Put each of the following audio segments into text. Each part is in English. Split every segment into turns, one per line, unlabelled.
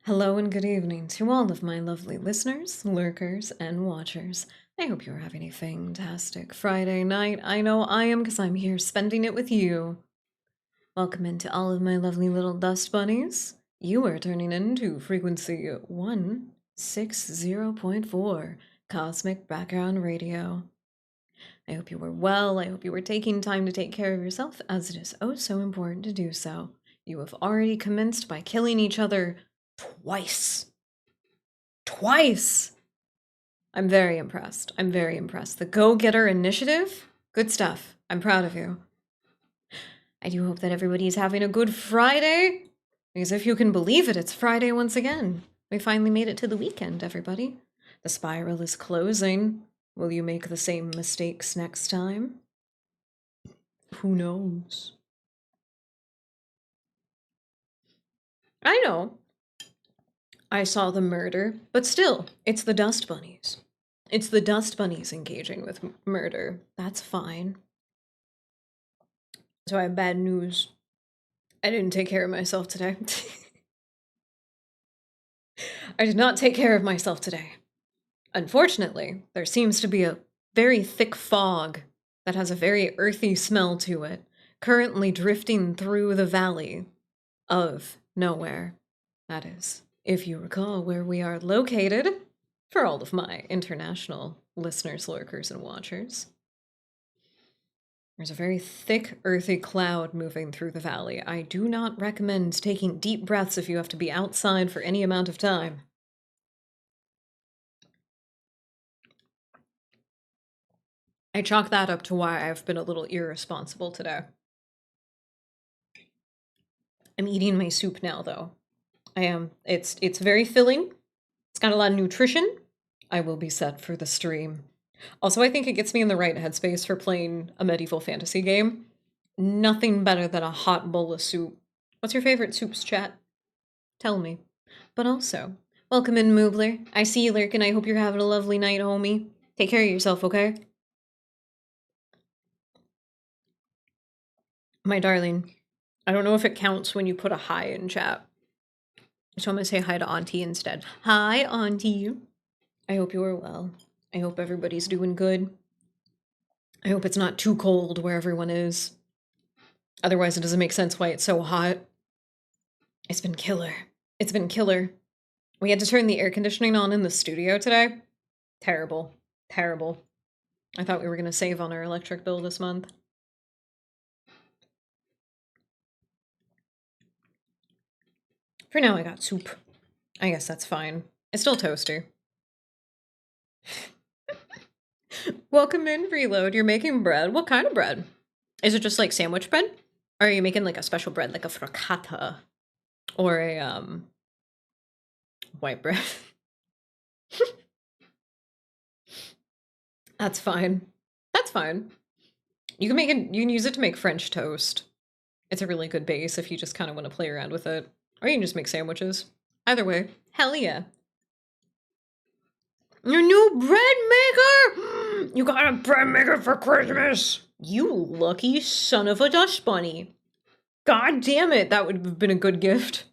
Hello and good evening to all of my lovely listeners, lurkers, and watchers. I hope you're having a fantastic Friday night. I know I am because I'm here spending it with you. Welcome into all of my lovely little dust bunnies. You are turning into frequency 160.4 Cosmic Background Radio. I hope you were well. I hope you were taking time to take care of yourself, as it is oh so important to do so. You have already commenced by killing each other twice. Twice! I'm very impressed. I'm very impressed. The Go-Getter Initiative? Good stuff. I'm proud of you. I do hope that everybody's having a good Friday. Because if you can believe it, it's Friday once again. We finally made it to the weekend, everybody. The spiral is closing. Will you make the same mistakes next time? Who knows? I know. I saw the murder, but still, it's the Dust Bunnies. It's the Dust Bunnies engaging with murder. That's fine. So I have bad news. I didn't take care of myself today. I did not take care of myself today. Unfortunately, there seems to be a very thick fog that has a very earthy smell to it, currently drifting through the valley of nowhere. That is, if you recall where we are located, for all of my international listeners, lurkers, and watchers. There's a very thick, earthy cloud moving through the valley. I do not recommend taking deep breaths if you have to be outside for any amount of time. I chalk that up to why I've been a little irresponsible today. I'm eating my soup now, though. I am. It's very filling. It's got a lot of nutrition. I will be set for the stream. Also, I think it gets me in the right headspace for playing a medieval fantasy game. Nothing better than a hot bowl of soup. What's your favorite soups, chat? Tell me. But also, welcome in, Moobler. I see you lurking. I hope you're having a lovely night, homie. Take care of yourself, okay? My darling, I don't know if it counts when you put a hi in chat. So I'm gonna say hi to Auntie instead. Hi, Auntie. I hope you are well. I hope everybody's doing good. I hope it's not too cold where everyone is. Otherwise, it doesn't make sense why it's so hot. It's been killer. It's been killer. We had to turn the air conditioning on in the studio today. Terrible. Terrible. I thought we were gonna save on our electric bill this month. For now, I got soup. I guess that's fine. It's still toasty. Welcome in, Reload. You're making bread. What kind of bread? Is it just like sandwich bread? Or are you making like a special bread, like a frittata? Or a, white bread? That's fine. That's fine. You can make it, you can use it to make French toast. It's a really good base if you just kind of want to play around with it. Or you can just make sandwiches. Either way, hell yeah. Your new bread maker! You got a bread maker for Christmas! You lucky son of a dust bunny. God damn it, that would have been a good gift.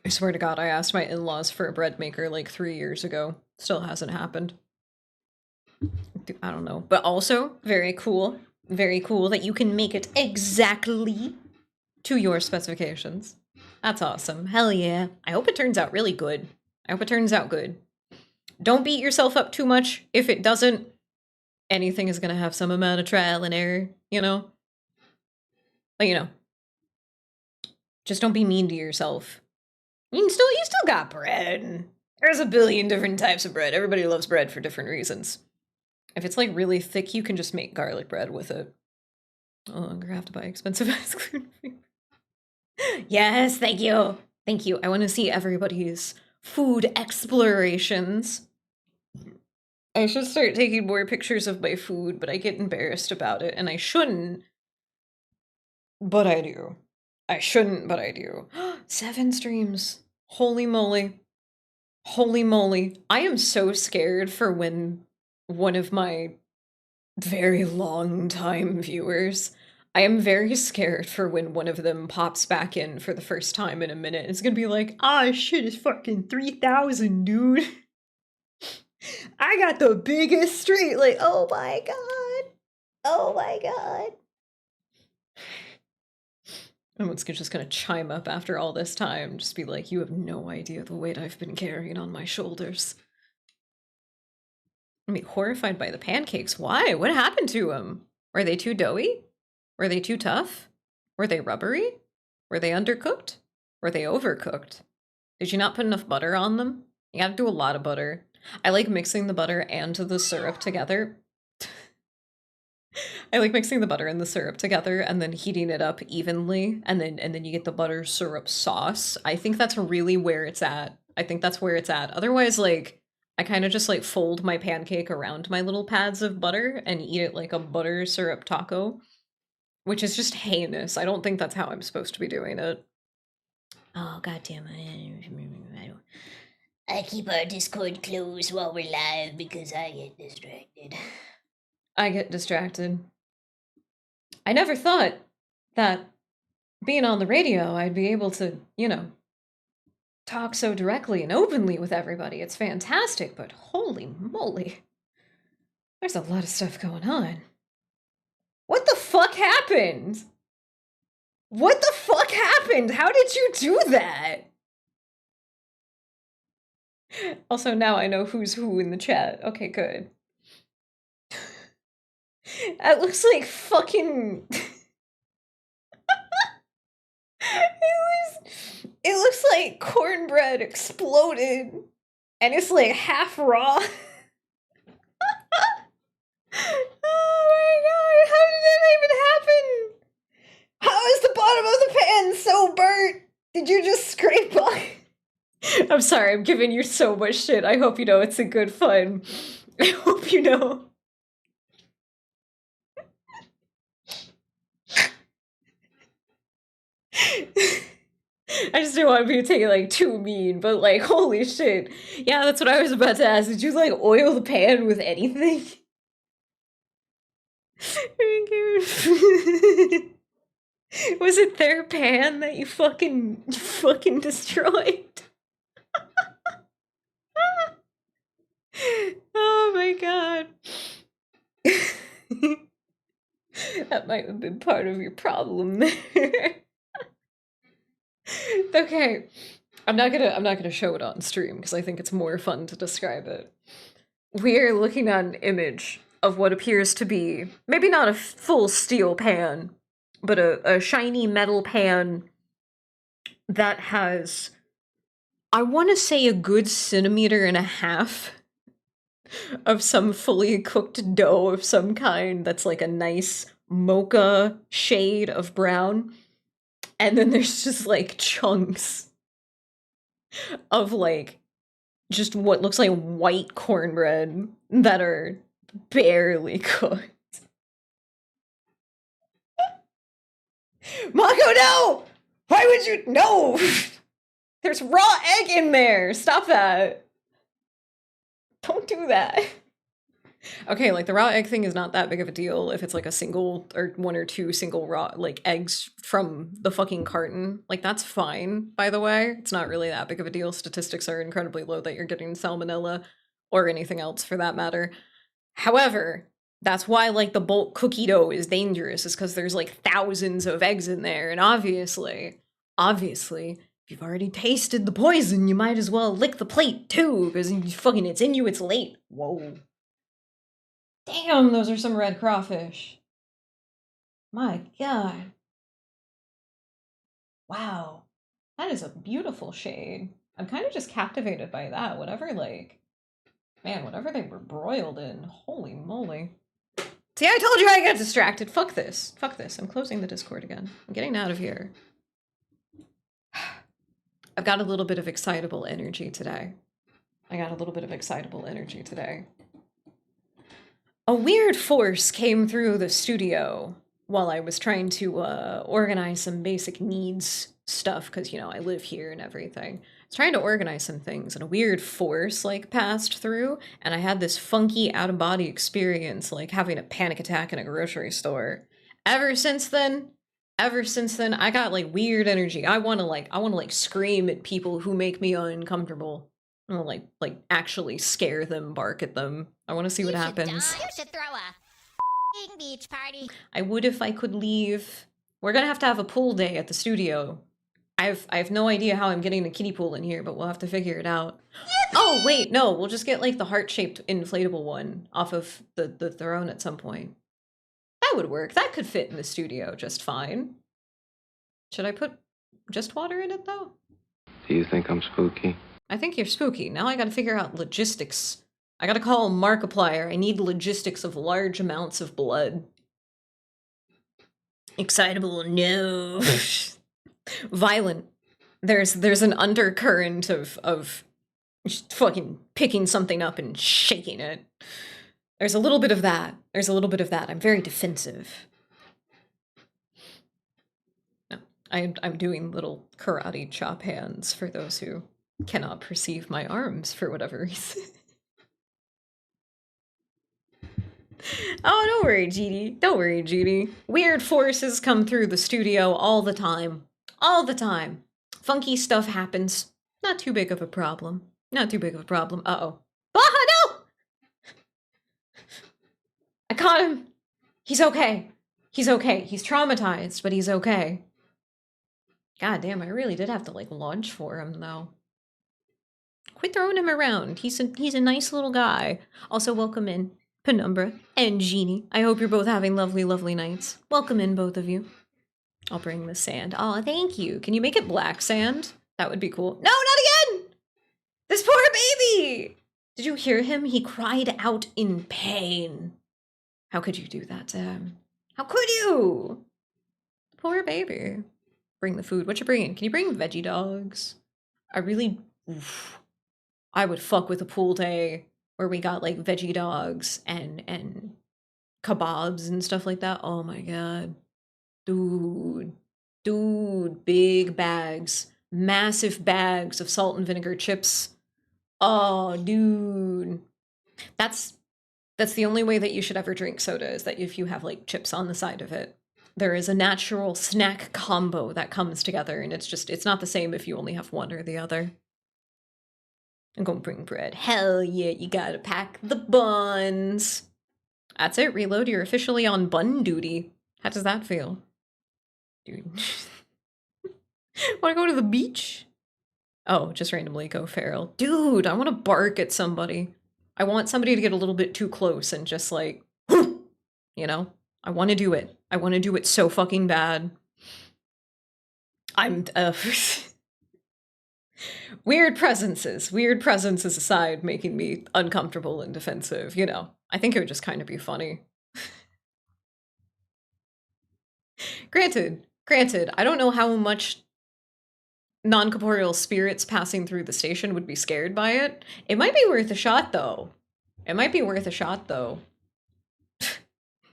I swear to God, I asked my in-laws for a bread maker like 3 years ago. Still hasn't happened. I don't know. But also, very cool that you can make it exactly to your specifications. That's awesome. Hell yeah. I hope it turns out really good. I hope it turns out good. Don't beat yourself up too much. If it doesn't, anything is going to have some amount of trial and error, you know? But, you know, just don't be mean to yourself. You still got bread. There's a billion different types of bread. Everybody loves bread for different reasons. If it's, like, really thick, you can just make garlic bread with it. I'll longer have to buy expensive ice cream. Yes, thank you. Thank you. I want to see everybody's food explorations. I should start taking more pictures of my food, but I get embarrassed about it, and I shouldn't. But I do. I shouldn't, but I do. 7 streams. Holy moly. Holy moly. I am so scared for when one of my very long time viewers I am very scared for when one of them pops back in for the first time in a minute. It's gonna be like, ah, shit, it's fucking 3,000, dude. I got the biggest street. Like, oh my god. Oh my god. Someone's just gonna chime up after all this time, just be like, you have no idea the weight I've been carrying on my shoulders. I'm be horrified by the pancakes. Why? What happened to them? Were they too doughy? Were they too tough? Were they rubbery? Were they undercooked? Were they overcooked? Did you not put enough butter on them? You gotta do a lot of butter. I like mixing the butter and the syrup together. I like mixing the butter and the syrup together and then heating it up evenly, and then you get the butter syrup sauce. I think that's really where it's at. I think that's where it's at. Otherwise, like, I kind of just like fold my pancake around my little pads of butter and eat it like a butter syrup taco, which is just heinous. I don't think that's how I'm supposed to be doing it. Oh, goddamn it.
I keep our Discord closed while we're live because I get distracted.
I get distracted. I never thought that being on the radio, I'd be able to, you know, talk so directly and openly with everybody. It's fantastic, but holy moly. There's a lot of stuff going on. What the fuck happened? What the fuck happened? How did you do that? Also, now I know who's who in the chat. Okay, good. That looks like fucking... It looks like cornbread exploded, and it's like half raw. Oh my god, how did that even happen? How is the bottom of the pan so burnt? Did you just scrape on? I'm sorry, I'm giving you so much shit. I hope you know it's a good fun. I hope you know. I just didn't want to be taken like too mean, but like, holy shit. Yeah, that's what I was about to ask. Did you like oil the pan with anything? Was it their pan that you fucking destroyed? Oh my god. That might have been part of your problem there. Okay. I'm not gonna show it on stream because I think it's more fun to describe it. We're looking at an image of what appears to be maybe not a full steel pan, but a shiny metal pan that has, I want to say, a good 1.5 centimeters of some fully cooked dough of some kind that's like a nice mocha shade of brown. And then there's just like chunks of like just what looks like white cornbread that are barely cooked. Mako, no! Why would you? No! There's raw egg in there! Stop that! Don't do that. Okay, like the raw egg thing is not that big of a deal if it's like a single or 1 or 2 single raw like eggs from the fucking carton. Like that's fine, by the way. It's not really that big of a deal. Statistics are incredibly low that you're getting salmonella or anything else for that matter. However, that's why like the bulk cookie dough is dangerous, is because there's like thousands of eggs in there, and obviously, if you've already tasted the poison, you might as well lick the plate too, because fucking it's in you, it's late. Whoa. Damn, those are some red crawfish. My god. Wow. That is a beautiful shade. I'm kind of just captivated by that. Whatever, like, man, whatever they were broiled in. Holy moly. See, I told you I got distracted. Fuck this. Fuck this. I'm closing the Discord again. I'm getting out of here. I've got a little bit of excitable energy today. A weird force came through the studio while I was trying to organize some basic needs stuff, because, you know, I live here and everything. I was trying to organize some things, and a weird force, like, passed through, and I had this funky out-of-body experience, like having a panic attack in a grocery store. Ever since then, I got like weird energy. I want to like scream at people who make me uncomfortable. I want to like actually scare them, bark at them. I want to see what happens.
You should throw a beach party.
I would if I could leave. We're gonna have to have a pool day at the studio. I have no idea how I'm getting the kiddie pool in here, but we'll have to figure it out. Oh wait, no, we'll just get like the heart-shaped inflatable one off of the throne at some point. That would work. That could fit in the studio just fine. Should I put just water in it though?
Do you think I'm spooky?
I think you're spooky. Now I gotta figure out logistics. I gotta call Markiplier. I need logistics of large amounts of blood. Excitable, no. Violent. There's an undercurrent of just fucking picking something up and shaking it. There's a little bit of that. I'm very defensive. No, I'm doing little karate chop hands for those who cannot perceive my arms for whatever reason. Oh, don't worry, GD. Don't worry, GD. Weird forces come through the studio all the time. All the time. Funky stuff happens. Not too big of a problem. Not too big of a problem. Uh-oh. Baha, no! I caught him. He's okay. He's okay. He's traumatized, but he's okay. God damn, I really did have to, like, launch for him, though. Quit throwing him around. He's a nice little guy. Also, welcome in, Penumbra and Jeannie. I hope you're both having lovely, lovely nights. Welcome in, both of you. I'll bring the sand. Oh, thank you. Can you make it black sand? That would be cool. No, not again! This poor baby! Did you hear him? He cried out in pain. How could you do that to him? How could you? Poor baby. Bring the food. What you bringing? Can you bring veggie dogs? I really... Oof. I would fuck with a pool day where we got like veggie dogs and kebabs and stuff like that. Oh my god. Dude, big bags, massive bags of salt and vinegar chips. Oh, dude. That's the only way that you should ever drink soda, is that if you have like chips on the side of it. There is a natural snack combo that comes together, and it's not the same if you only have one or the other. I'm gonna bring bread. Hell yeah, you gotta pack the buns. That's it, Reload. You're officially on bun duty. How does that feel? Dude. Wanna go to the beach? Oh, just randomly go feral. Dude, I wanna bark at somebody. I want somebody to get a little bit too close and just like, you know? I wanna do it. I wanna do it so fucking bad. I'm, weird presences aside making me uncomfortable and defensive, you know. I think it would just kind of be funny. Granted, I don't know how much non-corporeal spirits passing through the station would be scared by it. It might be worth a shot, though.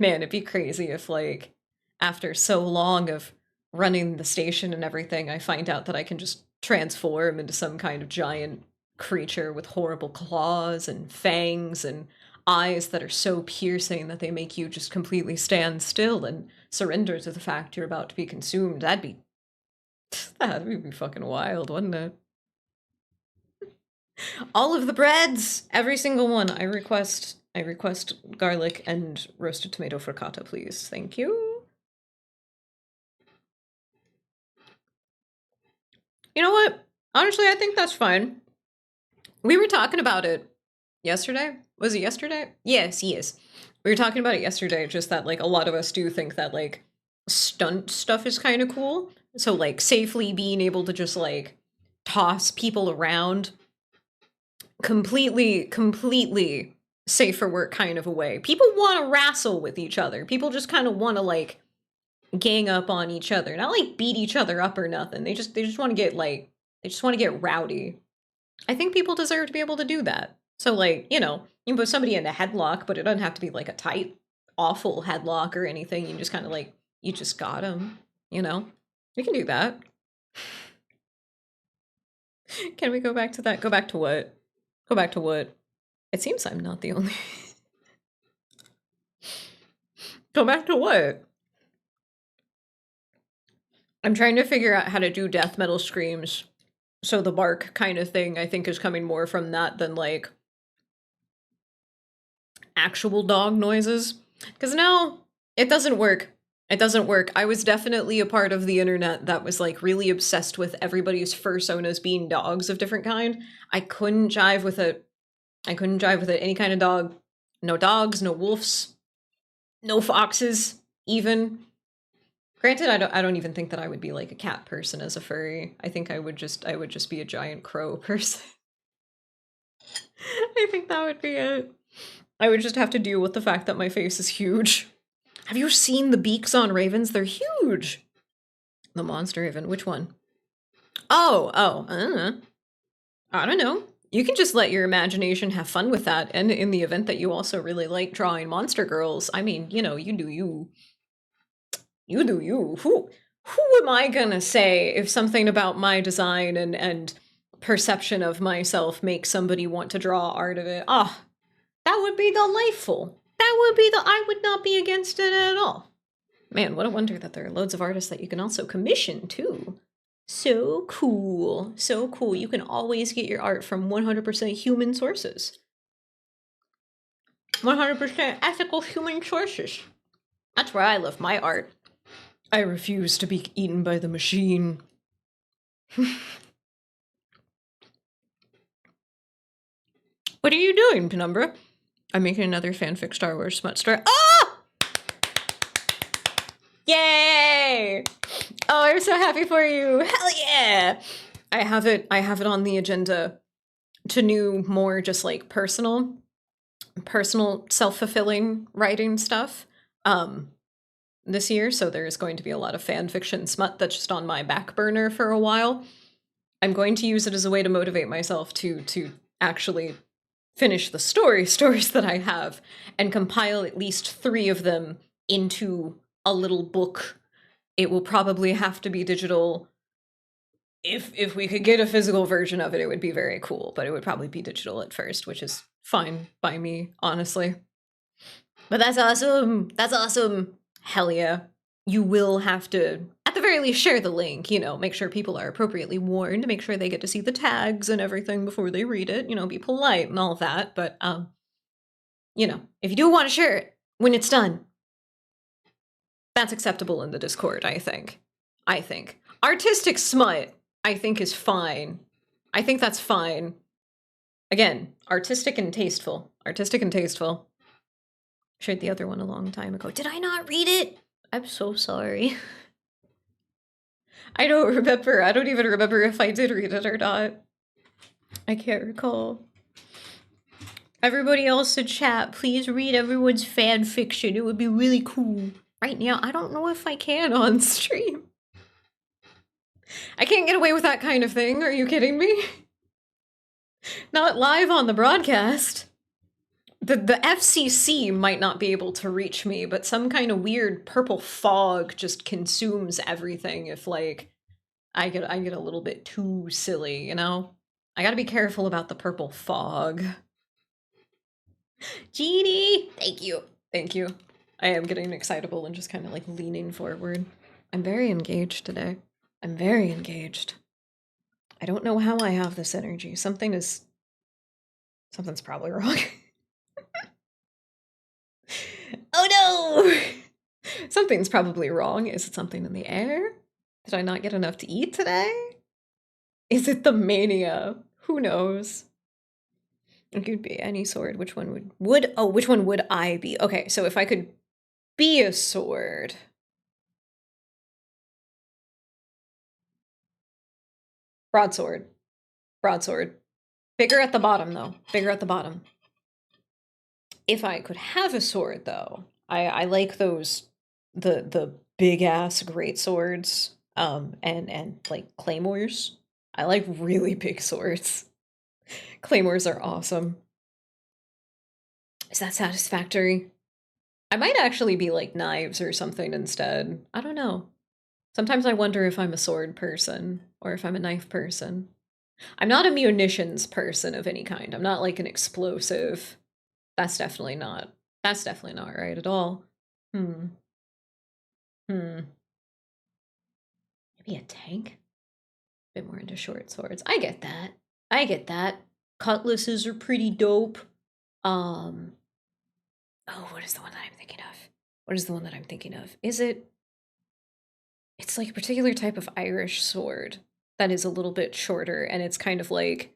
Man, it'd be crazy if, like, after so long of running the station and everything, I find out that I can just transform into some kind of giant creature with horrible claws and fangs and eyes that are so piercing that they make you just completely stand still and surrender to the fact you're about to be consumed. That'd be fucking wild, wouldn't it? All of the breads, every single one. I request garlic and roasted tomato frittata, please. Thank you. You know what? Honestly, I think that's fine. We were talking about it yesterday. Was it yesterday? Yes. We were talking about it yesterday, just that, like, a lot of us do think that, like, stunt stuff is kind of cool. So, like, safely being able to just, like, toss people around completely safe for work kind of a way. People want to wrestle with each other. People just kind of want to, like, gang up on each other. Not, like, beat each other up or nothing. They just want to get, like, they just want to get rowdy. I think people deserve to be able to do that. So, like, you know, you can put somebody in a headlock, but it doesn't have to be, like, a tight, awful headlock or anything. You just kind of, like, you just got them, you know? We can do that. Can we go back to that? Go back to what? Go back to what? It seems I'm not the only... Go back to what? I'm trying to figure out how to do death metal screams. So the bark kind of thing, I think, is coming more from that than, like, actual dog noises. Because no, it doesn't work. It doesn't work. I was definitely a part of the internet that was, like, really obsessed with everybody's fursonas being dogs of different kind. I couldn't jive with it. I couldn't jive with it. Any kind of dog. No dogs, no wolves, no foxes, even. Granted, I don't even think that I would be like a cat person as a furry. I think I would just be a giant crow person. I think that would be it. I would just have to deal with the fact that my face is huge. Have you seen the beaks on ravens? They're huge. The monster raven, which one? Oh, I don't know. You can just let your imagination have fun with that, and in the event that you also really like drawing monster girls, I mean, you know, you do you. You do you. Who am I gonna say if something about my design and perception of myself makes somebody want to draw art of it? Ah, that would be delightful. I would not be against it at all. Man, what a wonder that there are loads of artists that you can also commission too. So cool. So cool. You can always get your art from 100% human sources. 100% ethical human sources. That's where I love my art. I refuse to be eaten by the machine. What are you doing, Penumbra? I'm making another fanfic Star Wars smut story. Ah! Yay! Oh, I'm so happy for you. Hell yeah! I have it on the agenda to do more just like personal self-fulfilling writing stuff this year, so there's going to be a lot of fan fiction smut that's just on my back burner for a while. I'm going to use it as a way to motivate myself to actually finish the stories that I have and compile at least 3 of them into a little book. It will probably have to be digital. If we could get a physical version of it, it would be very cool, but it would probably be digital at first, which is fine by me, honestly. But that's awesome. That's awesome. Hell yeah. You will have to, at the very least, share the link, you know, make sure people are appropriately warned, make sure they get to see the tags and everything before they read it, you know, be polite and all of that. But, you know, if you do want to share it when it's done, that's acceptable in the Discord, I think. Artistic smut, I think, is fine. I think that's fine. Again, artistic and tasteful. Artistic and tasteful. Shared the other one a long time ago. Did I not read it? I'm so sorry. I don't remember. I don't even remember if I did read it or not. I can't recall. Everybody else in chat, please read everyone's fan fiction. It would be really cool. Right now, I don't know if I can on stream. I can't get away with that kind of thing. Are you kidding me? Not live on the broadcast. The FCC might not be able to reach me, but some kind of weird purple fog just consumes everything if, like, I get a little bit too silly, you know? I gotta be careful about the purple fog. Jeannie! Thank you. Thank you. I am getting excitable and just kind of, like, leaning forward. I'm very engaged today. I'm very engaged. I don't know how I have this energy. Something's probably wrong. Oh no! Something's probably wrong. Is it something in the air? Did I not get enough to eat today? Is it the mania? Who knows? It could be any sword. Which one which one would I be? Okay, so if I could be a sword. Broadsword. Broadsword. Bigger at the bottom, though. Bigger at the bottom. If I could have a sword, though, I like those the big ass great swords, and like claymores. I like really big swords. Claymores are awesome. Is that satisfactory? I might actually be like knives or something instead. I don't know. Sometimes I wonder if I'm a sword person or if I'm a knife person. I'm not a munitions person of any kind. I'm not like an explosive. That's definitely not right at all. Hmm. Maybe Maybe a tank? A bit more into short swords. I get that. I get that. Cutlasses are pretty dope. Oh, what is the one that I'm thinking of? What is the one that I'm thinking of? Is it... It's like a particular type of Irish sword that is a little bit shorter, and it's kind of like...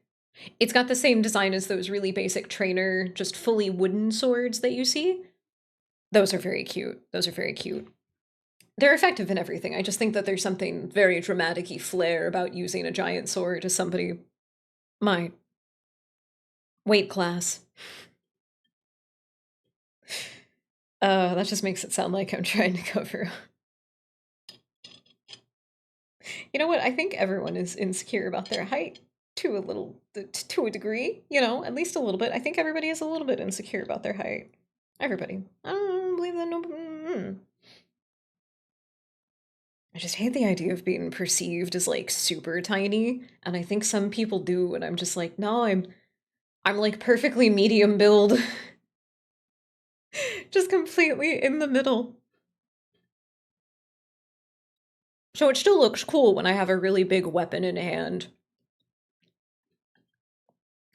It's got the same design as those really basic trainer, just fully wooden swords that you see. Those are very cute. Those are very cute. They're effective in everything. I just think that there's something very dramatic-y flair about using a giant sword as somebody my weight class. That just makes it sound like I'm trying to cover. You know what? I think everyone is insecure about their height to a degree, you know, at least a little bit. I think everybody is a little bit insecure about their height. Everybody. I don't believe that. No. I just hate the idea of being perceived as like super tiny, and I think some people do, and I'm just like, no, I'm like perfectly medium build. Just completely in the middle. So it still looks cool when I have a really big weapon in hand.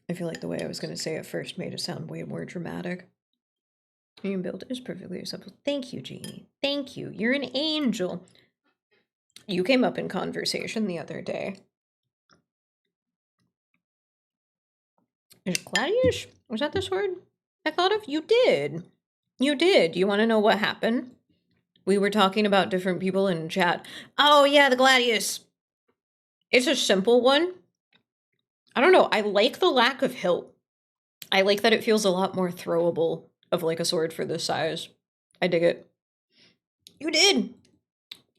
I feel like the way I was going to say it first made it sound way more dramatic. Medium build is perfectly acceptable. Thank you, Jeannie. Thank you. You're an angel. You came up in conversation the other day. Is Gladius? Was that this word I thought of? You did. You did. You want to know what happened? We were talking about different people in chat. Oh, yeah, the Gladius. It's a simple one. I don't know. I like the lack of hilt. I like that it feels a lot more throwable of like a sword for this size. I dig it. You did.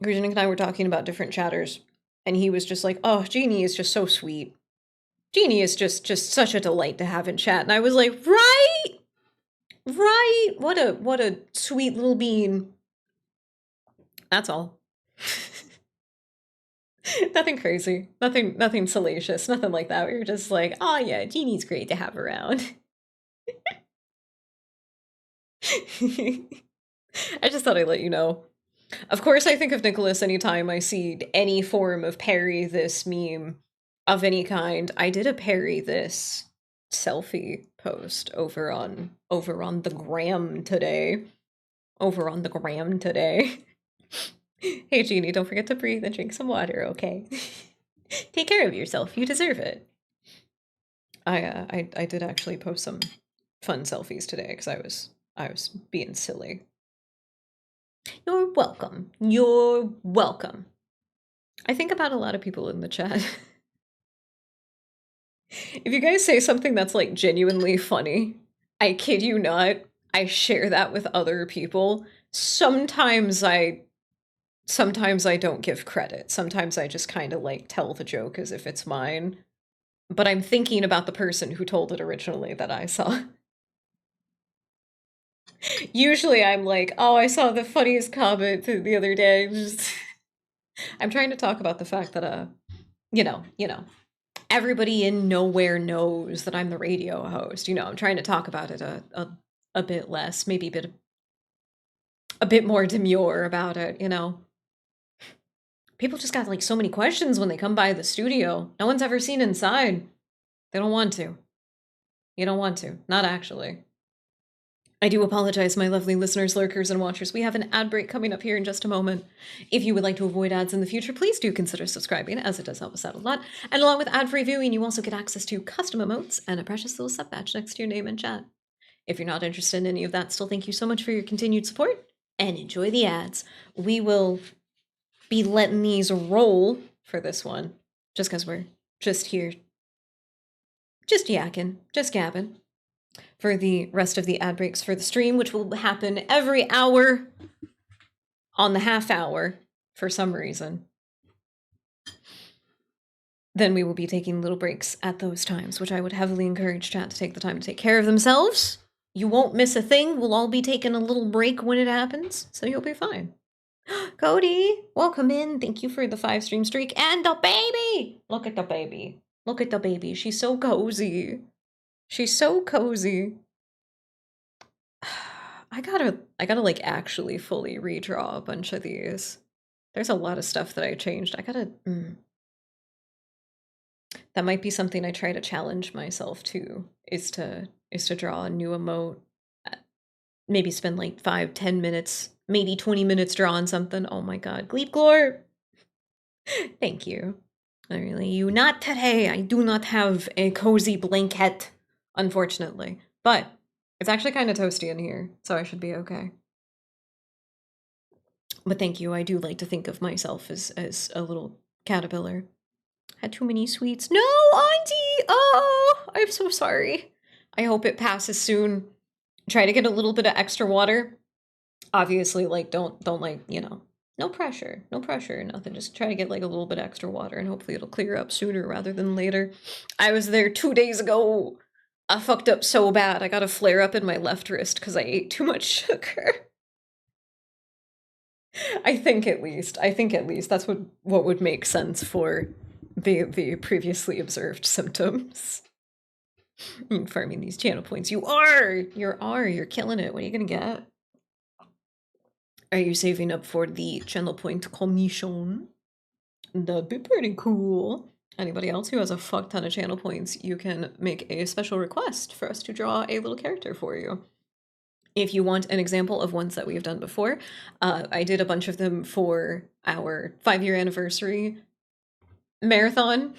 Gruznik and I were talking about different chatters, and he was just like, oh, Jeannie is just so sweet. Jeannie is just such a delight to have in chat. And I was like, right? Right? What a sweet little bean. That's all. Nothing crazy. Nothing salacious. Nothing like that. We were just like, oh yeah, Jeannie's great to have around. I just thought I'd let you know. Of course, I think of Nicholas anytime I see any form of parry this meme of any kind. I did a parry this selfie post over on the gram today. Over on the gram today. Hey Jeannie, don't forget to breathe and drink some water, okay? Take care of yourself. You deserve it. I did actually post some fun selfies today because I was being silly. You're welcome. You're welcome. I think about a lot of people in the chat. If you guys say something that's like genuinely funny, I kid you not, I share that with other people. Sometimes I don't give credit. Sometimes I just kind of like tell the joke as if it's mine. But I'm thinking about the person who told it originally that I saw. Usually I'm like, oh, I saw the funniest comment the other day. I'm trying to talk about the fact that, you know, everybody in nowhere knows that I'm the radio host. You know, I'm trying to talk about it a bit less, maybe a bit more demure about it, you know. People just got like so many questions when they come by the studio. No one's ever seen inside. They don't want to. You don't want to. Not actually. I do apologize, my lovely listeners, lurkers, and watchers. We have an ad break coming up here in just a moment. If you would like to avoid ads in the future, please do consider subscribing, as it does help us out a lot. And along with ad-free viewing, you also get access to custom emotes and a precious little sub badge next to your name and chat. If you're not interested in any of that, still thank you so much for your continued support, and enjoy the ads. We will be letting these roll for this one, just because we're just here, just yakking, just gabbing, for the rest of the ad breaks for the stream, which will happen every hour on the half hour for some reason. Then we will be taking little breaks at those times, which I would heavily encourage chat to take the time to take care of themselves. You won't miss a thing. We'll all be taking a little break when it happens, so you'll be fine. Cody, welcome in. Thank you for the 5-stream streak. And the baby! Look at the baby. Look at the baby. She's so cozy. She's so cozy. I gotta like actually fully redraw a bunch of these. There's a lot of stuff that I changed. I gotta... That might be something I try to challenge myself to, is to draw a new emote. Maybe spend like 5-10 minutes, maybe 20 minutes drawing something. Oh my god. Gleep Glor! Thank you. I really, you not today. I do not have a cozy blanket, unfortunately. But it's actually kind of toasty in here, so I should be okay. But thank you. I do like to think of myself as a little caterpillar. Had too many sweets. No, Auntie! Oh, I'm so sorry. I hope it passes soon. Try to get a little bit of extra water. Obviously, like, don't like, you know, no pressure, nothing. Just try to get like a little bit extra water and hopefully it'll clear up sooner rather than later. I was there 2 days ago. I fucked up so bad. I got a flare up in my left wrist because I ate too much sugar. I think at least that's what would make sense for the previously observed symptoms. Farming these channel points. You're killing it. What are you gonna get? Are you saving up for the channel point commission? That'd be pretty cool. Anybody else who has a fuck ton of channel points, you can make a special request for us to draw a little character for you. If you want an example of ones that we have done before, I did a bunch of them for our 5-year anniversary marathon.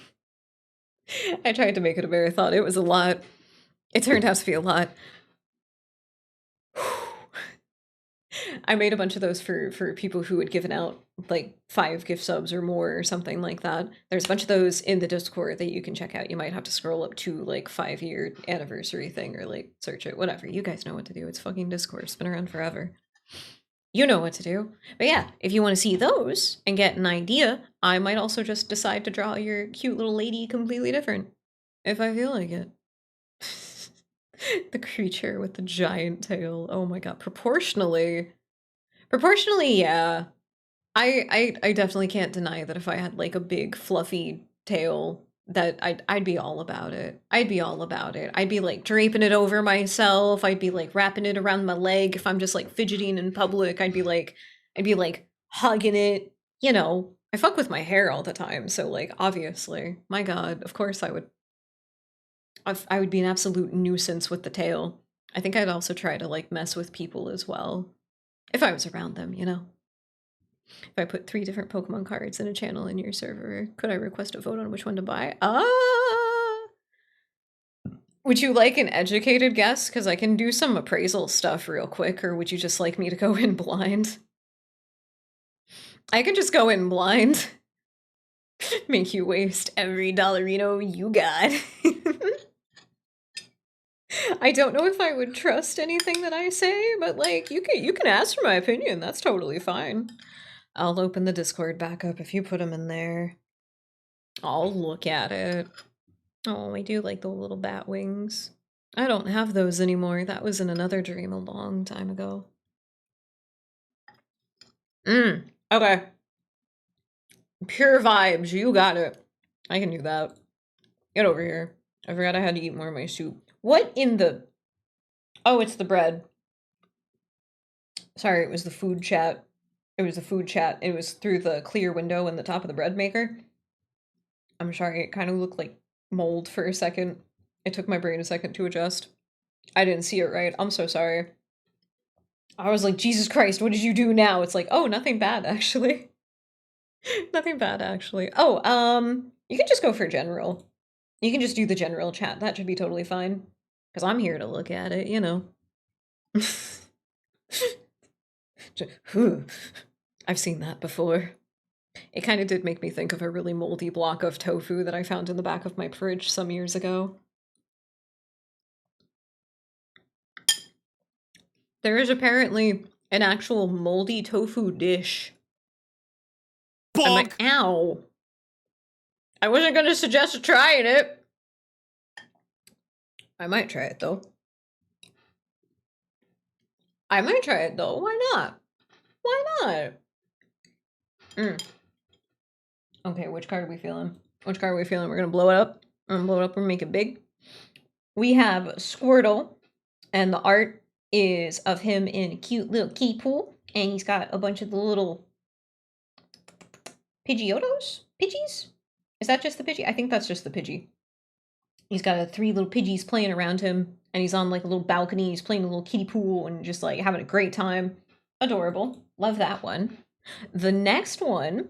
I tried to make it a marathon. It was a lot. It turned out to be a lot. I made a bunch of those for people who had given out like 5 gift subs or more or something like that. There's a bunch of those in the Discord that you can check out. You might have to scroll up to like 5-year anniversary thing or like search it, whatever. You guys know what to do. It's fucking Discord. It's been around forever. You know what to do. But yeah, if you want to see those and get an idea, I might also just decide to draw your cute little lady completely different if I feel like it. The creature with the giant tail. Oh my god. Proportionally, yeah. I definitely can't deny that if I had like a big fluffy tail, that I'd be all about it. I'd be all about it. I'd be like draping it over myself. I'd be like wrapping it around my leg if I'm just like fidgeting in public. I'd be like hugging it. You know, I fuck with my hair all the time, so like obviously, my god, of course I would be an absolute nuisance with the tail. I think I'd also try to like mess with people as well. If I was around them, you know. If I put 3 different Pokemon cards in a channel in your server, could I request a vote on which one to buy? Would you like an educated guess? Because I can do some appraisal stuff real quick, or would you just like me to go in blind? I can just go in blind. Make you waste every dollarino you got. I don't know if I would trust anything that I say, but like you can ask for my opinion. That's totally fine. I'll open the Discord back up if you put them in there. I'll look at it. Oh, I do like the little bat wings. I don't have those anymore. That was in another dream a long time ago. Okay. Pure vibes, you got it. I can do that. Get over here. I forgot I had to eat more of my soup. What in the... Oh, it's the bread. Sorry, it was the food chat. It was the food chat. It was through the clear window in the top of the bread maker. I'm sorry, it kind of looked like mold for a second. It took my brain a second to adjust. I didn't see it right. I'm so sorry. I was like, Jesus Christ, what did you do now? It's like, oh, nothing bad, actually. Nothing bad, actually. Oh, you can just go for general. You can just do the general chat. That should be totally fine. Because I'm here to look at it, you know. I've seen that before. It kind of did make me think of a really moldy block of tofu that I found in the back of my fridge some years ago. There is apparently an actual moldy tofu dish. I'm like, ow. I wasn't going to suggest trying it. I might try it, though. Why not? Why not? Okay, which card are we feeling? We're going to blow it up. We're make it big. We have Squirtle, and the art is of him in a cute little key pool, and he's got a bunch of the little Pidgeotos? Pidgeys? Is that just the Pidgey? I think that's just the Pidgey. He's got 3 little Pidgeys playing around him, and he's on like a little balcony. He's playing a little kiddie pool and just like having a great time. Adorable. Love that one. The next one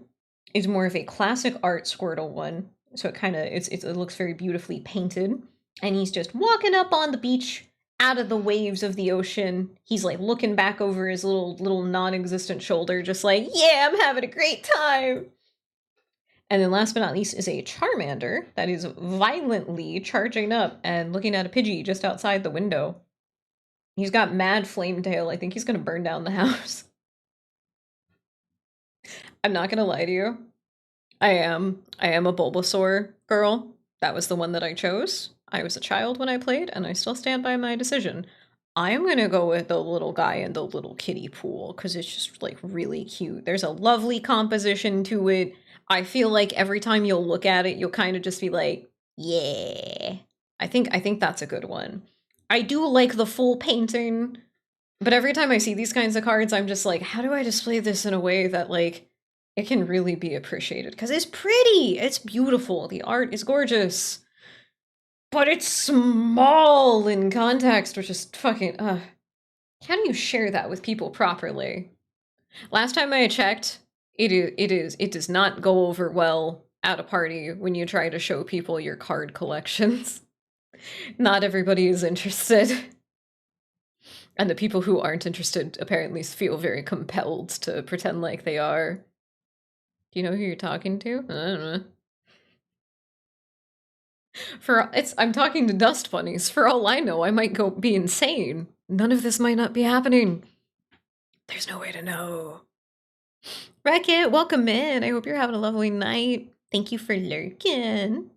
is more of a classic art Squirtle one. So it kind of it looks very beautifully painted, and he's just walking up on the beach out of the waves of the ocean. He's like looking back over his little non-existent shoulder, just like, yeah, I'm having a great time. And then last but not least is a Charmander that is violently charging up and looking at a Pidgey just outside the window. He's got mad flame tail. I think he's gonna burn down the house. I'm not gonna lie to you. I am a Bulbasaur girl. That was the one that I chose. I was a child when I played, and I still stand by my decision. I am gonna go with the little guy in the little kiddie pool, because it's just like really cute. There's a lovely composition to it. I feel like every time you'll look at it, you'll kind of just be like, yeah. I think that's a good one. I do like the full painting, but every time I see these kinds of cards, I'm just like, how do I display this in a way that like it can really be appreciated? Because it's pretty, it's beautiful, the art is gorgeous, but it's small in context, which is fucking, how do you share that with people properly? Last time I checked, it does not go over well at a party when you try to show people your card collections. Not everybody is interested. And the people who aren't interested apparently feel very compelled to pretend like they are. Do you know who you're talking to? I don't know. I'm talking to dust bunnies. For all I know, I might be insane. None of this might not be happening. There's no way to know. Wreck-It, welcome in. I hope you're having a lovely night. Thank you for lurking.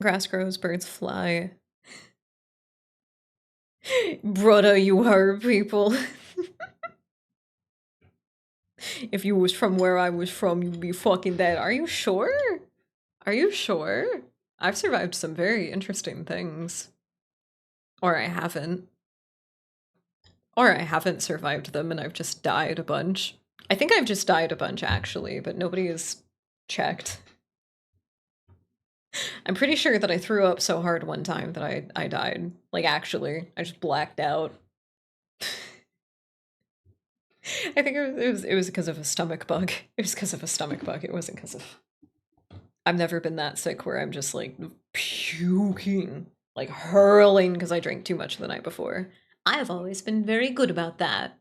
Grass grows, birds fly. Brother, you heard people. If you was from where I was from, you'd be fucking dead. Are you sure? Are you sure? I've survived some very interesting things. Or I haven't. Or I haven't survived them and I've just died a bunch. I think I've just died a bunch, actually, but nobody has checked. I'm pretty sure that I threw up so hard one time that I died. Like, actually. I just blacked out. I think it was because of a stomach bug. It was because of a stomach bug. It wasn't because of... I've never been that sick where I'm just, like, puking. Like, hurling because I drank too much the night before. I've always been very good about that.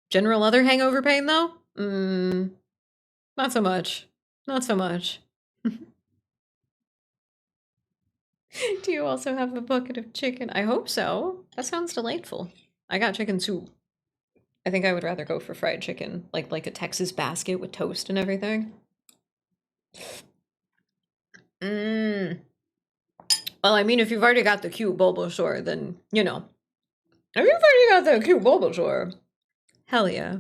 General other hangover pain, though? Not so much. Not so much. Do you also have a bucket of chicken? I hope so. That sounds delightful. I got chicken soup. I think I would rather go for fried chicken, like a Texas basket with toast and everything. Well, I mean, if you've already got the cute Bulbasaur, then, you know. If you've already got the cute Bulbasaur, hell yeah.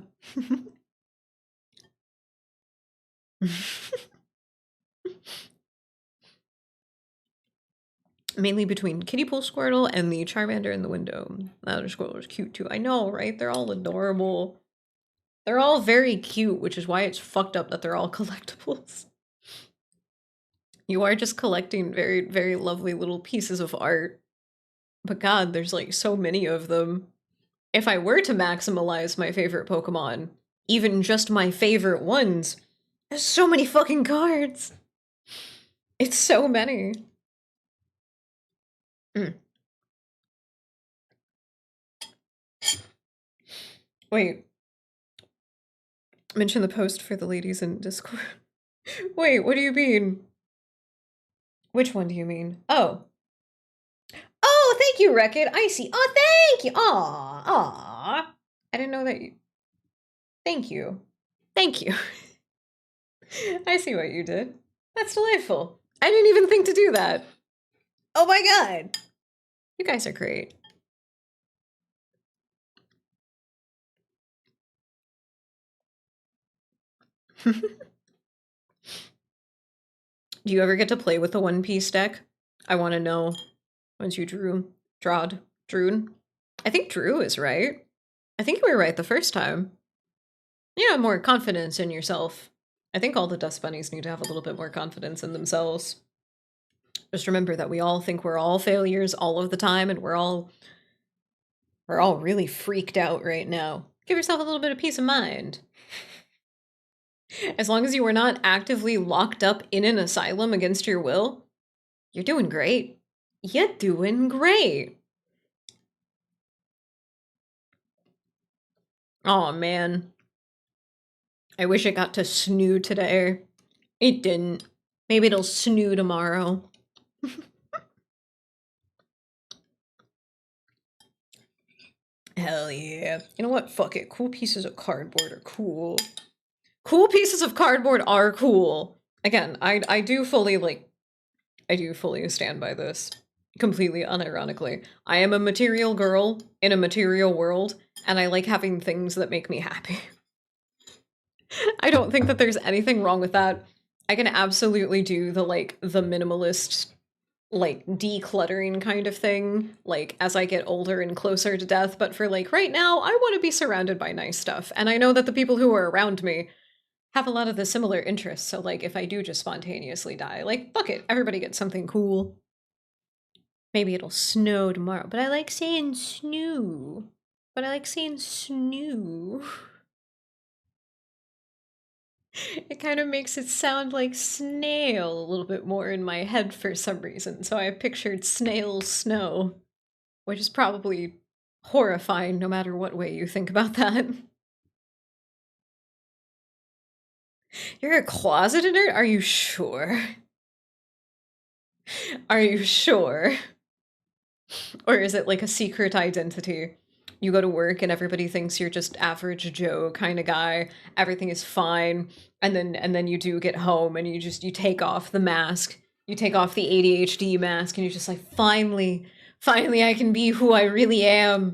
Mainly between Kiddie Pool Squirtle and the Charmander in the window. That other Squirtle is cute too. I know, right? They're all adorable. They're all very cute, which is why it's fucked up that they're all collectibles. You are just collecting very, very lovely little pieces of art. But God, there's like so many of them. If I were to maximize my favorite Pokemon, even just my favorite ones, there's so many fucking cards. It's so many. Wait. Mention the post for the ladies in Discord. Wait, what do you mean? Which one do you mean? Oh. Oh, thank you, Wreck-It. I see. Oh, thank you. Aw. I didn't know that you... Thank you. Thank you. I see what you did. That's delightful. I didn't even think to do that. Oh my god. You guys are great. Do you ever get to play with the One Piece deck? I want to know. Once you drew. I think Drew is right. I think you were right the first time. You have more confidence in yourself I think all the dust bunnies need to have a little bit more confidence in themselves. Just remember that we all think we're all failures all of the time, and we're all really freaked out right now. Give yourself a little bit of peace of mind. As long as you are not actively locked up in an asylum against your will, you're doing great. You're doing great. Oh man. I wish it got to snoo today. It didn't. Maybe it'll snoo tomorrow. Hell yeah. You know what? Fuck it. Cool pieces of cardboard are cool. Cool pieces of cardboard are cool. Again, I do fully, like, I do fully stand by this. Completely unironically. I am a material girl in a material world, and I like having things that make me happy. I don't think that there's anything wrong with that. I can absolutely do the, like, the minimalist, like, decluttering kind of thing, like, as I get older and closer to death, but for, like, right now, I want to be surrounded by nice stuff, and I know that the people who are around me have a lot of the similar interests, so, like, if I do just spontaneously die, like, fuck it, everybody gets something cool. Maybe it'll snow tomorrow, but I like saying snoo. But I like saying snoo. It kind of makes it sound like snail a little bit more in my head for some reason, so I pictured snail snow, which is probably horrifying no matter what way you think about that. You're a closeted nerd? Are you sure? Are you sure? Or is it like a secret identity? You go to work and everybody thinks you're just average Joe kind of guy. Everything is fine. And then you do get home and you take off the mask. You take off the ADHD mask and you're just like, finally I can be who I really am.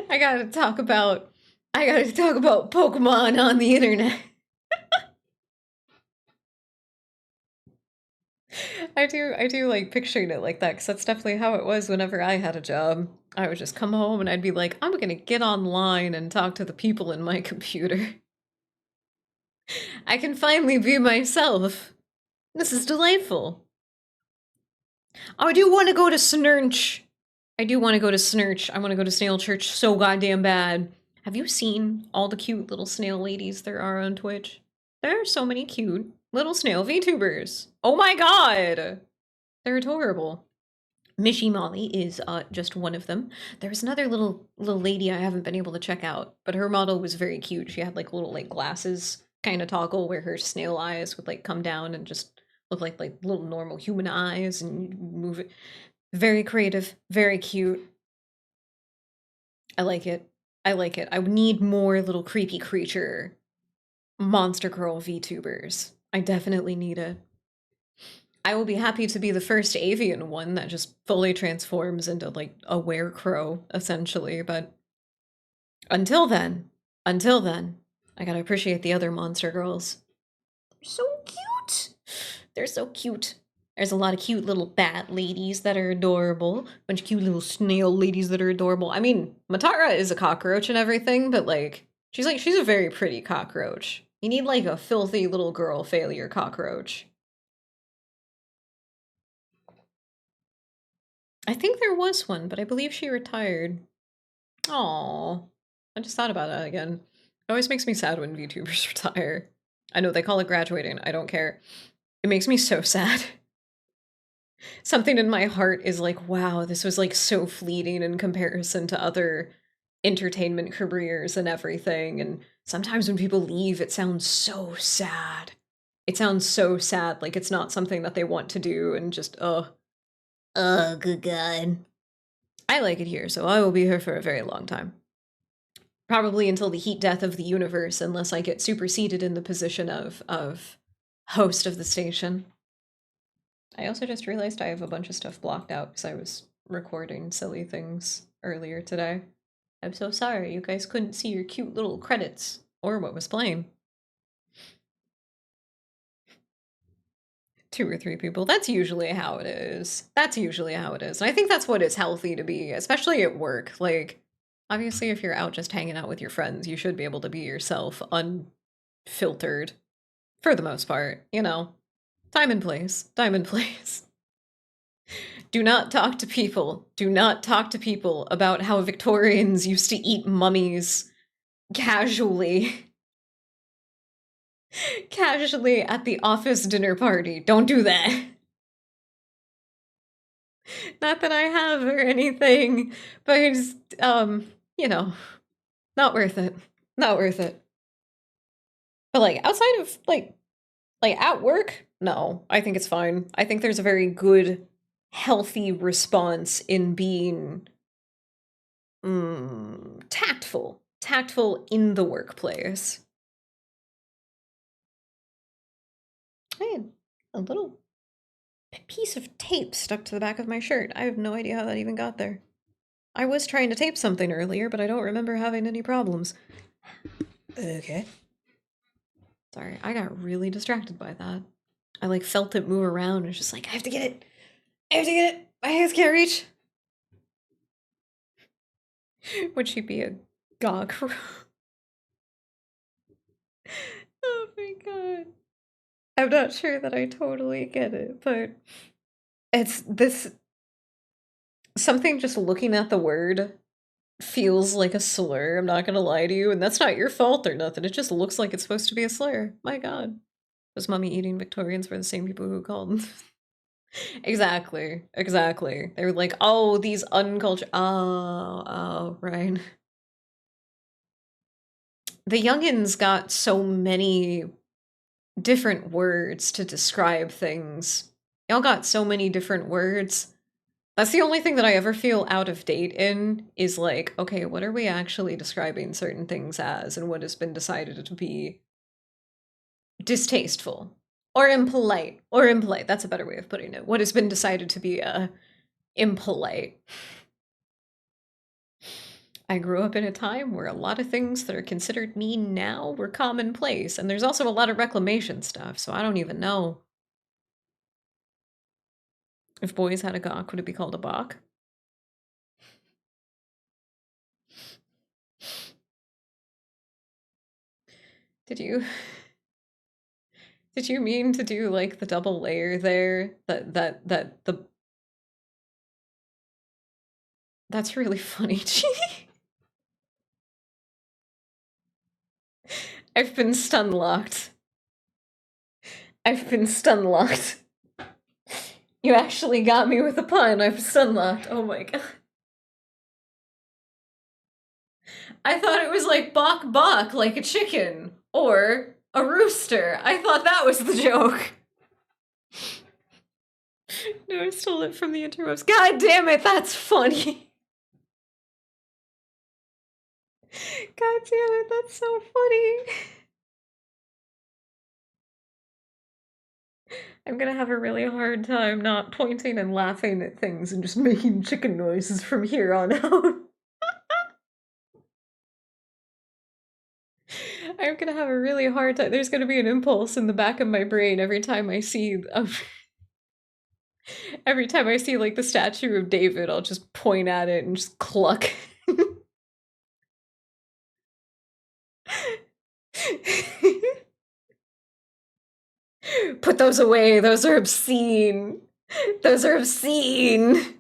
I gotta talk about Pokemon on the internet. I do like picturing it like that, because that's definitely how it was whenever I had a job. I would just come home and I'd be like, I'm gonna get online and talk to the people in my computer. I can finally be myself. This is delightful. Oh, I do want to go to Snurch. I do want to go to Snurch. I want to go to Snail Church so goddamn bad. Have you seen all the cute little snail ladies there are on Twitch? There are so many cute little snail VTubers. Oh my god! They're adorable. Mishy Molly is just one of them. There's another little lady I haven't been able to check out, but her model was very cute. She had like little like glasses kind of toggle where her snail eyes would like come down and just look like little normal human eyes, and you move it. Very creative, very cute. I like it. I like it. I would need more little creepy creature monster girl VTubers. I definitely need it. I will be happy to be the first avian one that just fully transforms into like a werecrow, essentially, but until then, I gotta appreciate the other monster girls. They're so cute! They're so cute. There's a lot of cute little bat ladies that are adorable. Bunch of cute little snail ladies that are adorable. I mean, Matara is a cockroach and everything, but like, she's a very pretty cockroach. You need like a filthy little girl failure cockroach. I think there was one, but I believe she retired. Aww. I just thought about that again. It always makes me sad when VTubers retire. I know they call it graduating. I don't care. It makes me so sad. Something in my heart is like, wow, this was like so fleeting in comparison to other entertainment careers and everything. And sometimes when people leave, it sounds so sad. It sounds so sad, like it's not something that they want to do, and just, ugh.
Oh, good God.
I like it here, so I will be here for a very long time. Probably until the heat death of the universe, unless I get superseded in the position of host of the station. I also just realized I have a bunch of stuff blocked out because I was recording silly things earlier today. I'm so sorry you guys couldn't see your cute little credits or what was playing. 2 or 3 people. That's usually how it is. That's usually how it is. And I think that's what it's healthy to be, especially at work. Like, obviously, if you're out just hanging out with your friends, you should be able to be yourself filtered for the most part, you know. Time and place. Time and place. Do not talk to people. Do not talk to people about how Victorians used to eat mummies casually. Casually at the office dinner party. Don't do that. Not that I have or anything, but it's, you know, not worth it. Not worth it. But like outside of like at work, no, I think it's fine. I think there's a very good, healthy response in being tactful in the workplace. I had a little piece of tape stuck to the back of my shirt. I have no idea how that even got there. I was trying to tape something earlier, but I don't remember having any problems. Okay. Sorry, I got really distracted by that. I like felt it move around and was just like, I have to get it. I have to get it. My hands can't reach. Would she be a gawk? Oh my god. I'm not sure that I totally get it, but it's this something just looking at the word feels like a slur, I'm not gonna lie to you, and that's not your fault or nothing. It just looks like it's supposed to be a slur. My god. Those mummy eating Victorians were the same people who called. Exactly. Exactly. They were like, oh, these uncultured. Oh, right. The youngins got so many different words to describe things. Y'all got so many different words. That's the only thing that I ever feel out of date in is like, okay, what are we actually describing certain things as and what has been decided to be distasteful or impolite that's a better way of putting it. What has been decided to be impolite. I grew up in a time where a lot of things that are considered mean now were commonplace, and there's also a lot of reclamation stuff, so I don't even know. If boys had a gawk, would it be called a bok? Did you did you mean to do like the double layer there? That's really funny. I've been stun locked. I've been stun locked. You actually got me with a pun. I'm stun locked. Oh my god. I thought it was like bok bok, like a chicken, or a rooster. I thought that was the joke. No, I stole it from the interwebs. God damn it, that's funny. God damn it, that's so funny. I'm gonna have a really hard time not pointing and laughing at things and just making chicken noises from here on out. I'm gonna have a really hard time. There's gonna be an impulse in the back of my brain every time I see every time I see like the statue of David, I'll just point at it and just cluck. Put those away. Those are obscene. Those are obscene.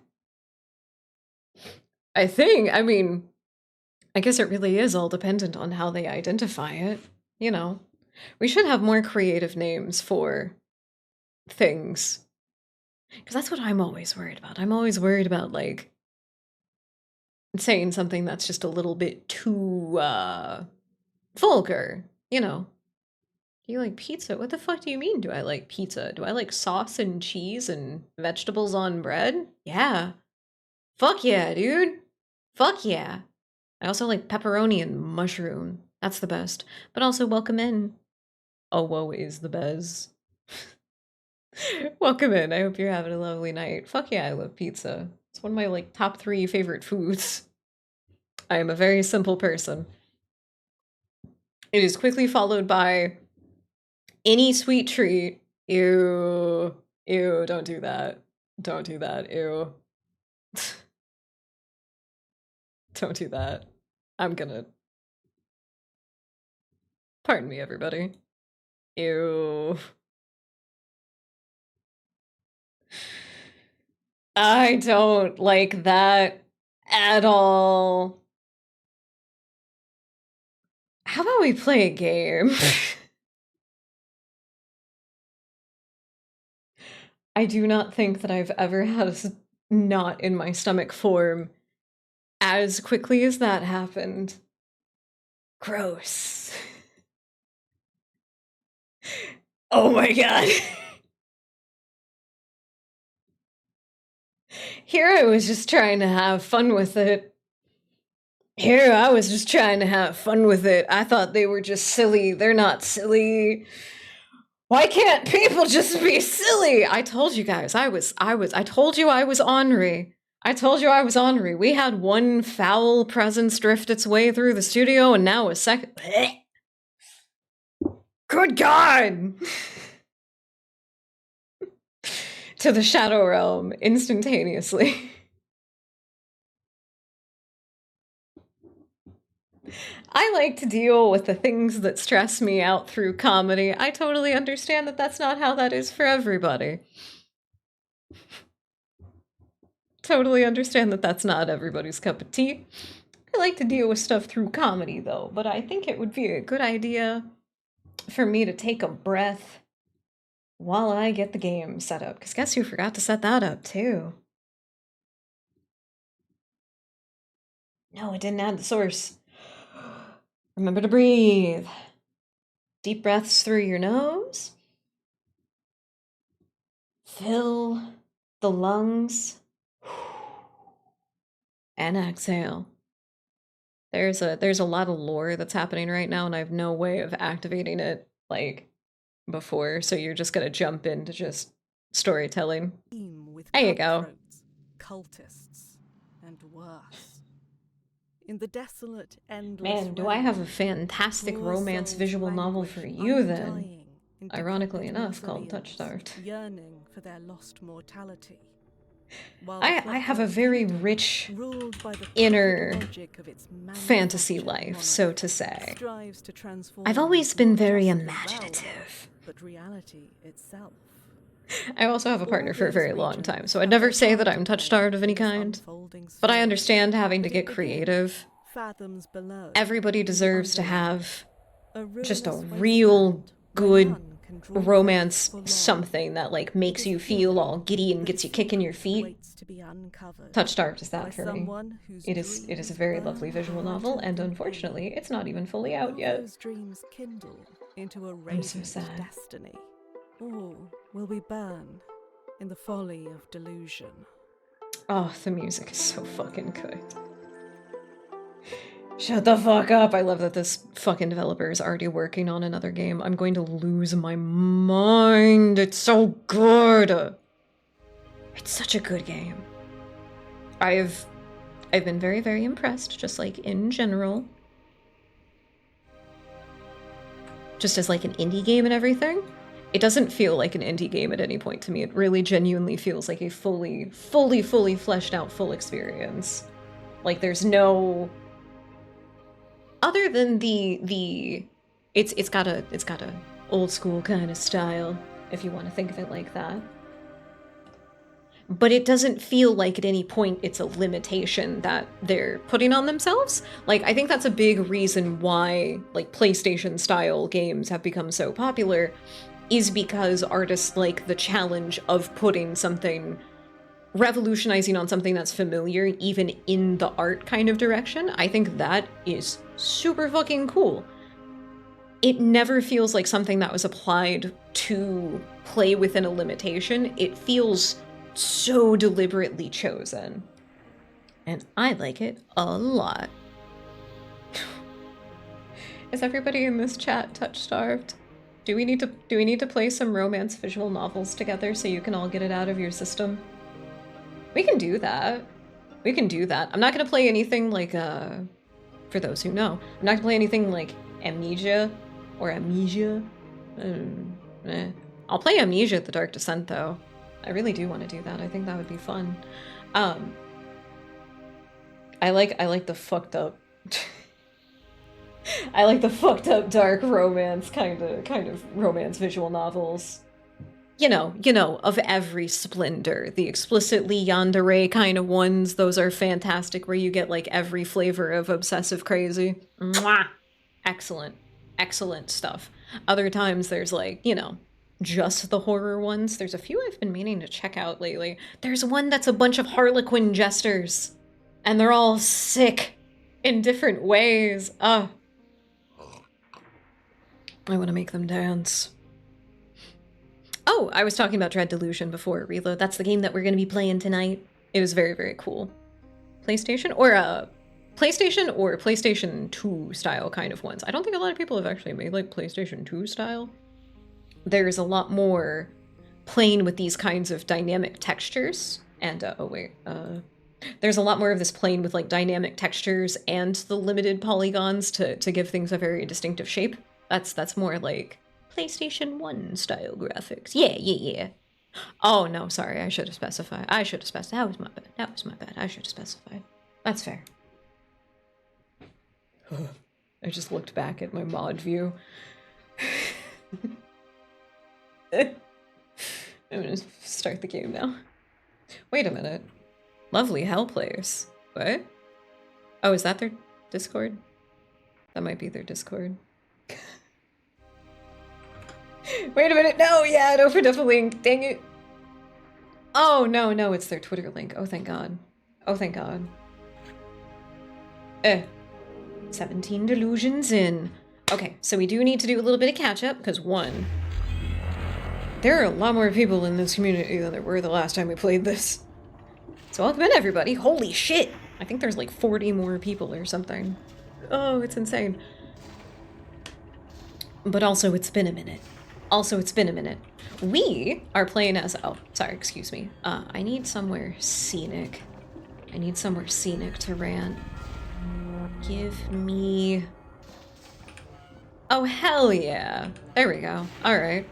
I mean, I guess it really is all dependent on how they identify it, you know. We should have more creative names for things. Because that's what I'm always worried about. I'm always worried about, like, saying something that's just a little bit too, vulgar, you know. Do you like pizza? What the fuck do you mean, do I like pizza? Do I like sauce and cheese and vegetables on bread? Yeah. Fuck yeah, dude. Fuck yeah. I also like pepperoni and mushroom. That's the best. But also, welcome in. Oh, woe is the bez. Welcome in. I hope you're having a lovely night. Fuck yeah, I love pizza. It's one of my, like, top 3 favorite foods. I am a very simple person. It is quickly followed by any sweet treat. Ew. Ew, don't do that. Don't do that. Ew. Don't do that. I'm gonna... Pardon me, everybody. Ew. I don't like that at all. How about we play a game? I do not think that I've ever had a knot in my stomach form as quickly as that happened. Gross. Oh my god. Here I was just trying to have fun with it. I thought they were just silly. They're not silly. Why can't people just be silly? I told you guys, I told you I was ornery. We had one foul presence drift its way through the studio, and now a second. Good God! To the Shadow Realm instantaneously. I like to deal with the things that stress me out through comedy. I totally understand that that's not how that is for everybody. Totally understand that that's not everybody's cup of tea. I like to deal with stuff through comedy, though, but I think it would be a good idea for me to take a breath while I get the game set up, because guess who forgot to set that up, too? No, it didn't add the source. Remember to breathe. Deep breaths through your nose. Fill the lungs. And exhale. There's a lot of lore that's happening right now, and I have no way of activating it like before, so you're just gonna jump into just storytelling. There you go.
Cultists and worse. In the desolate, endless
Man, do I have a fantastic romance visual novel for you then? Ironically enough, called Touchstarved.
Yearning for their lost mortality.
I have a very rich inner fantasy life, so to say. I've always been very imaginative.
But reality itself.
I also have a partner for a very long time, so I'd never say that I'm touch-starved of any kind. But I understand having to get creative. Everybody deserves to have just a real good romance something that like makes you feel all giddy and gets you kicking your feet. Touch-starved is that for me. It is a very lovely visual novel, and unfortunately, it's not even fully out yet. I'm so sad.
Destiny. Or will we burn in the folly of delusion?
Oh, the music is so fucking good. Shut the fuck up. I love that this fucking developer is already working on another game. I'm going to lose my mind. It's so good. It's such a good game. I've been very, very impressed, just like in general. Just as like an indie game and everything. It doesn't feel like an indie game at any point to me. It really genuinely feels like a fully fleshed out full experience. Like there's no... Other than it's got a old school kind of style, if you want to think of it like that. But it doesn't feel like at any point it's a limitation that they're putting on themselves. Like, I think that's a big reason why, like, PlayStation-style games have become so popular, is because artists like the challenge of putting something, revolutionizing on something that's familiar, even in the art kind of direction. I think that is super fucking cool. It never feels like something that was applied to play within a limitation. It feels so deliberately chosen. And I like it a lot. Is everybody in this chat touch-starved? Do we need to play some romance visual novels together so you can all get it out of your system? We can do that. We can do that. I'm not gonna play anything like, for those who know, I'm not gonna play anything like Amnesia or Amnesia. I'll play Amnesia: The Dark Descent, though. I really do want to do that. I think that would be fun. I like the fucked up... I like the fucked up dark romance kind of romance visual novels. You know, of every splendor. The explicitly yandere kind of ones, those are fantastic, where you get like every flavor of obsessive crazy. Mwah! Excellent. Excellent stuff. Other times there's like, you know, just the horror ones. There's a few I've been meaning to check out lately. There's one that's a bunch of Harlequin jesters, and they're all sick in different ways. I want to make them dance. Oh, I was talking about Dread Delusion before, Reload. That's the game that we're going to be playing tonight. It was very, very cool. PlayStation or PlayStation 2 style kind of ones. I don't think a lot of people have actually made like PlayStation 2 style. There's a lot more playing with these kinds of dynamic textures. And, there's a lot more of this playing with like dynamic textures and the limited polygons to give things a very distinctive shape. That's more like PlayStation 1 style graphics. Yeah. Oh, no, sorry. I should have specified. That was my bad. I should have specified. That's fair. I just looked back at my mod view. I'm gonna start the game now. Wait a minute. Lovely Hell players. What? Oh, is that their Discord? That might be their Discord. Wait a minute, no, yeah, no for different link, dang it. Oh, no, it's their Twitter link. Oh, thank God. 17 delusions in. Okay, so we do need to do a little bit of catch up, because one, there are a lot more people in this community than there were the last time we played this. So welcome in, everybody. Holy shit! I think there's like 40 more people or something. Oh, it's insane. But also, it's been a minute. We are playing as... Oh, sorry, excuse me. I need somewhere scenic. To rant. Give me... Oh, hell yeah. There we go. Alright.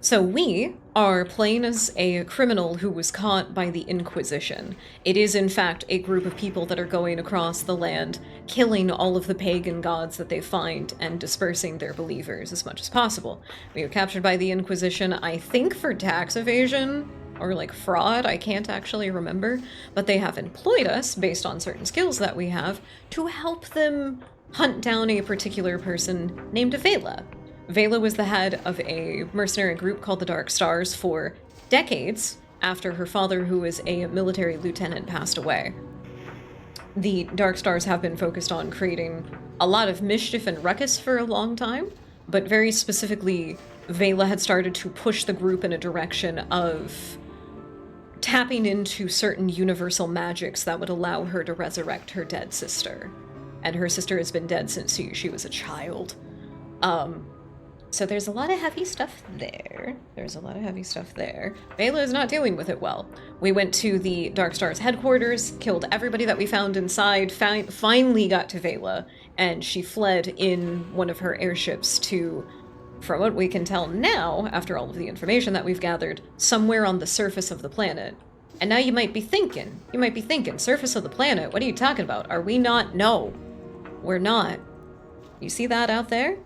So we are playing as a criminal who was caught by the Inquisition. It is, in fact, a group of people that are going across the land, killing all of the pagan gods that they find and dispersing their believers as much as possible. We were captured by the Inquisition, I think for tax evasion, or like fraud, I can't actually remember, but they have employed us, based on certain skills that we have, to help them hunt down a particular person named Vela. Vela was the head of a mercenary group called the Dark Stars for decades after her father, who was a military lieutenant, passed away. The Dark Stars have been focused on creating a lot of mischief and ruckus for a long time, but very specifically, Vela had started to push the group in a direction of tapping into certain universal magics that would allow her to resurrect her dead sister. And her sister has been dead since she was a child. So there's a lot of heavy stuff there. Vela is not dealing with it well. We went to the Dark Stars headquarters, killed everybody that we found inside, finally got to Vela, and she fled in one of her airships to, from what we can tell now, after all of the information that we've gathered, somewhere on the surface of the planet. And now you might be thinking, surface of the planet, what are you talking about? Are we not? No, we're not. You see that out there?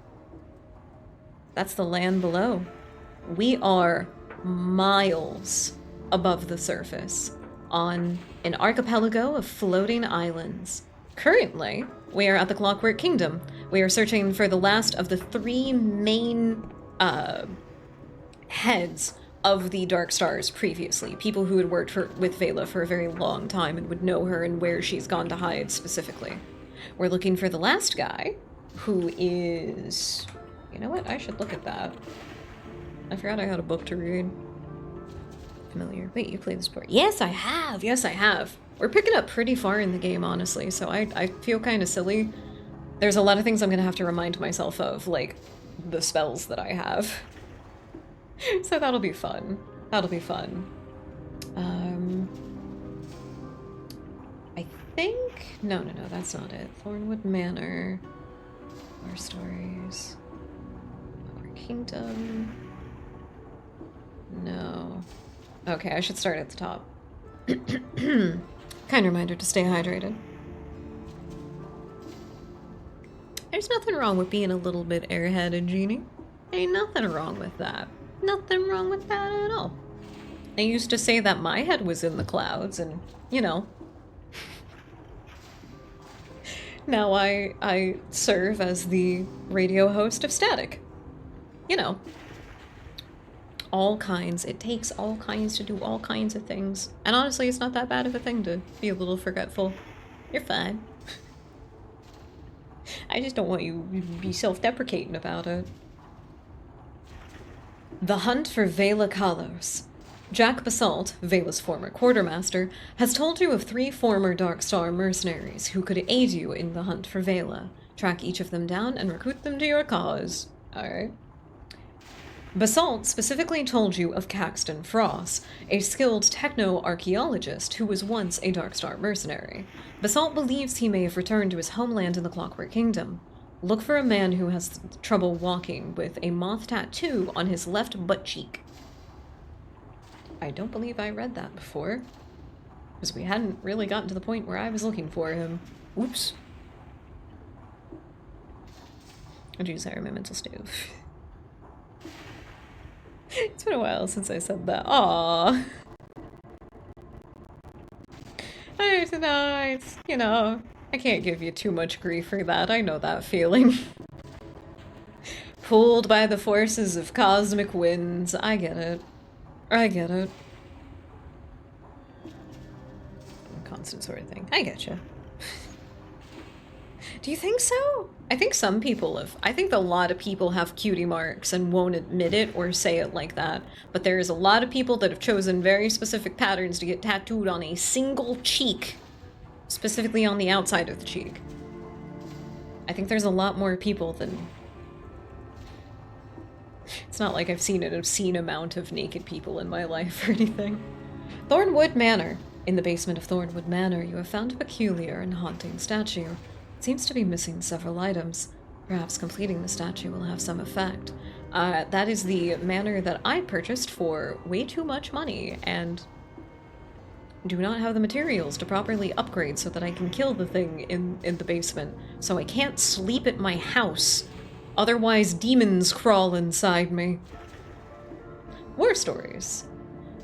That's the land below. We are miles above the surface on an archipelago of floating islands. Currently, we are at the Clockwork Kingdom. We are searching for the last of the three main heads of the Dark Stars previously. People who had worked with Vela for a very long time and would know her and where she's gone to hide specifically. We're looking for the last guy, who is... You know what? I should look at that. I forgot I had a book to read. Familiar. Wait, you played this before? Yes, I have. We're picking up pretty far in the game, honestly, so I feel kind of silly. There's a lot of things I'm going to have to remind myself of, like the spells that I have. So that'll be fun. I think... No, that's not it. Thornwood Manor. More stories. Kingdom. No. Okay, I should start at the top. Kind reminder to stay hydrated. There's nothing wrong with being a little bit airheaded, Genie. Ain't nothing wrong with that. Nothing wrong with that at all. I used to say that my head was in the clouds, and, you know. Now I serve as the radio host of Static. You know. All kinds. It takes all kinds to do all kinds of things. And honestly, it's not that bad of a thing to be a little forgetful. You're fine. I just don't want you to be self-deprecating about it. The hunt for Vela Kalos. Jack Basalt, Vela's former quartermaster, has told you of 3 former Darkstar mercenaries who could aid you in the hunt for Vela. Track each of them down and recruit them to your cause. Alright. Basalt specifically told you of Caxton Frost, a skilled techno-archaeologist who was once a Darkstar mercenary. Basalt believes he may have returned to his homeland in the Clockwork Kingdom. Look for a man who has trouble walking with a moth tattoo on his left butt cheek. I don't believe I read that before, because we hadn't really gotten to the point where I was looking for him. Oops. Oh geez, sorry, my mental state. It's been a while since I said that. Aww. You know, I can't give you too much grief for that. I know that feeling. Pulled by the forces of cosmic winds. I get it. I get it. Constant sort of thing. I get you. Do you think so? I think some people have. I think a lot of people have cutie marks and won't admit it or say it like that. But there's a lot of people that have chosen very specific patterns to get tattooed on a single cheek. Specifically on the outside of the cheek. I think there's a lot more people than... It's not like I've seen an obscene amount of naked people in my life or anything. Thornwood Manor. In the basement of Thornwood Manor, you have found a peculiar and haunting statue. It seems to be missing several items. Perhaps completing the statue will have some effect. That is the manor that I purchased for way too much money, and do not have the materials to properly upgrade so that I can kill the thing in the basement. So I can't sleep at my house. Otherwise, demons crawl inside me. War stories.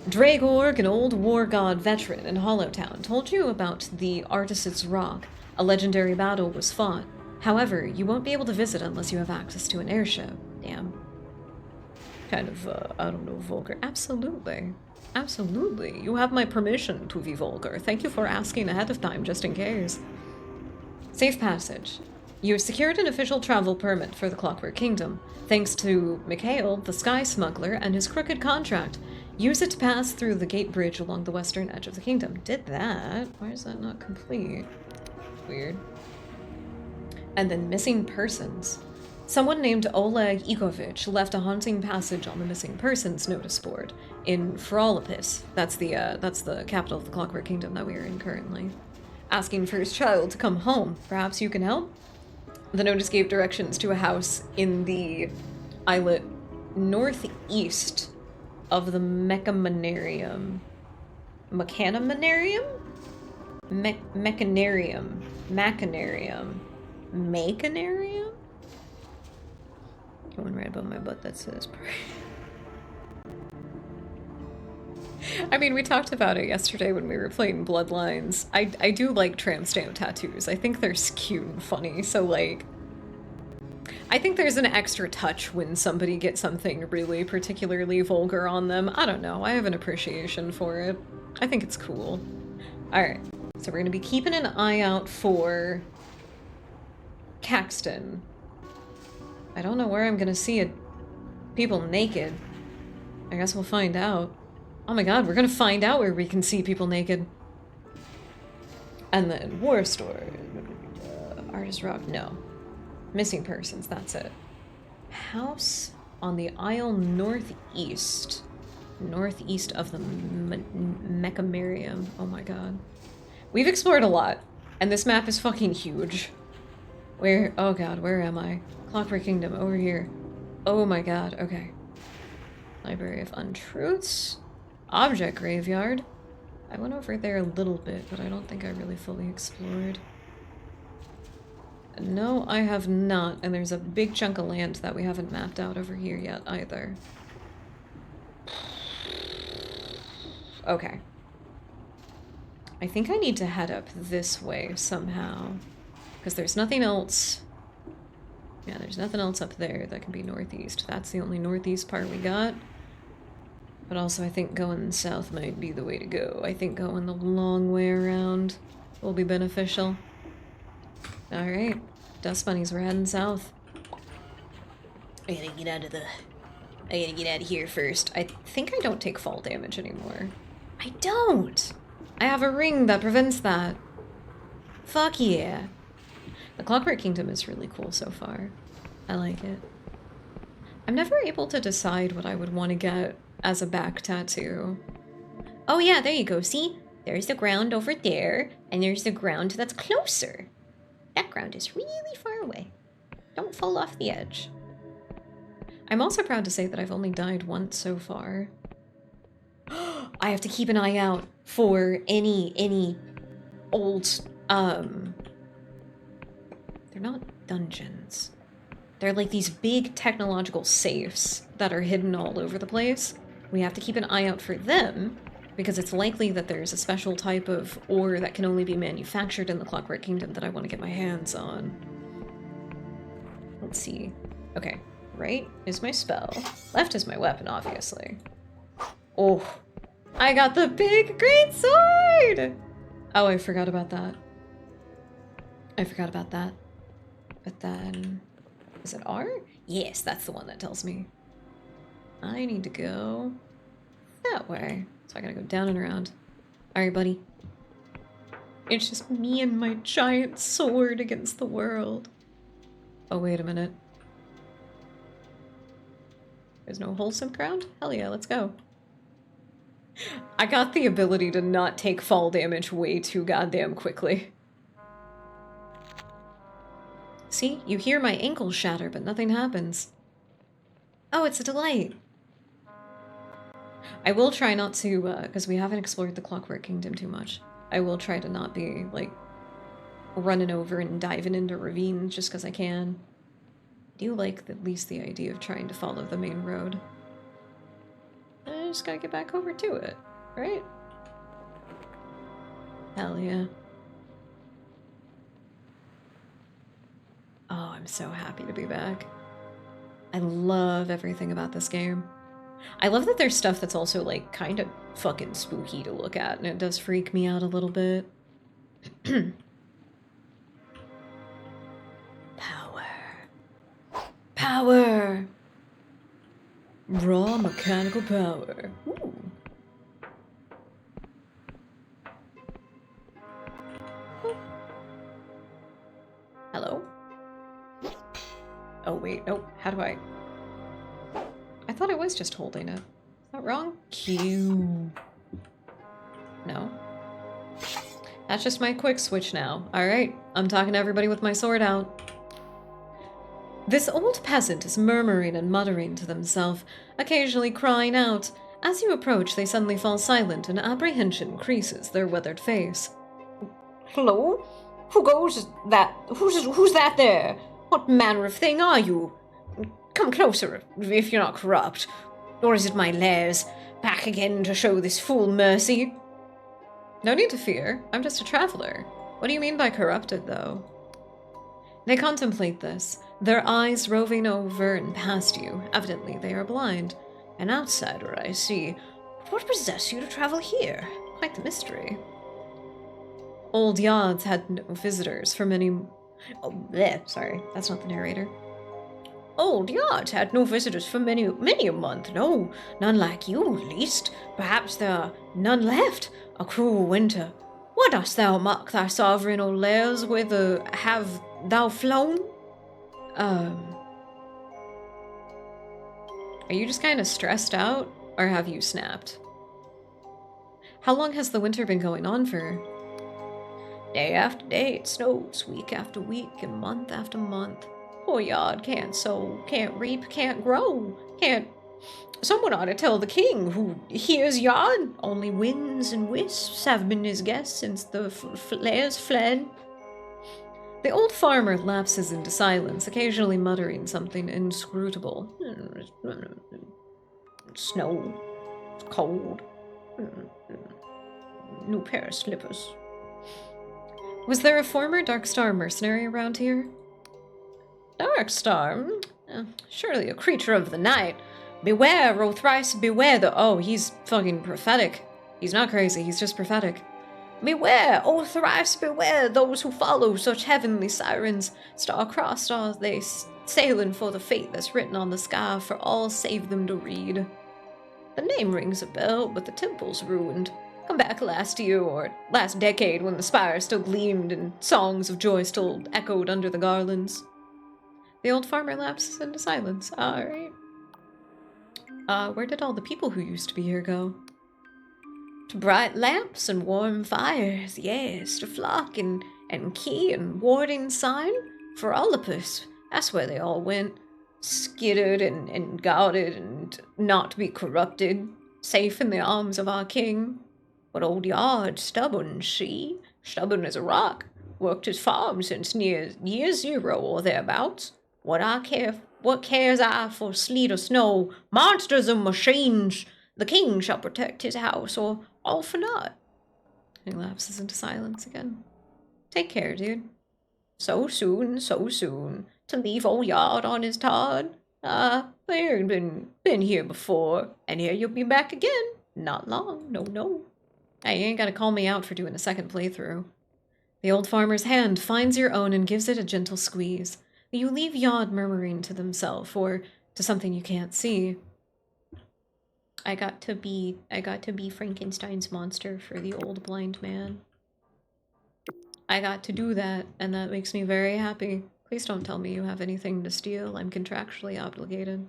Dragorg, an old war god veteran in Hollowtown, told you about the Artisan's Rock. A legendary battle was fought. However, you won't be able to visit unless you have access to an airship. Damn. Kind of, I don't know, vulgar. Absolutely. Absolutely. You have my permission to be vulgar. Thank you for asking ahead of time, just in case. Safe passage. You have secured an official travel permit for the Clockwork Kingdom, thanks to Mikhail, the Sky Smuggler, and his crooked contract. Use it to pass through the gate bridge along the western edge of the kingdom. Did that? Why is that not complete? Weird. And then missing persons. Someone named Oleg Igovich left a haunting passage on the missing persons notice board in Frolopis. That's the capital of the Clockwork Kingdom that we are in currently. Asking for his child to come home. Perhaps you can help? The notice gave directions to a house in the islet northeast of the Mechamanarium. Mechanamanarium? Mechanarium. Machinarium. Machinarium? One right above my butt that says... I mean, we talked about it yesterday when we were playing Bloodlines. I do like tramp stamp tattoos. I think they're cute and funny, so like... I think there's an extra touch when somebody gets something really particularly vulgar on them. I don't know, I have an appreciation for it. I think it's cool. Alright, so we're gonna be keeping an eye out for... Caxton. I don't know where I'm gonna see people naked. I guess we'll find out. Oh my god, we're gonna find out where we can see people naked. And then War Store. Artist Rock, no. Missing persons, that's it. House on the Isle northeast. Northeast of the Mechamarium. Oh my god. We've explored a lot, and this map is fucking huge. Where, oh god, where am I? Clockwork Kingdom, over here. Oh my god, okay. Library of Untruths. Object Graveyard. I went over there a little bit, but I don't think I really fully explored. No, I have not, and there's a big chunk of land that we haven't mapped out over here yet either. Okay. I think I need to head up this way somehow, because there's nothing else. Yeah, there's nothing else up there that can be northeast. That's the only northeast part we got. But also I think going south might be the way to go. I think going the long way around will be beneficial. Alright, dust bunnies, we're heading south.
I gotta get out of here first.
I think I don't take fall damage anymore. I don't! I have a ring that prevents that. Fuck yeah. The Clockwork Kingdom is really cool so far. I like it. I'm never able to decide what I would want to get as a back tattoo.
Oh yeah, there you go. See? There's the ground over there, and there's the ground that's closer. That ground is really far away. Don't fall off the edge.
I'm also proud to say that I've only died once so far. I have to keep an eye out for any old, they're not dungeons. They're like these big technological safes that are hidden all over the place. We have to keep an eye out for them, because it's likely that there's a special type of ore that can only be manufactured in the Clockwork Kingdom that I want to get my hands on. Let's see. Okay, right is my spell. Left is my weapon, obviously. Oh, I got the big great sword! Oh, I forgot about that. I forgot about that. But then... is it R? Yes, that's the one that tells me. I need to go that way. So I gotta go down and around. Alright, buddy. It's just me and my giant sword against the world. Oh, wait a minute. There's no wholesome ground? Hell yeah, let's go. I got the ability to not take fall damage way too goddamn quickly. See? You hear my ankle shatter, but nothing happens. Oh, it's a delight. I will try not to, because we haven't explored the Clockwork Kingdom too much. I will try to not be, like, running over and diving into ravines just because I can. I do like at least the idea of trying to follow the main road. I just gotta get back over to it, right? Hell yeah. Oh, I'm so happy to be back. I love everything about this game. I love that there's stuff that's also, like, kind of fucking spooky to look at, and it does freak me out a little bit. Power. Power! Raw mechanical power. Ooh. Hello? Oh, wait, nope. How do I... I thought I was just holding it. Is that wrong? Q. No. That's just my quick switch now. Alright, I'm talking to everybody with my sword out. This old peasant is murmuring and muttering to themselves, occasionally crying out. As you approach, they suddenly fall silent and apprehension creases their weathered face. Hello? Who goes that? Who's that there? What manner of thing are you? Come closer, if you're not corrupt. Or is it my lairs, back again to show this fool mercy? No need to fear. I'm just a traveler. What do you mean by corrupted, though? They contemplate this, their eyes roving over and past you. Evidently, they are blind. An outsider, I see. What possessed you to travel here? Quite the mystery. Old Yards had no visitors for many... Oh, bleh, sorry, that's not the narrator. Old Yards had no visitors for many a month. No, none like you, at least. Perhaps there are none left. A cruel winter. Why dost thou mock thy sovereign, O lairs? Whither have thou flown? Are you just kind of stressed out, or have you snapped? How long has the winter been going on for? Day after day it snows, week after week, and month after month. Poor Yard can't sow, can't reap, can't grow, can't... Someone ought to tell the king who hears Yard. Only winds and wisps have been his guests since the flares fled. The old farmer lapses into silence, occasionally muttering something inscrutable. Snow. It's cold. New pair of slippers. Was there a former Darkstar mercenary around here? Darkstar? Surely a creature of the night. Beware, O thrice beware the— oh, he's fucking prophetic. He's not crazy, he's just prophetic. Beware, O thrice beware those who follow such heavenly sirens. Star-crossed are they, sailing for the fate that's written on the sky for all save them to read. The name rings a bell, but the temple's ruined. Come back last year or last decade when the spire still gleamed and songs of joy still echoed under the garlands. The old farmer lapses into silence. Alright. Where did all the people who used to be here go? To bright lamps and warm fires, yes, to flock and key and warding sign. For Olympus, that's where they all went. Skittered and guarded and not to be corrupted, safe in the arms of our king. But old Yard, stubborn stubborn as a rock, worked his farm since near year zero or thereabouts. What cares I for sleet or snow, monsters and machines? The king shall protect his house, or all for naught. He lapses into silence again. Take care, dude. So soon, to leave old Yard on his Todd. You've been here before, and here you'll be back again. Not long, no. Hey, you ain't gotta call me out for doing a second playthrough. The old farmer's hand finds your own and gives it a gentle squeeze. You leave Yod murmuring to themselves, or to something you can't see. I got to be Frankenstein's monster for the old blind man. I got to do that, and that makes me very happy. Please don't tell me you have anything to steal. I'm contractually obligated.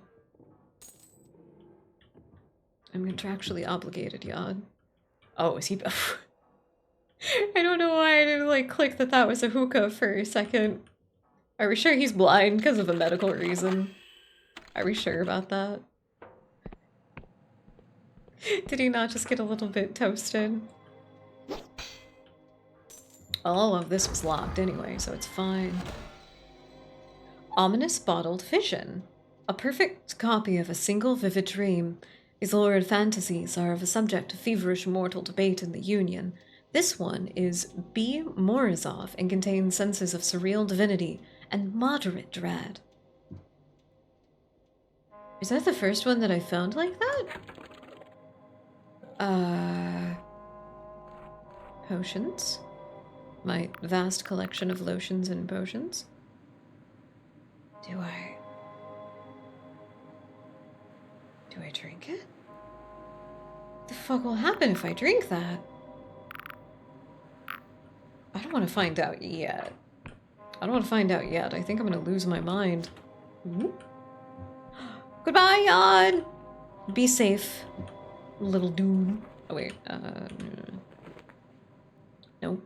Yod. Oh, is he— I don't know why I didn't, click that was a hookah for a second. Are we sure he's blind because of a medical reason? Are we sure about that? Did he not just get a little bit toasted? All of this was locked anyway, so it's fine. Ominous bottled vision. A perfect copy of a single vivid dream. These lurid fantasies are of a subject of feverish mortal debate in the Union. This one is B. Morozov and contains senses of surreal divinity and moderate dread. Is that the first one that I found like that? Potions. My vast collection of lotions and potions. Do I drink it? What the fuck will happen if I drink that? I don't want to find out yet. I think I'm gonna lose my mind. Ooh. Goodbye, Yod! Be safe, little dude. Oh wait, no.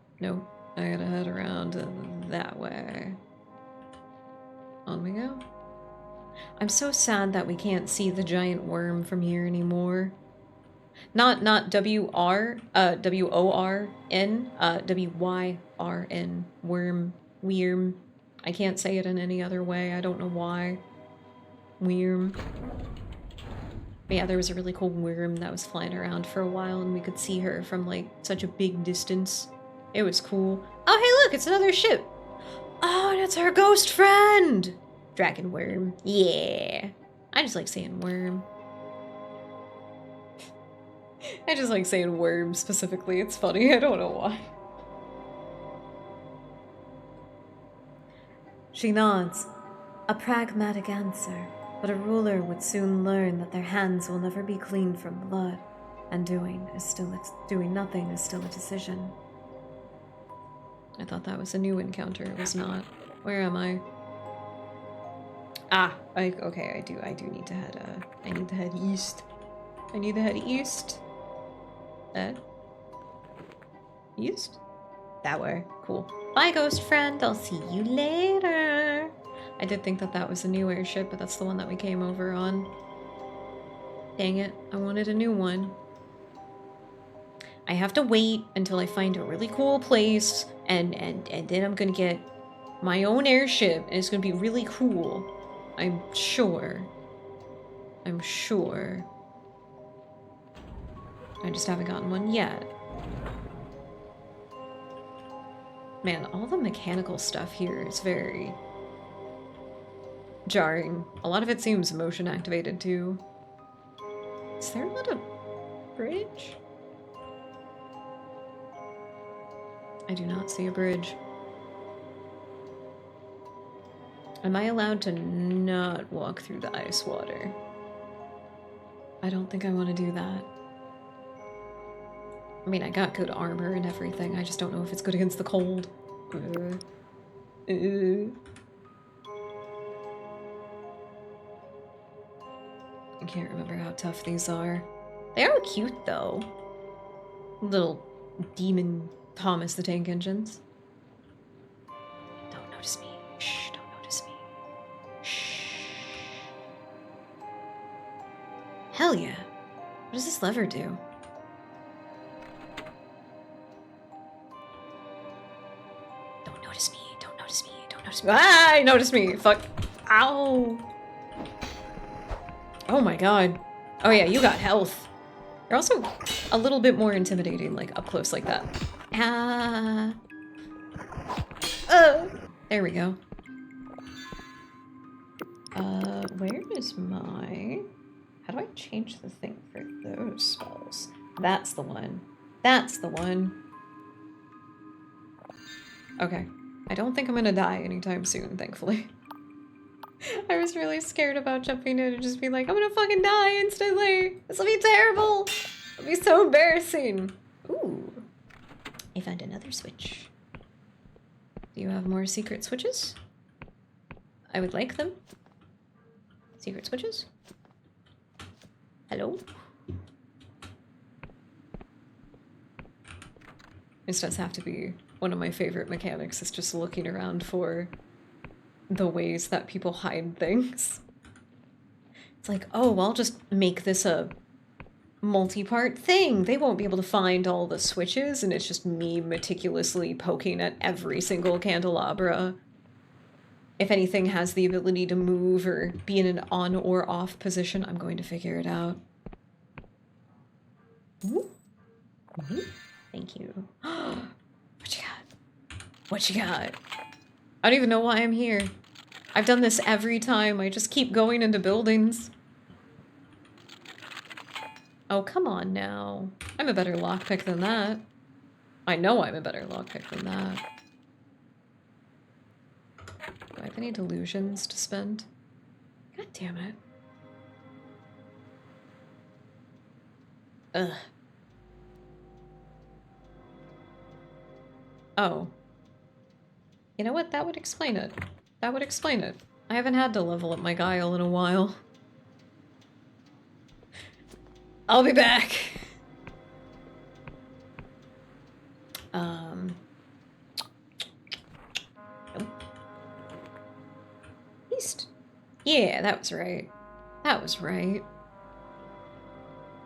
I gotta head around that way. On we go. I'm so sad that we can't see the giant worm from here anymore. Not W-R-W-O-R-N, W-Y-R-N, worm. I can't say it in any other way, I don't know why. Worm. But yeah, there was a really cool worm that was flying around for a while and we could see her from such a big distance. It was cool. Oh hey look, it's another ship! Oh, and it's our ghost friend! Dragon worm. Yeah. I just like saying worm. I just like saying worm specifically. It's funny. I don't know why. She nods. A pragmatic answer, but a ruler would soon learn that their hands will never be clean from blood, and doing nothing is still a decision. I thought that was a new encounter. It was not. Where am I? Ah, okay, I do need to head, I need to head east. East? That way. Cool. Bye, ghost friend. I'll see you later. I did think that was a new airship, but that's the one that we came over on. Dang it. I wanted a new one. I have to wait until I find a really cool place, and then I'm gonna get My own airship, and it's gonna be really cool. I'm sure. I'm sure. I just haven't gotten one yet. Man, all the mechanical stuff here is very jarring. A lot of it seems motion activated too. Is there not a bridge? I do not see a bridge. Am I allowed to not walk through the ice water? I don't think I want to do that. I mean, I got good armor and everything. I just don't know if it's good against the cold. I can't remember how tough these are. They are cute, though. Little demon Thomas the Tank Engines. Don't notice me. Shh, don't notice me. Shh. Hell yeah. What does this lever do? Don't notice me. Don't notice me. Don't notice me. Ah, I noticed me. Fuck. Ow. Oh my god. Oh yeah, you got health. You're also a little bit more intimidating, like, up close like that. Ah. There we go. Where is my... How do I change the thing for those spells? That's the one. That's the one. Okay. I don't think I'm gonna die anytime soon, thankfully. I was really scared about jumping in and just being like, I'm gonna fucking die instantly! This'll be terrible! It'll be so embarrassing! Ooh. I found another switch. Do you have more secret switches? I would like them. Secret switches? Hello? This does have to be one of my favorite mechanics, is just looking around for the ways that people hide things. It's like, oh, I'll just make this a multi-part thing. They won't be able to find all the switches, and it's just me meticulously poking at every single candelabra. If anything has the ability to move or be in an on or off position, I'm going to figure it out. Ooh. Ooh. Thank you. What you got? What you got? I don't even know why I'm here. I've done this every time. I just keep going into buildings. Oh, come on now. I'm a better lockpick than that. I know I'm a better lockpick than that. Do I have any delusions to spend? God damn it. Ugh. Oh. You know what? That would explain it. That would explain it. I haven't had to level up my guile in a while. I'll be back. Nope. East. Yeah, that was right. That was right.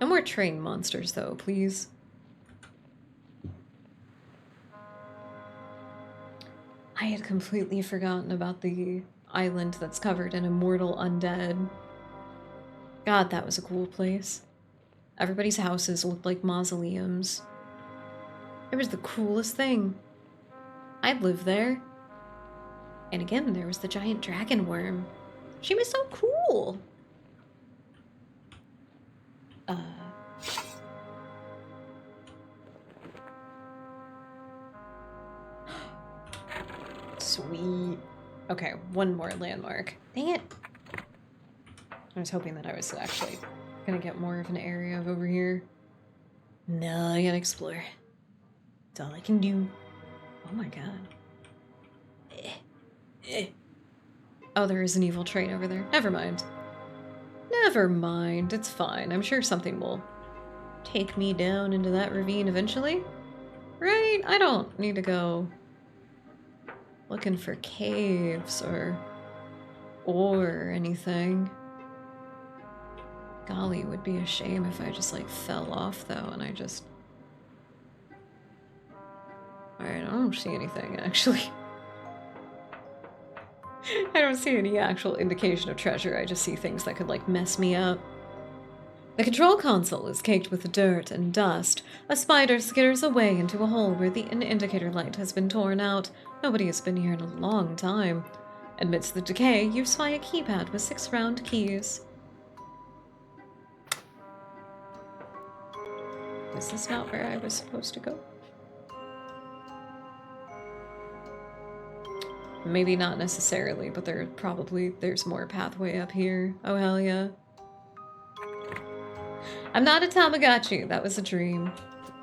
No more train monsters, though, please. I had completely forgotten about the island that's covered in immortal undead. God, that was a cool place. Everybody's houses looked like mausoleums. It was the coolest thing. I'd live there. And again, there was the giant dragon worm. She was so cool. Sweet. Okay, one more landmark. Dang it. I was hoping that I was actually gonna get more of an area of over here. No, I gotta explore. That's all I can do. Oh my god. Oh, there is an evil train over there. Never mind. Never mind. It's fine. I'm sure something will take me down into that ravine eventually. Right? I don't need to go looking for caves or anything. Golly, it would be a shame if I just like fell off though and I just... Alright, I don't see anything actually. I don't see any actual indication of treasure, I just see things that could, like, mess me up. The control console is caked with dirt and dust. A spider skitters away into a hole where an indicator light has been torn out. Nobody has been here in a long time. Amidst the decay, you spy a keypad with 6 round keys. Is this not where I was supposed to go? Maybe not necessarily, but there's more pathway up here. Oh, hell yeah. I'm not a Tamagotchi. That was a dream.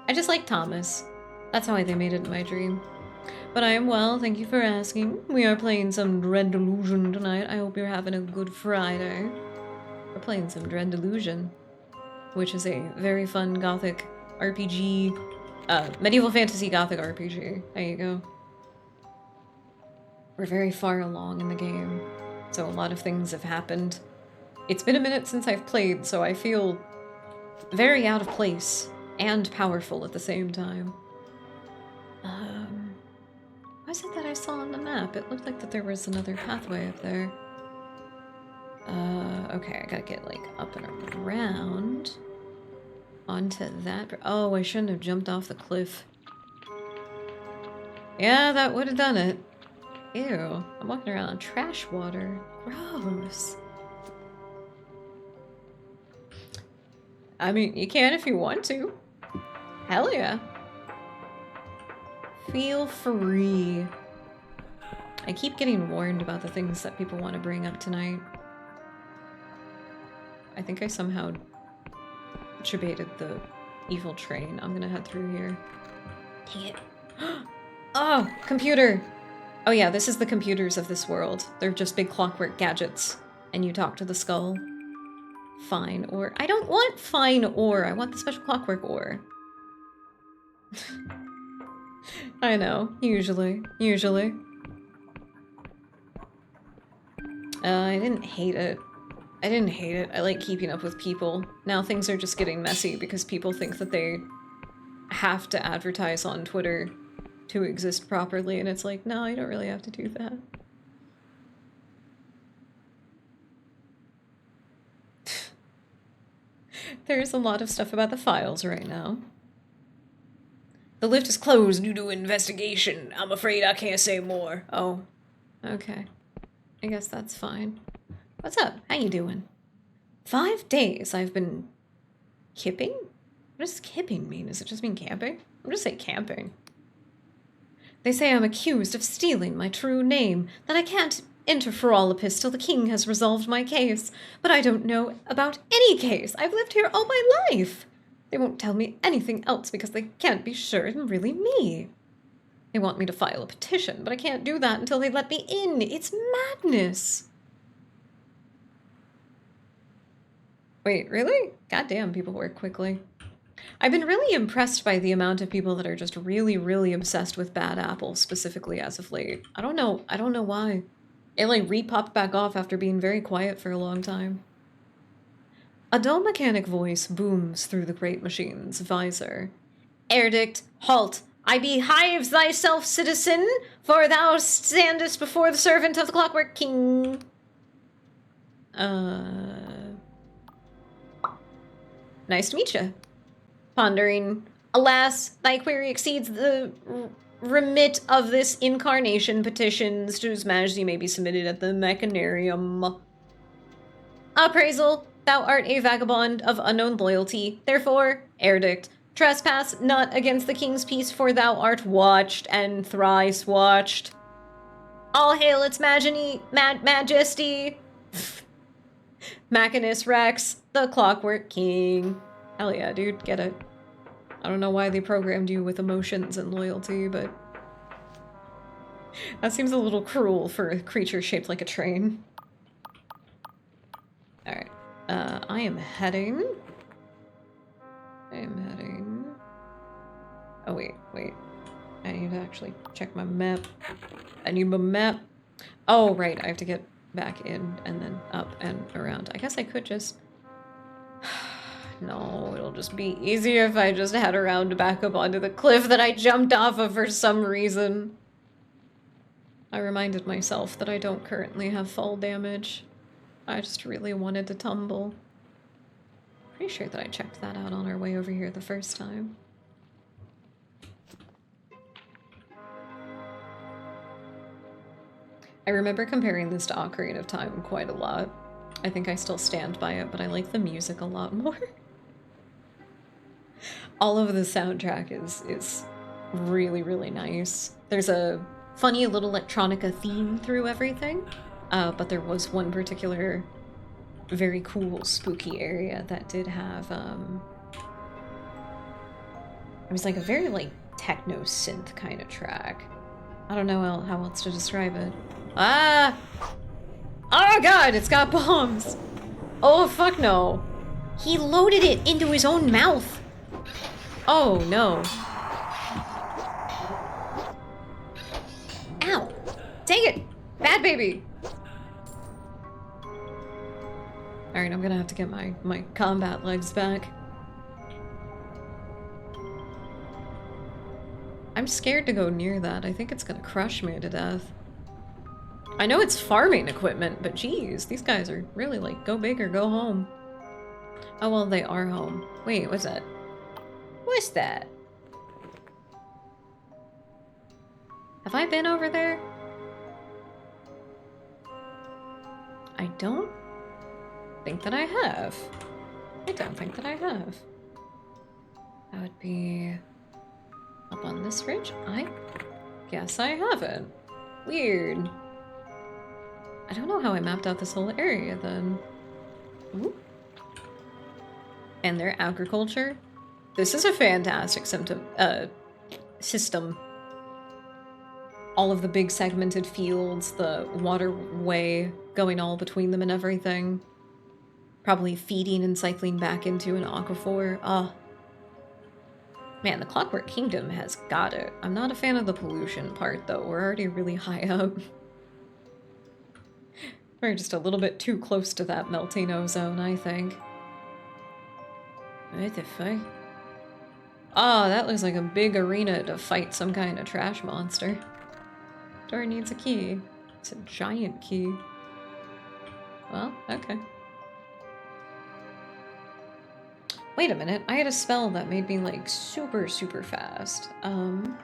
I just like Thomas. That's why they made it in my dream. But I am well, thank you for asking. We are playing some Dread Delusion tonight. I hope you're having a good Friday. We're playing some Dread Delusion, which is a very fun gothic RPG, medieval fantasy gothic RPG. There you go. We're very far along in the game, so a lot of things have happened. It's been a minute since I've played, so I feel very out of place and powerful at the same time. What is it that I saw on the map? It looked like that there was another pathway up there. Okay, I gotta get, like, up and around onto that. Oh, I shouldn't have jumped off the cliff. Yeah, that would have done it. Ew, I'm walking around on trash water. Gross. I mean, you can if you want to. Hell yeah. Feel free. I keep getting warned about the things that people want to bring up tonight. I think I somehow debated the evil train. I'm gonna head through here. Dang it. Oh, computer! Oh yeah, this is the computers of this world. They're just big clockwork gadgets. And you talk to the skull. Fine ore. I don't want fine ore. I want the special clockwork ore. I know. Usually. I didn't hate it. I like keeping up with people. Now things are just getting messy because people think that they have to advertise on Twitter to exist properly, and it's like, no, you don't really have to do that. There's a lot of stuff about the files right now. The lift is closed due to investigation. I'm afraid I can't say more. Oh, okay. I guess that's fine. What's up? How you doing? 5 days I've been kipping? What does kipping mean? Does it just mean camping? I'm just say camping. They say I'm accused of stealing my true name, that I can't enter Ferolopis till the king has resolved my case. But I don't know about any case. I've lived here all my life. They won't tell me anything else because they can't be sure it's really me. They want me to file a petition, but I can't do that until they let me in. It's madness. Wait, really? Goddamn, people work quickly. I've been really impressed by the amount of people that are just really, really obsessed with Bad Apple, specifically as of late. I don't know why. It like re-popped back off after being very quiet for a long time. A dull mechanic voice booms through the great machine's visor. Erdict, halt! I behive thyself, citizen, for thou standest before the servant of the Clockwork King. Nice to meet you. Pondering. Alas, thy query exceeds the remit of this incarnation. Petitions to his majesty may be submitted at the Mechanarium. Appraisal. Thou art a vagabond of unknown loyalty. Therefore, erdict. Trespass not against the king's peace, for thou art watched and thrice watched. All hail its majesty. Machinus Rex, the Clockwork King. Hell yeah, dude, get it. I don't know why they programmed you with emotions and loyalty, but that seems a little cruel for a creature shaped like a train. Alright. I am heading. Oh, wait. I need to actually check my map. I need my map. Oh, right. I have to get back in and then up and around. I guess I could just... No, it'll just be easier if I just head around back up onto the cliff that I jumped off of for some reason. I reminded myself that I don't currently have fall damage. I just really wanted to tumble. Pretty sure that I checked that out on our way over here the first time. I remember comparing this to Ocarina of Time quite a lot. I think I still stand by it, but I like the music a lot more. All of the soundtrack is really, really nice. There's a funny little electronica theme through everything, but there was one particular very cool spooky area that did have, it was like a very like techno synth kind of track. I don't know how else to describe it. Ah! Oh god, it's got bombs! Oh fuck no.
He loaded it into his own mouth.
Oh no.
Ow.
Dang it! Bad baby! Alright, I'm gonna have to get my combat legs back. I'm scared to go near that. I think it's gonna crush me to death. I know it's farming equipment, but geez, these guys are really like, go big or go home. Oh well, they are home. Wait, what's that? What's that? Have I been over there? I don't think that I have. I don't think that I have. That would be up on this ridge? I guess I haven't. Weird. I don't know how I mapped out this whole area then. Ooh. And their agriculture. This is a fantastic system. All of the big segmented fields, the waterway going all between them and everything. Probably feeding and cycling back into an aquifer. Ah. Man, the Clockwork Kingdom has got it. I'm not a fan of the pollution part though. We're already really high up. We're just a little bit too close to that melting ozone, I think. What the fuck? Oh, that looks like a big arena to fight some kind of trash monster. Door needs a key. It's a giant key. Well, okay. Wait a minute, I had a spell that made me like super, super fast. Nope.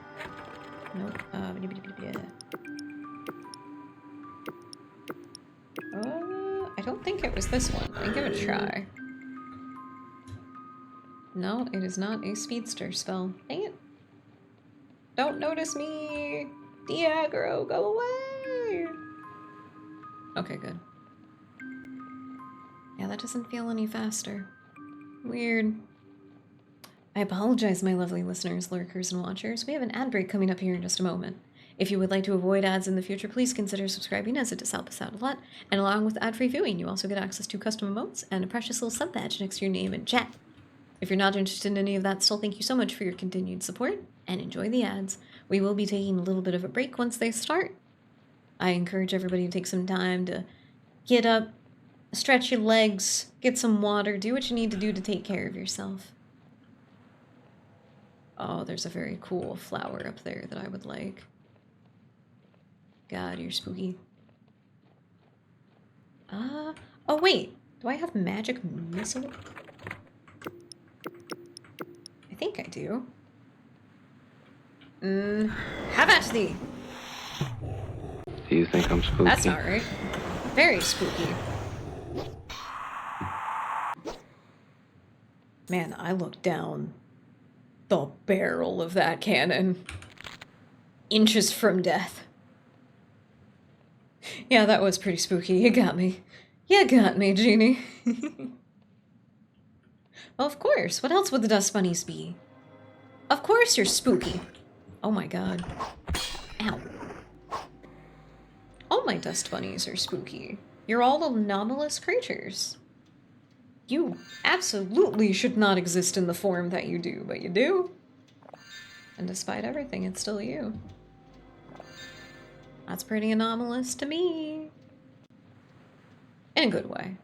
I don't think it was this one. Let me give it a try. No, it is not a speedster spell. Dang it. Don't notice me! Diagro, go away! Okay, good. Yeah, that doesn't feel any faster. Weird. I apologize, my lovely listeners, lurkers, and watchers. We have an ad break coming up here in just a moment. If you would like to avoid ads in the future, please consider subscribing, as it does help us out a lot. And along with ad-free viewing, you also get access to custom emotes and a precious little sub badge next to your name and chat. If you're not interested in any of that, still thank you so much for your continued support, and enjoy the ads. We will be taking a little bit of a break once they start. I encourage everybody to take some time to get up, stretch your legs, get some water, do what you need to do to take care of yourself. Oh, there's a very cool flower up there that I would like. God, you're spooky. Oh wait, do I have magic missile? I think I do. Have at thee!
Do you think I'm spooky?
That's not right. Very spooky. Man, I looked down the barrel of that cannon. Inches from death. Yeah, that was pretty spooky. You got me. You got me, Genie. Well, of course. What else would the dust bunnies be? Of course you're spooky. Oh my god. Ow. All my dust bunnies are spooky. You're all anomalous creatures. You absolutely should not exist in the form that you do, but you do. And despite everything, it's still you. That's pretty anomalous to me. In a good way.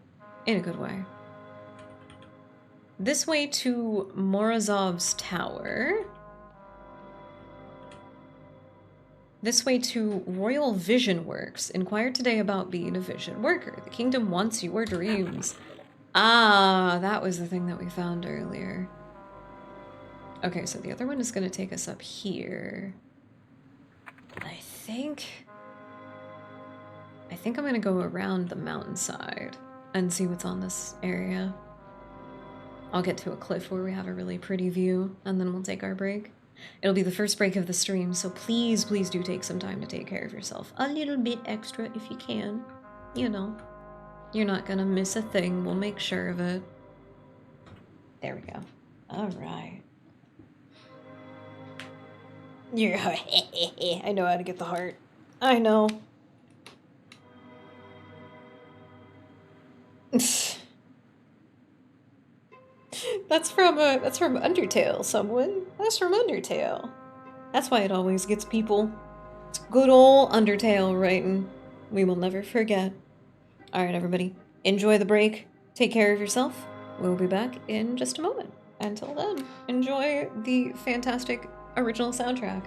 In a good way. This way to Morozov's tower. This way to Royal Vision Works. Inquire today about being a vision worker. The kingdom wants your dreams. Ah, that was the thing that we found earlier. Okay, so the other one is going to take us up here. I think I'm going to go around the mountainside and see what's on this area. I'll get to a cliff where we have a really pretty view, and then we'll take our break. It'll be the first break of the stream, so please, please do take some time to take care of yourself. A little bit extra if you can. You know, you're not gonna miss a thing. We'll make sure of it. There we go. All right. You're I know how to get the heart. I know. That's from Undertale, someone. That's from Undertale. That's why it always gets people. It's good old Undertale writing. We will never forget. Alright, everybody. Enjoy the break. Take care of yourself. We'll be back in just a moment. Until then, enjoy the fantastic original soundtrack.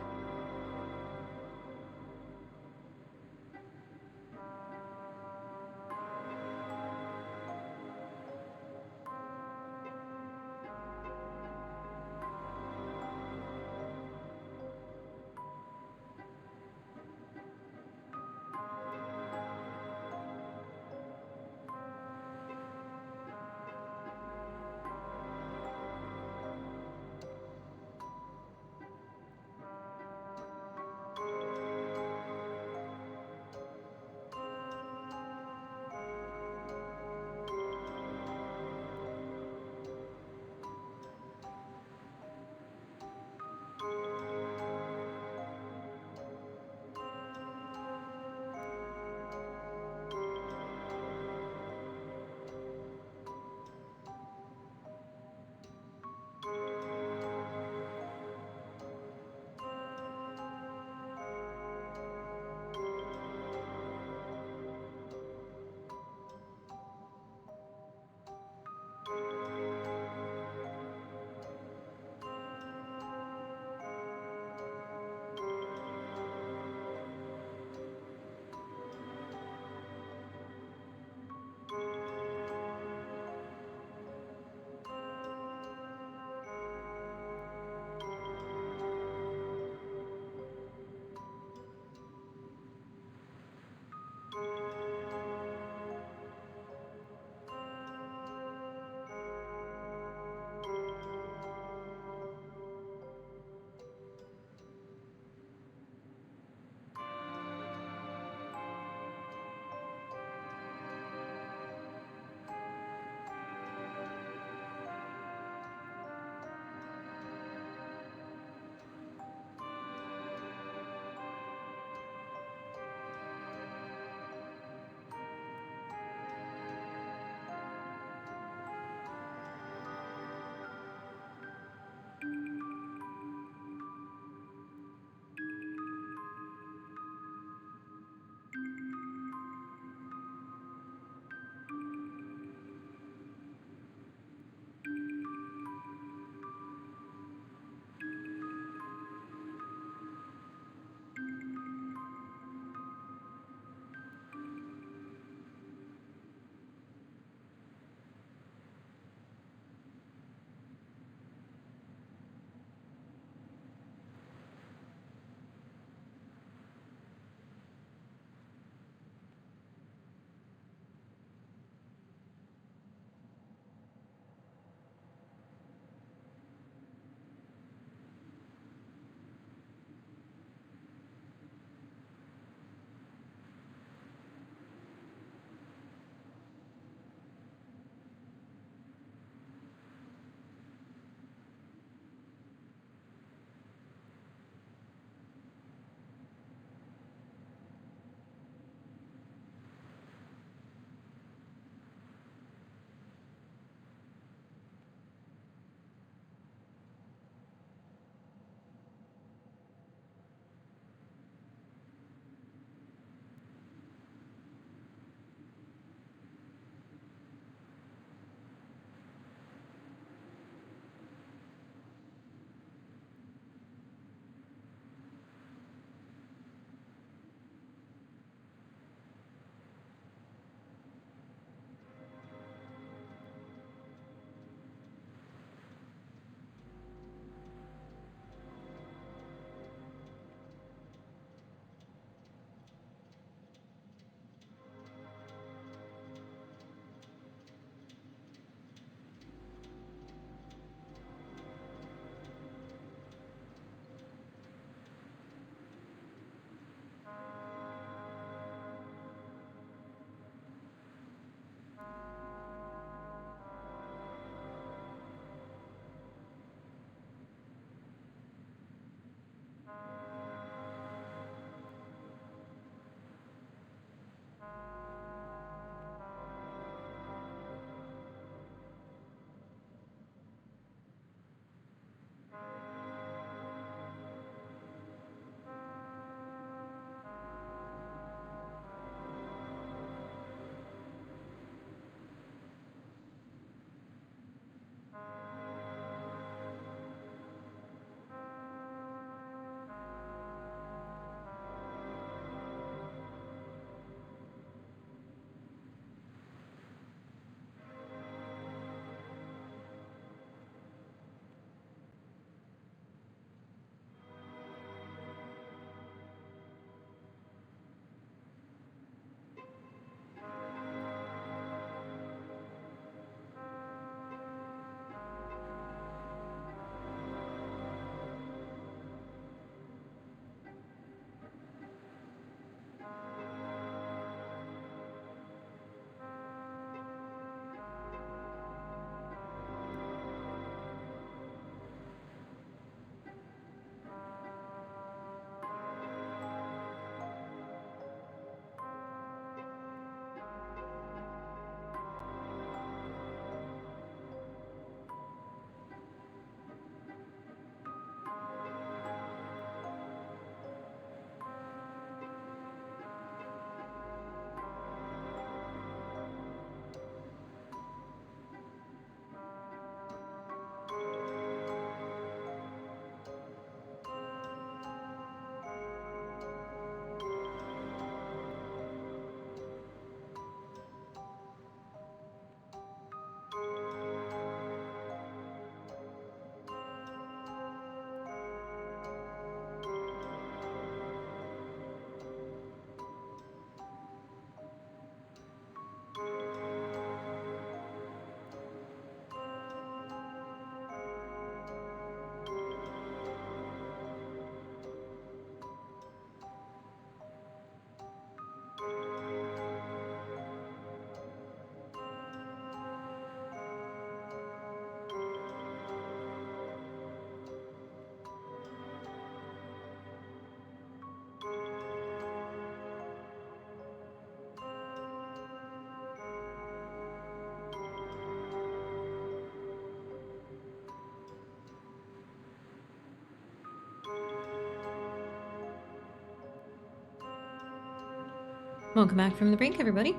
Welcome back from the break, everybody.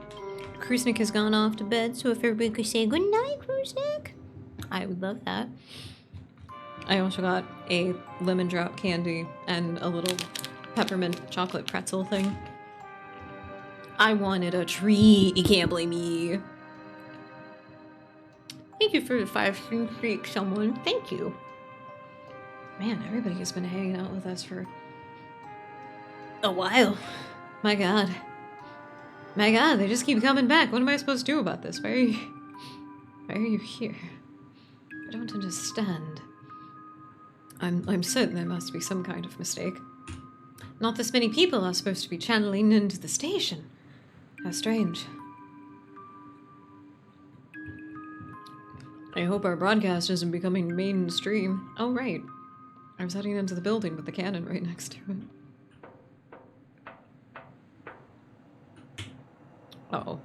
Krusnik has gone off to bed, so if everybody could say good night, Krusnik, I would love that. I also got a lemon drop candy and a little peppermint chocolate pretzel thing. I wanted a treat, you can't blame me. Thank you for the 5-string streak, someone. Thank you. Man, everybody has been hanging out with us for a while. My god. My god, they just keep coming back. What am I supposed to do about this? Why are you here? I don't understand. I'm certain there must be some kind of mistake. Not this many people are supposed to be channeling into the station. How strange. I hope our broadcast isn't becoming mainstream. Oh, right. I was heading into the building with the cannon right next to it. Uh-oh.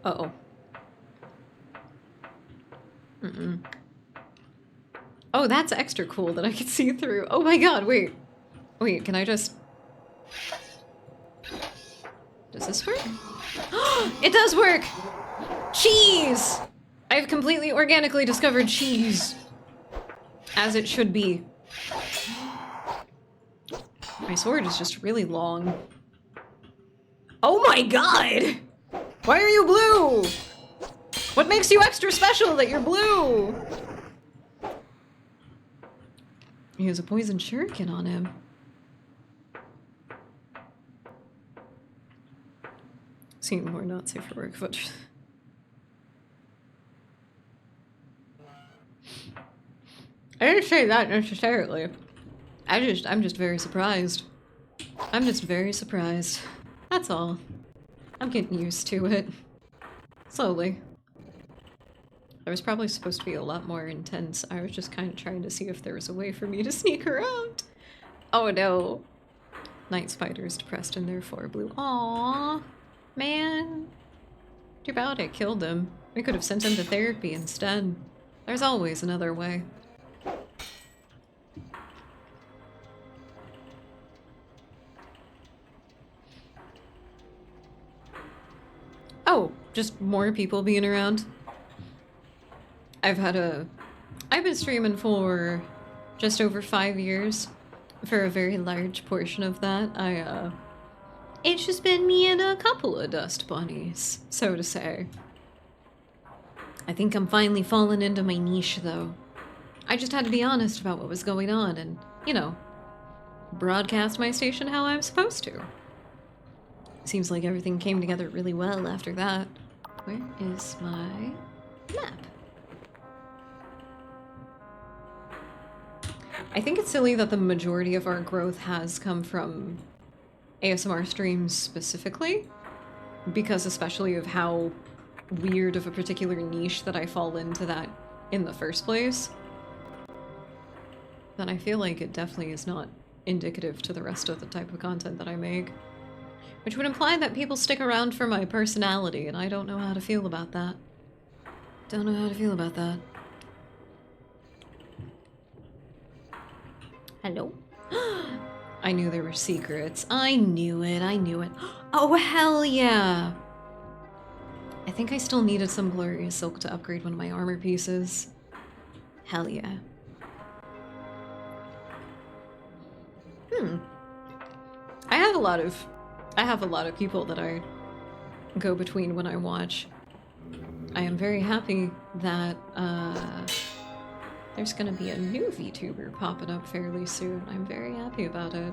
Uh-oh. Mm-mm. Oh, that's extra cool that I can see through. Oh my god, wait. Wait, can I just... Does this work? It does work! Cheese! I've completely organically discovered cheese. As it should be. My sword is just really long. Oh my god! Why are you blue? What makes you extra special that you're blue? He has a poison shuriken on him. Seem more not safe for work, but... I didn't say that necessarily. I'm just very surprised. I'm just very surprised. That's all. I'm getting used to it. Slowly. I was probably supposed to be a lot more intense. I was just kind of trying to see if there was a way for me to sneak around. Oh no. Night Spider's depressed and therefore blue. Aww. Man. Too bad I killed him. We could have sent him to therapy instead. There's always another way. Oh, just more people being around. I've been streaming for just over 5 years. For a very large portion of that, it's just been me and a couple of dust bunnies, so to say. I think I'm finally falling into my niche, though. I just had to be honest about what was going on and, you know, broadcast my station how I'm supposed to. Seems like everything came together really well after that. Where is my map? I think it's silly that the majority of our growth has come from ASMR streams specifically, because especially of how weird of a particular niche that I fall into that in the first place. Then I feel like it definitely is not indicative to the rest of the type of content that I make. Which would imply that people stick around for my personality, and I don't know how to feel about that. Don't know how to feel about that. Hello? I knew there were secrets. I knew it, I knew it. Oh, hell yeah! I think I still needed some glorious silk to upgrade one of my armor pieces. Hell yeah. I have a lot of people that I go between when I watch. I am very happy that there's gonna be a new VTuber popping up fairly soon. I'm very happy about it.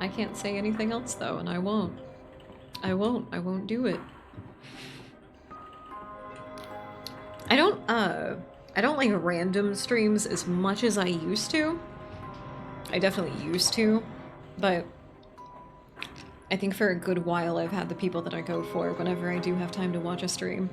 I can't say anything else though, and I won't. I won't do it. I don't like random streams as much as I used to. I definitely used to, but I think for a good while I've had the people that I go for whenever I do have time to watch a stream.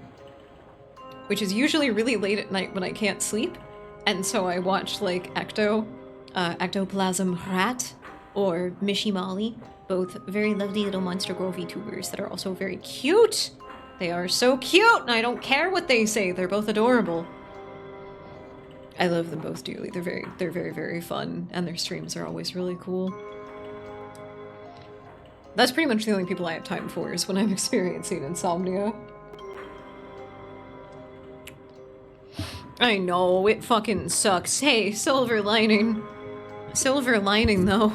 Which is usually really late at night when I can't sleep, and so I watch like Ectoplasm Rat or Mishi Molly, both very lovely little Monster Girl VTubers that are also very cute! They are so cute, and I don't care what they say, they're both adorable. I love them both dearly, they're very, very fun, and their streams are always really cool. That's pretty much the only people I have time for is when I'm experiencing insomnia. I know, it fucking sucks. Hey, silver lining. Silver lining, though.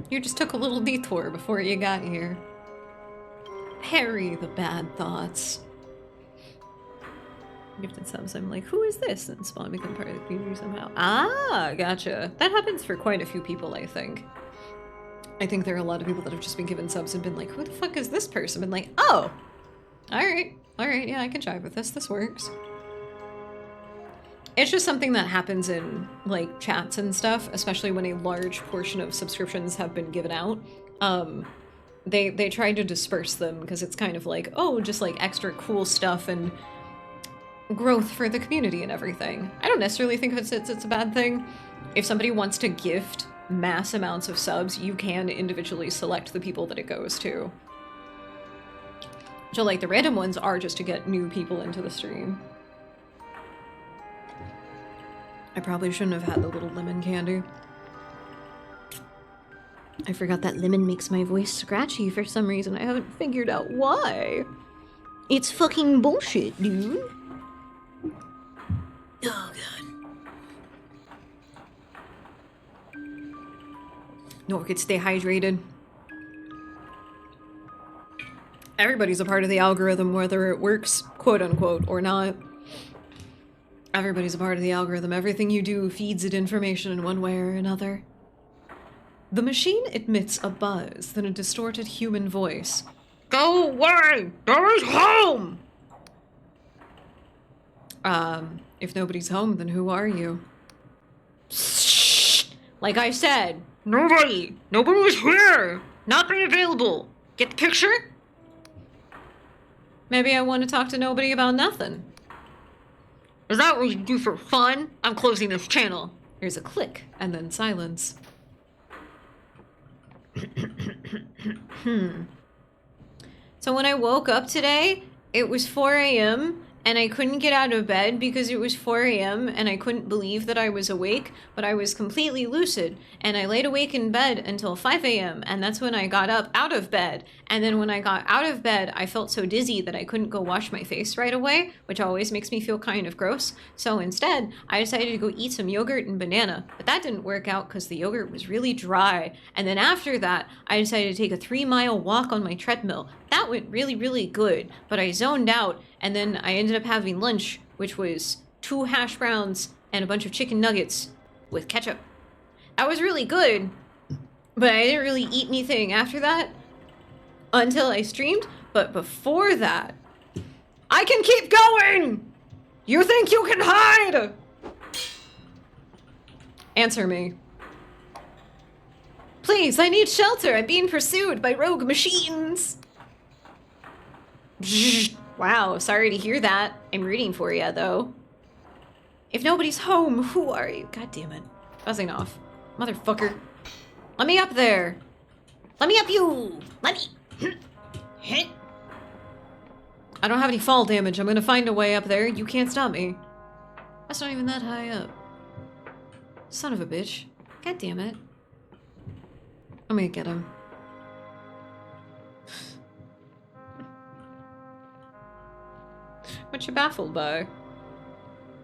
You just took a little detour before you got here. Harry the bad thoughts. Gifted subs, I'm like, who is this? And Spawn become part of the community somehow. Ah, gotcha. That happens for quite a few people, I think. I think there are a lot of people that have just been given subs and been like, who the fuck is this person? Been like, oh, alright, yeah, I can jive with this. This works. It's just something that happens in, like, chats and stuff, especially when a large portion of subscriptions have been given out. They try to disperse them because it's kind of like, oh, just like extra cool stuff and growth for the community and everything. I don't necessarily think it's a bad thing. If somebody wants to gift mass amounts of subs, you can individually select the people that it goes to. So, like, the random ones are just to get new people into the stream. I probably shouldn't have had the little lemon candy. I forgot that lemon makes my voice scratchy for some reason. I haven't figured out why. It's fucking bullshit, dude. Oh, God. Nork, stay hydrated. Everybody's a part of the algorithm, whether it works, quote unquote, or not. Everybody's a part of the algorithm. Everything you do feeds it information in one way or another. The machine emits a buzz, then a distorted human voice. Go away! Nobody's home! If nobody's home, then who are you? Shh! Like I said, nobody! Nobody was here! Not being available! Get the picture? Maybe I want to talk to nobody about nothing. Is that what you do for fun? I'm closing this channel. Here's a click, and then silence. So when I woke up today, it was 4 a.m. and I couldn't get out of bed because it was 4 a.m. and I couldn't believe that I was awake, but I was completely lucid, and I laid awake in bed until 5 a.m. and that's when I got up out of bed. And then when I got out of bed, I felt so dizzy that I couldn't go wash my face right away, which always makes me feel kind of gross. So instead, I decided to go eat some yogurt and banana, but that didn't work out because the yogurt was really dry. And then after that, I decided to take a 3-mile walk on my treadmill. That went really, really good, but I zoned out, and then I ended up having lunch, which was 2 hash browns and a bunch of chicken nuggets with ketchup. That was really good, but I didn't really eat anything after that until I streamed. But before that, I can keep going! You think you can hide? Answer me. Please, I need shelter. I'm being pursued by rogue machines. Wow, sorry to hear that. I'm rooting for you, though. If nobody's home, who are you? God damn it. Buzzing off. Motherfucker. Let me up there. Let me up you. Let me. I don't have any fall damage. I'm gonna find a way up there. You can't stop me. That's not even that high up. Son of a bitch. God damn it. I'm gonna get him. What you baffled by?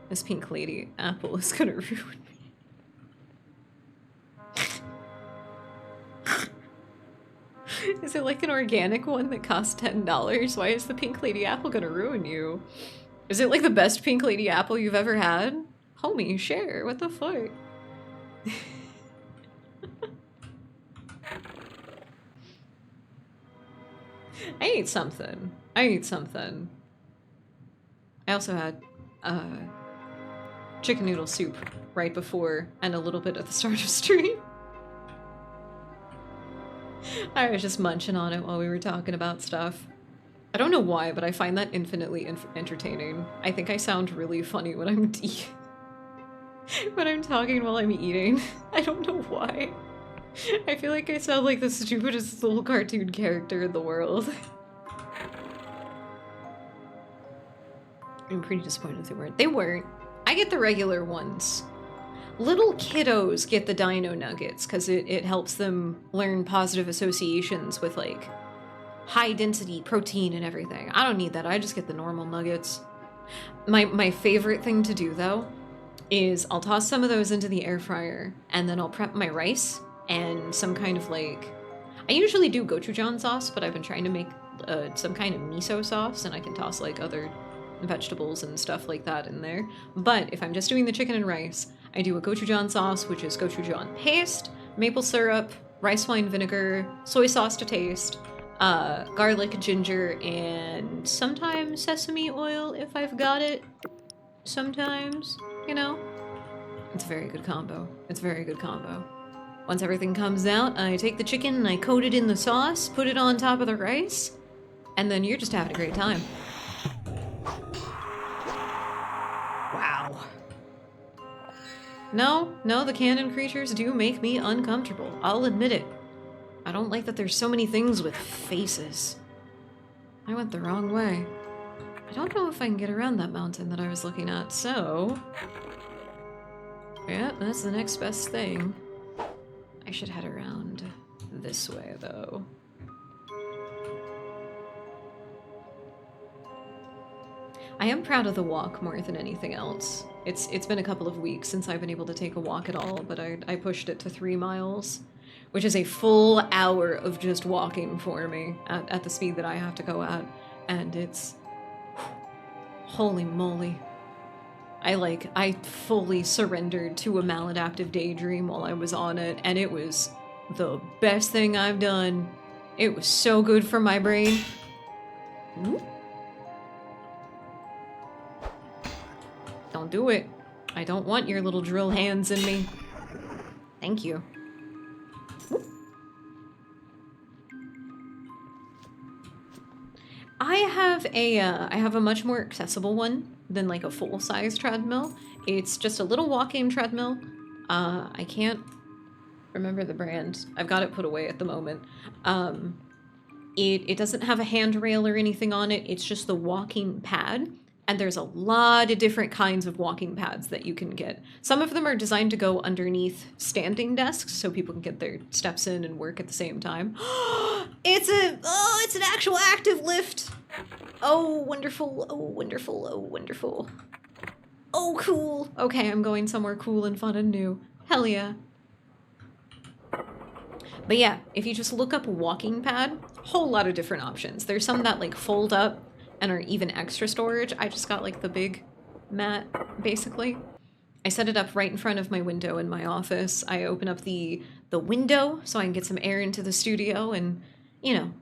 This pink lady apple is gonna ruin me. Is it like an organic one that costs $10? Why is the pink lady apple gonna ruin you? Is it like the best pink lady apple you've ever had? Homie, share. What the fuck? I ate something. I also had chicken noodle soup right before and a little bit at the start of stream. I was just munching on it while we were talking about stuff. I don't know why, but I find that infinitely entertaining. I think I sound really funny when I'm when I'm talking while I'm eating. I don't know why. I feel like I sound like the stupidest little cartoon character in the world. I'm pretty disappointed they weren't. They weren't. I get the regular ones. little kiddos get the dino nuggets because it helps them learn positive associations with like high density protein and everything. I don't need that. I just get the normal nuggets. My favorite thing to do though is I'll toss some of those into the air fryer and then I'll prep my rice and some kind of like, I usually do gochujang sauce, but I've been trying to make some kind of miso sauce, and I can toss like other vegetables and stuff like that in there. But if I'm just doing the chicken and rice, I do a gochujang sauce, which is gochujang paste, maple syrup, rice wine vinegar, soy sauce to taste, garlic, ginger, and sometimes sesame oil if I've got it. Sometimes, you know. It's a very good combo. It's a very good combo. Once everything comes out, I take the chicken and I coat it in the sauce, put it on top of the rice, and then you're just having a great time. Wow. No, the cannon creatures do make me uncomfortable. I'll admit it. I don't like that there's so many things with faces. I went the wrong way. I don't know if I can get around that mountain that I was looking at, so... yeah, that's the next best thing. I should head around this way, though. I am proud of the walk more than anything else. It's been a couple of weeks since I've been able to take a walk at all, but I pushed it to 3 miles, which is a full hour of just walking for me at the speed that I have to go at, and it's... holy moly. I fully surrendered to a maladaptive daydream while I was on it, and it was the best thing I've done. It was so good for my brain. Ooh. Don't do it. I don't want your little drill hands in me. Thank you. Ooh. I have a much more accessible one than like a full-size treadmill. It's just a little walking treadmill. I can't remember the brand. I've got it put away at the moment. It doesn't have a handrail or anything on it. It's just the walking pad. And there's a lot of different kinds of walking pads that you can get. Some of them are designed to go underneath standing desks so people can get their steps in and work at the same time. It's an actual active lift. Oh, wonderful. Oh, wonderful. Oh, wonderful. Oh, cool. Okay, I'm going somewhere cool and fun and new. Hell yeah. But yeah, if you just look up walking pad, whole lot of different options. There's some that like fold up and are even extra storage. I just got like the big mat, basically. I set it up right in front of my window in my office. I open up the window so I can get some air into the studio and, you know,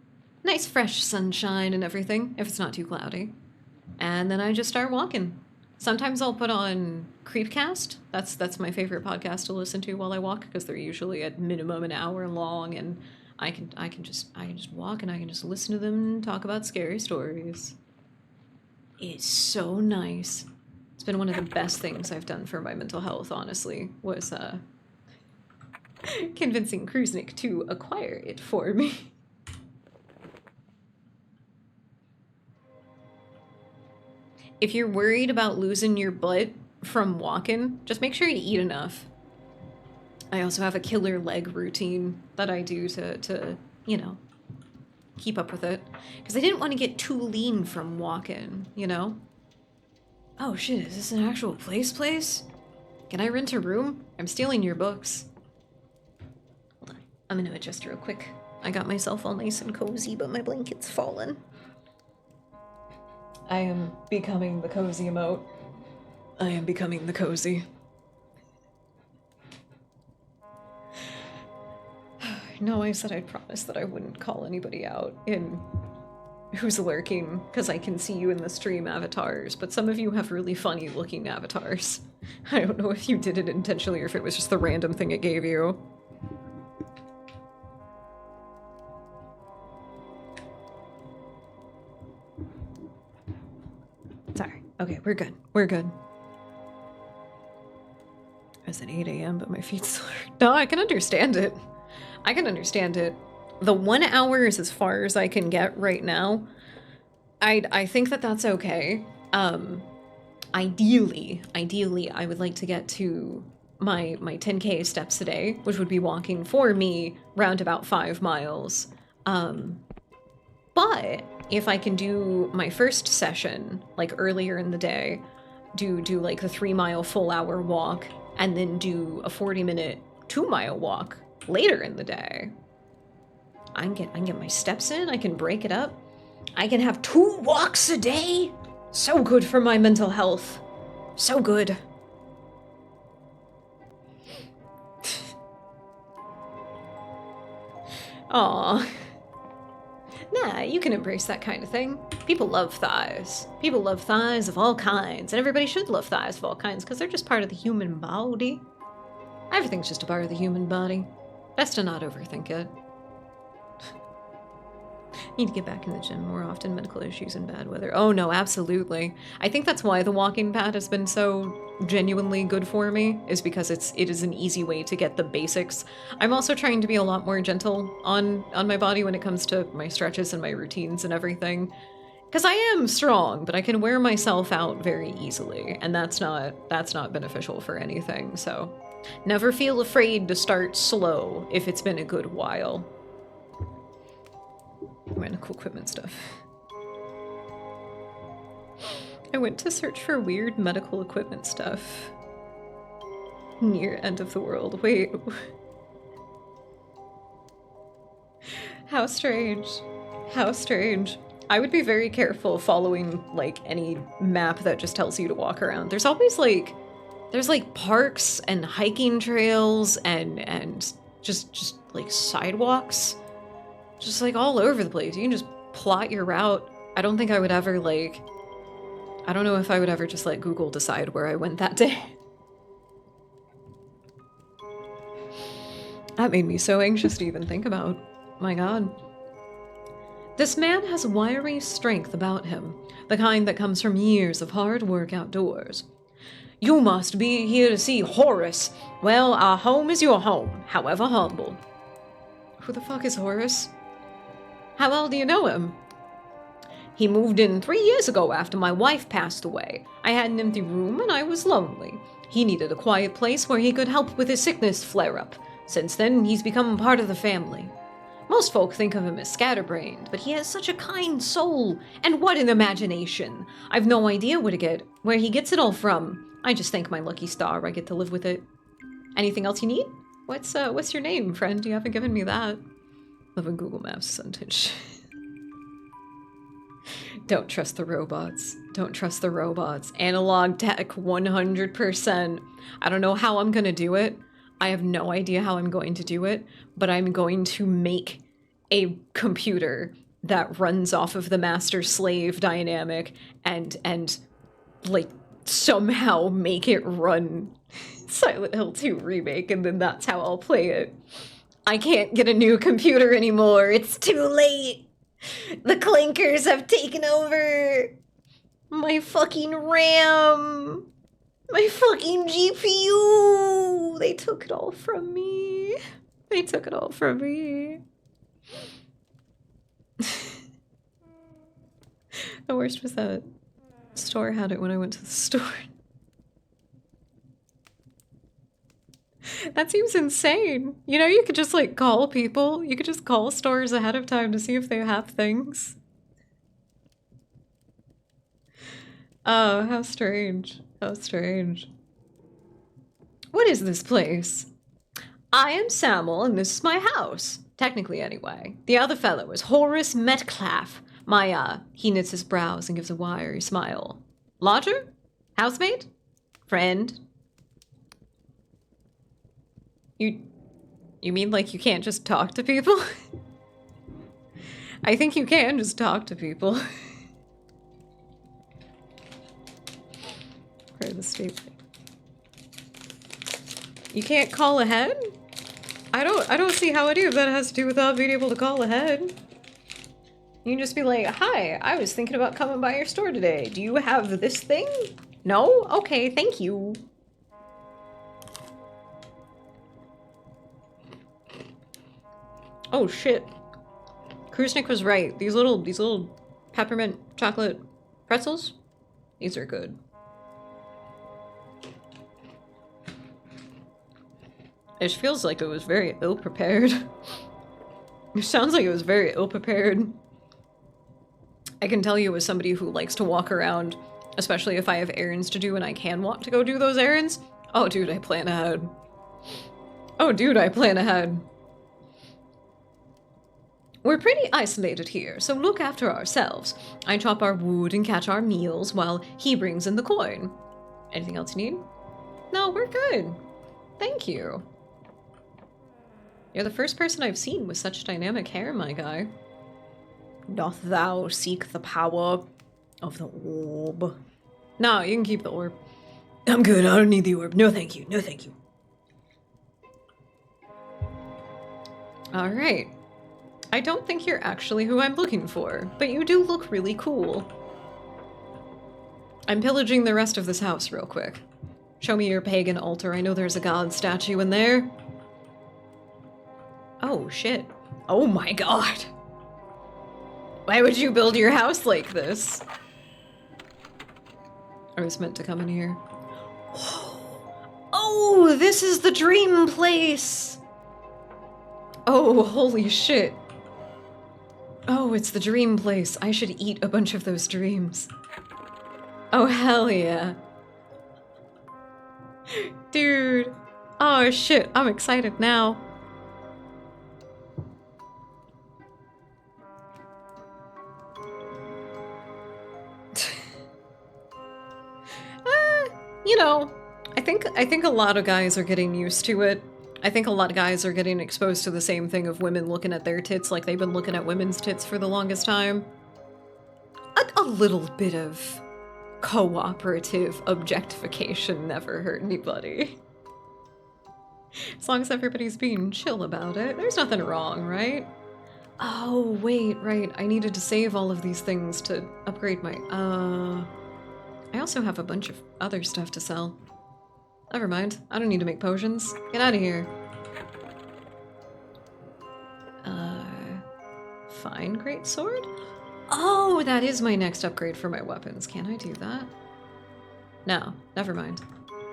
nice fresh sunshine and everything, if it's not too cloudy. And then I just start walking. Sometimes I'll put on Creepcast. That's my favorite podcast to listen to while I walk, because they're usually at minimum an hour long, and I can just walk and I can just listen to them talk about scary stories. It's so nice. It's been one of the best things I've done for my mental health, honestly, was convincing Kruznik to acquire it for me. If you're worried about losing your butt from walking, just make sure you eat enough. I also have a killer leg routine that I do to you know, keep up with it. Because I didn't want to get too lean from walking, you know? Oh shit, is this an actual place? Can I rent a room? I'm stealing your books. Hold on, I'm gonna adjust real quick. I got myself all nice and cozy, but my blanket's fallen. I am becoming the cozy emote. I am becoming the cozy. No, I said I'd promise that I wouldn't call anybody out in who's lurking, because I can see you in the stream avatars, but some of you have really funny looking avatars. I don't know if you did it intentionally or if it was just the random thing it gave you. Sorry. Okay, we're good. We're good. I was at 8 a.m., but my feet still hurt. No, I can understand it. I can understand it. The 1 hour is as far as I can get right now. I think that that's okay. Ideally, I would like to get to my 10K steps a day, which would be walking for me round about 5 miles. But if I can do my first session, like earlier in the day, do like the 3-mile full hour walk, and then do a 40-minute 2-mile walk later in the day, I can get my steps in, I can break it up. I can have 2 walks a day. So good for my mental health. So good. Aw. Nah, you can embrace that kind of thing. People love thighs. People love thighs of all kinds, and everybody should love thighs of all kinds, because they're just part of the human body. Everything's just a part of the human body. Best to not overthink it. Need to get back in the gym more often. Medical issues and bad weather. Oh no, absolutely. I think that's why the walking pad has been so genuinely good for me, is because it is an easy way to get the basics. I'm also trying to be a lot more gentle on my body when it comes to my stretches and my routines and everything. Because I am strong, but I can wear myself out very easily, and that's not beneficial for anything, so never feel afraid to start slow if it's been a good while. Medical equipment stuff. I went to search for weird medical equipment stuff. Near end of the world. Wait. How strange. How strange. I would be very careful following, like, any map that just tells you to walk around. There's always, like, there's, like, parks and hiking trails and just like, sidewalks. Just, like, all over the place. You can just plot your route. I don't think I would ever, like... I don't know if I would ever just let Google decide where I went that day. That made me so anxious to even think about. My god. This man has wiry strength about him, the kind that comes from years of hard work outdoors. You must be here to see Horace. Well, our home is your home, however humble. Who the fuck is Horace? How well do you know him? He moved in 3 years ago after my wife passed away. I had an empty room and I was lonely. He needed a quiet place where he could help with his sickness flare-up. Since then, he's become part of the family. Most folk think of him as scatterbrained, but he has such a kind soul, and what an imagination. I've no idea where he gets it all from. I just thank my lucky star I get to live with it. Anything else you need? What's your name, friend? You haven't given me that. Live in Google Maps sentence. Don't trust the robots. Don't trust the robots. Analog tech, 100%. I don't know how I'm gonna do it. I have no idea how I'm going to do it, but I'm going to make a computer that runs off of the master-slave dynamic and like somehow make it run Silent Hill 2 remake, and then that's how I'll play it. I can't get a new computer anymore. It's too late. The clankers have taken over. My fucking RAM. My fucking GPU. They took it all from me. They took it all from me. The worst was that store had it when I went to the store. That seems insane. You know, you could just, like, call people. You could just call stores ahead of time to see if they have things. Oh, how strange. How strange. What is this place? I am Samuel, and this is my house. Technically, anyway. The other fellow is Horace Metcalf. He knits his brows and gives a wiry smile. Lodger? Housemate? Friend? You mean like you can't just talk to people? I think you can just talk to people. Where the state? You can't call ahead? I don't see how any of that has to do with not being able to call ahead. You can just be like, hi, I was thinking about coming by your store today. Do you have this thing? No? Okay, thank you. Oh shit. Krusnik was right. These little peppermint chocolate pretzels, these are good. It feels like it was very ill-prepared. It sounds like it was very ill-prepared. I can tell you as somebody who likes to walk around, especially if I have errands to do and I can walk to go do those errands. Oh, dude, I plan ahead. Oh, dude, I plan ahead. We're pretty isolated here, so look after ourselves. I chop our wood and catch our meals while he brings in the coin. Anything else you need? No, we're good. Thank you. You're the first person I've seen with such dynamic hair, my guy. Doth thou seek the power of the orb? No, you can keep the orb. I'm good, I don't need the orb. No thank you, no thank you. Alright. I don't think you're actually who I'm looking for, but you do look really cool. I'm pillaging the rest of this house real quick. Show me your pagan altar. I know there's a god statue in there. Oh, shit. Oh my god. Why would you build your house like this? I was meant to come in here. Oh, this is the dream place. Oh, holy shit. Oh, it's the dream place. I should eat a bunch of those dreams. Oh, hell yeah. Dude. Oh, shit. I'm excited now. You know, I think a lot of guys are getting used to it. I think a lot of guys are getting exposed to the same thing of women looking at their tits like they've been looking at women's tits for the longest time. A little bit of cooperative objectification never hurt anybody. As long as everybody's being chill about it, there's nothing wrong, right? Oh, wait, right. I needed to save all of these things to upgrade my... I also have a bunch of other stuff to sell. Never mind. I don't need to make potions. Get out of here. Fine greatsword? Oh, that is my next upgrade for my weapons. Can I do that? No. Never mind.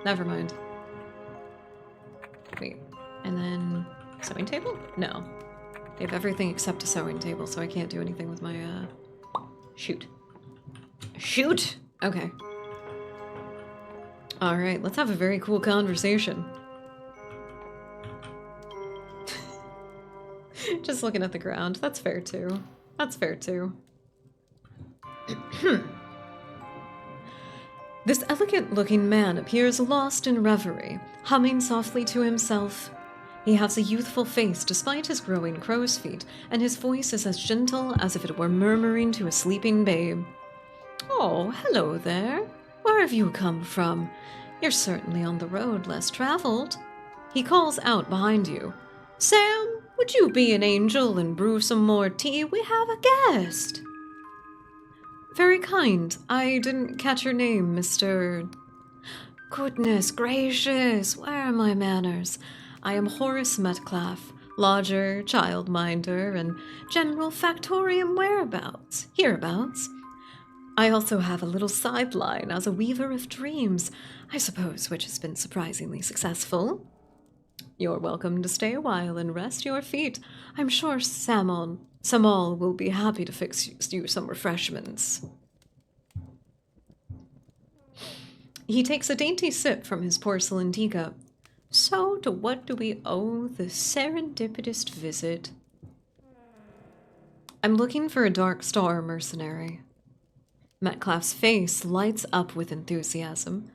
Never mind. Wait. And then... sewing table? No. I have everything except a sewing table, so I can't do anything with my, shoot. Shoot! Okay. Alright, let's have a very cool conversation. Just looking at the ground. That's fair, too. That's fair, too. This elegant-looking man appears lost in reverie, humming softly to himself. He has a youthful face despite his growing crow's feet, and his voice is as gentle as if it were murmuring to a sleeping babe. Oh, hello there. Where have you come from? You're certainly on the road less traveled. He calls out behind you. Sam, would you be an angel and brew some more tea? We have a guest. Very kind. I didn't catch your name, Mr. Goodness gracious, where are my manners? I am Horace Metcalf, lodger, childminder, and general factorium hereabouts. I also have a little sideline as a weaver of dreams, I suppose, which has been surprisingly successful. You're welcome to stay a while and rest your feet. I'm sure Samal will be happy to fix you some refreshments. He takes a dainty sip from his porcelain teacup. So, to what do we owe this serendipitous visit? I'm looking for a Dark Star mercenary. Metcalf's face lights up with enthusiasm.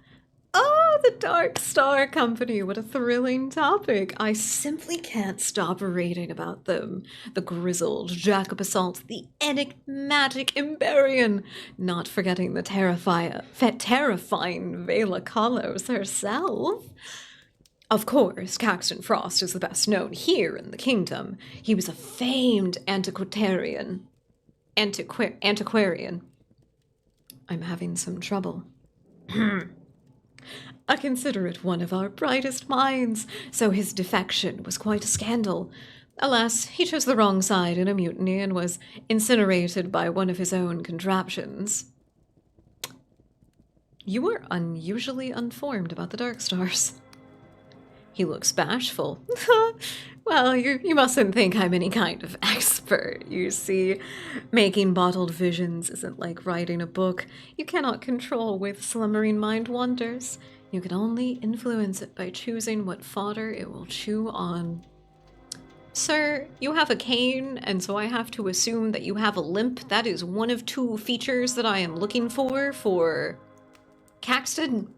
Oh, the Dark Star Company, what a thrilling topic. I simply can't stop reading about them. The grizzled Jacob Assault, the enigmatic Imberian, not forgetting the terrifying Vela Kalos herself. Of course, Caxton Frost is the best known here in the kingdom. He was a famed antiquarian. I'm having some trouble. I consider it one of our brightest minds, so his defection was quite a scandal. Alas, he chose the wrong side in a mutiny and was incinerated by one of his own contraptions. You are unusually informed about the Dark Stars. He looks bashful. Well, you mustn't think I'm any kind of expert, you see. Making bottled visions isn't like writing a book. You cannot control where the slumbering mind wanders. You can only influence it by choosing what fodder it will chew on. Sir, you have a cane, and so I have to assume that you have a limp. That is one of two features that I am looking for Caxton.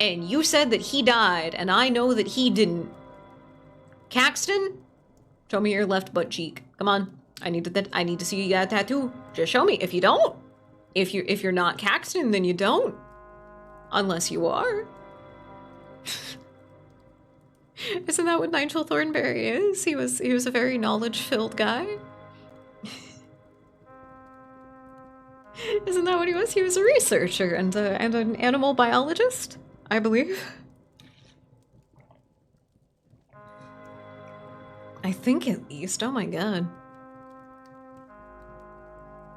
And you said that he died, and I know that he didn't. Caxton? Show me your left butt cheek. Come on. I need to see you got a tattoo. Just show me. If you don't. If you're not Caxton, then you don't. Unless you are. Isn't that what Nigel Thornberry is? He was a very knowledge-filled guy. Isn't that what he was? He was a researcher and an animal biologist, I believe. I think at least. Oh my god.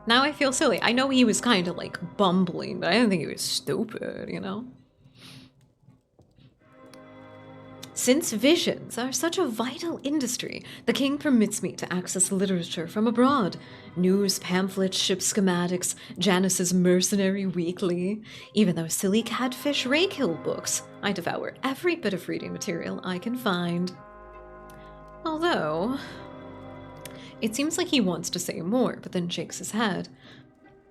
Now I feel silly. I know he was kind of like bumbling, but I didn't think he was stupid, you know? Since visions are such a vital industry, the king permits me to access literature from abroad. News, pamphlets, ship schematics, Janice's Mercenary Weekly, even those silly catfish rakehill books. I devour every bit of reading material I can find. Although, it seems like he wants to say more, but then shakes his head.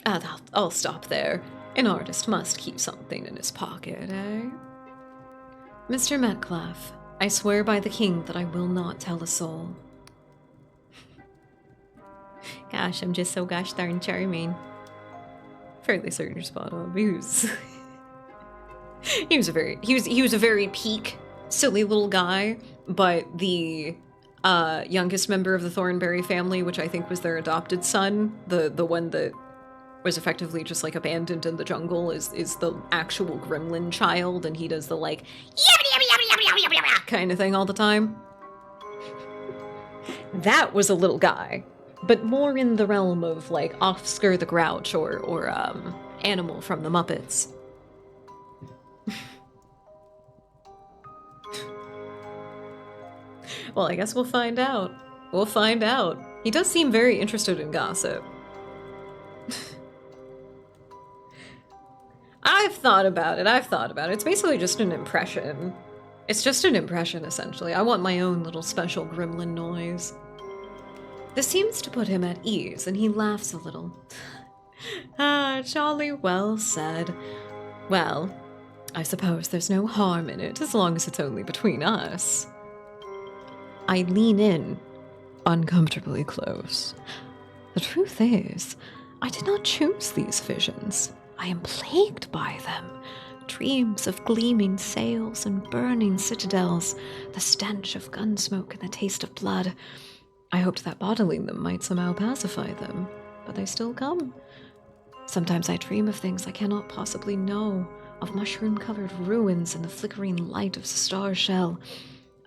I'll stop there. An artist must keep something in his pocket, eh? Mr. Metcalf, I swear by the king that I will not tell a soul. Gosh, I'm just so gosh darn charming. Fairly certain you're spot on. He was a very peak, silly little guy, but the youngest member of the Thornberry family, which I think was their adopted son, the one that was effectively just like abandoned in the jungle, is the actual gremlin child, and he does the like kind of thing all the time. That was a little guy, but more in the realm of like Oscar the Grouch or Animal from the Muppets. Well, I guess we'll find out. We'll find out. He does seem very interested in gossip. I've thought about it. It's basically just an impression. It's just an impression, essentially. I want my own little special gremlin noise. This seems to put him at ease, and he laughs a little. Ah, jolly well said. Well, I suppose there's no harm in it, as long as it's only between us. I lean in, uncomfortably close. The truth is, I did not choose these visions. I am plagued by them. Dreams of gleaming sails and burning citadels, the stench of gunsmoke and the taste of blood. I hoped that bottling them might somehow pacify them, but they still come. Sometimes I dream of things I cannot possibly know, of mushroom-covered ruins in the flickering light of a star shell,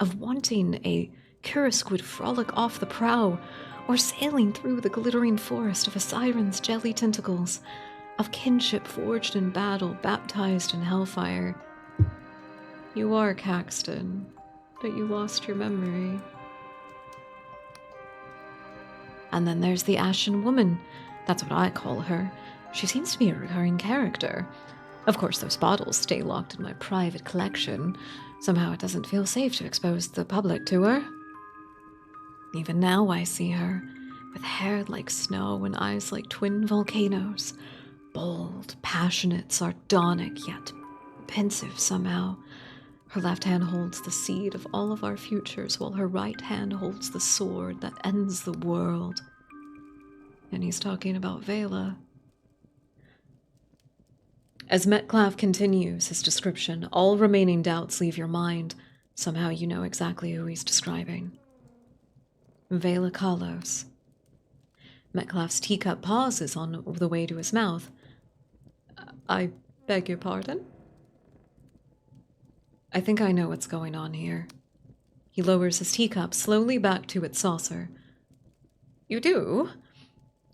of wanting a curasquid frolic off the prow, or sailing through the glittering forest of a siren's jelly tentacles, of kinship forged in battle, baptized in hellfire. You are Caxton, but you lost your memory. And then there's the Ashen Woman. That's what I call her. She seems to be a recurring character. Of course, those bottles stay locked in my private collection. Somehow it doesn't feel safe to expose the public to her. Even now I see her, with hair like snow and eyes like twin volcanoes. Bold, passionate, sardonic, yet pensive somehow. Her left hand holds the seed of all of our futures, while her right hand holds the sword that ends the world. And he's talking about Vela. As Metcalf continues his description, all remaining doubts leave your mind. Somehow you know exactly who he's describing. Vela Kalos. Metcalf's teacup pauses on the way to his mouth. I beg your pardon? I think I know what's going on here. He lowers his teacup slowly back to its saucer. You do?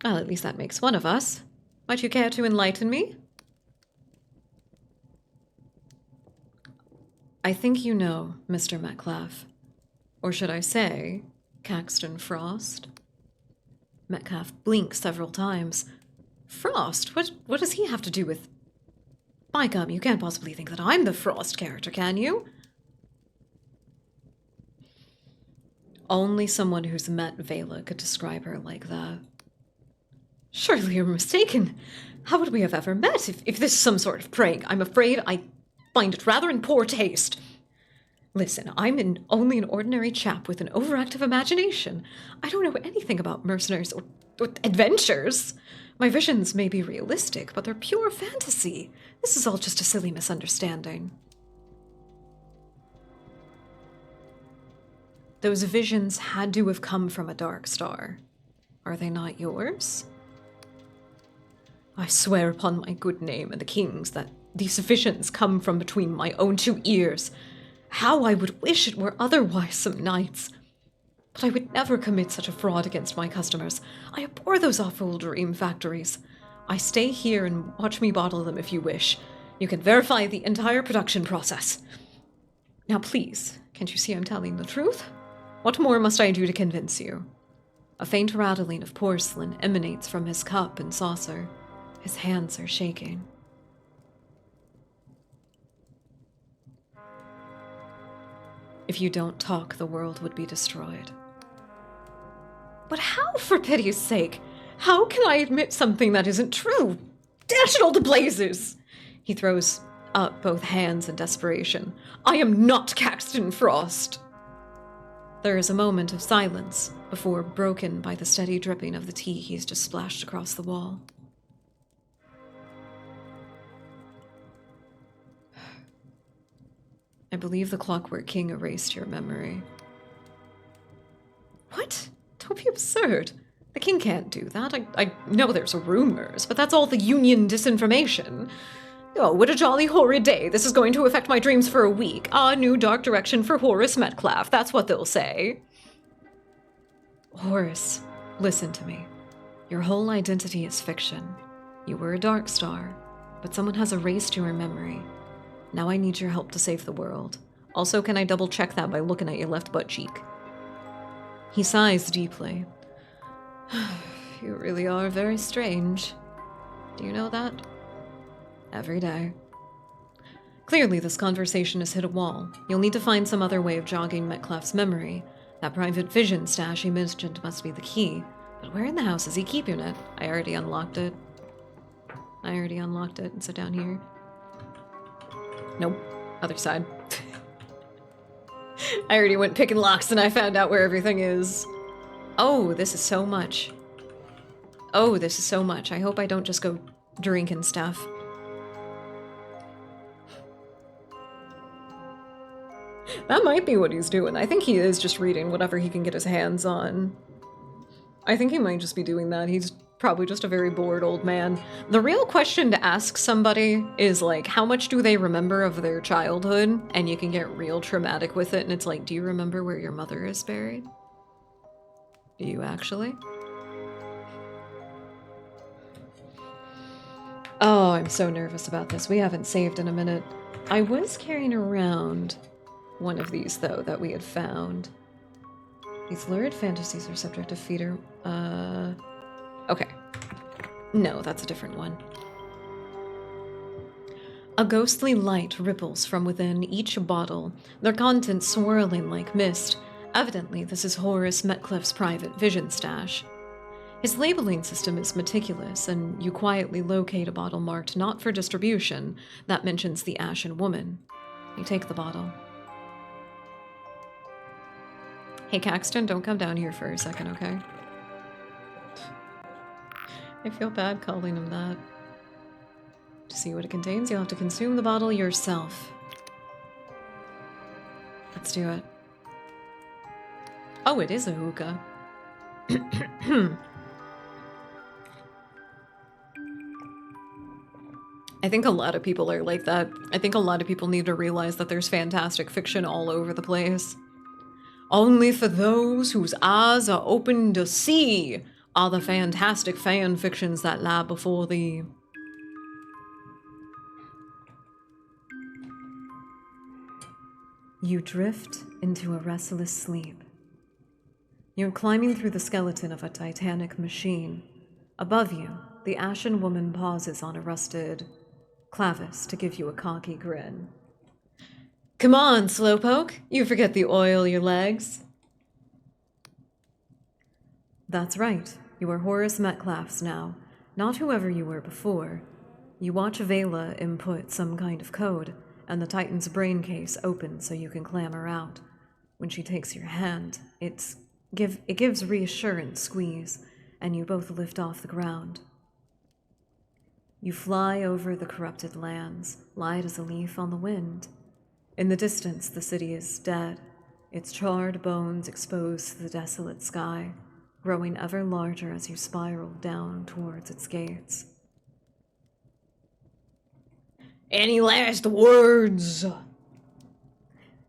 Well, at least that makes one of us. Might you care to enlighten me? I think you know, Mr. Metcalf. Or should I say, Caxton Frost? Metcalf blinks several times. Frost? What does he have to do with... By gum, you can't possibly think that I'm the Frost character, can you? Only someone who's met Vela could describe her like that. Surely you're mistaken. How would we have ever met if this is some sort of prank? I'm afraid I find it rather in poor taste. Listen, I'm only an ordinary chap with an overactive imagination. I don't know anything about mercenaries or adventures. My visions may be realistic, but they're pure fantasy. This is all just a silly misunderstanding. Those visions had to have come from a dark star. Are they not yours? I swear upon my good name and the king's that these visions come from between my own two ears. How I would wish it were otherwise some nights. But I would never commit such a fraud against my customers. I abhor those awful dream factories. I stay here and watch me bottle them if you wish. You can verify the entire production process. Now please, can't you see I'm telling the truth? What more must I do to convince you? A faint rattling of porcelain emanates from his cup and saucer. His hands are shaking. If you don't talk, the world would be destroyed. But how, for pity's sake? How can I admit something that isn't true? Dash it all to blazes! He throws up both hands in desperation. I am not Caxton Frost! There is a moment of silence before broken by the steady dripping of the tea he's just splashed across the wall. I believe the Clockwork King erased your memory. What? Don't be absurd. The king can't do that. I know there's rumors, but that's all the Union disinformation. Oh, what a jolly horrid day. This is going to affect my dreams for a week. A new dark direction for Horace Metcalf. That's what they'll say. Horace, listen to me. Your whole identity is fiction. You were a dark star, but someone has erased your memory. Now I need your help to save the world. Also, can I double check that by looking at your left butt cheek? He sighs deeply. You really are very strange. Do you know that? Every day. Clearly, this conversation has hit a wall. You'll need to find some other way of jogging Metcalf's memory. That private vision stash he mentioned must be the key. But where in the house is he keeping it? I already unlocked it. And sit down here. Nope. Other side. I already went picking locks and I found out where everything is. Oh, this is so much. Oh, this is so much. I hope I don't just go drinking stuff. That might be what he's doing. I think he is just reading whatever he can get his hands on. I think he might just be doing that. He's probably just a very bored old man. The real question to ask somebody is like, how much do they remember of their childhood? And you can get real traumatic with it. And it's like, do you remember where your mother is buried? Do you actually? Oh, I'm so nervous about this. We haven't saved in a minute. I was carrying around one of these, though, that we had found. These lurid fantasies are subject to feeder... Okay. No, that's a different one. A ghostly light ripples from within each bottle, their contents swirling like mist. Evidently, this is Horace Metcalf's private vision stash. His labeling system is meticulous, and you quietly locate a bottle marked not for distribution that mentions the Ashen Woman. You take the bottle. Hey, Caxton, don't come down here for a second, okay? I feel bad calling him that. To see what it contains, you'll have to consume the bottle yourself. Let's do it. Oh, it is a hookah. I think a lot of people are like that. I think a lot of people need to realize that there's fantastic fiction all over the place. Only for those whose eyes are open to see are the fantastic fan fictions that lie before thee.
You drift into a restless sleep. You're climbing through the skeleton of a titanic machine. Above you, the ashen woman pauses on a rusted clavis to give you a cocky grin.
Come on, Slowpoke. You forget the oil your legs.
That's right. You are Horace Metcalf's now, not whoever you were before. You watch Vela input some kind of code, and the Titan's brain case opens so you can clamber out. When she takes your hand, it gives reassurance squeeze, and you both lift off the ground. You fly over the corrupted lands, light as a leaf on the wind. In the distance, the city is dead, its charred bones exposed to the desolate sky, growing ever larger as you spiral down towards its gates.
Any last words?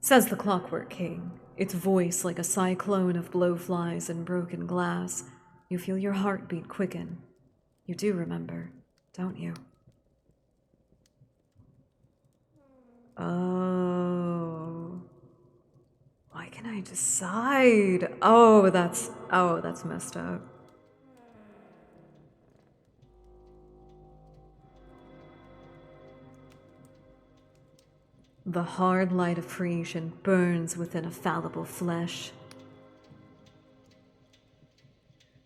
Says the Clockwork King, its voice like a cyclone of blowflies and broken glass. You feel your heartbeat quicken. You do remember, don't you? Oh. Why can I decide? Oh, that's messed up. The hard light of creation burns within a fallible flesh.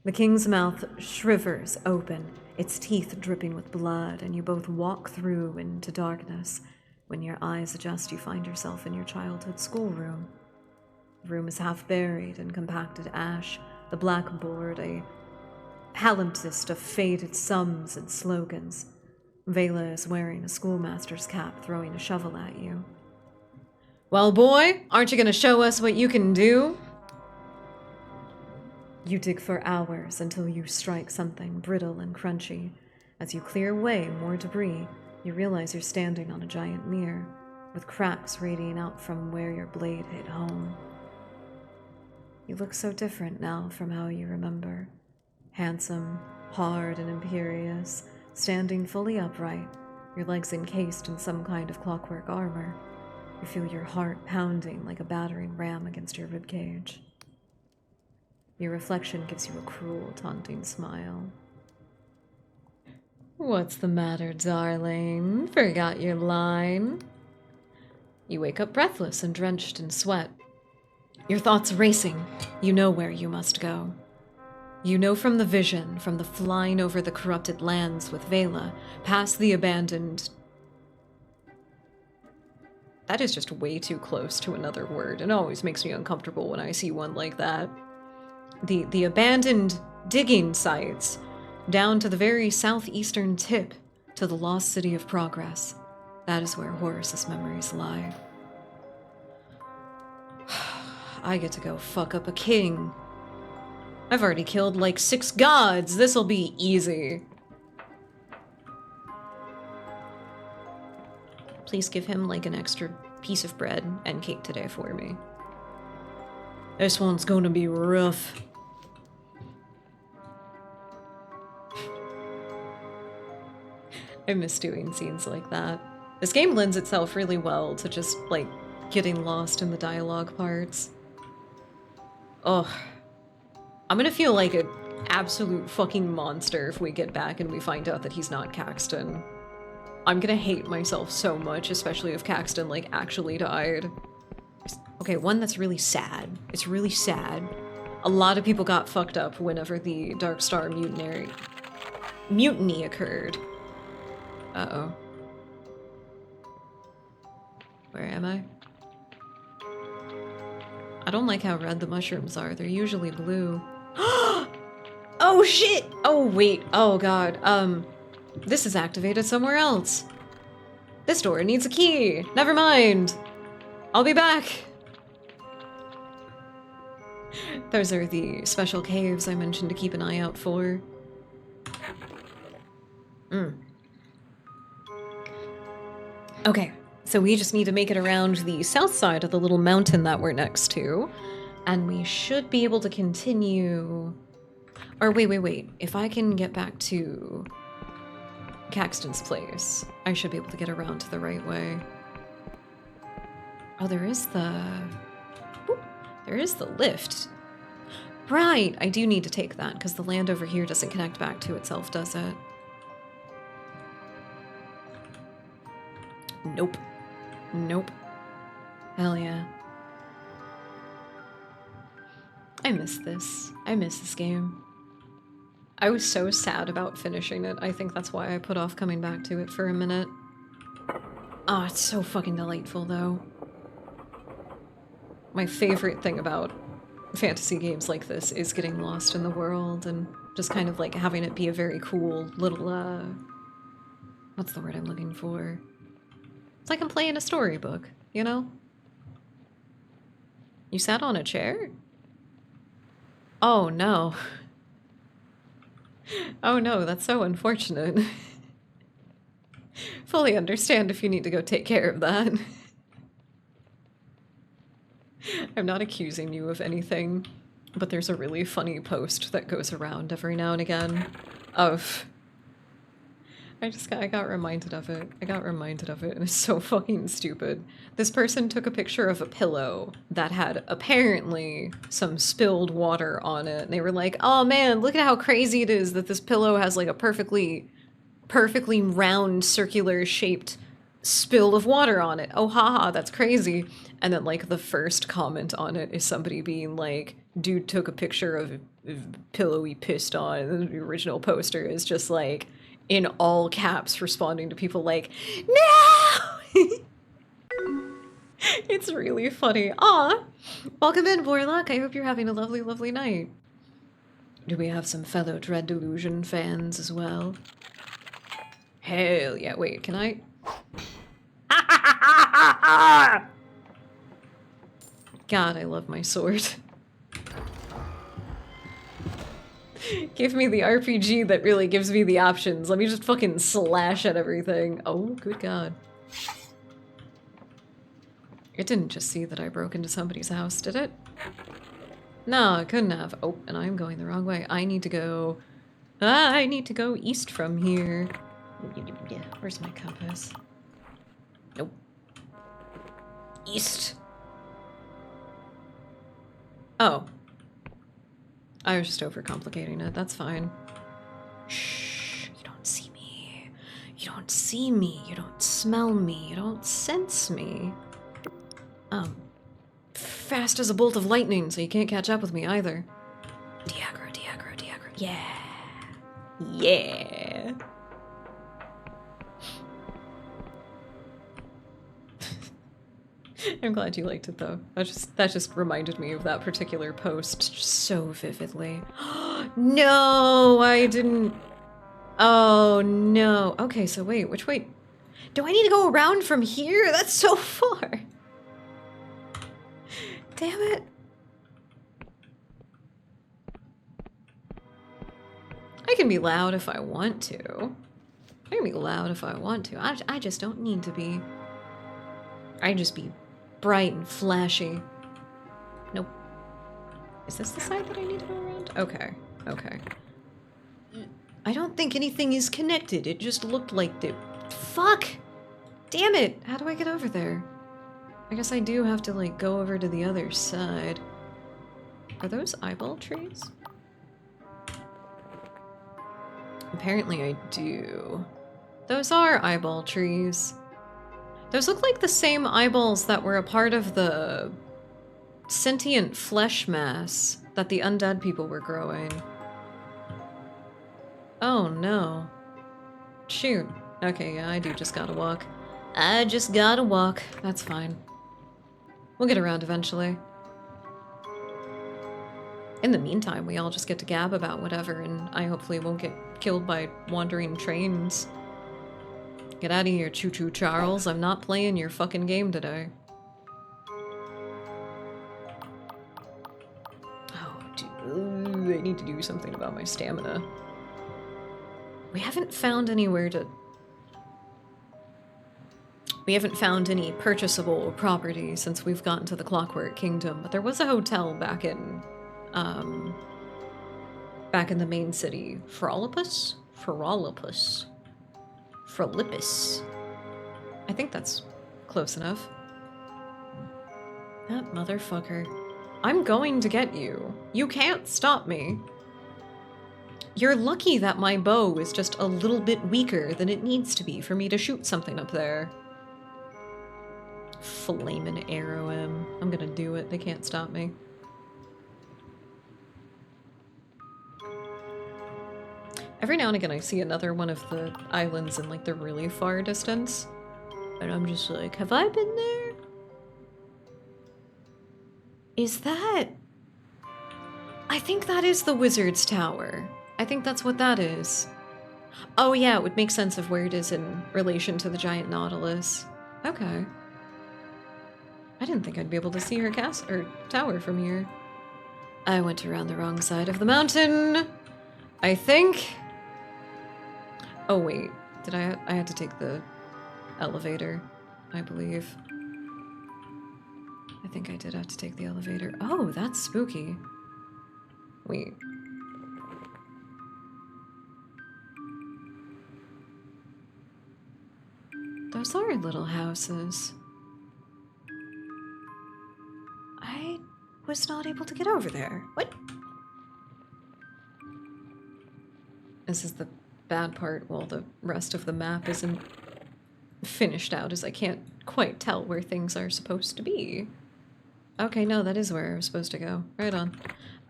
The king's mouth shrivers open, its teeth dripping with blood, and you both walk through into darkness. When your eyes adjust, you find yourself in your childhood schoolroom. The room is half buried in compacted ash, the blackboard a palimpsest of faded sums and slogans. Vela is wearing a schoolmaster's cap, throwing a shovel at you.
Well, boy, aren't you gonna show us what you can do?
You dig for hours until you strike something brittle and crunchy. As you clear away more debris, you realize you're standing on a giant mirror, with cracks radiating out from where your blade hit home. You look so different now from how you remember. Handsome, hard, and imperious, standing fully upright, your legs encased in some kind of clockwork armor. You feel your heart pounding like a battering ram against your ribcage. Your reflection gives you a cruel, taunting smile.
What's the matter, darling? Forgot your line? You wake up breathless and drenched in sweat. Your thoughts racing. You know where you must go. You know from the vision, from the flying over the corrupted lands with Vela, past the abandoned... That is just way too close to another word. It always makes me uncomfortable when I see one like that. The abandoned digging sites, down to the very southeastern tip, to the lost city of Progress. That is where Horace's memories lie. I get to go fuck up a king. I've already killed like 6 gods. This'll be easy. Please give him like an extra piece of bread and cake today for me. This one's gonna be rough. I miss doing scenes like that. This game lends itself really well to just, like, getting lost in the dialogue parts. Ugh. I'm gonna feel like an absolute fucking monster if we get back and we find out that he's not Caxton. I'm gonna hate myself so much, especially if Caxton, like, actually died. Okay, one that's really sad. It's really sad. A lot of people got fucked up whenever the Dark Star mutiny occurred. Uh-oh. Where am I? I don't like how red the mushrooms are. They're usually blue. Oh shit! Oh wait. Oh god. This is activated somewhere else. This door needs a key. Never mind. I'll be back. Those are the special caves I mentioned to keep an eye out for. Okay, so we just need to make it around the south side of the little mountain that we're next to, and we should be able to continue... Or wait. If I can get back to Caxton's place, I should be able to get around to the right way.
Oh, there is the... Oop, there is the lift. Right, I do need to take that, because the land over here doesn't connect back to itself, does it? Nope. Nope. Hell yeah. I miss this. I miss this game. I was so sad about finishing it. I think that's why I put off coming back to it for a minute. Oh, it's so fucking delightful, though. My favorite thing about fantasy games like this is getting lost in the world and just kind of like having it be a very cool little, what's the word I'm looking for? It's like I'm playing a storybook, you know? You sat on a chair? Oh no. Oh no, that's so unfortunate. Fully understand if you need to go take care of that. I'm not accusing you of anything, but there's a really funny post that goes around every now and again of... I got reminded of it. I got reminded of it, and it's so fucking stupid. This person took a picture of a pillow that had apparently some spilled water on it, and they were like, oh man, look at how crazy it is that this pillow has like a perfectly round, circular shaped spill of water on it. Oh haha, that's crazy. And then like the first comment on it is somebody being like, dude took a picture of a pillow he pissed on, and the original poster is just like, in all caps, responding to people like, no! It's really funny. Aw! Welcome in, Vorlock. I hope you're having a lovely, lovely night. Do we have some fellow Dread Delusion fans as well? Hell yeah. Wait, can I? God, I love my sword. Give me the RPG that really gives me the options. Let me just fucking slash at everything. Oh, good God. It didn't just see that I broke into somebody's house, did it? No, it couldn't have. Oh, and I'm going the wrong way. I need to go east from here. Where's my compass? Nope. East. Oh. I was just overcomplicating it. That's fine. Shh. You don't see me. You don't see me. You don't smell me. You don't sense me. Fast as a bolt of lightning, so you can't catch up with me either. Diagro, Diagro, Diagro. Yeah. Yeah. I'm glad you liked it though. That just reminded me of that particular post so vividly. No, I didn't. Oh no. Okay, so wait, which way? Do I need to go around from here? That's so far. Damn it. I can be loud if I want to. I can be loud if I want to. I just don't need to be. I just be bright and flashy. Nope. Is this the side that I need to go around? Okay. Okay. I don't think anything is connected. It just looked like the... Fuck! Damn it! How do I get over there? I guess I do have to, like, go over to the other side. Are those eyeball trees? Apparently I do. Those are eyeball trees. Those look like the same eyeballs that were a part of the sentient flesh mass that the undead people were growing. Oh no. Shoot. Okay, yeah, I do just gotta walk. I just gotta walk. That's fine. We'll get around eventually. In the meantime, we all just get to gab about whatever, and I hopefully won't get killed by wandering trains. Get out of here, Choo-Choo Charles. I'm not playing your fucking game today. Oh, dude. I need to do something about my stamina. We haven't found anywhere to... We haven't found any purchasable property since we've gotten to the Clockwork Kingdom, but there was a hotel back in the main city. Frolipus? Frolipus. Frolippus. I think that's close enough.
That motherfucker. I'm going to get you. You can't stop me. You're lucky that my bow is just a little bit weaker than it needs to be for me to shoot something up there. Flamin' arrow him. I'm gonna do it. They can't stop me. Every now and again I see another one of the islands in like the really far distance. And I'm just like, have I been there? Is that... I think that is the Wizard's Tower. I think that's what that is. Oh yeah, it would make sense of where it is in relation to the giant Nautilus. Okay. I didn't think I'd be able to see her castle or tower from here. I went around the wrong side of the mountain. I think. Oh wait, did I had to take the elevator, I believe. I think I did have to take the elevator. Oh, that's spooky. Wait. Those are little houses. I was not able to get over there. What? This is the bad part. Well, the rest of the map isn't finished out, as I can't quite tell where things are supposed to be. Okay, no, that is where I was supposed to go. Right on.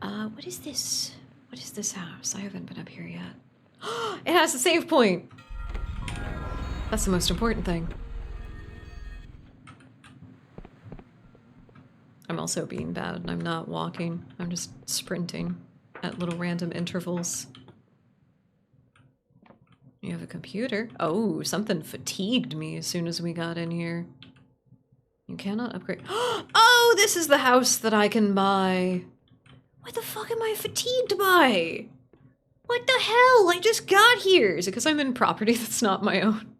What is this? What is this house? I haven't been up here yet. It has a save point! That's the most important thing. I'm also being bad and I'm not walking. I'm just sprinting at little random intervals. You have a computer? Oh, something fatigued me as soon as we got in here. You cannot upgrade. Oh, this is the house that I can buy. What the fuck am I fatigued by? What the hell? I just got here. Is it because I'm in property that's not my own?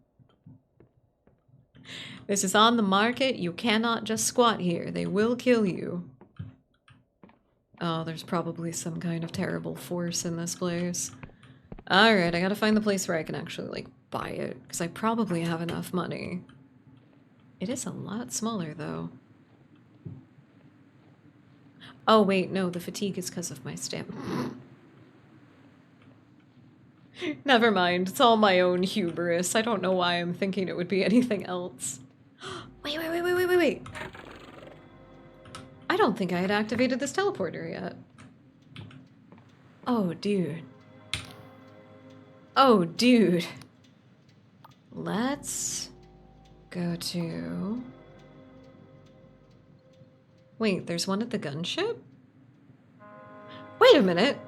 This is on the market. You cannot just squat here. They will kill you. Oh, there's probably some kind of terrible force in this place. Alright, I gotta find the place where I can actually, like, buy it. Because I probably have enough money. It is a lot smaller, though. Oh, wait, no, the fatigue is because of my stamina. Never mind, it's all my own hubris. I don't know why I'm thinking it would be anything else. Wait. I don't think I had activated this teleporter yet. Oh, dude. Oh, dude. Let's go to... Wait, there's one at the gunship? Wait a minute.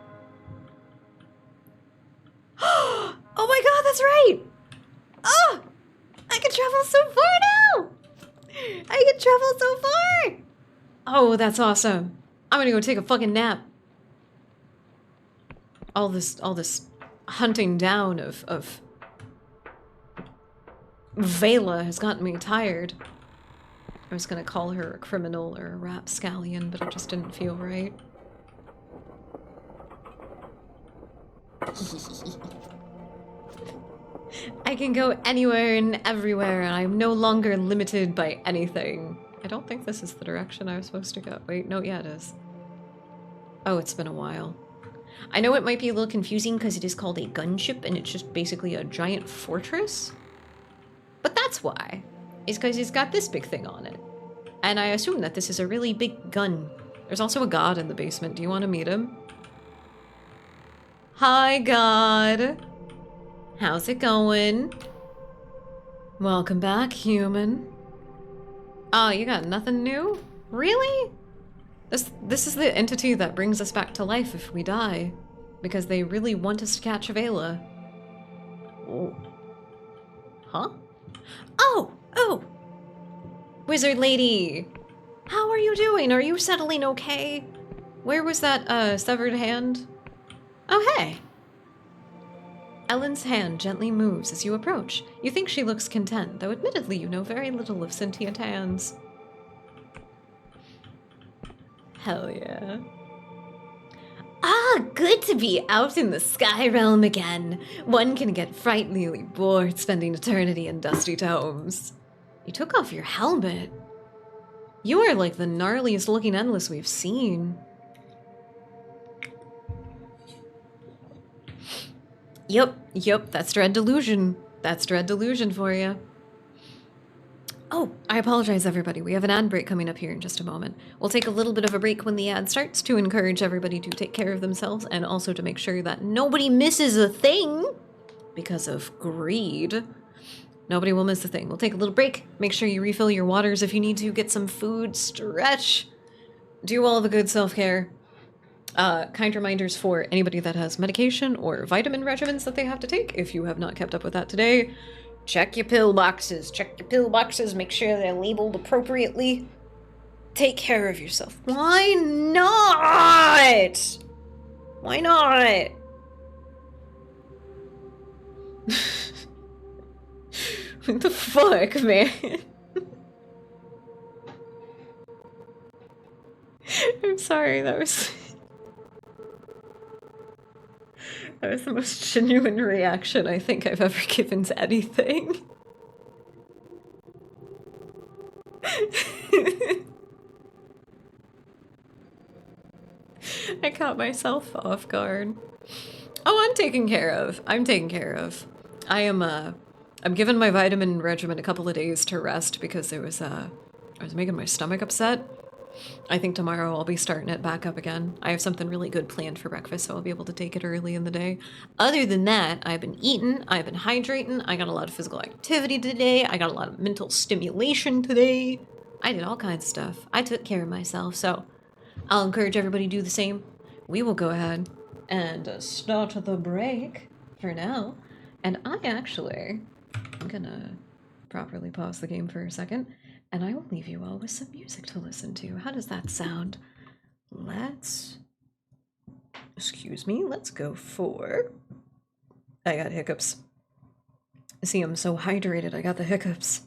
Oh my god, that's right! Oh! I can travel so far now! I can travel so far! Oh, that's awesome. I'm gonna go take a fucking nap. All this hunting down of Vela has gotten me tired. I was gonna call her a criminal or a rapscallion, but it just didn't feel right. I can go anywhere and everywhere, and I'm no longer limited by anything. I don't think this is the direction I was supposed to go. Wait, no, yeah, it is. Oh, it's been a while. I know it might be a little confusing because it is called a gunship, and it's just basically a giant fortress. But that's why. It's because it's got this big thing on it. And I assume that this is a really big gun. There's also a god in the basement. Do you want to meet him? Hi, God. How's it going? Welcome back, human. Oh, you got nothing new? Really? This is the entity that brings us back to life if we die. Because they really want us to catch a Vela. Oh. Huh? Oh! Wizard lady! How are you doing? Are you settling okay? Where was that, severed hand? Oh, hey! Ellen's hand gently moves as you approach. You think she looks content, though admittedly you know very little of sentient hands. Hell yeah. Ah, good to be out in the sky realm again. One can get frighteningly bored spending eternity in dusty tomes. You took off your helmet.
You are like the gnarliest looking endless we've seen. Yep, that's Dread Delusion. That's Dread Delusion for you. Oh, I apologize, everybody. We have an ad break coming up here in just a moment. We'll take a little bit of a break when the ad starts to encourage everybody to take care of themselves and also to make sure that nobody misses a thing because of greed. Nobody will miss a thing. We'll take a little break. Make sure you refill your waters if you need to. Get some food. Stretch. Do all the good self-care. Kind reminders for anybody that has medication or vitamin regimens that they have to take. If you have not kept up with that today, check your pill boxes. Check your pill boxes. Make sure they're labeled appropriately. Take care of yourself. Why not? Why not? What the fuck, man? I'm sorry, that was the most genuine reaction I think I've ever given to anything. I caught myself off guard. Oh, I'm taken care of. I'm taken care of. I'm giving my vitamin regimen a couple of days to rest because I was making my stomach upset. I think tomorrow I'll be starting it back up again. I have something really good planned for breakfast, so I'll be able to take it early in the day. Other than that, I've been eating, I've been hydrating, I got a lot of physical activity today, I got a lot of mental stimulation today. I did all kinds of stuff. I took care of myself, so I'll encourage everybody to do the same. We will go ahead and start the break for now. And I'm gonna properly pause the game for a second, and I will leave you all with some music to listen to. How does that sound? Let's go for... I got hiccups. See, I'm so hydrated, I got the hiccups.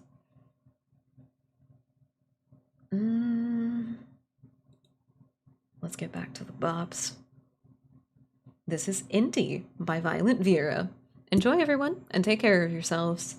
Let's get back to the bops. This is Inti by Violent Vera. Enjoy, everyone, and take care of yourselves.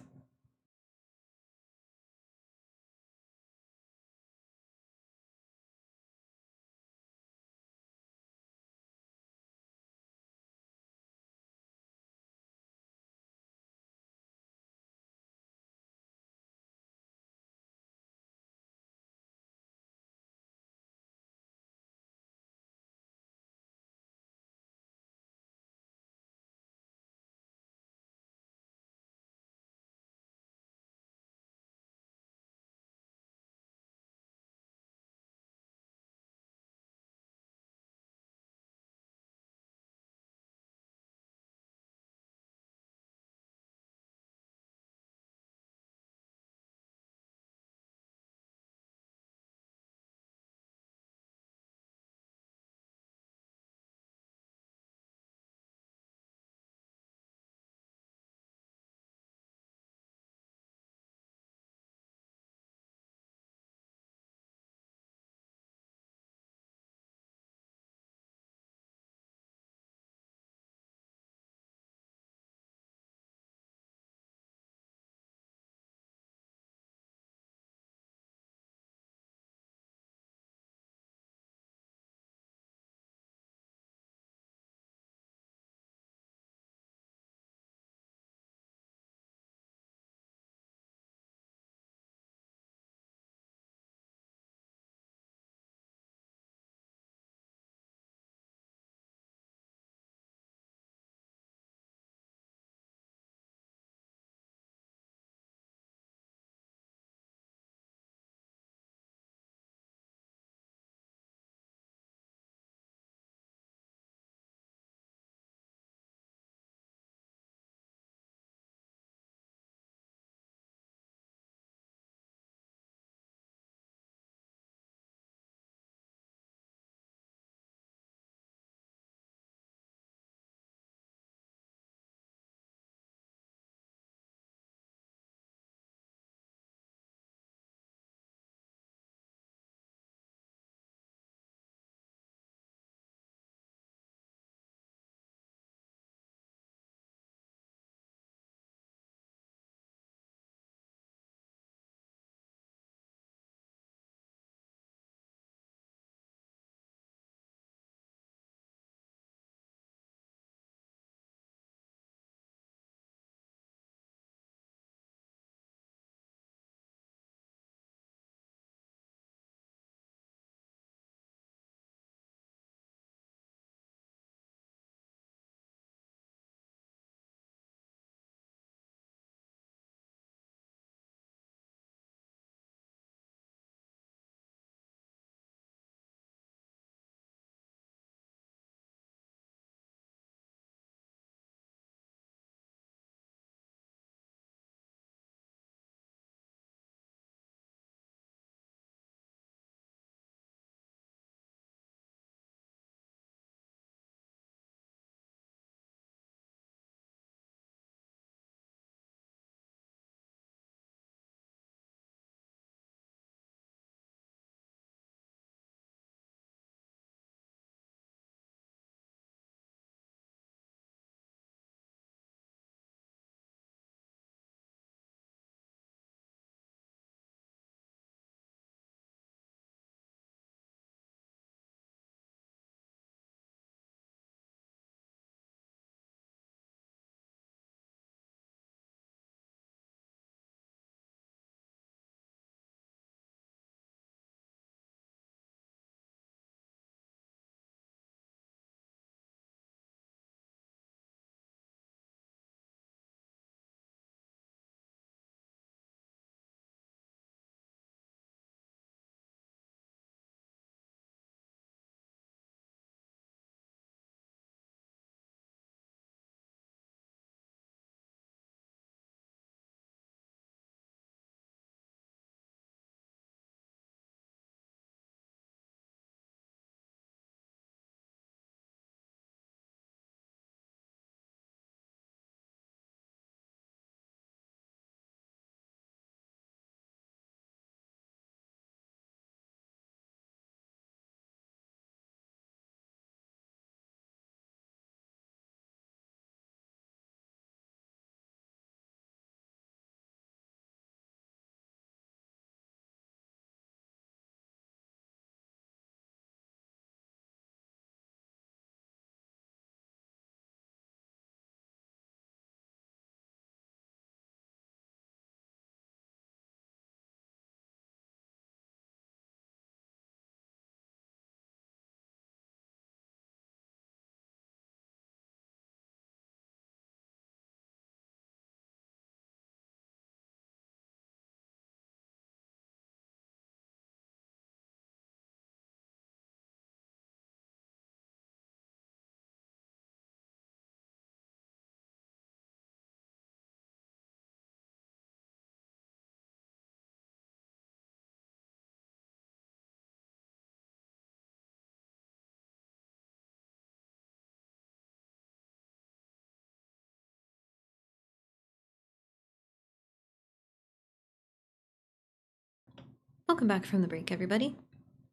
Welcome back from the break, everybody.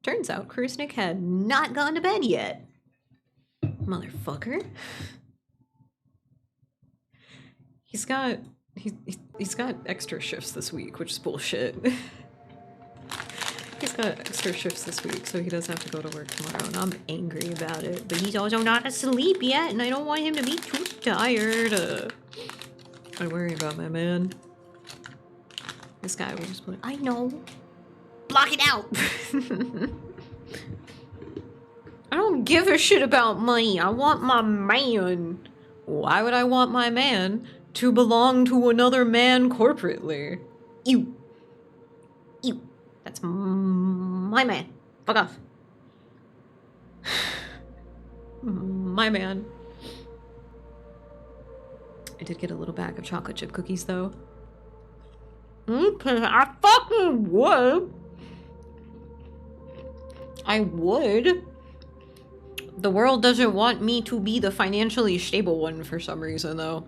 Turns out Krusnik had not gone to bed yet. Motherfucker. He's got extra shifts this week, which is bullshit. He's got extra shifts this week, so he does have to go to work tomorrow, and I'm angry about it. But he's also not asleep yet, and I don't want him to be too tired. I worry about my man. This guy will just play. I know. Block it out! I don't give a shit about money. I want my man. Why would I want my man to belong to another man corporately? You. That's my man. Fuck off. My man. I did get a little bag of chocolate chip cookies, though. Okay, I fucking would. I would. The world doesn't want me to be the financially stable one for some reason, though.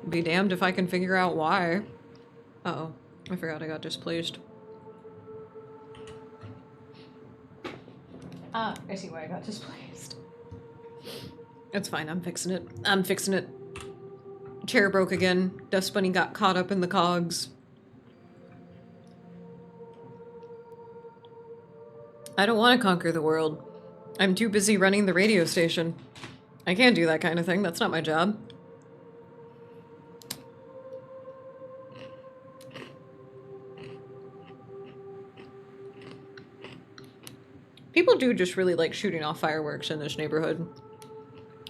Be damned if I can figure out why. Uh-oh. I forgot I got displaced. Ah, I see why I got displaced. It's fine, I'm fixing it. I'm fixing it. Chair broke again. Dust Bunny got caught up in the cogs. I don't want to conquer the world. I'm too busy running the radio station. I can't do that kind of thing. That's not my job. People do just really like shooting off fireworks in this neighborhood.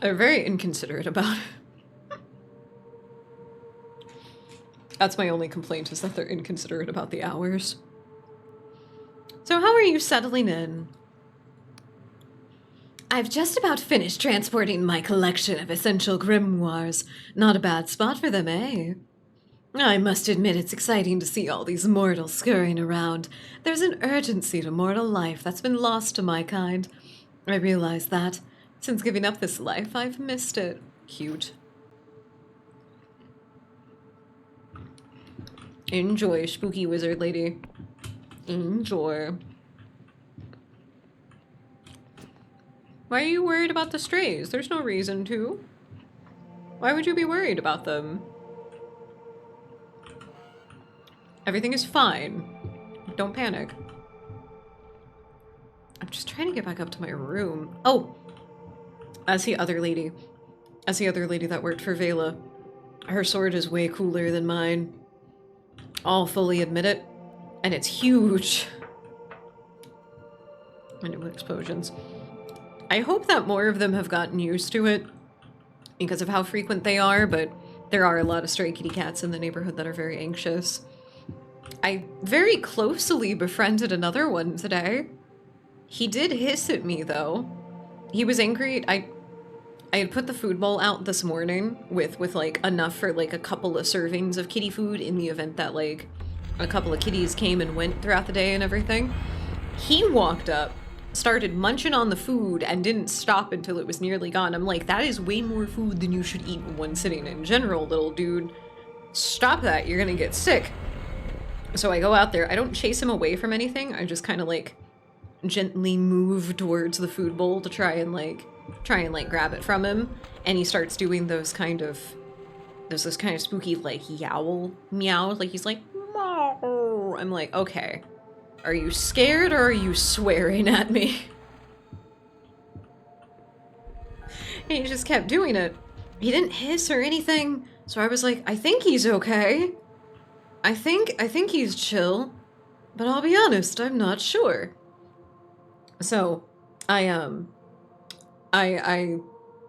They're very inconsiderate about it. That's my only complaint, is that they're inconsiderate about the hours. So how are you settling in? I've just about finished transporting my collection of essential grimoires. Not a bad spot for them, eh? I must admit it's exciting to see all these mortals scurrying around. There's an urgency to mortal life that's been lost to my kind. I realize that. Since giving up this life, I've missed it. Cute. Enjoy, spooky wizard lady. Enjoy. Why are you worried about the strays? There's no reason to. Why would you be worried about them? Everything is fine. Don't panic. I'm just trying to get back up to my room. Oh! As the other lady that worked for Vela. Her sword is way cooler than mine. I'll fully admit it. And it's huge. And it explosions. I hope that more of them have gotten used to it because of how frequent they are, but there are a lot of stray kitty cats in the neighborhood that are very anxious. I very closely befriended another one today. He did hiss at me, though. He was angry. I had put the food bowl out this morning with like enough for like a couple of servings of kitty food in the event that like a couple of kitties came and went throughout the day and everything. He walked up, started munching on the food, and didn't stop until it was nearly gone. I'm like, that is way more food than you should eat in one sitting in general, little dude. Stop that, you're gonna get sick. So I go out there. I don't chase him away from anything. I just kind of like gently move towards the food bowl to try and grab it from him. And he starts doing those kind of spooky like yowl meows. Like he's like, meow. I'm like, okay. Are you scared or are you swearing at me? And he just kept doing it. He didn't hiss or anything. So I was like, I think he's okay. I think he's chill, but I'll be honest, I'm not sure. So, I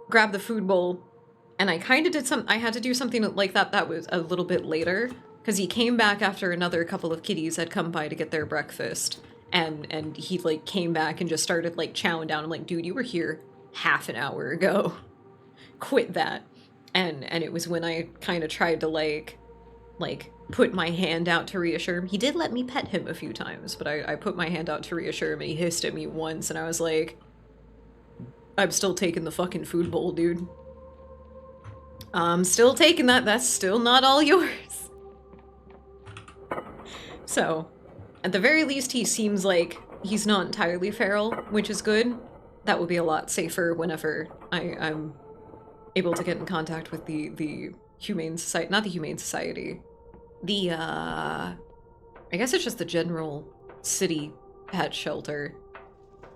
grabbed the food bowl, and I kind of did I had to do something like that was a little bit later, because he came back after another couple of kitties had come by to get their breakfast, and he, like, came back and just started, like, chowing down. I'm like, dude, you were here half an hour ago. Quit that. And it was when I kind of tried to, like, put my hand out to reassure him. He did let me pet him a few times, but I put my hand out to reassure him, and he hissed at me once, and I was like, I'm still taking the fucking food bowl, dude. I'm still taking that. That's still not all yours. So, at the very least, he seems like he's not entirely feral, which is good. That will be a lot safer whenever I'm able to get in contact with the Humane Society. Not the Humane Society. I guess it's just the general city pet shelter.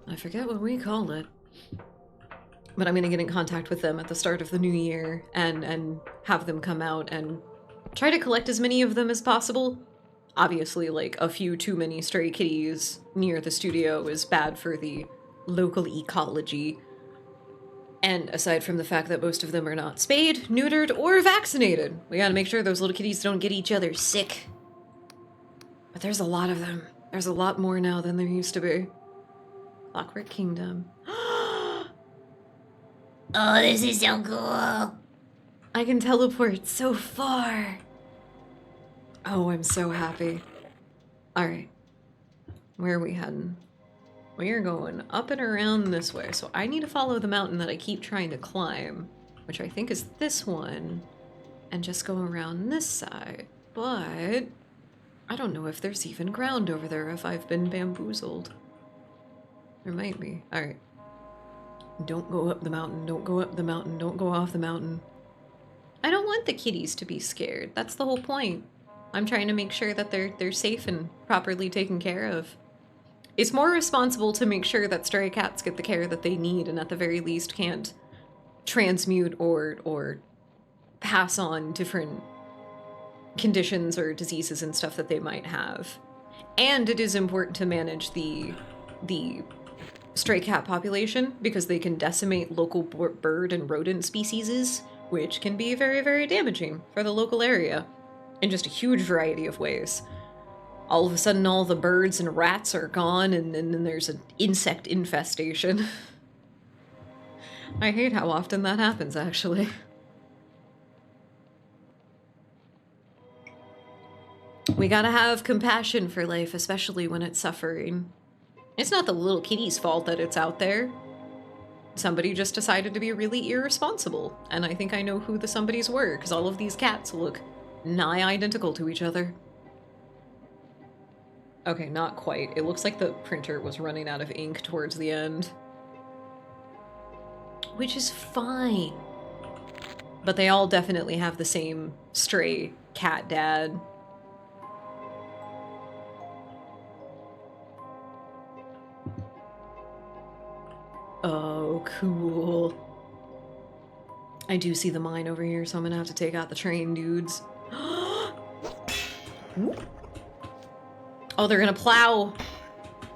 I forget what we call it. But I'm gonna get in contact with them at the start of the new year and have them come out and try to collect as many of them as possible. Obviously, like, a few too many stray kitties near the studio is bad for the local ecology. And aside from the fact that most of them are not spayed, neutered, or vaccinated, we gotta make sure those little kitties don't get each other sick. But there's a lot of them. There's a lot more now than there used to be. Clockwork Kingdom.
Oh, this is so cool.
I can teleport so far. Oh, I'm so happy. Alright. Where are we heading? We are going up and around this way, so I need to follow the mountain that I keep trying to climb, which I think is this one, and just go around this side. But I don't know if there's even ground over there, if I've been bamboozled. There might be. Alright. Don't go up the mountain, don't go up the mountain, don't go off the mountain. I don't want the kitties to be scared. That's the whole point. I'm trying to make sure that they're safe and properly taken care of. It's more responsible to make sure that stray cats get the care that they need and at the very least can't transmute or pass on different conditions or diseases and stuff that they might have. And it is important to manage the stray cat population because they can decimate local bird and rodent species, which can be very, very damaging for the local area in just a huge variety of ways. All of a sudden, all the birds and rats are gone, and then there's an insect infestation. I hate how often that happens, actually. We gotta have compassion for life, especially when it's suffering. It's not the little kitty's fault that it's out there. Somebody just decided to be really irresponsible, and I think I know who the somebodies were, because all of these cats look nigh identical to each other. Okay, not quite. It looks like the printer was running out of ink towards the end. Which is fine. But they all definitely have the same stray cat dad. Oh, cool. I do see the mine over here, so I'm gonna have to take out the train dudes. Oh, they're gonna plow.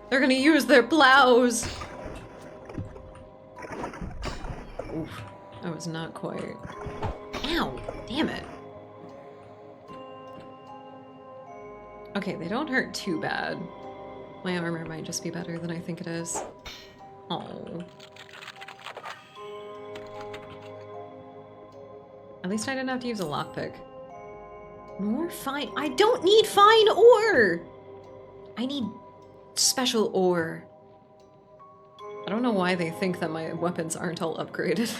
They're gonna use their plows. Oof, that was not quite. Ow, damn it. Okay, they don't hurt too bad. My armor might just be better than I think it is. Oh. At least I didn't have to use a lockpick. More fine. I don't need fine ore! I need special ore. I don't know why they think that my weapons aren't all upgraded.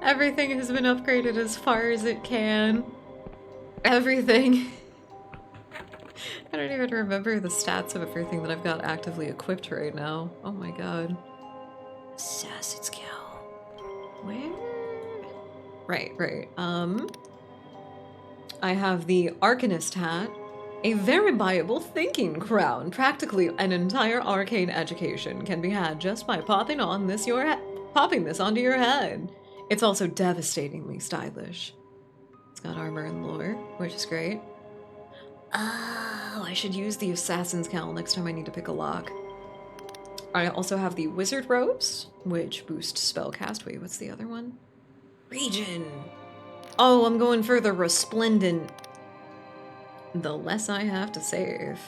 Everything has been upgraded as far as it can. Everything. I don't even remember the stats of everything that I've got actively equipped right now. Oh my god. Assassin's Cowl. Where? Right. I have the Arcanist hat, a very viable thinking crown. Practically an entire arcane education can be had just by popping this onto your head. It's also devastatingly stylish. It's got armor and lore, which is great. Oh, I should use the Assassin's Cowl next time I need to pick a lock. I also have the Wizard Robes, which boost spellcast. Wait, what's the other one? Region! Oh, I'm going for the Resplendent. The less I have to save.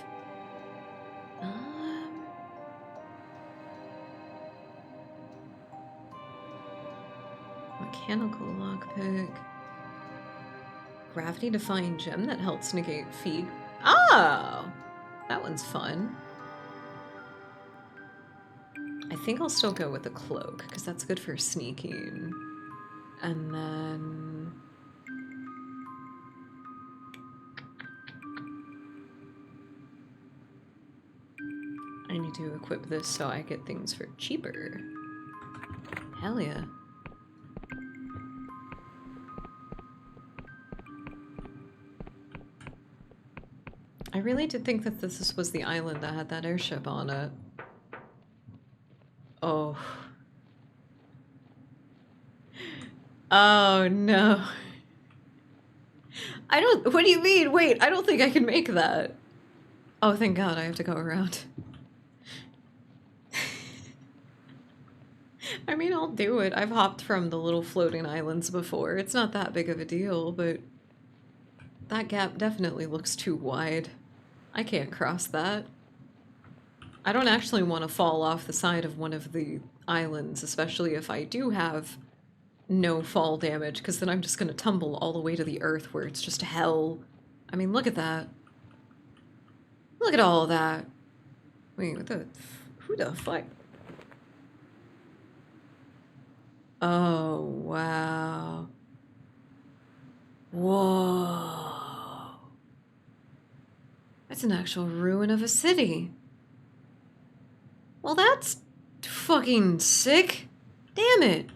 Mechanical lockpick. Gravity-defying gem that helps negate feet. Oh! That one's fun. I think I'll still go with the cloak, because that's good for sneaking. And then... to equip this so I get things for cheaper. Hell yeah. I really did think that this was the island that had that airship on it. Oh. Oh no. I don't, what do you mean? Wait, I don't think I can make that. Oh, thank God, I have to go around. I mean, I'll do it. I've hopped from the little floating islands before. It's not that big of a deal, but that gap definitely looks too wide. I can't cross that. I don't actually want to fall off the side of one of the islands, especially if I do have no fall damage, because then I'm just going to tumble all the way to the earth where it's just hell. I mean, look at that. Look at all of that. Wait, what the... Who the fuck? Oh, wow. Whoa. That's an actual ruin of a city. Well, that's fucking sick. Damn it.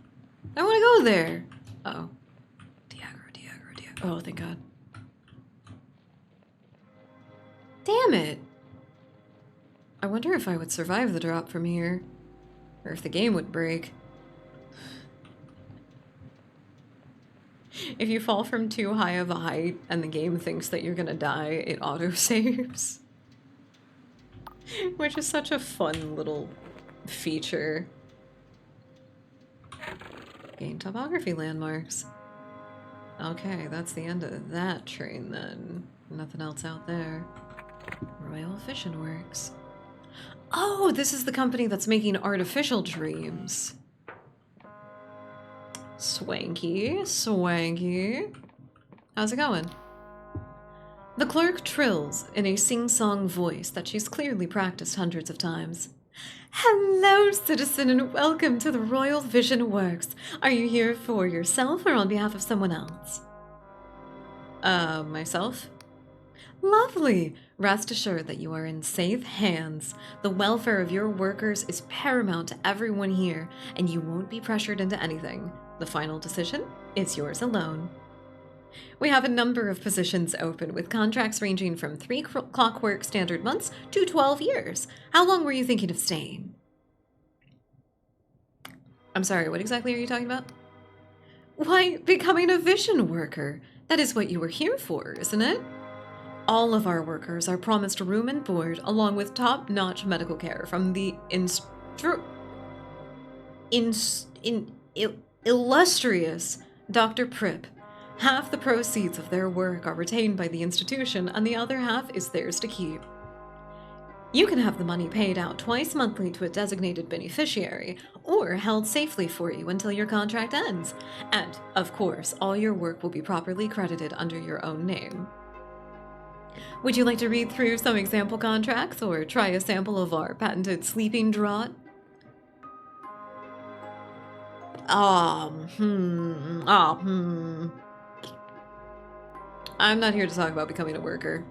I want to go there. Uh-oh. Diagro. Oh, thank God. Damn it. I wonder if I would survive the drop from here. Or if the game would break. If you fall from too high of a height and the game thinks that you're gonna die, it autosaves. Which is such a fun little feature. Gain topography landmarks. Okay, that's the end of that train then. Nothing else out there. Royal Vision Works. Oh, this is the company that's making artificial dreams. Swanky, swanky. How's it going? The clerk trills in a sing-song voice that she's clearly practiced hundreds of times. Hello, citizen, and welcome to the Royal Vision Works. Are you here for yourself or on behalf of someone else? Myself? Lovely! Rest assured that you are in safe hands. The welfare of your workers is paramount to everyone here, and you won't be pressured into anything. The final decision is yours alone. We have a number of positions open, with contracts ranging from 3 Clockwork standard months to 12 years. How long were you thinking of staying? I'm sorry, what exactly are you talking about? Why, becoming a vision worker. That is what you were here for, isn't it? All of our workers are promised room and board, along with top-notch medical care from the illustrious Dr. Pripp. Half the proceeds of their work are retained by the institution, and the other half is theirs to keep. You can have the money paid out twice monthly to a designated beneficiary, or held safely for you until your contract ends. And, of course, all your work will be properly credited under your own name. Would you like to read through some example contracts, or try a sample of our patented sleeping draught? I'm not here to talk about becoming a worker.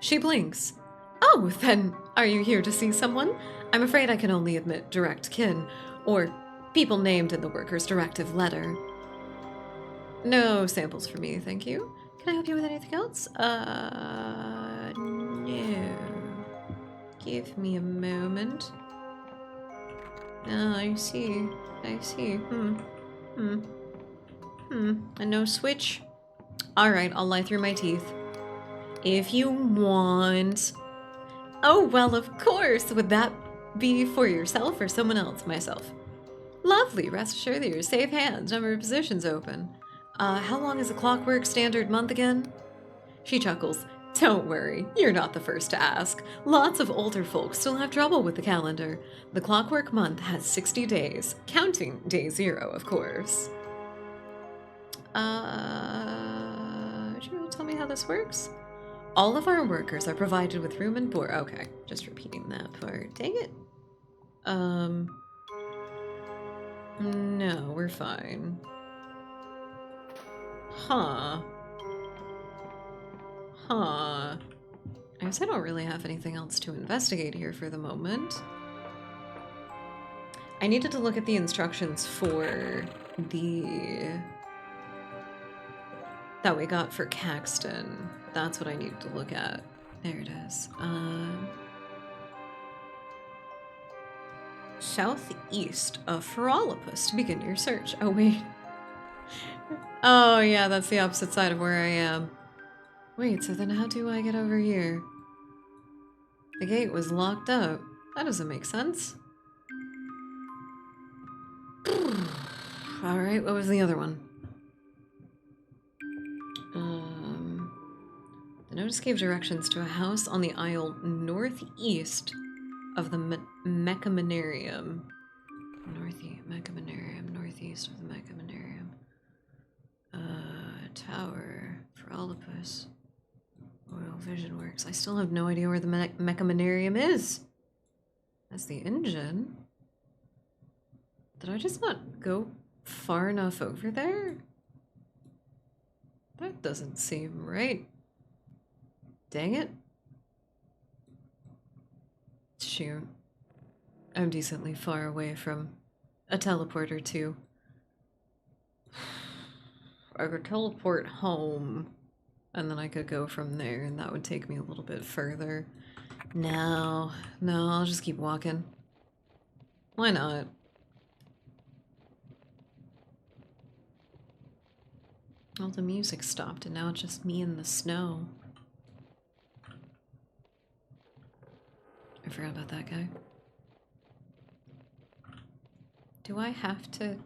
She blinks. Oh, then, are you here to see someone? I'm afraid I can only admit direct kin, or people named in the worker's directive letter. No samples for me, thank you. Can I help you with anything else? No. Give me a moment. Oh, I see. A no switch? Alright, I'll lie through my teeth. If you want. Oh, well, of course. Would that be for yourself or someone else? Myself. Lovely. Rest assured that you're safe hands. Number of positions open. How long is a Clockwork standard month again? She chuckles. Don't worry, you're not the first to ask. Lots of older folks still have trouble with the calendar. The Clockwork month has 60 days, counting day 0, of course. Would you tell me how this works? All of our workers are provided with room and board. Okay, just repeating that part. Dang it. No, we're fine. Huh. I
guess I don't really have anything else to investigate here for the moment. I needed to look at the instructions for the... that we got for Caxton. That's what I needed to look at. There it is. Southeast of Ferolopus to begin your search. Oh, wait. Oh, yeah, that's the opposite side of where I am. Wait, so then how do I get over here? The gate was locked up. That doesn't make sense. Alright, what was the other one? The notice gave directions to a house on the aisle northeast of the Mechamanarium. Northeast of the Mechamanarium. Tower for Olympus. Royal Vision Works. I still have no idea where the Mechamanarium is. That's the engine. Did I just not go far enough over there? That doesn't seem right. Dang it. Shoot. I'm decently far away from a teleporter too. I could teleport home, and then I could go from there, and that would take me a little bit further. No, I'll just keep walking. Why not? All the music stopped, and now it's just me in the snow. I forgot about that guy. Do I have to...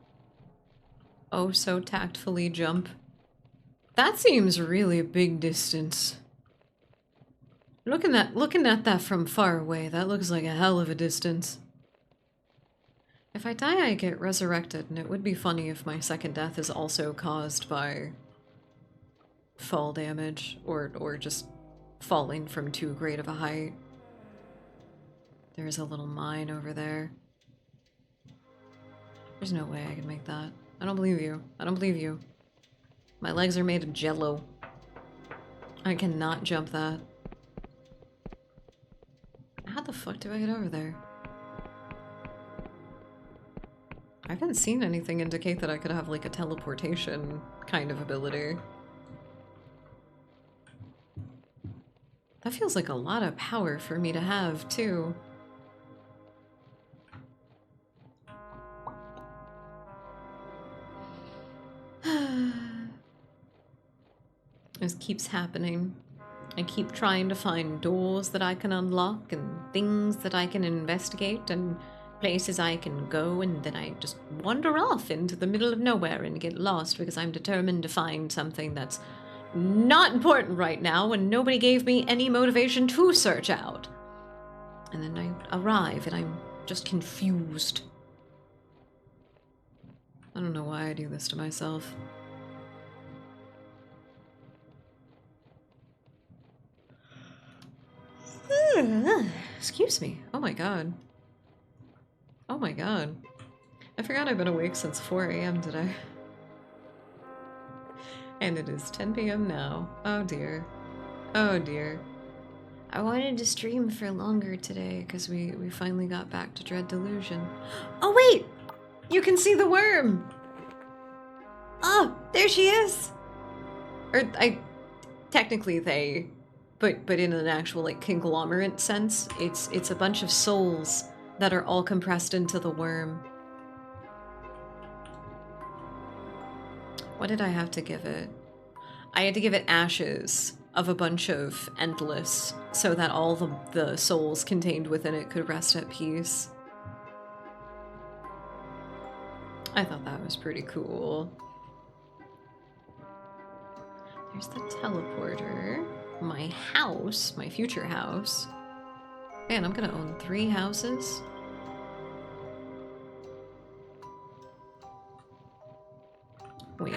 oh so tactfully jump? That seems really a big distance. Looking at that from far away, that looks like a hell of a distance. If I die, I get resurrected, and it would be funny if my second death is also caused by fall damage, or just falling from too great of a height. There's a little mine over there. There's no way I can make that. I don't believe you. I don't believe you. My legs are made of jello. I cannot jump that. How the fuck do I get over there? I haven't seen anything indicate that I could have like a teleportation kind of ability. That feels like a lot of power for me to have, too. This keeps happening. I keep trying to find doors that I can unlock and things that I can investigate and places I can go, and then I just wander off into the middle of nowhere and get lost because I'm determined to find something that's not important right now and nobody gave me any motivation to search out. And then I arrive and I'm just confused. I don't know why I do this to myself. Excuse me. Oh my god. Oh my god. I forgot I've been awake since 4 a.m. today. And it is 10 p.m. now. Oh dear. Oh dear. I wanted to stream for longer today because we finally got back to Dread Delusion. Oh wait! You can see the worm! Oh, there she is! Or, technically they, but in an actual, like, conglomerate sense, it's a bunch of souls that are all compressed into the worm. What did I have to give it? I had to give it ashes of a bunch of endless so that all the souls contained within it could rest at peace. I thought that was pretty cool. There's the teleporter. My house, my future house. Man, I'm gonna own 3 houses. Wait,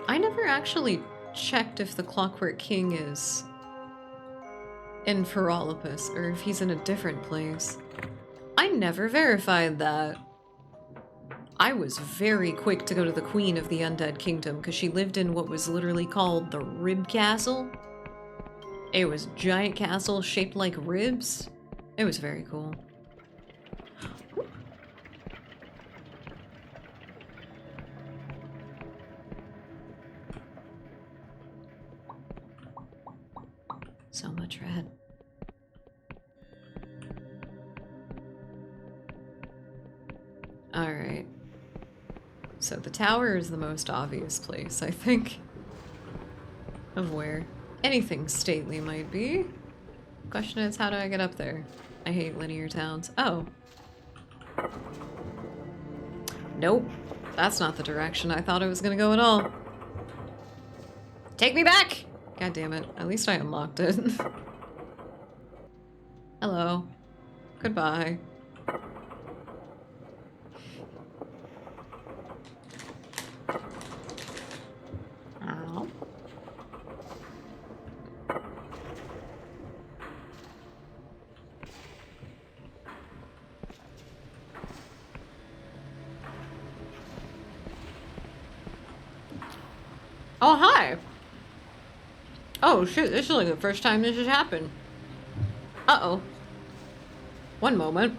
I never actually checked if the Clockwork King is in Ferolopus or if he's in a different place. I never verified that. I was very quick to go to the Queen of the Undead Kingdom because she lived in what was literally called the Rib Castle.
It was a giant castle shaped like ribs. It was very cool. So much red. Alright. So the tower is the most obvious place, I think, of where anything stately might be. Question is, how do I get up there? I hate linear towns. Oh. Nope. That's not the direction I thought it was gonna go at all. Take me back! God damn it. At least I unlocked it. Hello. Goodbye. Ow. Oh, hi! Oh shit, this is like the first time this has happened. Uh-oh. One moment.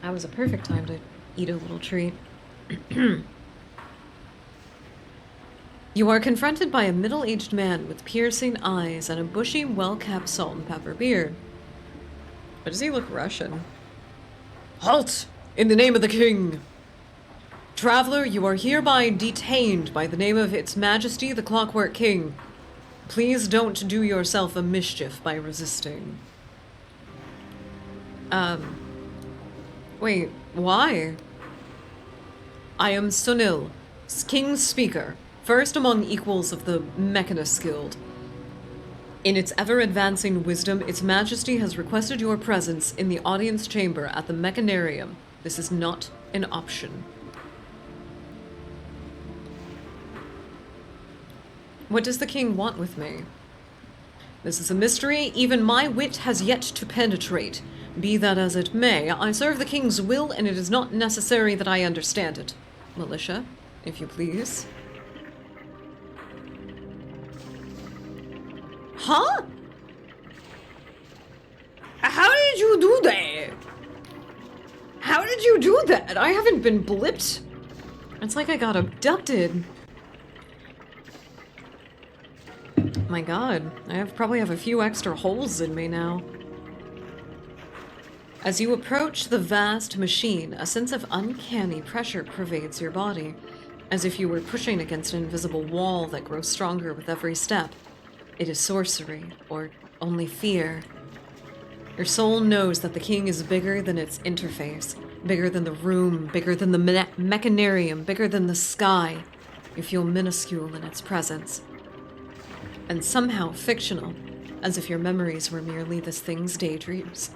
That was a perfect time to eat a little treat. You are confronted by a middle-aged man with piercing eyes and a bushy, well-kept salt and pepper beard. But does he look Russian? Halt! In the name of the king! Traveler, you are hereby detained by the name of Its Majesty the Clockwork King. Please don't do yourself a mischief by resisting. Wait, why? I am Sunil, King's Speaker, first among equals of the Mechanist Guild. In its ever-advancing wisdom, Its Majesty has requested your presence in the audience chamber at the Mechanarium. This is not an option. What does the king want with me? This is a mystery even my wit has yet to penetrate. Be that as it may, I serve the king's will, and it is not necessary that I understand it. Militia, if you please. Huh? How did you do that? How did you do that? I haven't been blipped. It's like I got abducted. My god, I probably have a few extra holes in me now. As you approach the vast machine, a sense of uncanny pressure pervades your body, as if you were pushing against an invisible wall that grows stronger with every step. It is sorcery, or only fear. Your soul knows that the king is bigger than its interface, bigger than the room, bigger than the mechanarium, bigger than the sky. You feel minuscule in its presence. And somehow fictional, as if your memories were merely this thing's daydreams.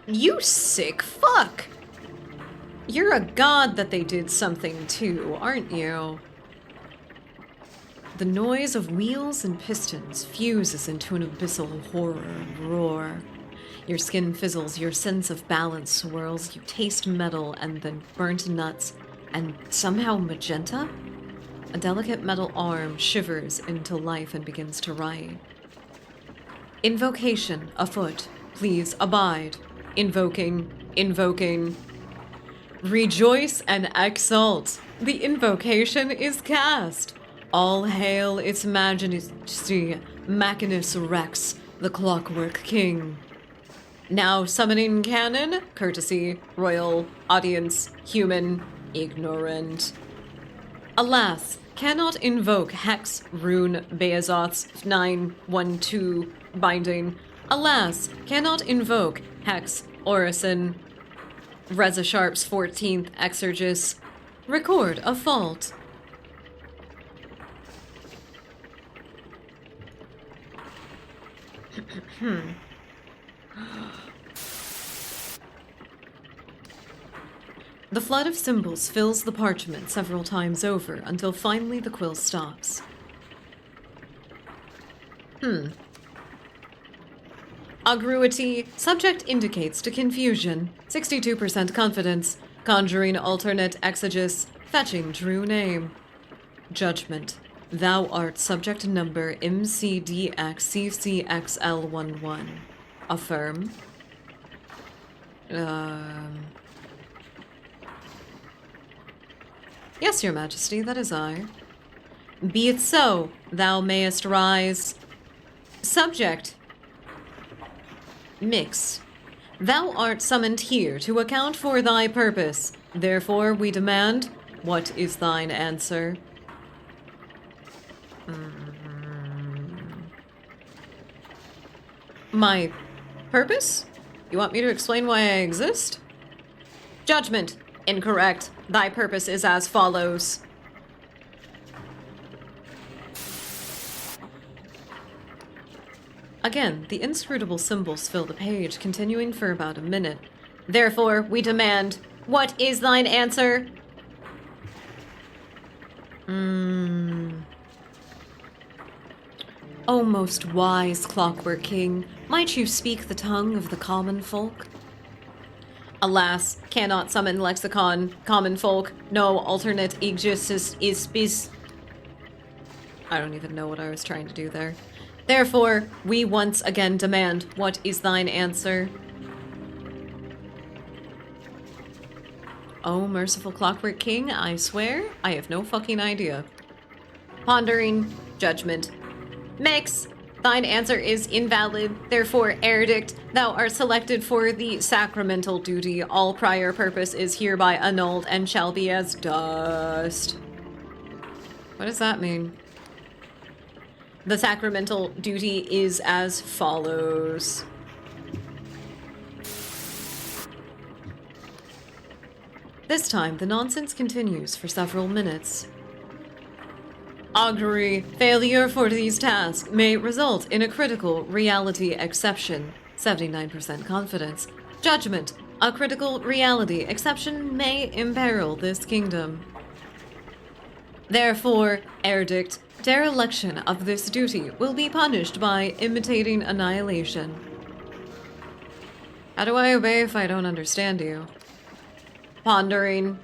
You sick fuck! You're a god that they did something to, aren't you? The noise of wheels and pistons fuses into an abyssal horror roar. Your skin fizzles, your sense of balance swirls, you taste metal and then burnt nuts, and somehow magenta? A delicate metal arm shivers into life and begins to write. Invocation afoot. Please abide. Invoking. Invoking. Rejoice and exult. The invocation is cast. All hail Its Majesty, Machinus Rex, the Clockwork King. Now summoning canon, courtesy, royal, audience, human, ignorant. Alas, cannot invoke Hex, Rune, Beazoth's 912 binding. Alas, cannot invoke Hex, Orison, Reza Sharp's 14th Exorgis. Record a fault. The flood of symbols fills the parchment several times over until finally the quill stops. Agruity. Subject indicates to confusion. 62% confidence. Conjuring alternate exegesis.
Fetching true name. Judgment. Thou art subject number MCDXCCXL11. Affirm. Yes, your majesty, that is I. Be it so, thou mayest rise. Subject. Mix. Thou art summoned here to account for thy purpose. Therefore, we demand, what is thine answer? My purpose? You want me to explain why I exist? Judgment. Incorrect. Thy purpose is as follows. Again, the inscrutable symbols fill the page, continuing for about a minute. Therefore, we demand, what is thine answer? O most wise Clockwork King, might you speak the tongue of the common folk? Alas, cannot summon lexicon, common folk, no alternate exists is bis. I don't even know what I was trying to do there. Therefore, we once again demand, what is thine answer? Oh, merciful Clockwork King, I swear, I have no fucking idea. Pondering, judgment. Mix, thine answer is invalid, therefore, erdict, thou art selected for the sacramental duty. All prior purpose is hereby annulled and shall be as dust. What does that mean? The sacramental duty is as follows. This time, the nonsense continues for several minutes. Augury, failure for these tasks may result in a critical reality exception, 79% confidence. Judgment, a critical reality exception may imperil this kingdom. Therefore, erdict, dereliction of this duty will be punished by imitating annihilation. How do I obey if I don't understand you? Pondering.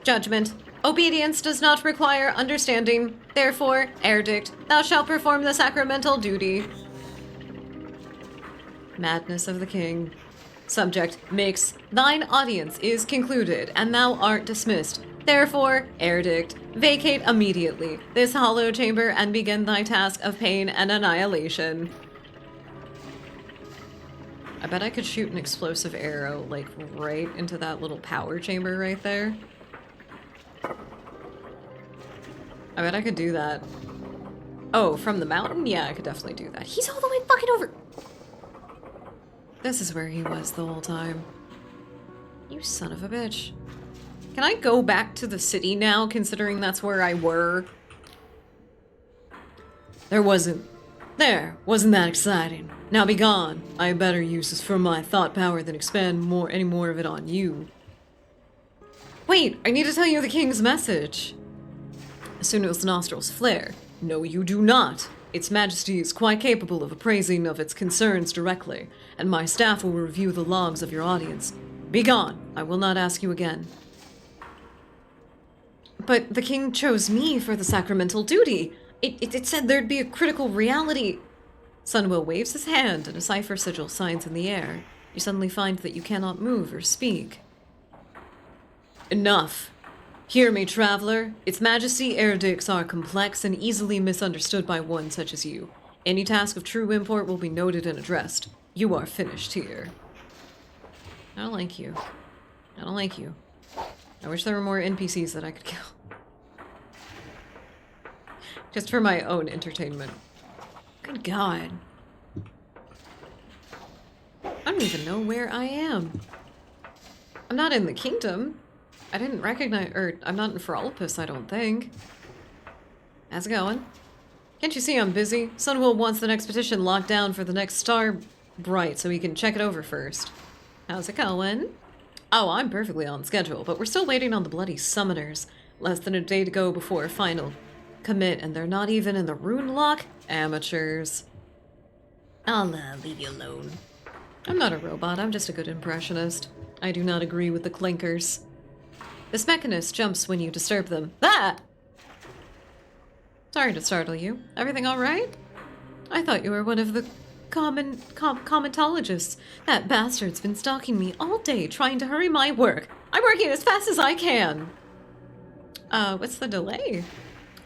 Judgment. Obedience does not require understanding. Therefore, erdict, thou shalt perform the sacramental duty. Madness of the king. Subject, mix, thine audience is concluded, and thou art dismissed. Therefore, erdict, vacate immediately this hollow chamber and begin thy task of pain and annihilation. I bet I could shoot an explosive arrow, like, right into that little power chamber right there. I bet I could do that. Oh, from the mountain? Yeah, I could definitely do that. He's all the way fucking over. This is where he was the whole time. You son of a bitch. Can I go back to the city now, considering that's where I were? Wasn't that exciting? Now be gone. I have better uses for my thought power than expend any more of it on you. Wait, I need to tell you the king's message. As soon as the nostrils flare. No, you do not. Its Majesty is quite capable of appraising of its concerns directly, and my staff will review the logs of your audience. Be gone. I will not ask you again. But the king chose me for the sacramental duty. It said there'd be a critical reality. Sunwell waves his hand, and a cipher sigil signs in the air. You suddenly find that you cannot move or speak. Enough. Hear me, traveler. Its Majesty erdicts are complex and easily misunderstood by one such as you. Any task of true import will be noted and addressed. You are finished here. I don't like you. I don't like you. I wish there were more NPCs that I could kill. Just for my own entertainment. Good God. I don't even know where I am. I'm not in the kingdom. I didn't recognize, or I'm not in Feralpus, I don't think. How's it going? Can't you see I'm busy? Sunwell wants the next petition locked down for the next star bright so he can check it over first. How's it going? Oh, I'm perfectly on schedule, but we're still waiting on the bloody summoners. Less than a day to go before final commit, and they're not even in the rune lock? Amateurs.
I'll leave you alone.
I'm not a robot, I'm just a good impressionist. I do not agree with the clinkers. This mechanist jumps when you disturb them. Ah! Sorry to startle you. Everything alright? I thought you were one of the commentologists. That bastard's been stalking me all day trying to hurry my work. I'm working as fast as I can. What's the delay?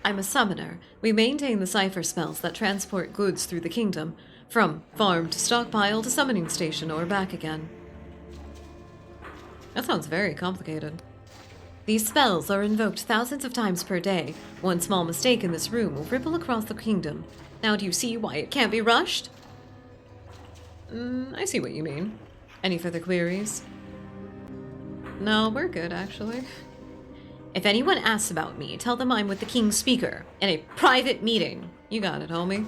I'm a summoner. We maintain the cipher spells that transport goods through the kingdom, from farm to stockpile to summoning station or back again. That sounds very complicated. These spells are invoked thousands of times per day. One small mistake in this room will ripple across the kingdom. Now do you see why it can't be rushed? I see what you mean. Any further queries? No, we're good, actually. If anyone asks about me, tell them I'm with the King's Speaker in a private meeting. You got it, homie.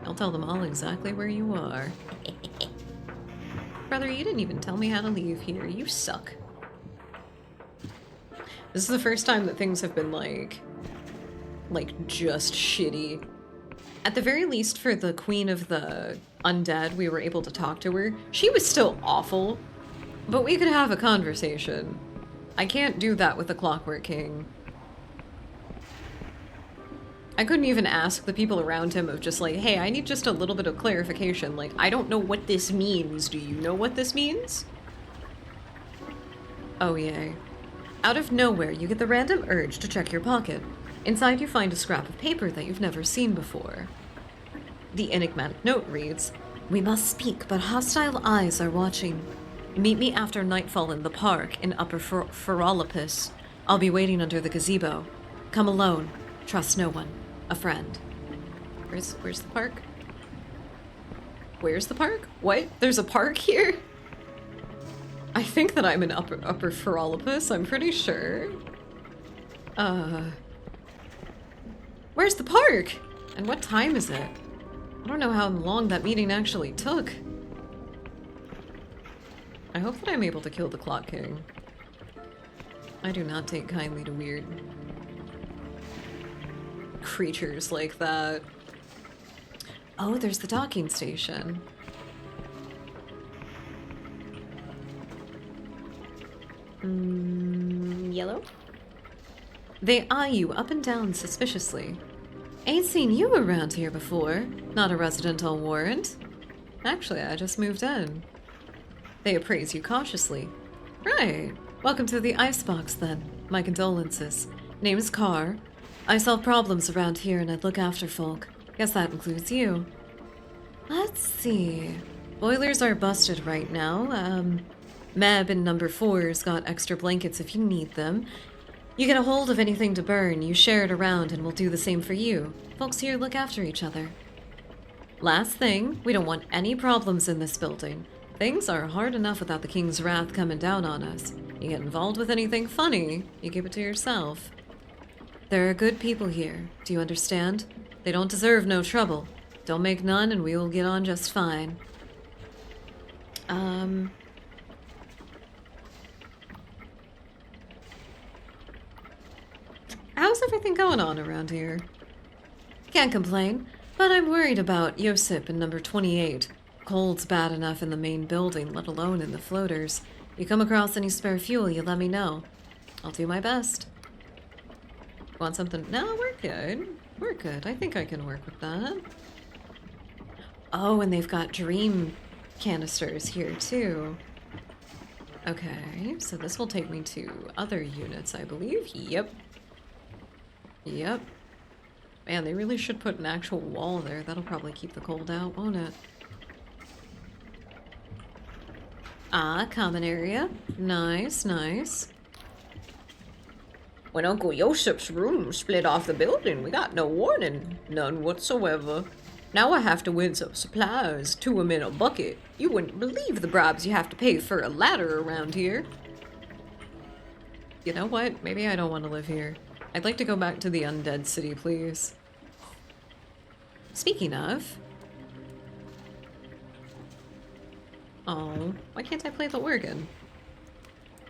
I'll tell them all exactly where you are. Brother, you didn't even tell me how to leave here. You suck. This is the first time that things have been like just shitty. At the very least, for the Queen of the Undead, we were able to talk to her. She was still awful, but we could have a conversation. I can't do that with the Clockwork King. I couldn't even ask the people around him of just like, hey, I need just a little bit of clarification. Like, I don't know what this means. Do you know what this means? Oh, yay. Out of nowhere, you get the random urge to check your pocket. Inside, you find a scrap of paper that you've never seen before. The enigmatic note reads, "We must speak, but hostile eyes are watching. Meet me after nightfall in the park in Upper Ferolopus. I'll be waiting under the gazebo. Come alone. Trust no one. A friend." Where's the park? Where's the park? What? There's a park here? I think that I'm in Upper Ferolopus, I'm pretty sure. Where's the park? And what time is it? I don't know how long that meeting actually took. I hope that I'm able to kill the Clock King. I do not take kindly to weird creatures like that. Oh, there's the docking station.
Yellow?
They eye you up and down suspiciously. Ain't seen you around here before. Not a resident on warrant. Actually, I just moved in. They appraise you cautiously. Right. Welcome to the Icebox, then. My condolences. Name is Carr. I solve problems around here and I look after folk. Guess that includes you. Let's see. Boilers are busted right now. Meb in number 4's got extra blankets if you need them. You get a hold of anything to burn, you share it around, and we'll do the same for you. Folks here look after each other. Last thing, we don't want any problems in this building. Things are hard enough without the King's wrath coming down on us. You get involved with anything funny, you keep it to yourself. There are good people here, do you understand? They don't deserve no trouble. Don't make none and we will get on just fine. How's everything going on around here? Can't complain, but I'm worried about Yosip in number 28. Cold's bad enough in the main building, let alone in the floaters. You come across any spare fuel, you let me know. I'll do my best. Want something? No, we're good. We're good. I think I can work with that. Oh, and they've got dream canisters here too. Okay, so this will take me to other units, I believe. Yep. Yep. Man, they really should put an actual wall there. That'll probably keep the cold out, won't it? Ah, common area. Nice, nice. When Uncle Yosip's room split off the building, we got no warning. None whatsoever. Now I have to win some supplies, 2 'em in a bucket. You wouldn't believe the bribes you have to pay for a ladder around here. You know what? Maybe I don't want to live here. I'd like to go back to the undead city, please. Speaking of... Oh, why can't I play the organ?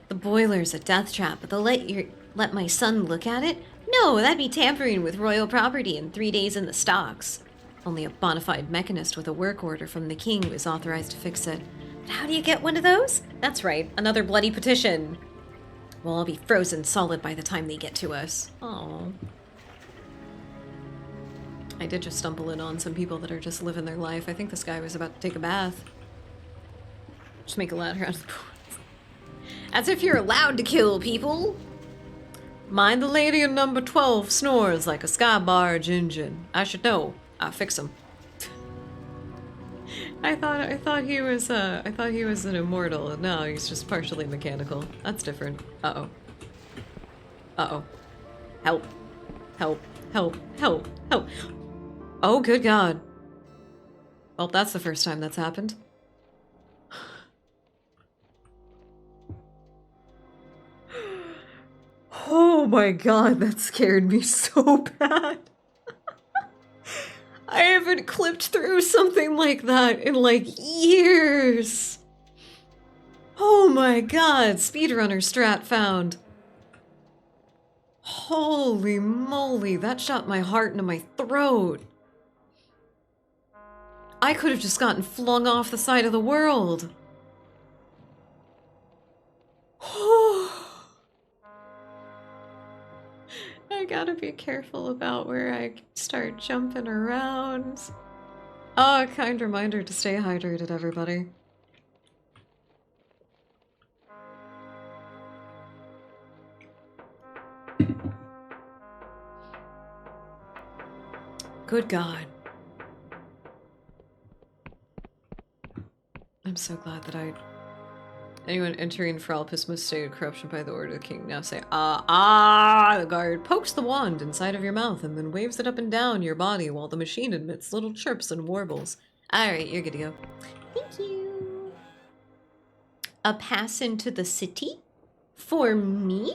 The boiler's a death trap, but they'll let
let my son look at it? No, that'd be tampering with royal property and 3 days in the stocks. Only a bona fide mechanist with a work order from the king is authorized to fix it. But how do you get one of those?
That's right, another bloody petition. We'll all be frozen solid by the time they get to us. Oh. I did just stumble in on some people that are just living their life. I think this guy was about to take a bath. Just make a ladder out of the boards. As if you're allowed to kill people. Mind the lady in number 12 snores like a sky barge engine. I should know. I'll fix him. I thought he was an immortal. No, he's just partially mechanical. That's different. Uh-oh. Uh-oh. Help. Help. Help. Help. Help. Oh, good God. Well, that's the first time that's happened. Oh my God, that scared me so bad. I haven't clipped through something like that in like years. Oh my God, speedrunner strat found. Holy moly, that shot my heart into my throat. I could have just gotten flung off the side of the world. I gotta be careful about where I start jumping around. Oh, a kind reminder to stay hydrated, everybody. Good God. I'm so glad that anyone entering Fralpus must stay in corruption by the order of the king. Now say, the guard pokes the wand inside of your mouth and then waves it up and down your body while the machine emits little chirps and warbles. Alright, you're good to go.
Thank you. A pass into the city? For me?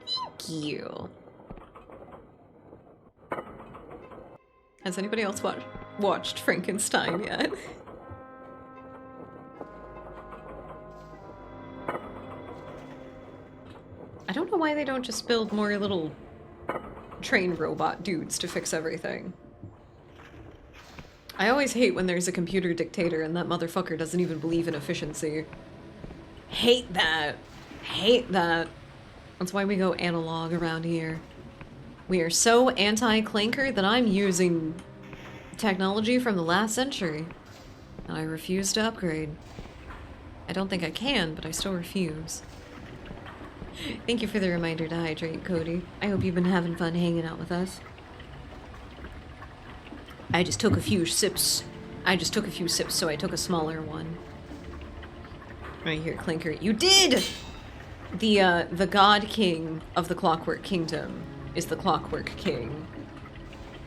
Thank you.
Has anybody else watched Frankenstein yet? I don't know why they don't just build more little train robot dudes to fix everything. I always hate when there's a computer dictator and that motherfucker doesn't even believe in efficiency. Hate that. Hate that. That's why we go analog around here. We are so anti-clanker that I'm using technology from the last century. And I refuse to upgrade. I don't think I can, but I still refuse. Thank you for the reminder to hydrate, Cody. I hope you've been having fun hanging out with us. I just took a few sips, so I took a smaller one. Right here, Clinker. You did! The God King of the Clockwork Kingdom is the Clockwork King.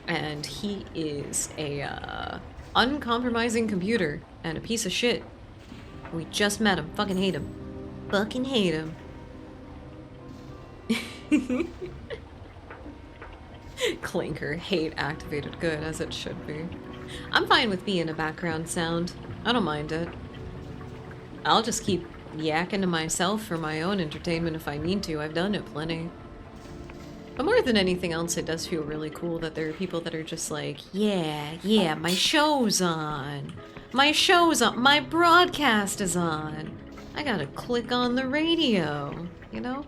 And he is a, uncompromising computer and a piece of shit. We just met him. Fucking hate him. Fucking hate him. Clinker, hate activated good, as it should be. I'm fine with being a background sound. I don't mind it. I'll just keep yakking to myself for my own entertainment if I need to. I've done it plenty. But more than anything else, it does feel really cool that there are people that are just like, yeah, my show's on. My show's on. My broadcast is on. I gotta click on the radio, you know?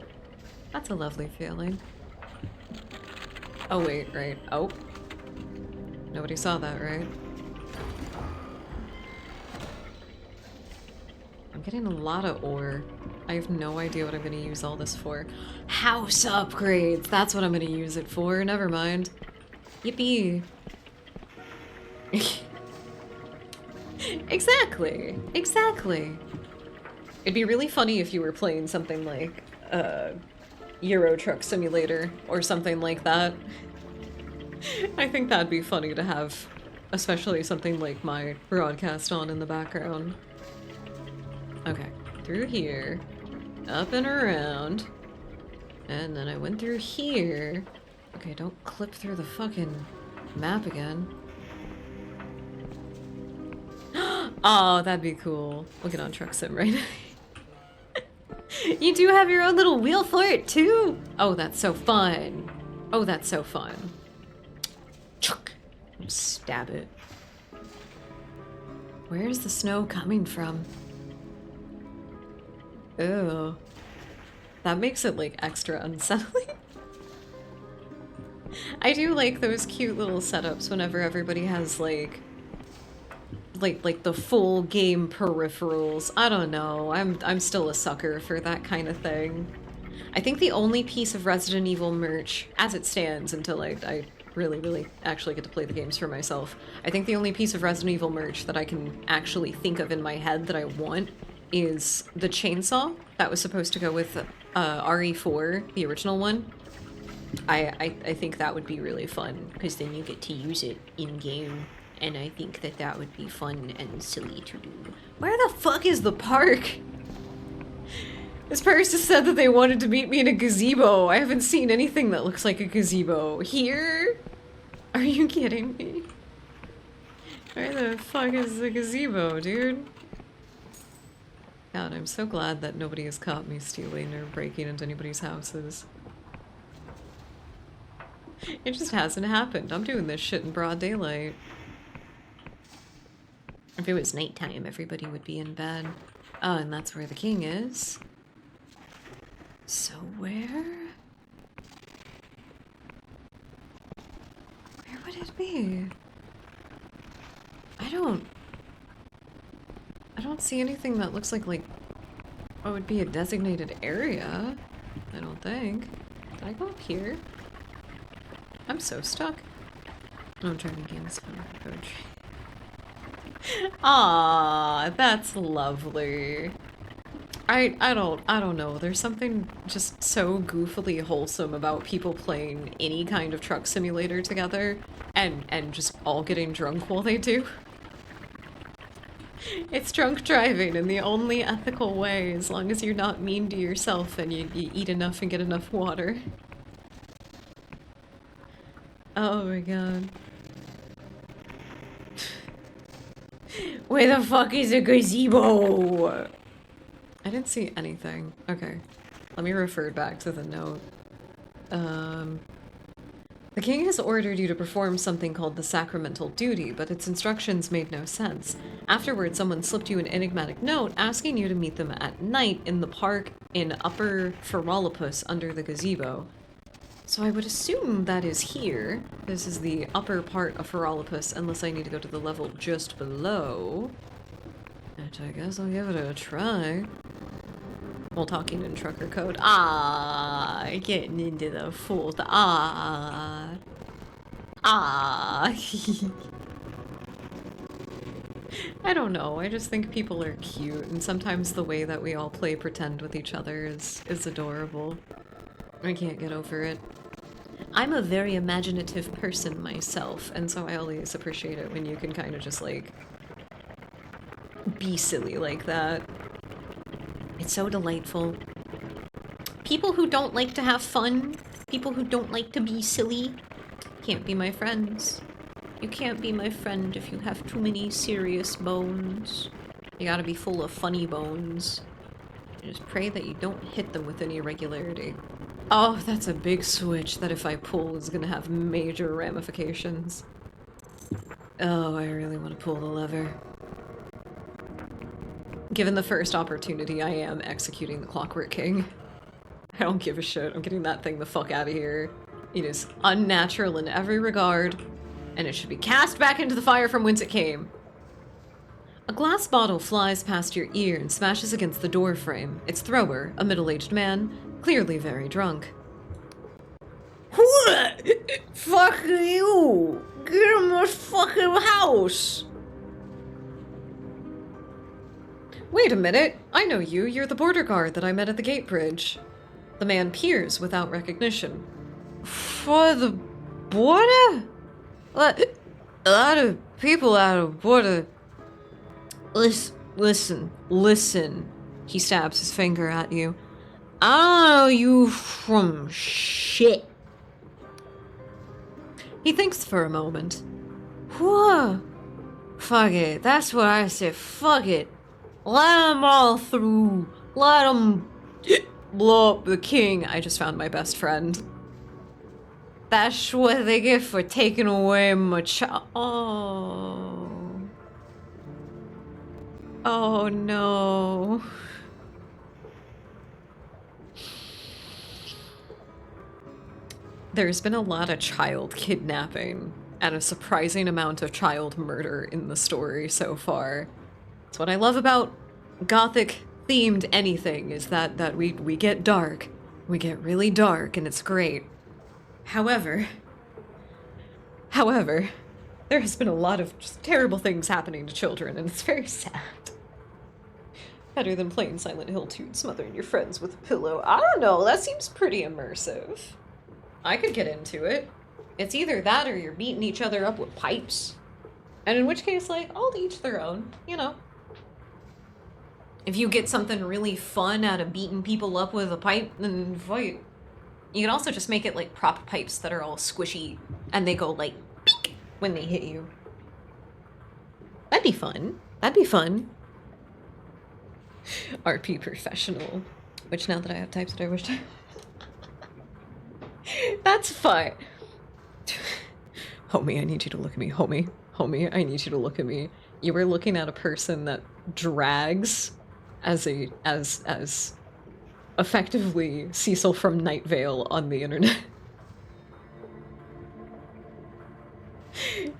That's a lovely feeling. Oh, wait, right. Oh. Nobody saw that, right? I'm getting a lot of ore. I have no idea what I'm gonna use all this for. House upgrades! That's what I'm gonna use it for. Never mind. Yippee. Exactly. Exactly. It'd be really funny if you were playing something like, Euro Truck Simulator or something like that. I think that'd be funny to have, especially something like my broadcast on in the background. Okay, through here, up and around, and then I went through here. Okay, don't clip through the fucking map again. Oh, that'd be cool. We'll get on Truck Sim right now.
You do have your own little wheel for it too? Oh, that's so fun. Oh, that's so fun. Chuck. Stab it. Where's the snow coming from? Ew. That makes it like extra unsettling. I do like those cute little setups whenever everybody has like the full game peripherals. I don't know. I'm still a sucker for that kind of thing. I think the only piece of Resident Evil merch, as it stands until I really actually get to play the games for myself, I think the only piece of Resident Evil merch that I can actually think of in my head that I want is the chainsaw that was supposed to go with RE4, the original one. I think that would be really fun, because then you get to use it in-game. And I think that that would be fun and silly to do. Where the fuck is the park? This person said that they wanted to meet me in a gazebo. I haven't seen anything that looks like a gazebo. Here? Are you kidding me? Where the fuck is the gazebo, dude? God, I'm so glad that nobody has caught me stealing or breaking into anybody's houses. It just hasn't happened. I'm doing this shit in broad daylight. If it was nighttime, everybody would be in bed. Oh, and that's where the king is. So where? Where would it be? I don't see anything that looks like what would be a designated area. I don't think. Did I go up here? I'm so stuck. Oh, I'm trying to gain this coach. Ah, that's lovely. I don't know. There's something just so goofily wholesome about people playing any kind of truck simulator together and just all getting drunk while they do. It's drunk driving in the only ethical way, as long as you're not mean to yourself and you eat enough and get enough water. Oh my god. Where the fuck is a gazebo? I didn't see anything. Okay. Let me refer back to the note. The king has ordered you to perform something called the sacramental duty, but its instructions made no sense. Afterwards, someone slipped you an enigmatic note asking you to meet them at night in the park in Upper Ferolopus under the gazebo. So I would assume that is here. This is the upper part of Ferolopus, unless I need to go to the level just below. Which I guess I'll give it a try. While talking in trucker code. Ah, getting into the fold. Ah. Ah. I don't know, I just think people are cute, and sometimes the way that we all play pretend with each other is adorable. I can't get over it. I'm a very imaginative person myself, and so I always appreciate it when you can kind of just, like, be silly like that. It's so delightful. People who don't like to have fun, people who don't like to be silly, can't be my friends. You can't be my friend if you have too many serious bones. You gotta be full of funny bones. I just pray that you don't hit them with any regularity. Oh, that's a big switch that if I pull is gonna have major ramifications. Oh, I really want to pull the lever. Given the first opportunity, I am executing the Clockwork King. I don't give a shit. I'm getting that thing the fuck out of here. It is unnatural in every regard, and it should be cast back into the fire from whence it came. A glass bottle flies past your ear and smashes against the door frame. Its thrower, a middle-aged man, clearly very drunk.
Fuck you! Get in my fucking house!
Wait a minute, I know you. You're the border guard that I met at the gate bridge. The man peers without recognition.
For the border? A lot of people out of border. Listen.
He stabs his finger at you.
I don't know you from shit.
He thinks for a moment.
Whoa. Fuck it. That's what I said. Fuck it. Let them all through. Let them Blow up the king. I just found my best friend. That's what they get for taking away my child. Oh. Oh no. There's been a lot of child kidnapping and a surprising amount of child murder in the story so far. That's what I love about Gothic themed anything, is that we get dark. We get really dark and it's great. However, there has been a lot of just terrible things happening to children and it's very sad. Better than playing Silent Hill 2 and smothering your friends with a pillow. I don't know, that seems pretty immersive. I could get into it. It's either that or you're beating each other up with pipes. And in which case, like, all to each their own, you know. If you get something really fun out of beating people up with a pipe, then fight. You can also just make it like prop pipes that are all squishy and they go like peek when they hit you. That'd be fun. That'd be fun. RP professional. Which now that I have types that I wish to... That's fine. Homie, I need you to look at me. Homie, I need you to look at me. You were looking at a person that drags as effectively Cecil from Night Vale on the internet.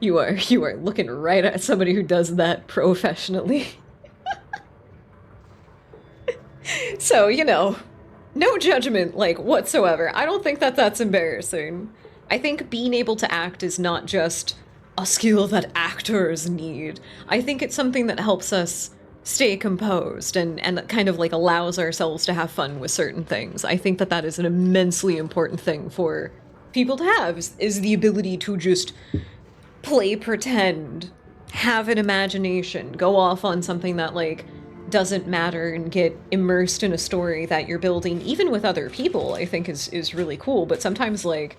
You are looking right at somebody who does that professionally. So, you know, no judgment, like, whatsoever. I don't think that that's embarrassing. I think being able to act is not just a skill that actors need. I think it's something that helps us stay composed and kind of, like, allows ourselves to have fun with certain things. I think that that is an immensely important thing for people to have, is the ability to just play pretend, have an imagination, go off on something that, like, doesn't matter and get immersed in a story that you're building, even with other people, I think is really cool. But sometimes, like,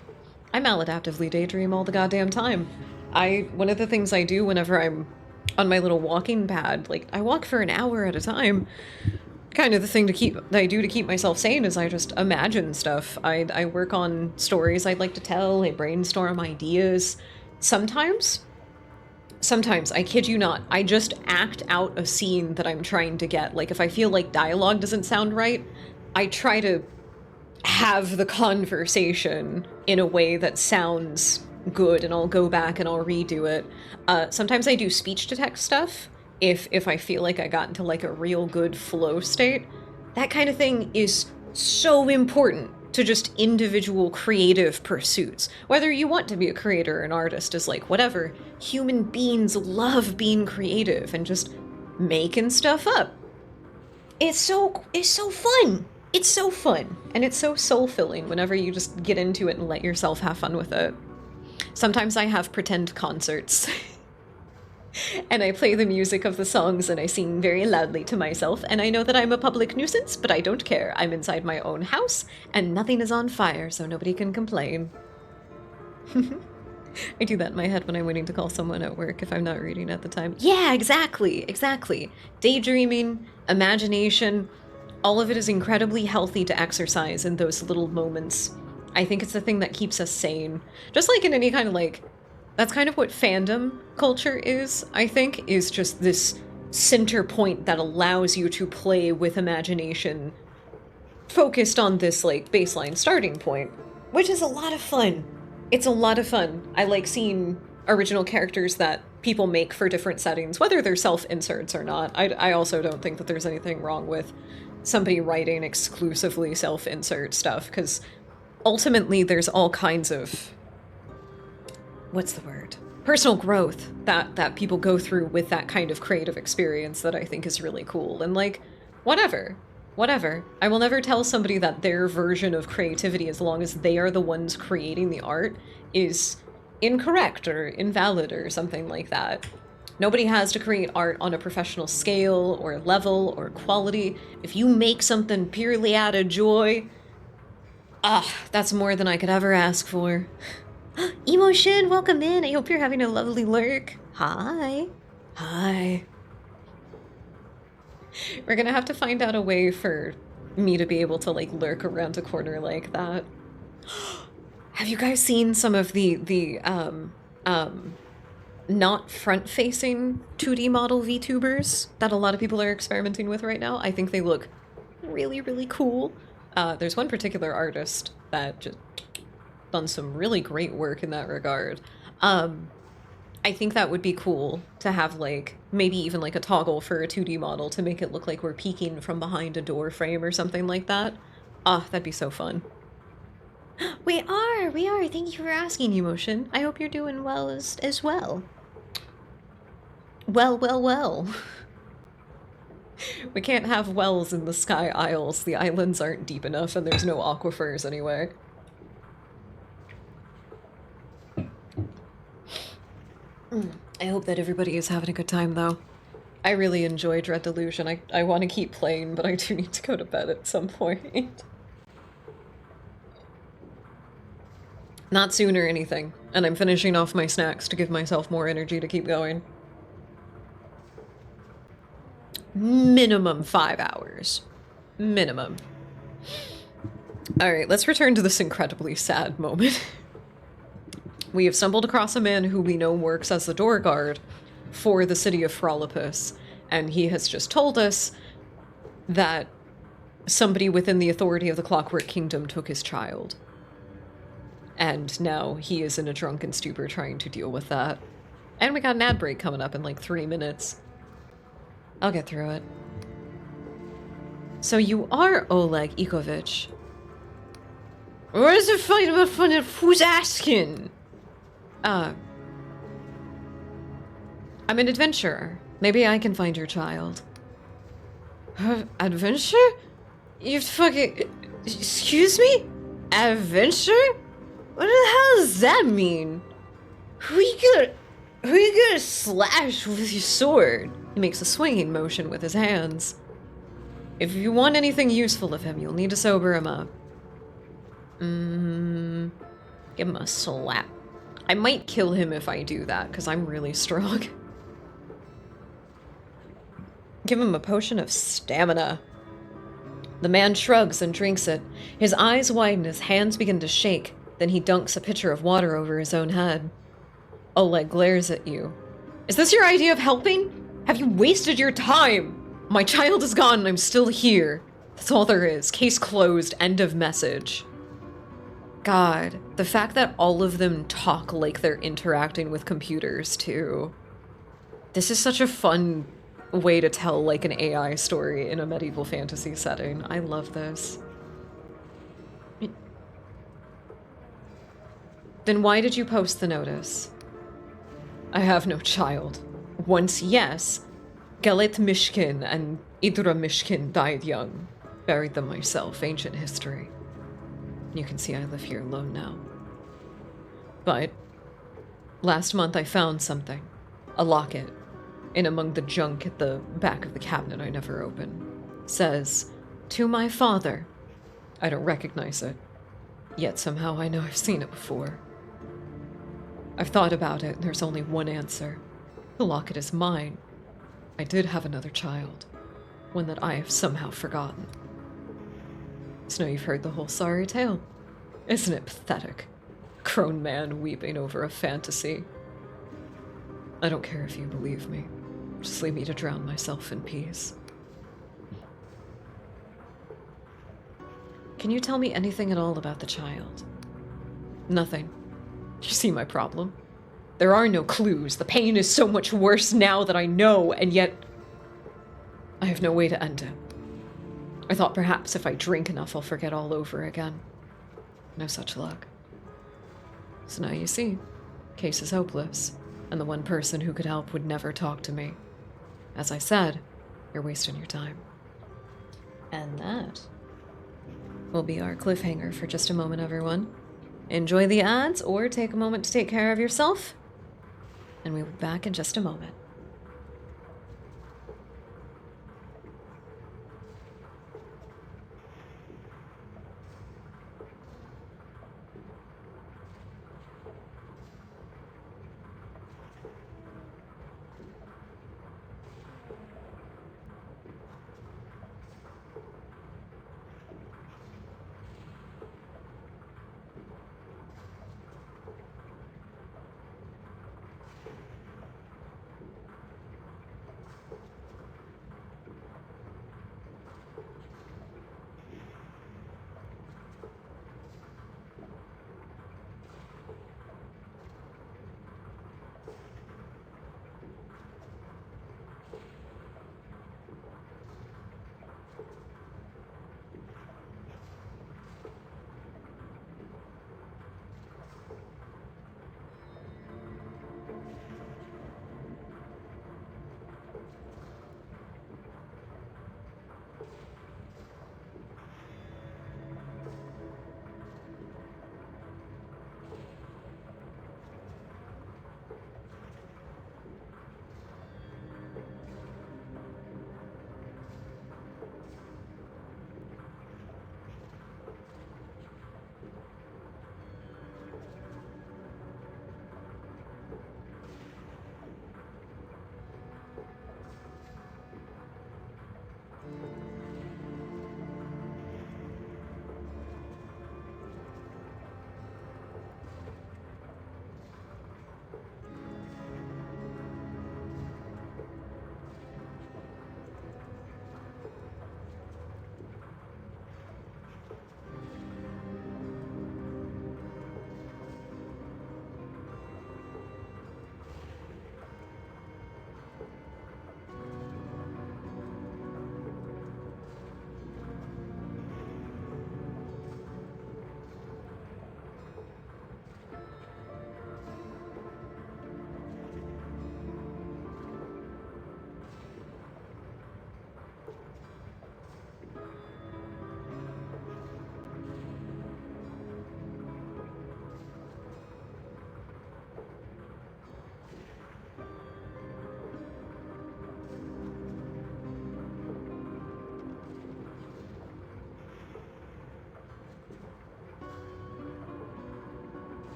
I maladaptively daydream all the goddamn time. One of the things I do whenever I'm on my little walking pad, like, I walk for an hour at a time. Kind of the thing that I do to keep myself sane is I just imagine stuff. I work on stories I'd like to tell, I brainstorm ideas. Sometimes, I kid you not, I just act out a scene that I'm trying to get. Like, if I feel like dialogue doesn't sound right, I try to have the conversation in a way that sounds good, and I'll go back and I'll redo it. Sometimes I do speech-to-text stuff, if I feel like I got into, like, a real good flow state. That kind of thing is so important to just individual creative pursuits. Whether you want to be a creator or an artist is like, whatever. Human beings love being creative and just making stuff up. It's so fun. It's so fun. And it's so soul-filling whenever you just get into it and let yourself have fun with it. Sometimes I have pretend concerts. And I play the music of the songs and I sing very loudly to myself, and I know that I'm a public nuisance, but I don't care. I'm inside my own house, and nothing is on fire, so nobody can complain. I do that in my head when I'm waiting to call someone at work if I'm not reading at the time. Yeah, exactly. Daydreaming, imagination, all of it is incredibly healthy to exercise in those little moments. I think it's the thing that keeps us sane. Just like in any kind of, like, that's kind of what fandom culture is, I think, is just this center point that allows you to play with imagination focused on this, like, baseline starting point, which is a lot of fun. It's a lot of fun. I like seeing original characters that people make for different settings, whether they're self-inserts or not. I also don't think that there's anything wrong with somebody writing exclusively self-insert stuff, because ultimately there's all kinds of... what's the word? Personal growth that people go through with that kind of creative experience that I think is really cool. And, like, whatever. I will never tell somebody that their version of creativity, as long as they are the ones creating the art, is incorrect or invalid or something like that. Nobody has to create art on a professional scale or level or quality. If you make something purely out of joy, that's more than I could ever ask for. Emotion, welcome in. I hope you're having a lovely lurk. Hi. We're gonna have to find out a way for me to be able to like lurk around a corner like that. Have you guys seen some of the not front-facing 2D model VTubers that a lot of people are experimenting with right now? I think they look really, really cool. There's one particular artist that just done some really great work in that regard. I think that would be cool to have, like, maybe even like a toggle for a 2D model to make it look like we're peeking from behind a door frame or something like that. Ah, that'd be so fun. We are! Thank you for asking, Emotion. I hope you're doing well as well. Well. We can't have wells in the Sky Isles. The islands aren't deep enough and there's no aquifers anyway. I hope that everybody is having a good time, though. I really enjoy Dread Delusion. I want to keep playing, but I do need to go to bed at some point. Not soon or anything, and I'm finishing off my snacks to give myself more energy to keep going. Minimum 5 hours. Minimum. Alright, let's return to this incredibly sad moment. We have stumbled across a man who we know works as the door guard for the city of Frolipus, and he has just told us that somebody within the authority of the Clockwork Kingdom took his child. And now he is in a drunken stupor trying to deal with that. And we got an ad break coming up in like 3 minutes. I'll get through it. So you are Oleg Ikovich. What is it fight about fun? Who's asking? I'm an adventurer. Maybe I can find your child. Adventure? You fucking... Excuse me? Adventure? What the hell does that mean? Who you gonna slash with your sword? He makes a swinging motion with his hands. If you want anything useful of him, you'll need to sober him up. Give him a slap. I might kill him if I do that, because I'm really strong. Give him a potion of stamina. The man shrugs and drinks it. His eyes widen, his hands begin to shake. Then he dunks a pitcher of water over his own head. Oleg glares at you. Is this your idea of helping? Have you wasted your time? My child is gone and I'm still here. That's all there is. Case closed. End of message. God, the fact that all of them talk like they're interacting with computers, too. This is such a fun way to tell, like, an AI story in a medieval fantasy setting. I love this. Then why did you post the notice? I have no child. Once, yes. Gelet Mishkin and Idra Mishkin died young. Buried them myself. Ancient history. You can see I live here alone now. But last month I found something. A locket. In among the junk at the back of the cabinet I never opened. Says, to my father. I don't recognize it. Yet somehow I know I've seen it before. I've thought about it, and there's only one answer. The locket is mine. I did have another child. One that I have somehow forgotten. So now you've heard the whole sorry tale. Isn't it pathetic? A grown man weeping over a fantasy. I don't care if you believe me. Just leave me to drown myself in peace. Can you tell me anything at all about the child? Nothing. You see my problem? There are no clues. The pain is so much worse now that I know, and yet I have no way to end it. I thought perhaps if I drink enough I'll forget all over again. No such luck. So now you see, case is hopeless, and the one person who could help would never talk to me. As I said, you're wasting your time. And that will be our cliffhanger for just a moment, everyone. Enjoy the ads, or take a moment to take care of yourself, and we'll be back in just a moment.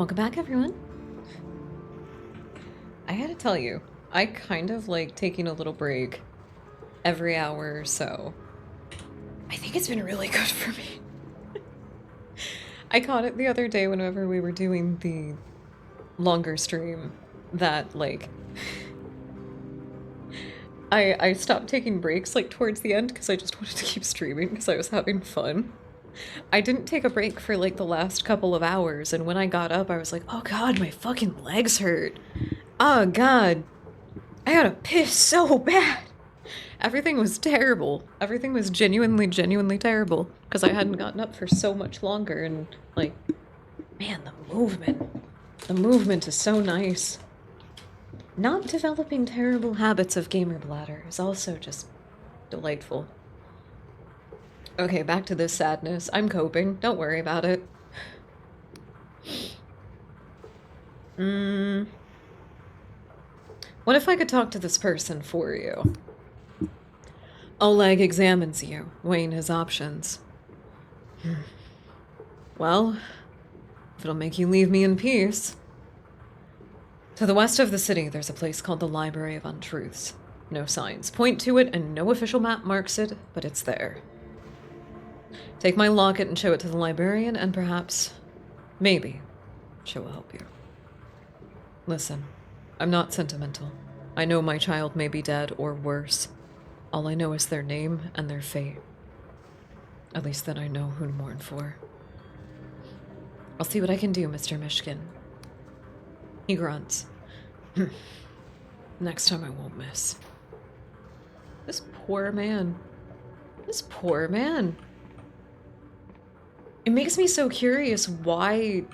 Welcome back, everyone. I gotta tell you, I kind of like taking a little break every hour or so. I think it's been really good for me. I caught it the other day whenever we were doing the longer stream that, like, I stopped taking breaks, like, towards the end because I just wanted to keep streaming because I was having fun. I didn't take a break for, like, the last couple of hours, and when I got up, I was like, oh god, my fucking legs hurt. Oh god. I gotta piss so bad. Everything was terrible. Everything was genuinely, genuinely terrible because I hadn't gotten up for so much longer, and, like, man, the movement. The movement is so nice. Not developing terrible habits of gamer bladder is also just delightful. Okay, back to this sadness. I'm coping. Don't worry about it. What if I could talk to this person for you? Oleg examines you, weighing his options. Well, if it'll make you leave me in peace. To the west of the city, there's a place called the Library of Untruths. No signs point to it, and no official map marks it, but it's there. Take my locket and show it to the librarian, and perhaps, maybe, she will help you. Listen, I'm not sentimental. I know my child may be dead, or worse. All I know is their name and their fate. At least then I know who to mourn for. I'll see what I can do, Mr. Mishkin. He grunts. Next time I won't miss. This poor man. This poor man. It makes me so curious why,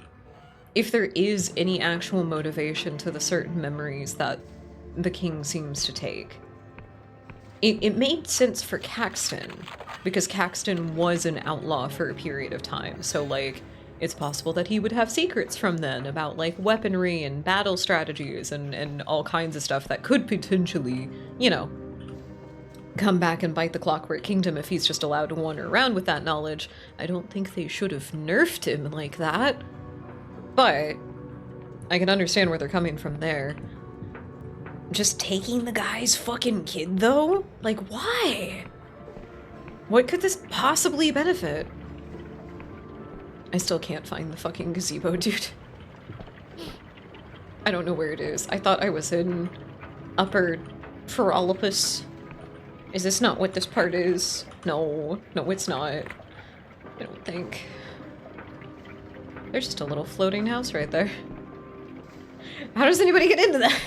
if there is any actual motivation to the certain memories that the king seems to take. It made sense for Caxton, because Caxton was an outlaw for a period of time, so, like, it's possible that he would have secrets from then about, like, weaponry and battle strategies and all kinds of stuff that could potentially, you know, come back and bite the Clockwork Kingdom if he's just allowed to wander around with that knowledge. I don't think they should have nerfed him like that. But I can understand where they're coming from there. Just taking the guy's fucking kid, though? Like, why? What could this possibly benefit? I still can't find the fucking gazebo, dude. I don't know where it is. I thought I was in Upper Ferolopus. Is this not what this part is? No. No, it's not. I don't think. There's just a little floating house right there. How does anybody get into that?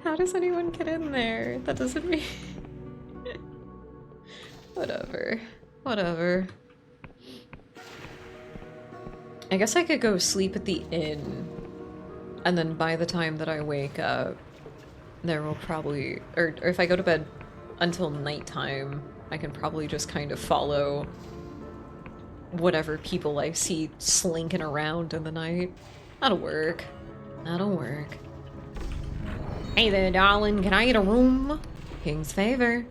How does anyone get in there? That doesn't mean... Whatever. Whatever. I guess I could go sleep at the inn, and then by the time that I wake up, there will probably... Or if I go to bed until nighttime, I can probably just kind of follow whatever people I see slinking around in the night. That'll work. That'll work. Hey there, darling. Can I get a room? King's favor.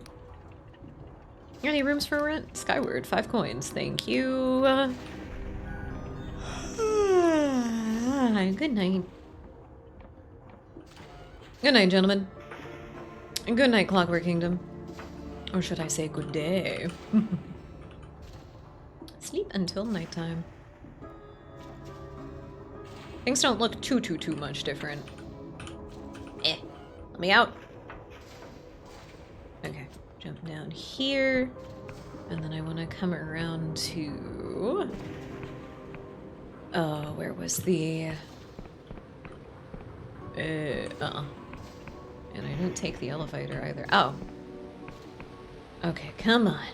Any rooms for rent? Skyward, 5 coins. Thank you. Good night. Good night, gentlemen. And good night, Clockwork Kingdom. Or should I say good day? Sleep until nighttime. Things don't look too much different. Let me out. Okay, jump down here. And then I want to come around to... where was the... And I didn't take the elevator either. Oh. Okay, come on.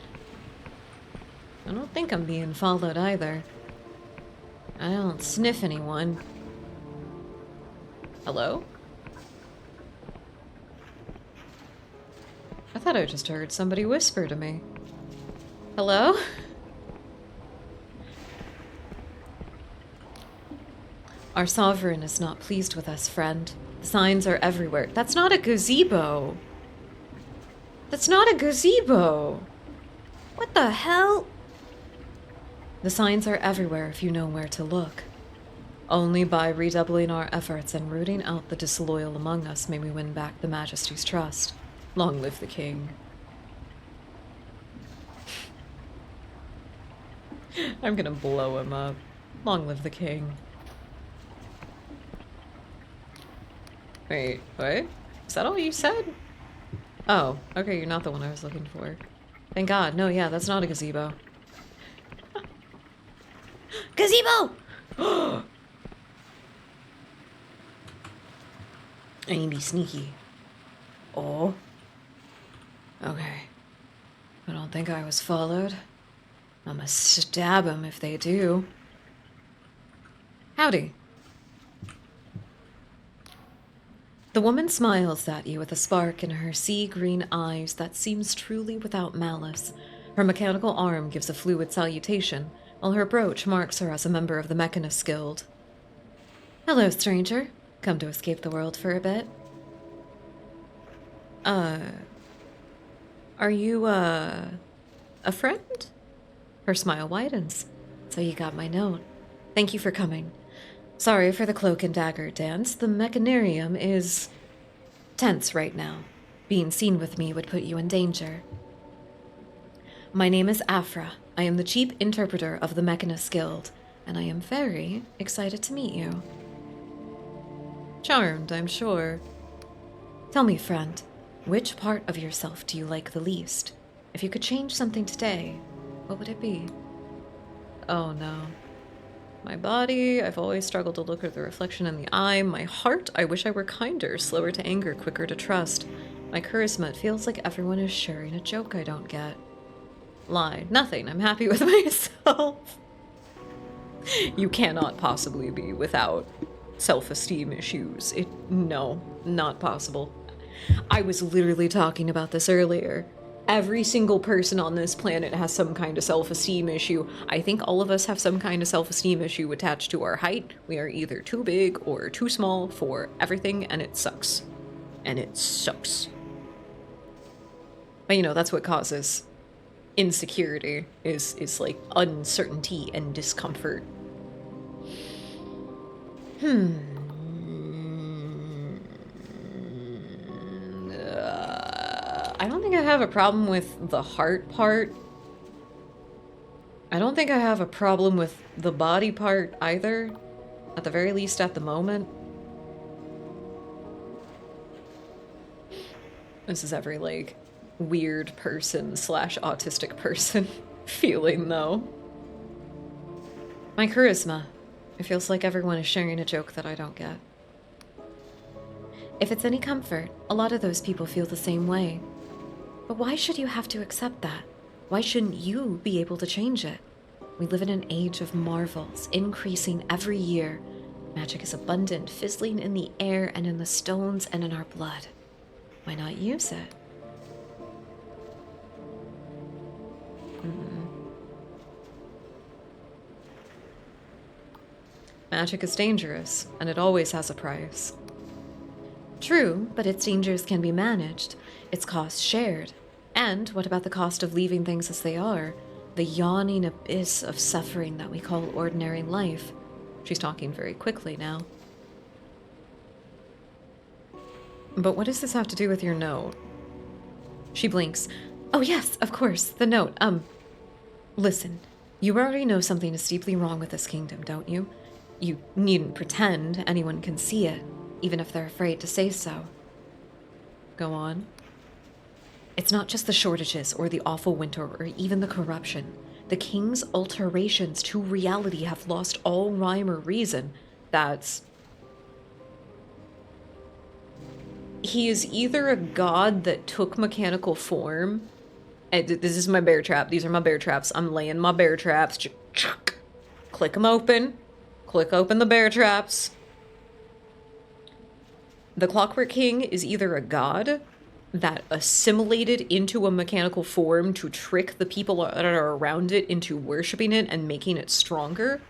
I don't think I'm being followed either. I don't sniff anyone. Hello? I thought I just heard somebody whisper to me. Hello? Our sovereign is not pleased with us, friend. The signs are everywhere. That's not a gazebo. That's not a gazebo. What the hell?
The signs are everywhere if you know where to look. Only by redoubling our efforts and rooting out the disloyal among us may we win back the Majesty's trust. Long live the king. I'm gonna blow him up. Long live the king. Wait, what? Is that all you said? Oh, okay, you're not the one I was looking for. Thank God. No, yeah, that's not a gazebo.
Gazebo!
I need to be sneaky. Oh. Okay. I don't think I was followed. I'ma stab them if they do. Howdy. The woman smiles at you with a spark in her sea-green eyes that seems truly without malice. Her mechanical arm gives a fluid salutation, while her brooch marks her as a member of the Mechanist Guild. Hello, stranger. Come to escape the world for a bit? Are you, a friend? Her smile widens. So you got my note. Thank you for coming. Sorry for the cloak and dagger dance. The mechanarium is tense right now. Being seen with me would put you in danger. My name is Afra. I am the chief interpreter of the Mechanist Guild, and I am very excited to meet you. Charmed, I'm sure. Tell me, friend, which part of yourself do you like the least? If you could change something today, what would it be? Oh no. My body, I've always struggled to look at the reflection in the eye. My heart, I wish I were kinder, slower to anger, quicker to trust. My charisma, it feels like everyone is sharing a joke I don't get. Lie. Nothing. I'm happy with myself. You cannot possibly be without self-esteem issues. No, not possible. I was literally talking about this earlier. Every single person on this planet has some kind of self-esteem issue. I think all of us have some kind of self-esteem issue attached to our height. We are either too big or too small for everything, and it sucks. And it sucks. But you know, that's what causes insecurity, is like uncertainty and discomfort. I don't think I have a problem with the heart part. I don't think I have a problem with the body part either. At the very least at the moment. This is every, like, weird person / autistic person feeling, though. My charisma. It feels like everyone is sharing a joke that I don't get. If it's any comfort, a lot of those people feel the same way. But why should you have to accept that? Why shouldn't you be able to change it? We live in an age of marvels, increasing every year. Magic is abundant, fizzling in the air and in the stones and in our blood. Why not use it? Magic is dangerous, and it always has a price. True, but its dangers can be managed, its costs shared. And what about the cost of leaving things as they are? The yawning abyss of suffering that we call ordinary life. She's talking very quickly now. But what does this have to do with your note? She blinks. Oh yes, of course, the note. Listen, you already know something is deeply wrong with this kingdom, don't you? You needn't pretend anyone can see it, even if they're afraid to say so. Go on. It's not just the shortages or the awful winter or even the corruption. The king's alterations to reality have lost all rhyme or reason. That's... He is either a god that took mechanical form. And this is my bear trap. These are my bear traps. I'm laying my bear traps. Click them open. Click open the bear traps. The Clockwork King is either a god that assimilated into a mechanical form to trick the people that are around it into worshipping it and making it stronger,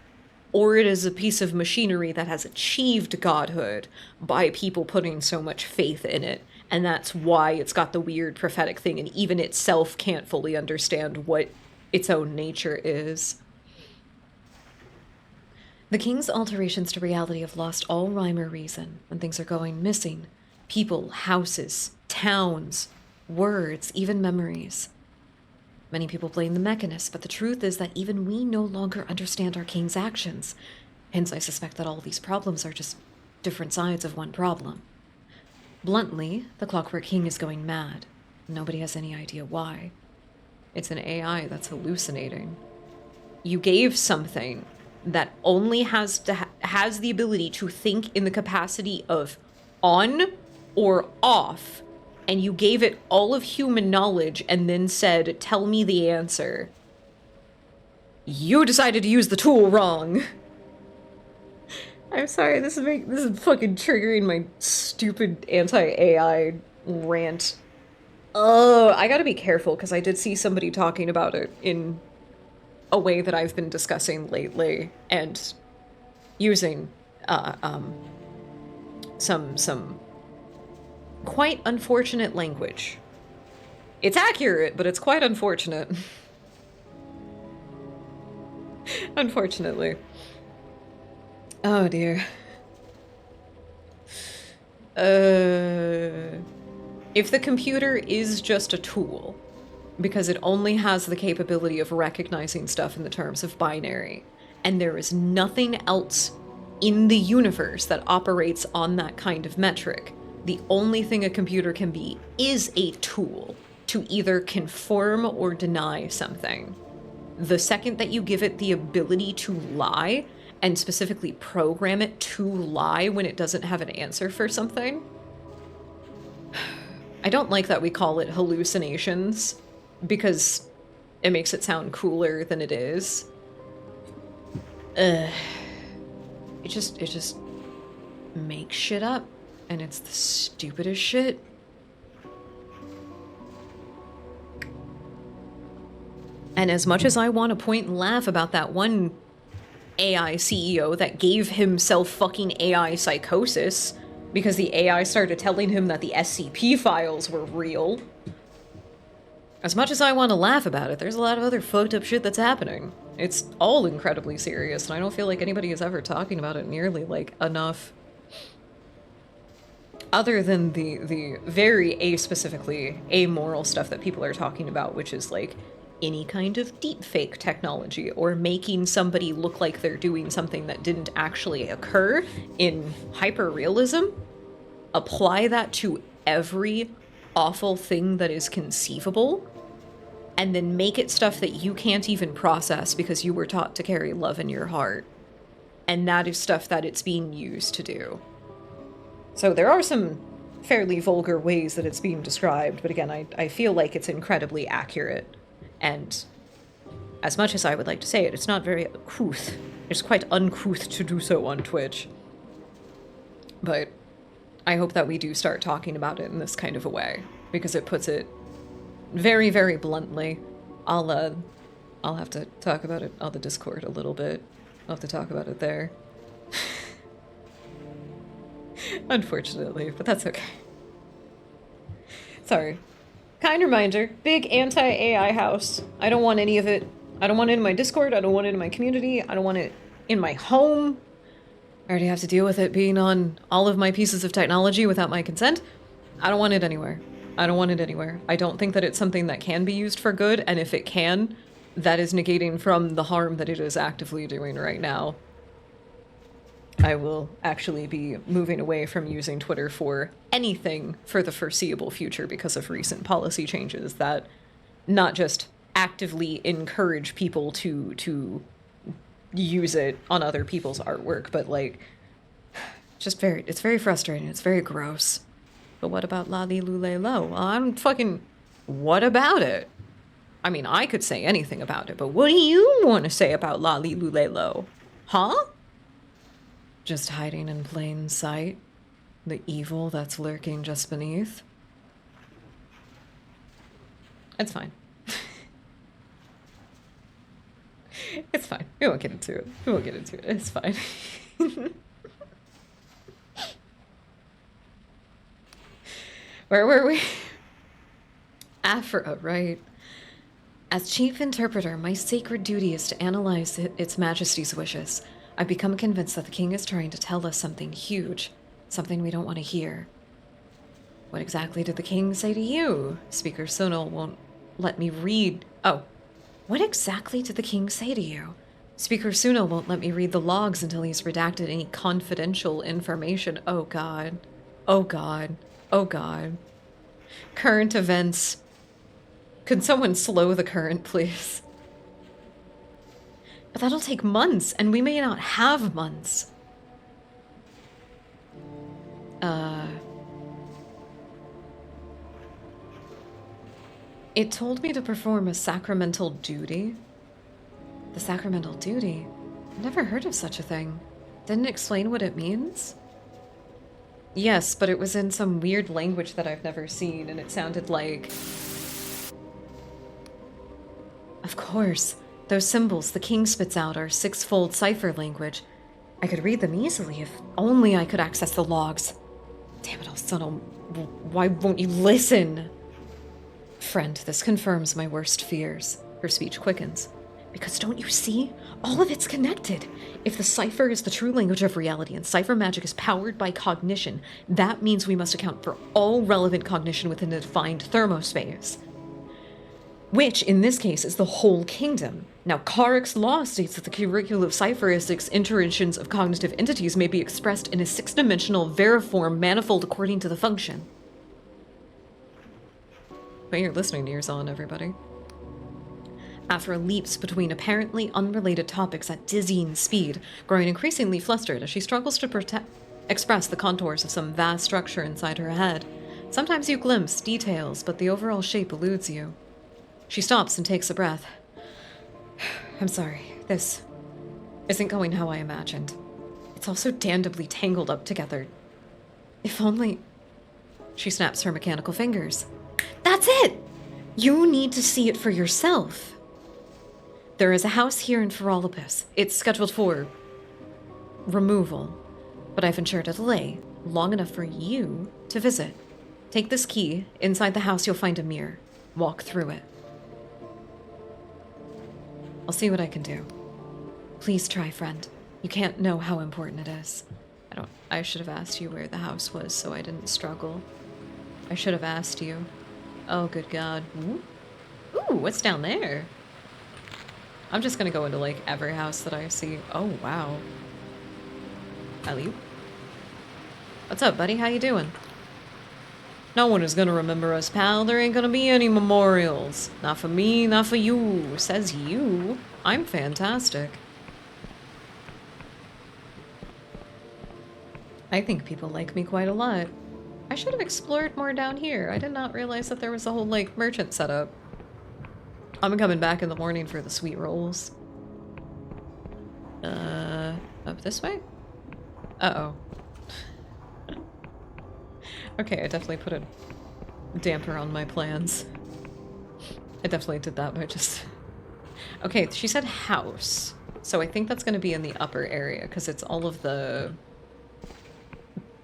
or it is a piece of machinery that has achieved godhood by people putting so much faith in it, and that's why it's got the weird prophetic thing, and even itself can't fully understand what its own nature is. The king's alterations to reality have lost all rhyme or reason, and things are going missing. People, houses, towns, words, even memories. Many people blame the mechanist, but the truth is that even we no longer understand our king's actions. Hence, I suspect that all these problems are just different sides of one problem. Bluntly, the Clockwork King is going mad. Nobody has any idea why. It's an AI that's hallucinating. You gave something that only has the ability to think in the capacity of on or off, and you gave it all of human knowledge and then said, tell me the answer. You decided to use the tool wrong. I'm sorry, this is fucking triggering my stupid anti-AI rant. Oh, I gotta be careful, because I did see somebody talking about it in a way that I've been discussing lately, and using some quite unfortunate language. It's accurate, but it's quite unfortunate. Unfortunately. Oh dear. If the computer is just a tool, because it only has the capability of recognizing stuff in the terms of binary, and there is nothing else in the universe that operates on that kind of metric, the only thing a computer can be is a tool to either confirm or deny something. The second that you give it the ability to lie, and specifically program it to lie when it doesn't have an answer for something. I don't like that we call it hallucinations, because it makes it sound cooler than it is. It just makes shit up, and it's the stupidest shit. And as much as I want to point and laugh about that one AI CEO that gave himself fucking AI psychosis because the AI started telling him that the SCP files were real. As much as I want to laugh about it, there's a lot of other fucked up shit that's happening. It's all incredibly serious, and I don't feel like anybody is ever talking about it nearly, like, enough. Other than the very specifically amoral stuff that people are talking about, which is, like, any kind of deepfake technology, or making somebody look like they're doing something that didn't actually occur in hyperrealism. Apply that to every awful thing that is conceivable, and then make it stuff that you can't even process because you were taught to carry love in your heart. And that is stuff that it's being used to do. So there are some fairly vulgar ways that it's being described, but again, I feel like it's incredibly accurate. And as much as I would like to say it, it's not very uncouth. It's quite uncouth to do so on Twitch. But I hope that we do start talking about it in this kind of a way, because it puts it very, very bluntly. I'll have to talk about it on the Discord a little bit. I'll have to talk about it there. Unfortunately, but that's okay. Sorry. Kind reminder, big anti-AI house. I don't want any of it. I don't want it in my Discord, I don't want it in my community, I don't want it in my home. I already have to deal with it being on all of my pieces of technology without my consent. I don't want it anywhere. I don't want it anywhere. I don't think that it's something that can be used for good, and if it can, that is negating from the harm that it is actively doing right now. I will actually be moving away from using Twitter for anything for the foreseeable future because of recent policy changes that not just actively encourage people to use it on other people's artwork, but like, just it's very frustrating. It's very gross. But what about Lali Lule Lo? Well, I'm fucking, what about it? I mean, I could say anything about it, but what do you want to say about Lali Lule Lo? Huh? Just hiding in plain sight, the evil that's lurking just beneath. It's fine. It's fine. We won't get into it. We won't get into it. It's fine. Where were we? Aphra, right. As chief interpreter, my sacred duty is to analyze its majesty's wishes. I've become convinced that the king is trying to tell us something huge, something we don't want to hear. What exactly did the king say to you? Speaker Sunil won't let me read. Oh, what exactly did the king say to you? Speaker Sunil won't let me read the logs until he's redacted any confidential information. Oh god. Oh god. Oh god. Current events. Could someone slow the current, please? But that'll take months, and we may not have months. It told me to perform a sacramental duty. The sacramental duty? I've never heard of such a thing. Didn't explain what it means? Yes, but it was in some weird language that I've never seen, and it sounded like... Of course. Those symbols the king spits out are six-fold cipher language. I could read them easily if only I could access the logs. Damn it all, Sunil. Why won't you listen? Friend, this confirms my worst fears. Her speech quickens. Because don't you see? All of it's connected. If the cipher is the true language of reality and cipher magic is powered by cognition, that means we must account for all relevant cognition within a defined thermospace. Which, in this case, is the whole kingdom. Now, Karek's law states that the curriculum of cipheristic's iterations of cognitive entities may be expressed in a six-dimensional veriform manifold according to the function. Put your listening ears on, everybody. Afra leaps between apparently unrelated topics at dizzying speed, growing increasingly flustered as she struggles to express the contours of some vast structure inside her head. Sometimes you glimpse details, but the overall shape eludes you. She stops and takes a breath. I'm sorry, this isn't going how I imagined. It's all so damnably tangled up together. If only... She snaps her mechanical fingers. That's it! You need to see it for yourself. There is a house here in Feralopus. It's scheduled for removal, but I've ensured a delay long enough for you to visit. Take this key. Inside the house, you'll find a mirror. Walk through it. I'll see what I can do. Please try, friend. You can't know how important it is. I should have asked you where the house was so I didn't struggle. I should have asked you. Oh, good God. Ooh, what's down there? I'm just gonna go into, like, every house that I see. Oh, wow. Hello. What's up, buddy? How you doing? No one is gonna remember us, pal. There ain't gonna be any memorials. Not for me, not for you. Says you. I'm fantastic. I think people like me quite a lot. I should have explored more down here. I did not realize that there was a whole, like, merchant setup. I'm coming back in the morning for the sweet rolls. Up this way? Uh-oh. Okay, I definitely put a damper on my plans. I definitely did that by just... Okay, she said house. So I think that's going to be in the upper area, because it's all of the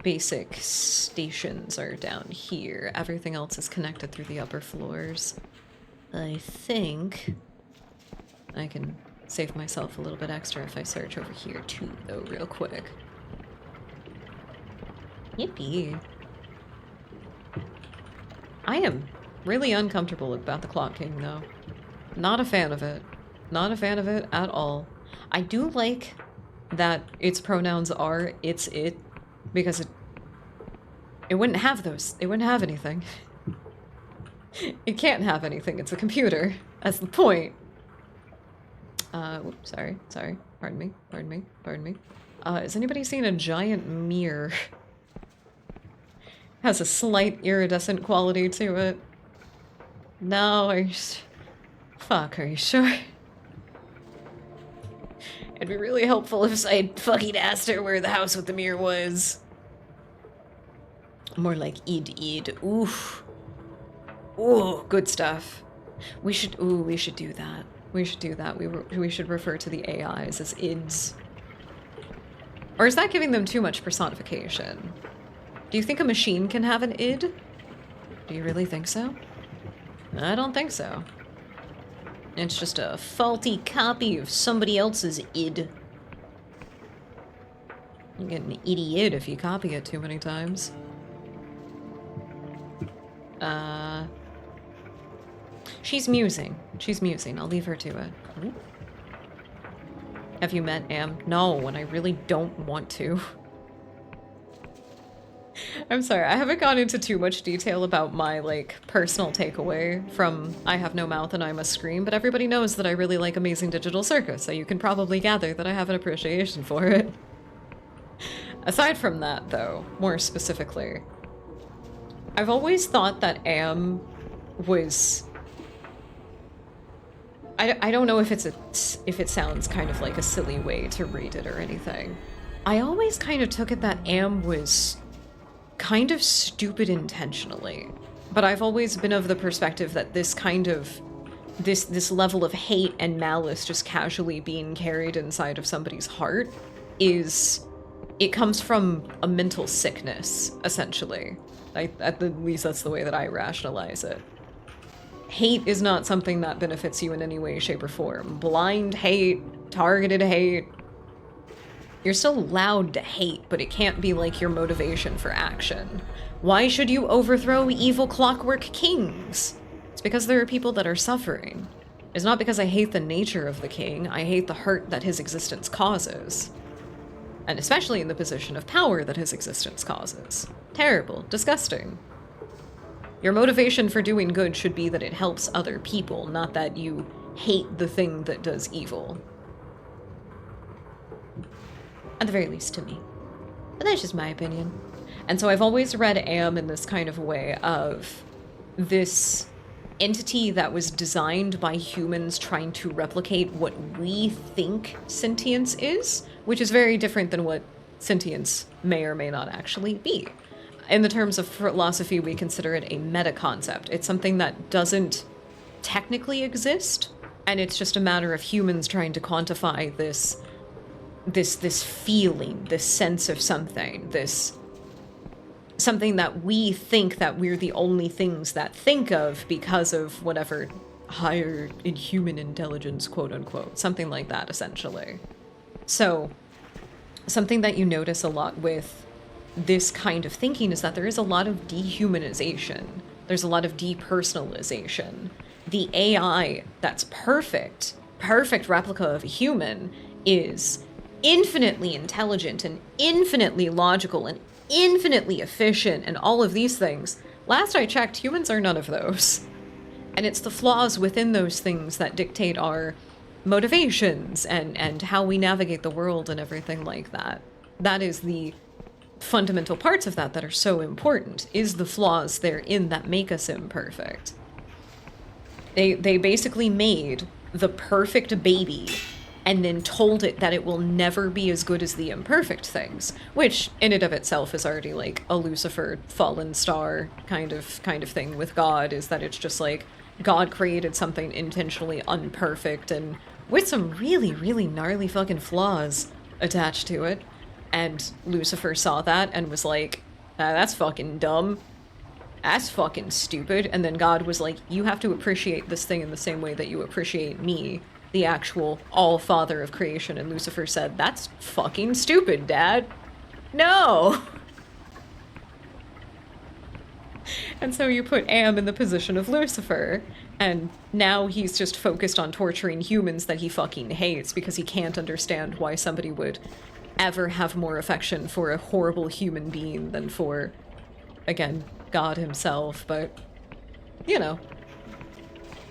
basic stations are down here. Everything else is connected through the upper floors. I think I can save myself a little bit extra if I search over here too, though, real quick. Yippee. I am really uncomfortable about the Clock King, though. Not a fan of it. Not a fan of it at all. I do like that its pronouns are it's it, because it wouldn't have those. It wouldn't have anything. It can't have anything. It's a computer. That's the point. Whoops, sorry. Pardon me. Has anybody seen a giant mirror? Has a slight iridescent quality to it. No, fuck, are you sure? It'd be really helpful if I fucking asked her where the house with the mirror was. More like id. Oof. Ooh, good stuff. We should do that. We should refer to the AIs as ids. Or is that giving them too much personification? Do you think a machine can have an id? Do you really think so? I don't think so. It's just a faulty copy of somebody else's id.
You get an idiot if you copy it too many times. She's musing. She's musing. I'll leave her to it. Ooh. Have you met Am? No, and I really don't want to. I'm sorry, I haven't gone into too much detail about my, like, personal takeaway from I Have No Mouth and I Must Scream, but everybody knows that I really like Amazing Digital Circus, so you can probably gather that I have an appreciation for it. Aside from that, though, more specifically, I've always thought that Am was... I don't know if it sounds kind of like a silly way to read it or anything. I always kind of took it that Am was kind of stupid intentionally, but I've always been of the perspective that this kind of this level of hate and malice just casually being carried inside of somebody's heart it comes from a mental sickness, essentially. At the least that's the way that I rationalize it. Hate is not something that benefits you in any way, shape, or form. Blind hate, targeted hate. You're still allowed to hate, but it can't be like your motivation for action. Why should you overthrow evil Clockwork Kings? It's because there are people that are suffering. It's not because I hate the nature of the king, I hate the hurt that his existence causes. And especially in the position of power that his existence causes. Terrible, disgusting. Your motivation for doing good should be that it helps other people, not that you hate the thing that does evil. At the very least to me. But that's just my opinion. And so I've always read Am in this kind of way of this entity that was designed by humans trying to replicate what we think sentience is, which is very different than what sentience may or may not actually be. In the terms of philosophy, we consider it a meta-concept. It's something that doesn't technically exist, and it's just a matter of humans trying to quantify this feeling, this sense of something, something that we think that we're the only things that think of because of whatever higher in human intelligence, quote unquote, something like that, essentially. So, something that you notice a lot with this kind of thinking is that there is a lot of dehumanization. There's a lot of depersonalization. The AI that's perfect replica of a human is infinitely intelligent and infinitely logical and infinitely efficient and all of these things. Last I checked, humans are none of those. And it's the flaws within those things that dictate our motivations and how we navigate the world and everything like that. That is the fundamental parts of that are so important, is the flaws therein that make us imperfect. They basically made the perfect baby and then told it that it will never be as good as the imperfect things, which in and of itself is already like a Lucifer fallen star kind of thing with God, is that it's just like God created something intentionally unperfect and with some really, really gnarly fucking flaws attached to it. And Lucifer saw that and was like, that's fucking dumb. That's fucking stupid. And then God was like, you have to appreciate this thing in the same way that you appreciate me, the actual all-father of creation. And Lucifer said, that's fucking stupid, Dad. No! And so you put Am in the position of Lucifer, and now he's just focused on torturing humans that he fucking hates because he can't understand why somebody would ever have more affection for a horrible human being than for, again, God himself, but, you know,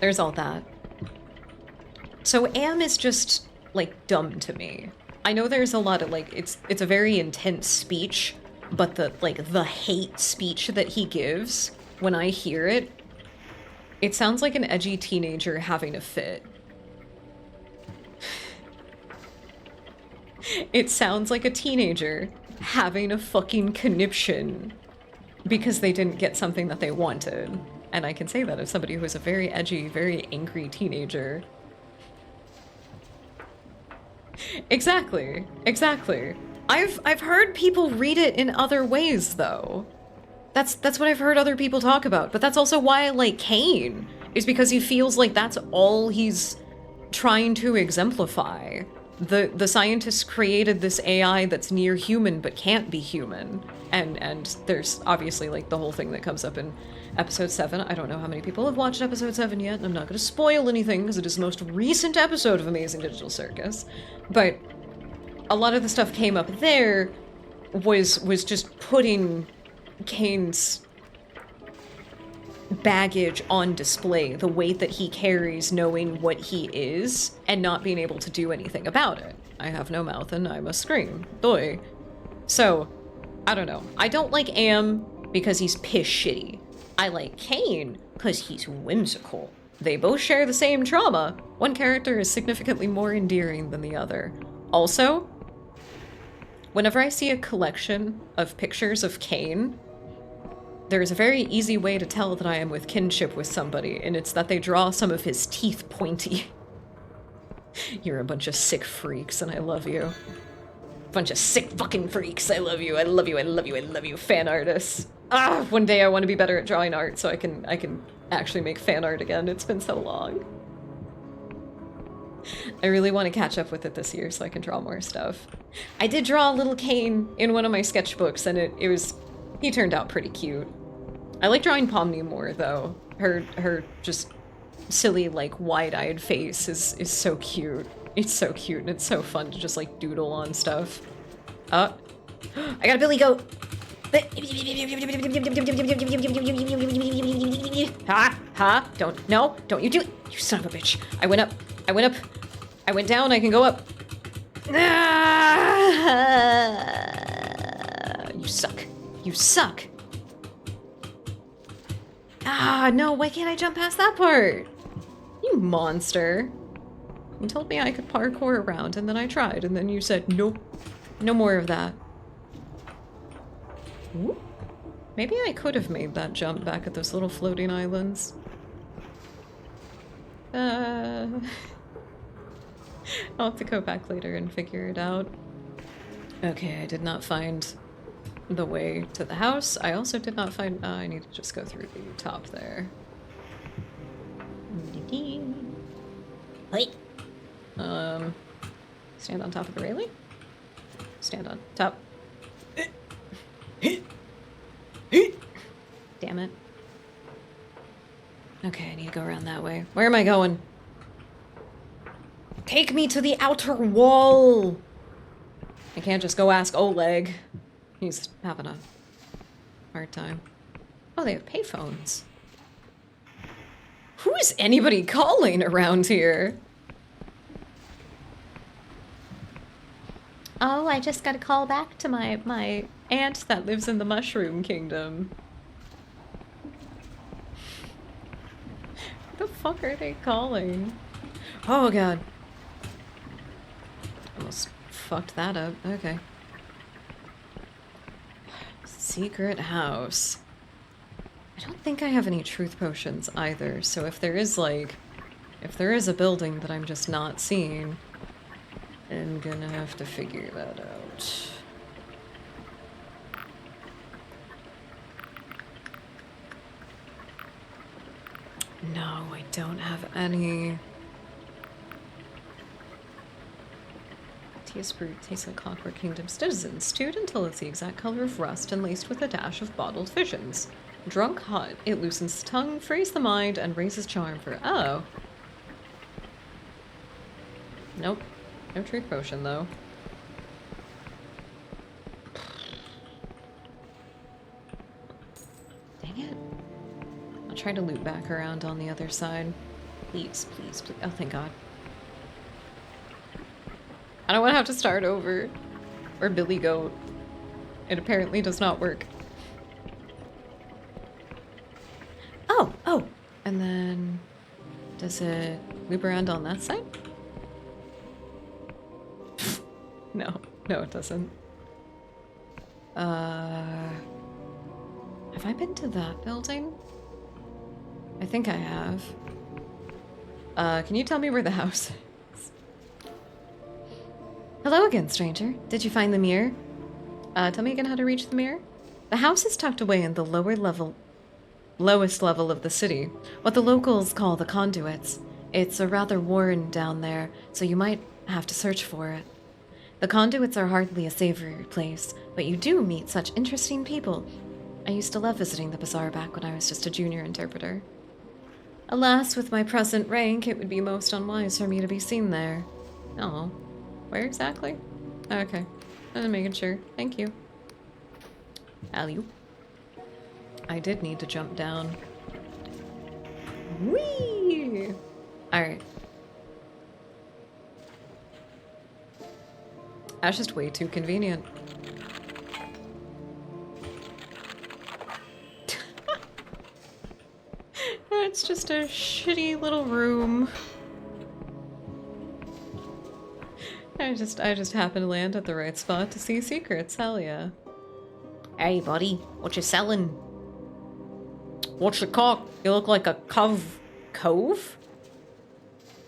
there's all that. So Am is just, like, dumb to me. I know there's a lot of, like, it's a very intense speech, but the hate speech that he gives, when I hear it, it sounds like an edgy teenager having a fit. It sounds like a teenager having a fucking conniption because they didn't get something that they wanted. And I can say that as somebody who is a very edgy, very angry teenager. Exactly. I've heard people read it in other ways, though. That's what I've heard other people talk about. But that's also why I like Cain, is because he feels like that's all he's trying to exemplify. the scientists created this AI that's near human but can't be human. And there's obviously like the whole thing that comes up in episode 7. I don't know how many people have watched episode 7 yet, and I'm not going to spoil anything because it is the most recent episode of Amazing Digital Circus. But a lot of the stuff came up there was just putting Kane's baggage on display, the weight that he carries, knowing what he is and not being able to do anything about it. I have no mouth and I must scream. Doi. So, I don't know. I don't like Am because he's piss shitty. I like Kane because he's whimsical. They both share the same trauma. One character is significantly more endearing than the other. Also, whenever I see a collection of pictures of Kane, there is a very easy way to tell that I am with kinship with somebody, and it's that they draw some of his teeth pointy. You're a bunch of sick freaks, and I love you. Bunch of sick fucking freaks, I love you, I love you, I love you, I love you, fan artists. Ah, one day I want to be better at drawing art so I can actually make fan art again. It's been so long. I really want to catch up with it this year so I can draw more stuff. I did draw a little Kane in one of my sketchbooks, and he turned out pretty cute. I like drawing Pomni more, though. Her just silly, like, wide-eyed face is so cute. It's so cute, and it's so fun to just, like, doodle on stuff. I got a billy goat! Ha! Don't you do it! You son of a bitch! I went up, I went down, I can go up. You suck. You suck. Ah, no, why can't I jump past that part? You monster. You told me I could parkour around, and then I tried, and then you said, nope, no more of that. Ooh. Maybe I could have made that jump back at those little floating islands. I'll have to go back later and figure it out. Okay, I did not find the way to the house. I also did not find... I need to just go through the top there.
Wait.
Stand on top of the railing? Stand on top. Damn it. Okay, I need to go around that way. Where am I going? Take me to the outer wall! I can't just go ask Oleg. He's having a hard time. Oh, they have payphones. Who is anybody calling around here? Oh, I just got a call back to my aunt that lives in the Mushroom Kingdom. What the fuck are they calling? Oh god. Almost fucked that up. Okay. Secret house. I don't think I have any truth potions either, so if there is a building that I'm just not seeing, I'm gonna have to figure that out. No, I don't have any. Tea brew tastes like Clockwork Kingdom citizens, stewed until it's the exact color of rust and laced with a dash of bottled visions. Drunk hot, it loosens the tongue, frees the mind, and raises charm for... Oh. Nope. No truth potion, though. Dang it. I'll try to loop back around on the other side. Please, please, please. Oh, thank God. I don't want to have to start over. Or Billy Goat. It apparently does not work. Oh! And then... does it loop around on that side? No, it doesn't. Have I been to that building? I think I have. Can you tell me where the house is? Hello again, stranger. Did you find the mirror? Tell me again how to reach the mirror? The house is tucked away in the lowest level of the city, what the locals call the conduits. It's a rather worn down there, so you might
I have to search for it. The conduits are hardly a savory place, but you do meet such interesting people. I used to love visiting the bazaar back when I was just a junior interpreter. Alas, with my present rank, it would be most unwise for me to be seen there. Oh, where exactly? Okay, I'm making sure. Thank you. Alley-oop. I did need to jump down. Whee! Alright. That's just way too convenient. It's just a shitty little room. I just happened to land at the right spot to see secrets. Hell yeah.
Hey, buddy, what you selling?
What's your cock? You look like a cove. Cove?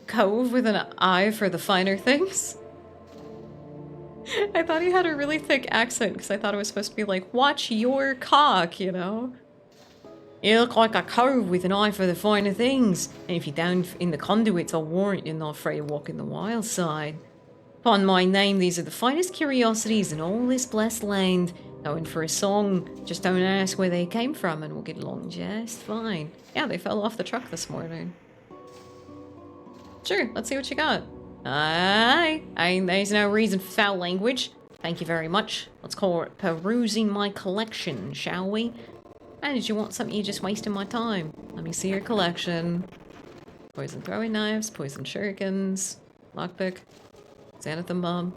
Cove with an eye for the finer things? I thought he had a really thick accent because I thought it was supposed to be like, watch your cock, you know? You look like a cove with an eye for the finer things. And if you're down in the conduits, I'll warrant you're not afraid to walk in the wild side. Upon my name, these are the finest curiosities in all this blessed land. Going for a song, just don't ask where they came from and we'll get along just fine. Yeah, they fell off the truck this morning. Sure, let's see what you got. Aye, there's no reason for foul language. Thank you very much. Let's call it perusing my collection, shall we? And did you want something? You're just wasting my time. Let me see your collection. Poison throwing knives, poison shurikens, lockpick, xanathan bomb.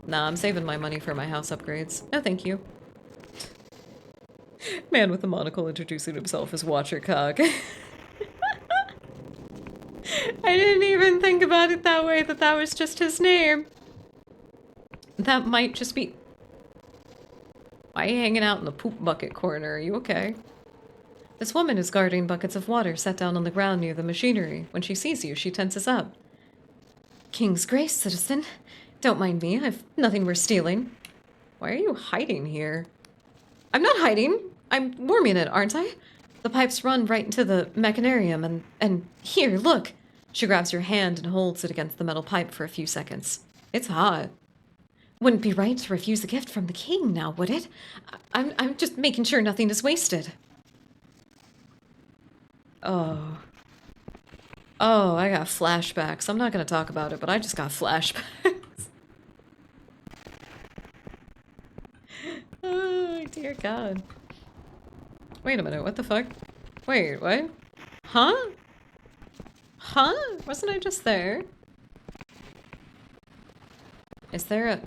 Nah, I'm saving my money for my house upgrades. No, thank you. Man with a monocle introducing himself as Watcher Cock. I didn't even think about it that way, that was just his name. That might just be... Why are you hanging out in the poop bucket corner? Are you okay? This woman is guarding buckets of water set down on the ground near the machinery. When she sees you, she tenses up. King's Grace, citizen. Don't mind me, I've nothing worth stealing. Why are you hiding here? I'm not hiding. I'm warming it, aren't I? The pipes run right into the mechanarium and here, look. She grabs your hand and holds it against the metal pipe for a few seconds. It's hot. Wouldn't be right to refuse a gift from the king now, would it? I'm just making sure nothing is wasted. Oh. Oh, I got flashbacks. I'm not gonna talk about it, but I just got flashbacks. Oh, dear God. Wait a minute, what the fuck? Wait, what? Huh? Huh? Wasn't I just there? Is there a...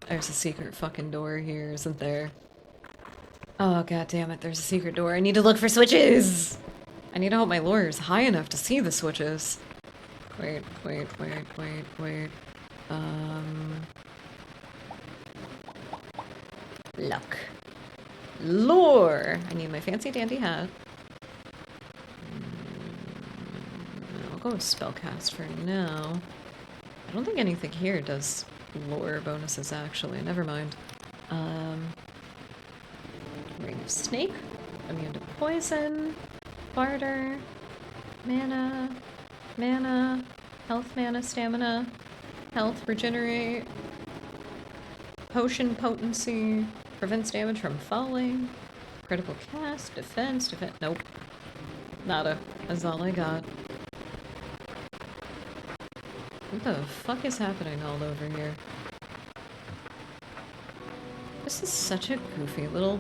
There's a secret fucking door here, isn't there? Oh, god damn it, there's a secret door. I need to look for switches! I need to hope my lure is high enough to see the switches. Wait. Luck. Lure! I need my fancy dandy hat. I'll go with spellcast for now. I don't think anything here does lore bonuses, actually. Never mind. Ring of Snake. Immune to poison. Barter. Mana. Health mana, stamina. Health, regenerate. Potion potency. Prevents damage from falling. Critical cast. Defense. Nope. Nada. That's all I got. What the fuck is happening all over here? This is such a goofy little...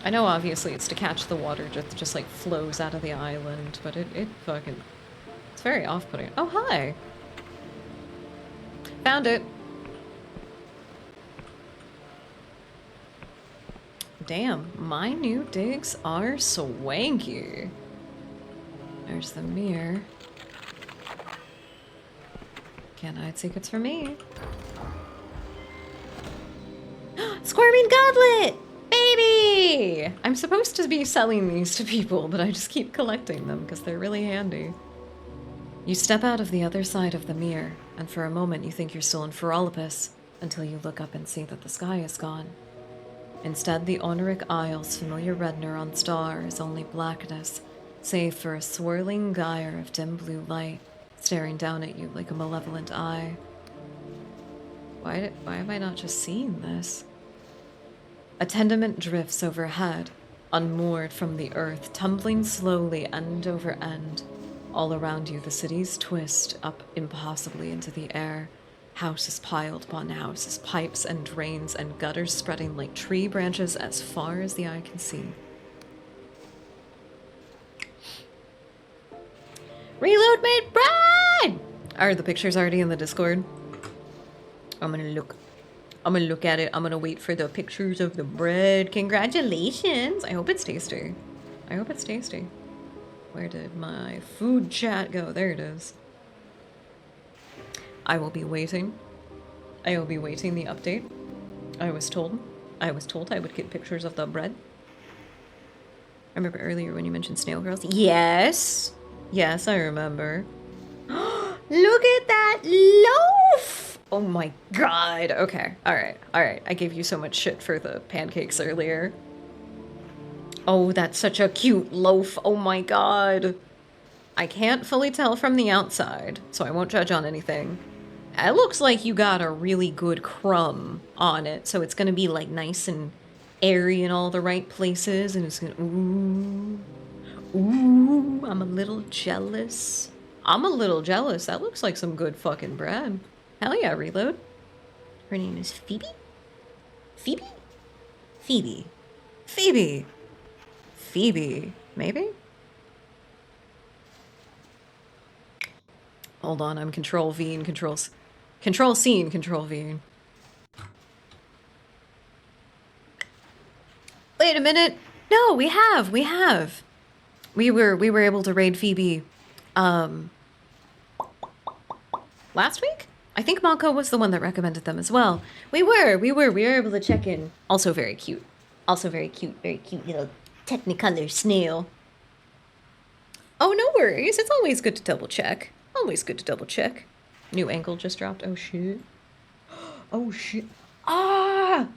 I know obviously it's to catch the water just like flows out of the island, but it fucking... It's very off-putting. Oh, hi! Found it! Damn, my new digs are swanky. There's the mirror. Can't hide secrets from me. Squirming goblet! Baby! I'm supposed to be selling these to people, but I just keep collecting them because they're really handy. You step out of the other side of the mirror, and for a moment you think you're still in Ferolopus, until you look up and see that the sky is gone. Instead, the Oniric Isle's familiar red neuron star is only blackness, save for a swirling gyre of dim blue light staring down at you like a malevolent eye. Why am I not just seeing this? A tenement drifts overhead, unmoored from the earth, tumbling slowly end over end. All around you, the cities twist up impossibly into the air. Houses piled upon houses, pipes and drains and gutters spreading like tree branches as far as the eye can see.
Reload made bread!
Are the pictures already in the Discord?
I'm gonna look at it. I'm gonna wait for the pictures of the bread. Congratulations! I hope it's tasty. I hope it's tasty. Where did my food chat go? There it is. I will be waiting. I will be waiting the update. I was told I would get pictures of the bread. I remember earlier when you mentioned snail girls. Yes! Yes, I remember. Look at that loaf! Oh my god. Okay. Alright. Alright. I gave you so much shit for the pancakes earlier. Oh, that's such a cute loaf. Oh my god. I can't fully tell from the outside, so I won't judge on anything. It looks like you got a really good crumb on it, so it's gonna be like nice and airy in all the right places, and it's gonna, ooh, I'm a little jealous. I'm a little jealous. That looks like some good fucking bread. Hell yeah, Reload. Her name is Phoebe? Phoebe? Phoebe. Phoebe. Phoebe. Maybe? Hold on, I'm Control V and Control C and Control V. Wait a minute. No, we have. We were able to raid Phoebe last week? I think Mako was the one that recommended them as well. We were able to check in. Also very cute. Very cute little Technicolor snail. Oh, no worries. It's always good to double check. Always good to double check. New ankle just dropped. Oh shit. Oh shit. Ah!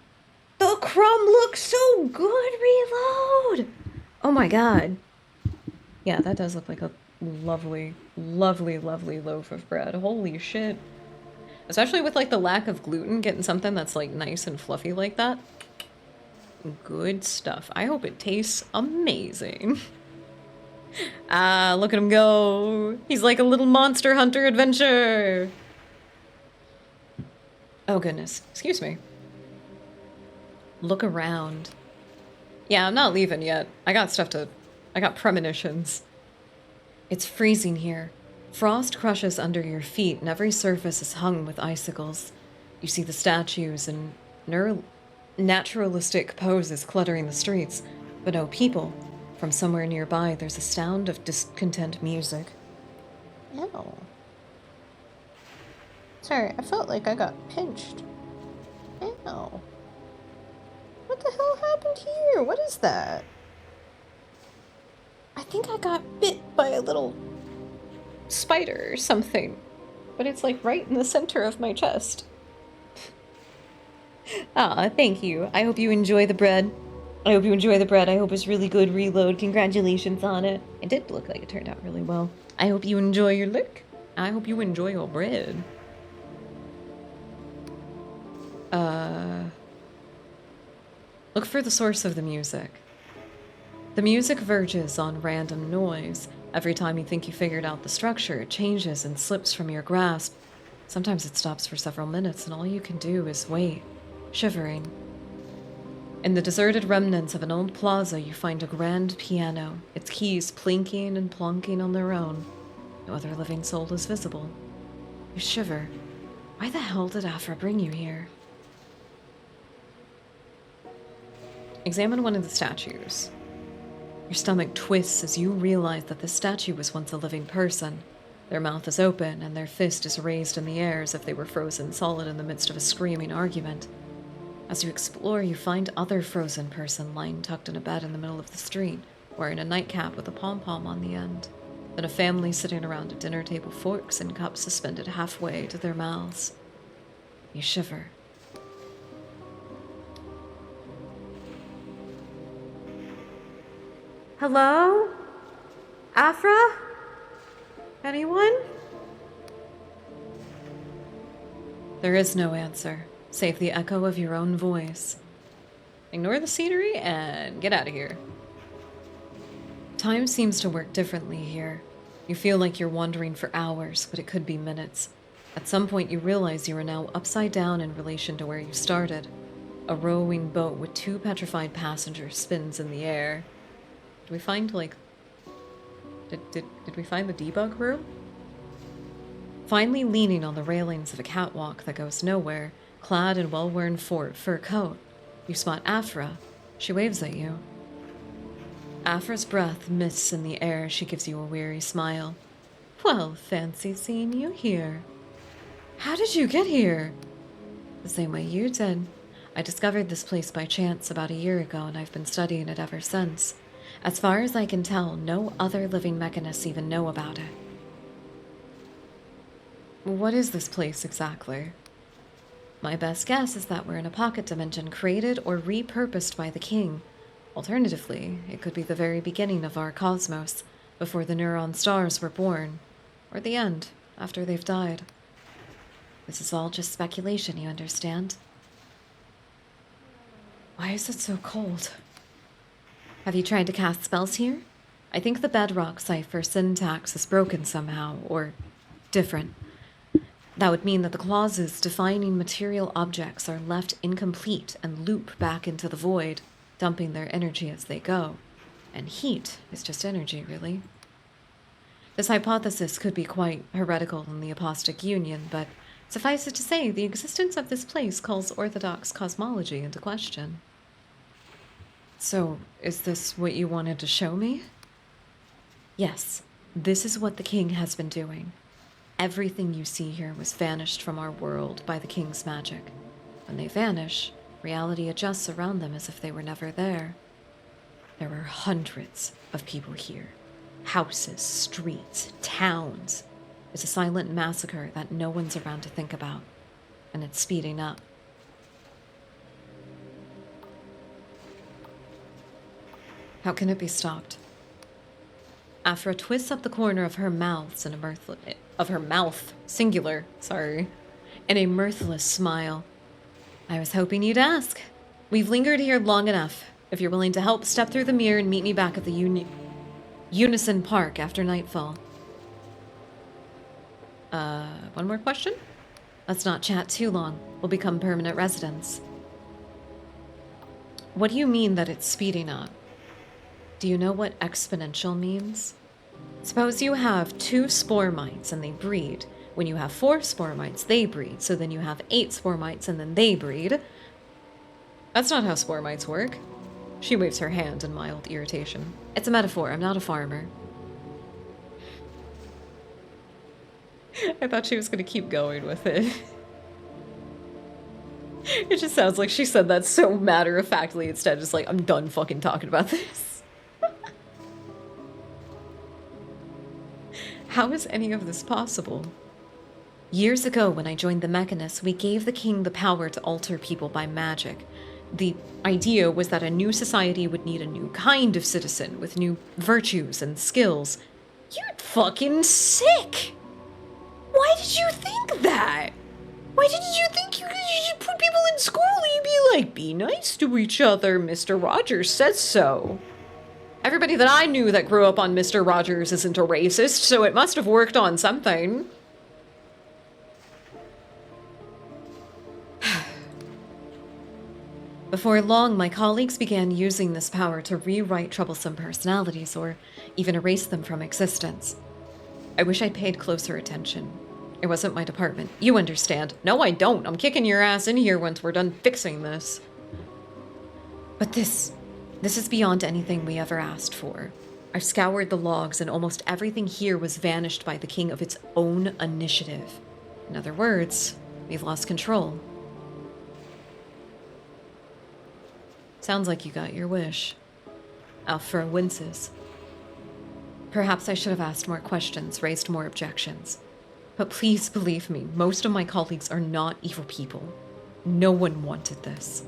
The crumb looks so good, Reload! Oh my god. Yeah, that does look like a lovely, lovely, lovely loaf of bread. Holy shit. Especially with like the lack of gluten, getting something that's like nice and fluffy like that. Good stuff. I hope it tastes amazing. Ah, look at him go. He's like a little monster hunter adventure. Oh goodness. Excuse me. Look around. Yeah, I'm not leaving yet. I got premonitions. It's freezing here. Frost crushes under your feet and every surface is hung with icicles. You see the statues and naturalistic poses cluttering the streets, but no people. From somewhere nearby, there's a sound of discontent music. Ew. Sorry, I felt like I got pinched. Ew. What the hell happened here? What is that? I think I got bit by a little spider or something. But it's like right in the center of my chest. Ah, thank you. I hope you enjoy the bread. I hope it's really good, Reload. Congratulations on it. It did look like it turned out really well. I hope you enjoy your lick. I hope you enjoy your bread. Look for the source of the music. The music verges on random noise. Every time you think you figured out the structure, it changes and slips from your grasp. Sometimes it stops for several minutes, and all you can do is wait, shivering. In the deserted remnants of an old plaza, you find a grand piano, its keys plinking and plonking on their own. No other living soul is visible. You shiver. Why the hell did Afra bring you here? Examine one of the statues. Your stomach twists as you realize that this statue was once a living person. Their mouth is open, and their fist is raised in the air as if they were frozen solid in the midst of a screaming argument. As you explore, you find other frozen person lying tucked in a bed in the middle of the street, wearing a nightcap with a pom-pom on the end. Then a family sitting around a dinner table, forks and cups suspended halfway to their mouths. You shiver.
Hello? Afra? Anyone?
There is no answer, save the echo of your own voice. Ignore the scenery and get out of here. Time seems to work differently here. You feel like you're wandering for hours, but it could be minutes. At some point you realize you are now upside down in relation to where you started. A rowing boat with 2 petrified passengers spins in the air. Did we find, like... Did we find the debug room? Finally leaning on the railings of a catwalk that goes nowhere, clad in well-worn fur coat, you spot Afra. She waves at you. Afra's breath mists in the air. She gives you a weary smile. Well, fancy seeing you here. How did you get here? The same way you did. I discovered this place by chance about a year ago, and I've been studying it ever since. As far as I can tell, no other living mechanists even know about it. What is this place exactly? My best guess is that we're in a pocket dimension created or repurposed by the king. Alternatively, it could be the very beginning of our cosmos, before the neuron stars were born, or the end, after they've died. This is all just speculation, you understand? Why is it so cold? Have you tried to cast spells here? I think the bedrock cipher syntax is broken somehow, or different. That would mean that the clauses defining material objects are left incomplete and loop back into the void, dumping their energy as they go. And heat is just energy, really. This hypothesis could be quite heretical in the Apostate Union, but suffice it to say, the existence of this place calls orthodox cosmology into question. So, is this what you wanted to show me? Yes, this is what the king has been doing. Everything you see here was vanished from our world by the king's magic. When they vanish, reality adjusts around them as if they were never there. There were hundreds of people here. Houses, streets, towns. It's a silent massacre that no one's around to think about. And it's speeding up. How can it be stopped? Afra twists up the corner of her mouth in a mirthless smile. I was hoping you'd ask. We've lingered here long enough. If you're willing to help, step through the mirror and meet me back at the Unison Park after nightfall. One more question? Let's not chat too long. We'll become permanent residents. What do you mean that it's speeding up? Do you know what exponential means? Suppose you have 2 spore mites and they breed. When you have 4 spore mites, they breed. So then you have 8 spore mites and then they breed. That's not how spore mites work. She waves her hand in mild irritation. It's a metaphor. I'm not a farmer. I thought she was going to keep going with it. It just sounds like she said that so matter-of-factly instead, just like, I'm done fucking talking about this. How is any of this possible? Years ago, when I joined the Mechanists, we gave the king the power to alter people by magic. The idea was that a new society would need a new kind of citizen with new virtues and skills. You're fucking sick! Why did you think that? Why did you think you should put people in school and you'd be like, be nice to each other, Mr. Rogers says so. Everybody that I knew that grew up on Mr. Rogers isn't a racist, so it must have worked on something. Before long, my colleagues began using this power to rewrite troublesome personalities or even erase them from existence. I wish I'd paid closer attention. It wasn't my department. You understand. No, I don't. I'm kicking your ass in here once we're done fixing this. But this is beyond anything we ever asked for. I scoured the logs and almost everything here was vanished by the king of its own initiative. In other words, we've lost control. Sounds like you got your wish. Alfra winces. Perhaps I should have asked more questions, raised more objections. But please believe me, most of my colleagues are not evil people. No one wanted this.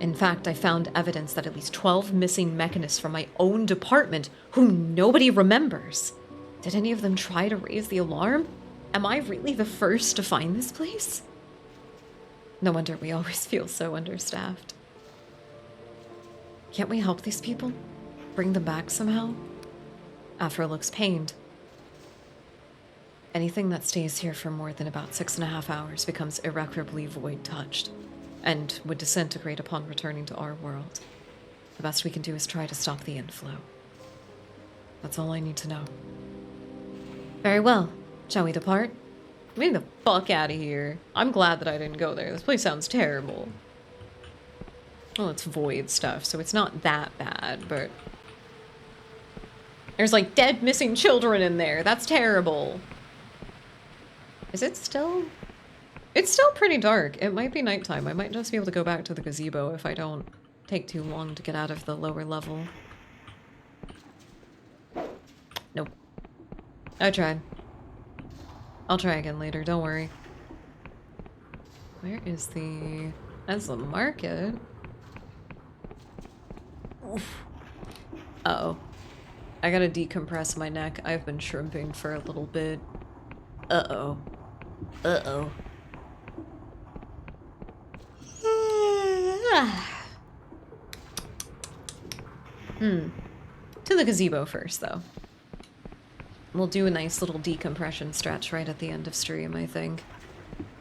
In fact, I found evidence that at least 12 missing mechanists from my own department whom nobody remembers. Did any of them try to raise the alarm? Am I really the first to find this place? No wonder we always feel so understaffed. Can't we help these people? Bring them back somehow? Afra looks pained. Anything that stays here for more than about 6.5 hours becomes irreparably void-touched, and would disintegrate upon returning to our world. The best we can do is try to stop the inflow. That's all I need to know. Very well. Shall we depart? Get me the fuck out of here. I'm glad that I didn't go there. This place sounds terrible. Well, it's void stuff, so it's not that bad, but... There's, like, dead missing children in there. That's terrible. Is it still... It's still pretty dark. It might be nighttime. I might just be able to go back to the gazebo if I don't take too long to get out of the lower level. Nope. I tried. I'll try again later, don't worry. Where is the... That's the market. Uh-oh. I gotta decompress my neck. I've been shrimping for a little bit. Uh-oh. Uh-oh. To the gazebo first, though. We'll do a nice little decompression stretch right at the end of stream, I think.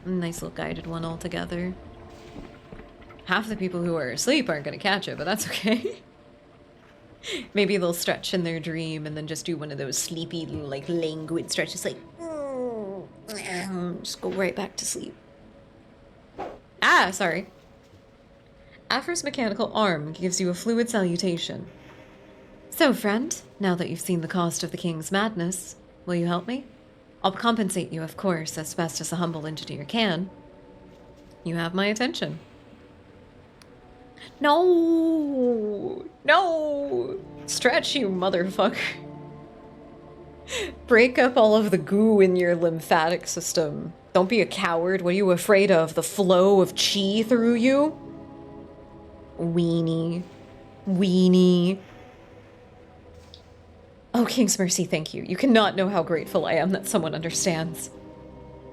A nice little guided one altogether. Half the people who are asleep aren't gonna catch it, but that's okay. Maybe they'll stretch in their dream and then just do one of those sleepy, like, languid stretches, like... Just go right back to sleep. Ah, sorry. Afra's mechanical arm gives you a fluid salutation. So, friend, now that you've seen the cost of the king's madness, will you help me? I'll compensate you, of course, as best as a humble engineer can. You have my attention. No! No! Stretch, you motherfucker. Break up all of the goo in your lymphatic system. Don't be a coward. What are you afraid of? The flow of chi through you? Weenie. Weenie. Oh, King's Mercy, thank you. You cannot know how grateful I am that someone understands.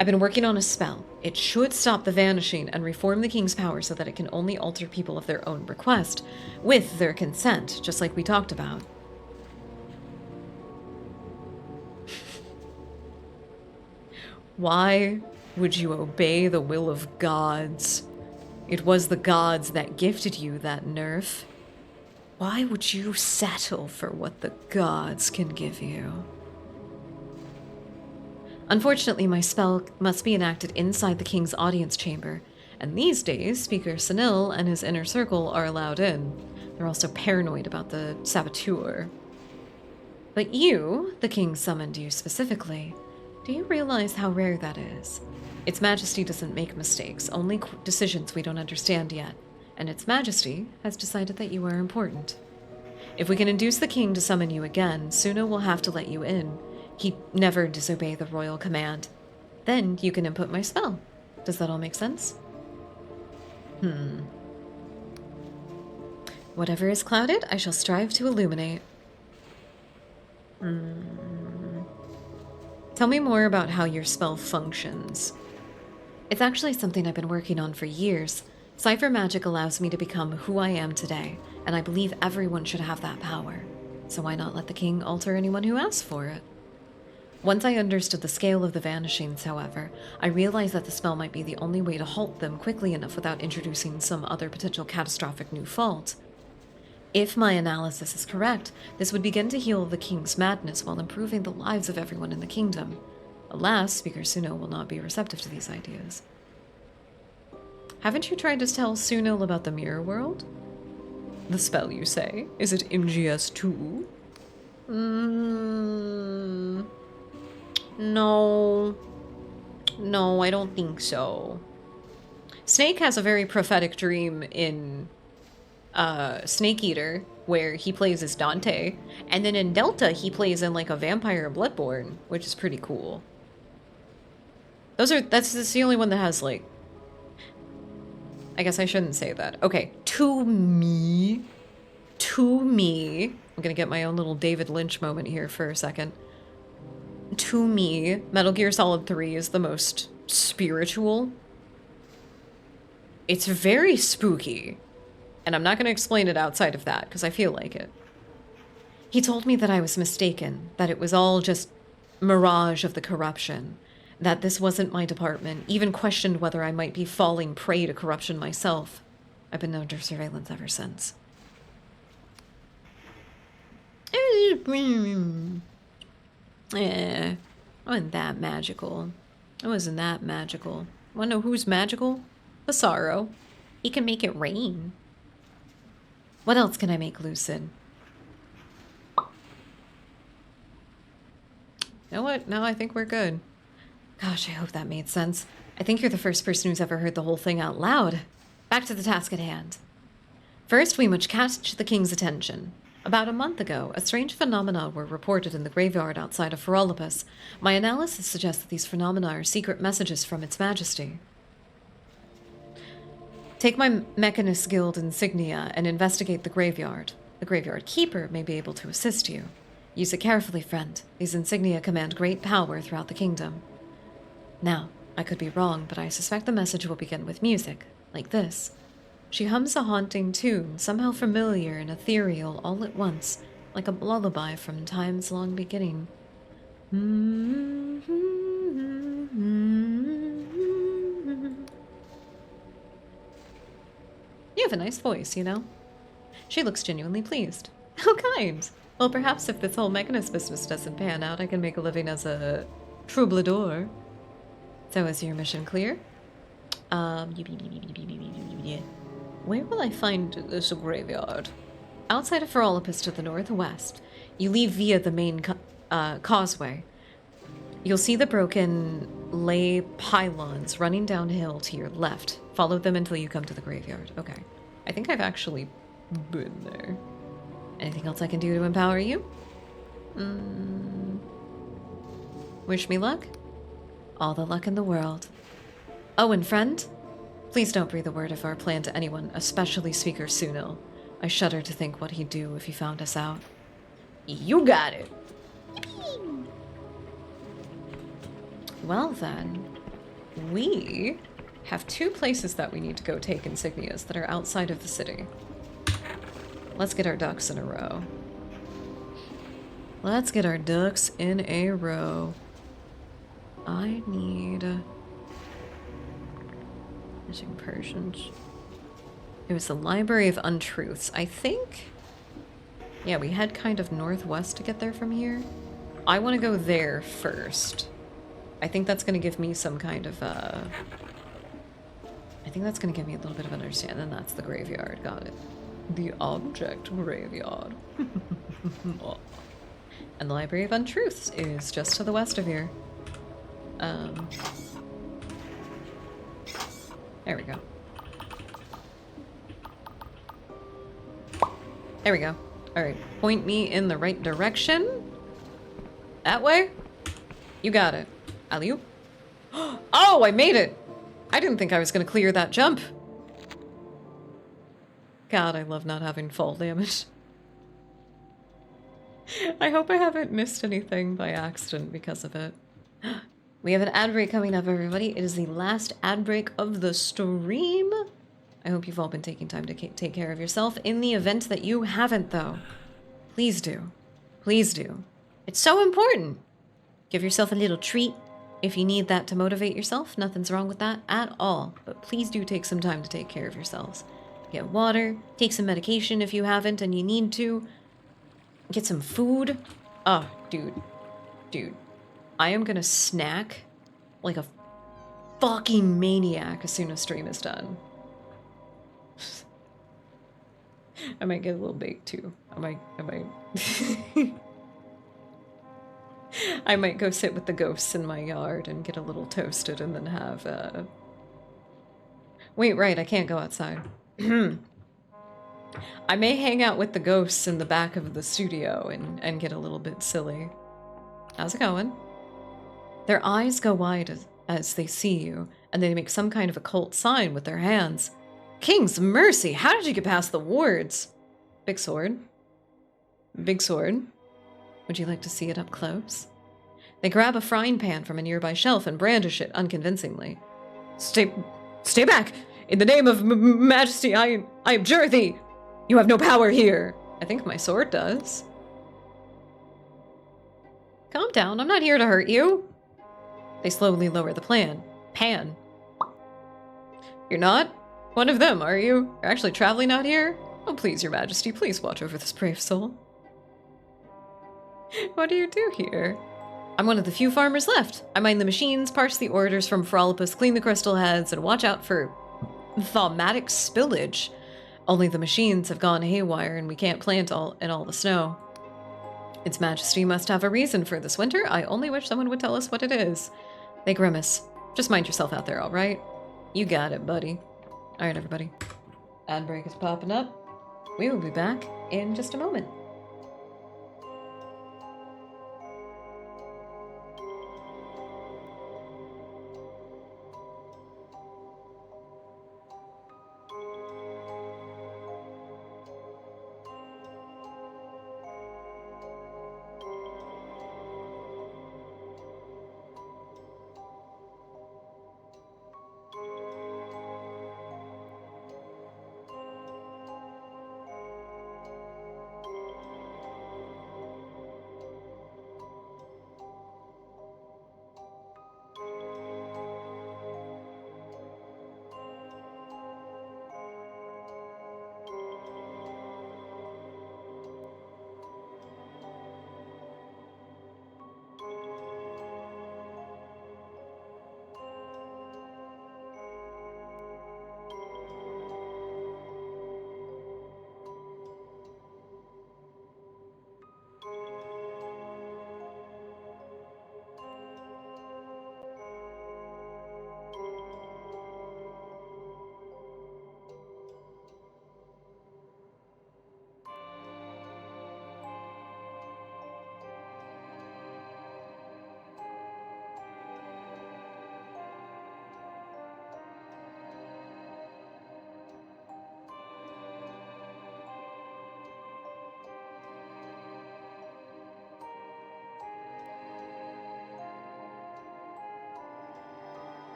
I've been working on a spell. It should stop the vanishing and reform the king's power so that it can only alter people of their own request, with their consent, just like we talked about. Why would you obey the will of gods? It was the gods that gifted you that nerf. Why would you settle for what the gods can give you? Unfortunately, my spell must be enacted inside the king's audience chamber, and these days, Speaker Sanil and his inner circle are allowed in. They're also paranoid about the saboteur. But you, the king summoned you specifically. Do you realize how rare that is? Its Majesty doesn't make mistakes, only decisions we don't understand yet, and Its Majesty has decided that you are important. If we can induce the king to summon you again, Suno will have to let you in. He'd never disobey the royal command. Then you can input my spell. Does that all make sense? Whatever is clouded, I shall strive to illuminate. Tell me more about how your spell functions. It's actually something I've been working on for years. Cipher magic allows me to become who I am today, and I believe everyone should have that power. So why not let the king alter anyone who asks for it? Once I understood the scale of the vanishings, however, I realized that the spell might be the only way to halt them quickly enough without introducing some other potential catastrophic new fault. If my analysis is correct, this would begin to heal the king's madness while improving the lives of everyone in the kingdom. Alas, Speaker Suno will not be receptive to these ideas. Haven't you tried to tell Sunil about the mirror world? The spell, you say? Is it MGS2? No. No, I don't think so. Snake has a very prophetic dream in Snake Eater, where he plays as Dante, and then in Delta he plays in like a vampire Bloodborne, which is pretty cool. That's the only one that has like...
I guess I shouldn't say that. Okay, to me, I'm gonna get my own little David Lynch moment here for a second. To me, Metal Gear Solid 3 is the most spiritual. It's very spooky, and I'm not gonna explain it outside of that, because I feel like it. He told me that I was mistaken, that it was all just mirage of the corruption, that this wasn't my department, even questioned whether I might be falling prey to corruption myself. I've been under surveillance ever since. Eh, I wasn't that magical. I wasn't that magical. Wanna know who's magical? The Sorrow. He can make it rain. What else can I make lucid? You know what? No, I think we're good. Gosh, I hope that made sense. I think you're the first person who's ever heard the whole thing out loud. Back to the task at hand. First, we must catch the king's attention. About a month ago, a strange phenomena were reported in the graveyard outside of Ferolopus. My analysis suggests that these phenomena are secret messages from Its Majesty. Take my Mechanist Guild insignia and investigate the graveyard. The graveyard keeper may be able to assist you. Use it carefully, friend. These insignia command great power throughout the kingdom. Now, I could be wrong, but I suspect the message will begin with music, like this. She hums a haunting tune, somehow familiar and ethereal all at once, like a lullaby from time's long beginning. You have a nice voice, you know? She looks genuinely pleased. How kind! Well, perhaps if this whole Mechanist business doesn't pan out, I can make a living as a troubadour. So is your mission clear? Where will I find this graveyard? Outside of Ferolopus to the northwest. You leave via the main causeway. You'll see the broken lay pylons running downhill to your left. Follow them until you come to the graveyard. Okay. I think I've actually been there. Anything else I can do to empower you? Wish me luck? All the luck in the world. Oh, and friend? Please don't breathe a word of our plan to anyone, especially Speaker Sunil. I shudder to think what he'd do if he found us out. You got it! Well then, we have 2 places that we need to go take insignias that are outside of the city. Let's get our ducks in a row. Let's get our ducks in a row. I need... Missing Persians. It was the Library of Untruths, I think? Yeah, we head kind of northwest to get there from here. I want to go there first. I think that's going to give me some kind of, I think that's going to give me a little bit of understanding. That's the graveyard. Got it. The object graveyard. And the Library of Untruths is just to the west of here. There we go. There we go. Alright, point me in the right direction. That way? You got it. Alley-oop. Oh, I made it! I didn't think I was gonna clear that jump. God, I love not having fall damage. I hope I haven't missed anything by accident because of it. We have an ad break coming up, everybody. It is the last ad break of the stream. I hope you've all been taking time to take care of yourself. In the event that you haven't, though, please do. Please do. It's so important. Give yourself a little treat if you need that to motivate yourself. Nothing's wrong with that at all. But please do take some time to take care of yourselves. Get water, take some medication if you haven't and you need to. Get some food. Oh, dude. Dude. I am gonna snack like a fucking maniac as soon as stream is done. I might get a little baked too. I might I might go sit with the ghosts in my yard and get a little toasted and then have Wait, right, I can't go outside. I may hang out with the ghosts in the back of the studio and get a little bit silly. How's it going? Their eyes go wide as they see you, and they make some kind of occult sign with their hands. King's mercy, how did you get past the wards? Big sword. Big sword. Would you like to see it up close? They grab a frying pan from a nearby shelf and brandish it unconvincingly. Stay back! In the name of Majesty, I abjure thee! You have no power here! I think my sword does. Calm down, I'm not here to hurt you. They slowly lower the pan. You're not one of them, are you? You're actually traveling out here? Oh, please, your majesty, please watch over this brave soul. What do you do here? I'm one of the few farmers left. I mind the machines, parse the orders from Phrolypus, clean the crystal heads, and watch out for thaumatic spillage. Only the machines have gone haywire and we can't plant in all the snow. Its majesty must have a reason for this winter. I only wish someone would tell us what it is. They grimace. Just mind yourself out there, all right? You got it, buddy. All right, everybody. Ad break is popping up. We will be back in just a moment.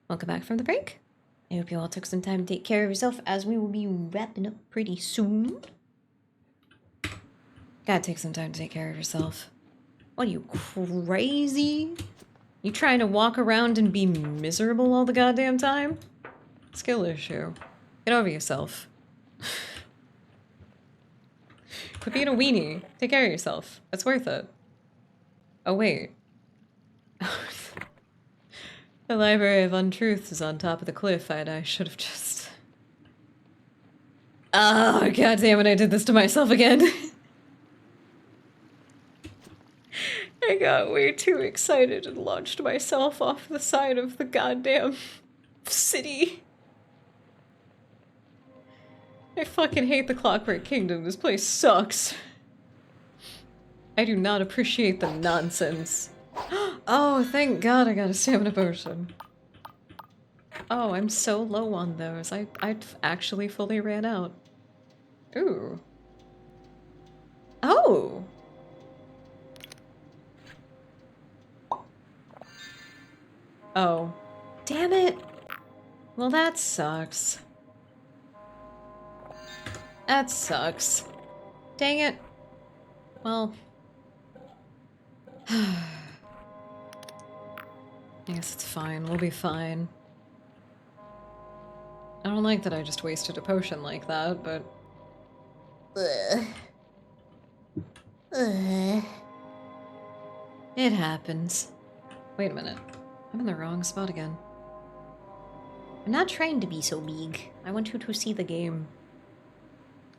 Welcome back from the break. I hope you all took some time to take care of yourself as we will be wrapping up pretty soon. Gotta take some time to take care of yourself. What are you, crazy? You trying to walk around and be miserable all the goddamn time? Skill issue. Get over yourself. Quit being a weenie. Take care of yourself. It's worth it. Oh, wait. The Library of Untruths is on top of the cliff. I should have just... Oh, god damn it, I did this to myself again. I got way too excited and launched myself off the side of the goddamn city. I fucking hate the Clockwork Kingdom. This place sucks. I do not appreciate the nonsense. Oh, thank god I got a stamina potion. Oh, I'm so low on those. I actually fully ran out. Ooh. Oh! Oh. Damn it! Well, that sucks. That sucks. Dang it. Well... I guess it's fine. We'll be fine. I don't like that I just wasted a potion like that, but... It happens. Wait a minute. I'm in the wrong spot again. I'm not trying to be so big. I want you to see the game.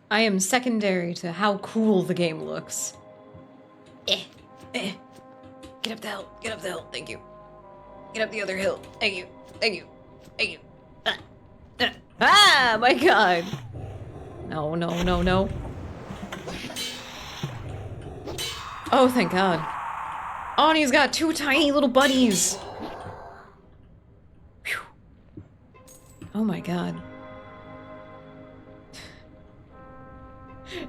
I am secondary to how cool the game looks. Get up the hill. Get up the hill. Thank you. Get up the other hill. Thank you. Thank you. Thank you. Ah, my god. No, no, no, no. Oh, thank god. Oh, and he's got two tiny little buddies. Whew. Oh my god.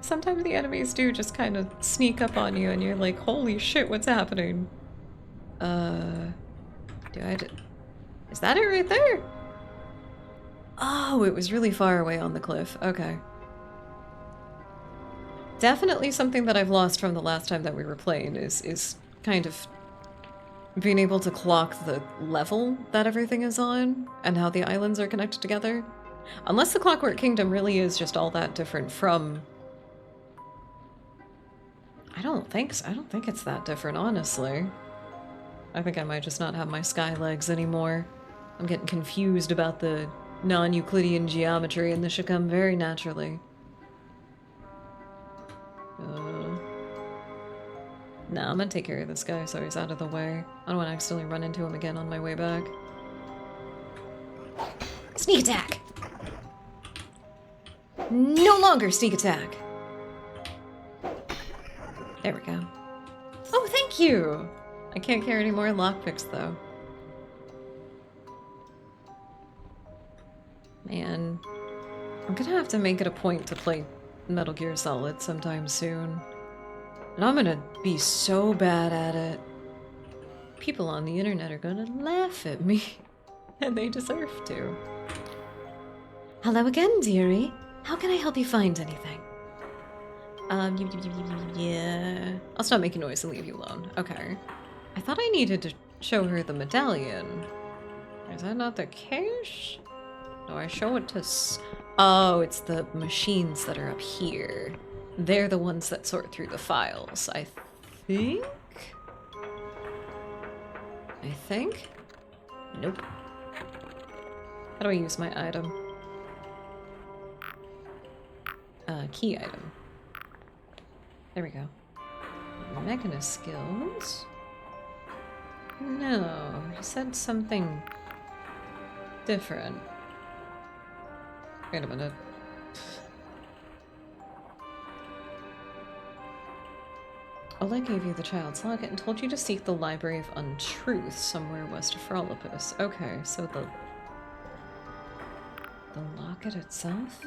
Sometimes the enemies do just kind of sneak up on you and you're like, holy shit, what's happening? Is that it right there? Oh, it was really far away on the cliff. Okay. Definitely something that I've lost from the last time that we were playing is kind of being able to clock the level that everything is on and how the islands are connected together. Unless the Clockwork Kingdom really is just all that different from... I don't think it's that different, honestly. I think I might just not have my sky legs anymore. I'm getting confused about the non-Euclidean geometry, and this should come very naturally. Nah, I'm gonna take care of this guy so he's out of the way. I don't want to accidentally run into him again on my way back. Sneak attack! No longer sneak attack! There we go. Oh, thank you! I can't carry any more lockpicks, though. Man. I'm gonna have to make it a point to play Metal Gear Solid sometime soon. And I'm gonna be so bad at it. People on the internet are gonna laugh at me. And they deserve to.
Hello again, dearie. How can I help you find anything?
Yeah. I'll stop making noise and leave you alone. Okay. I thought I needed to show her the medallion. Is that not the case? Do I show it to oh, it's the machines that are up here. They're the ones that sort through the files, I think? Nope. How do I use my item? Key item. There we go. Mechanist skills? No, he said something different. Wait a minute. Oleg gave you the child's locket and told you to seek the Library of Untruth somewhere west of Frolopus. Okay, so the locket itself?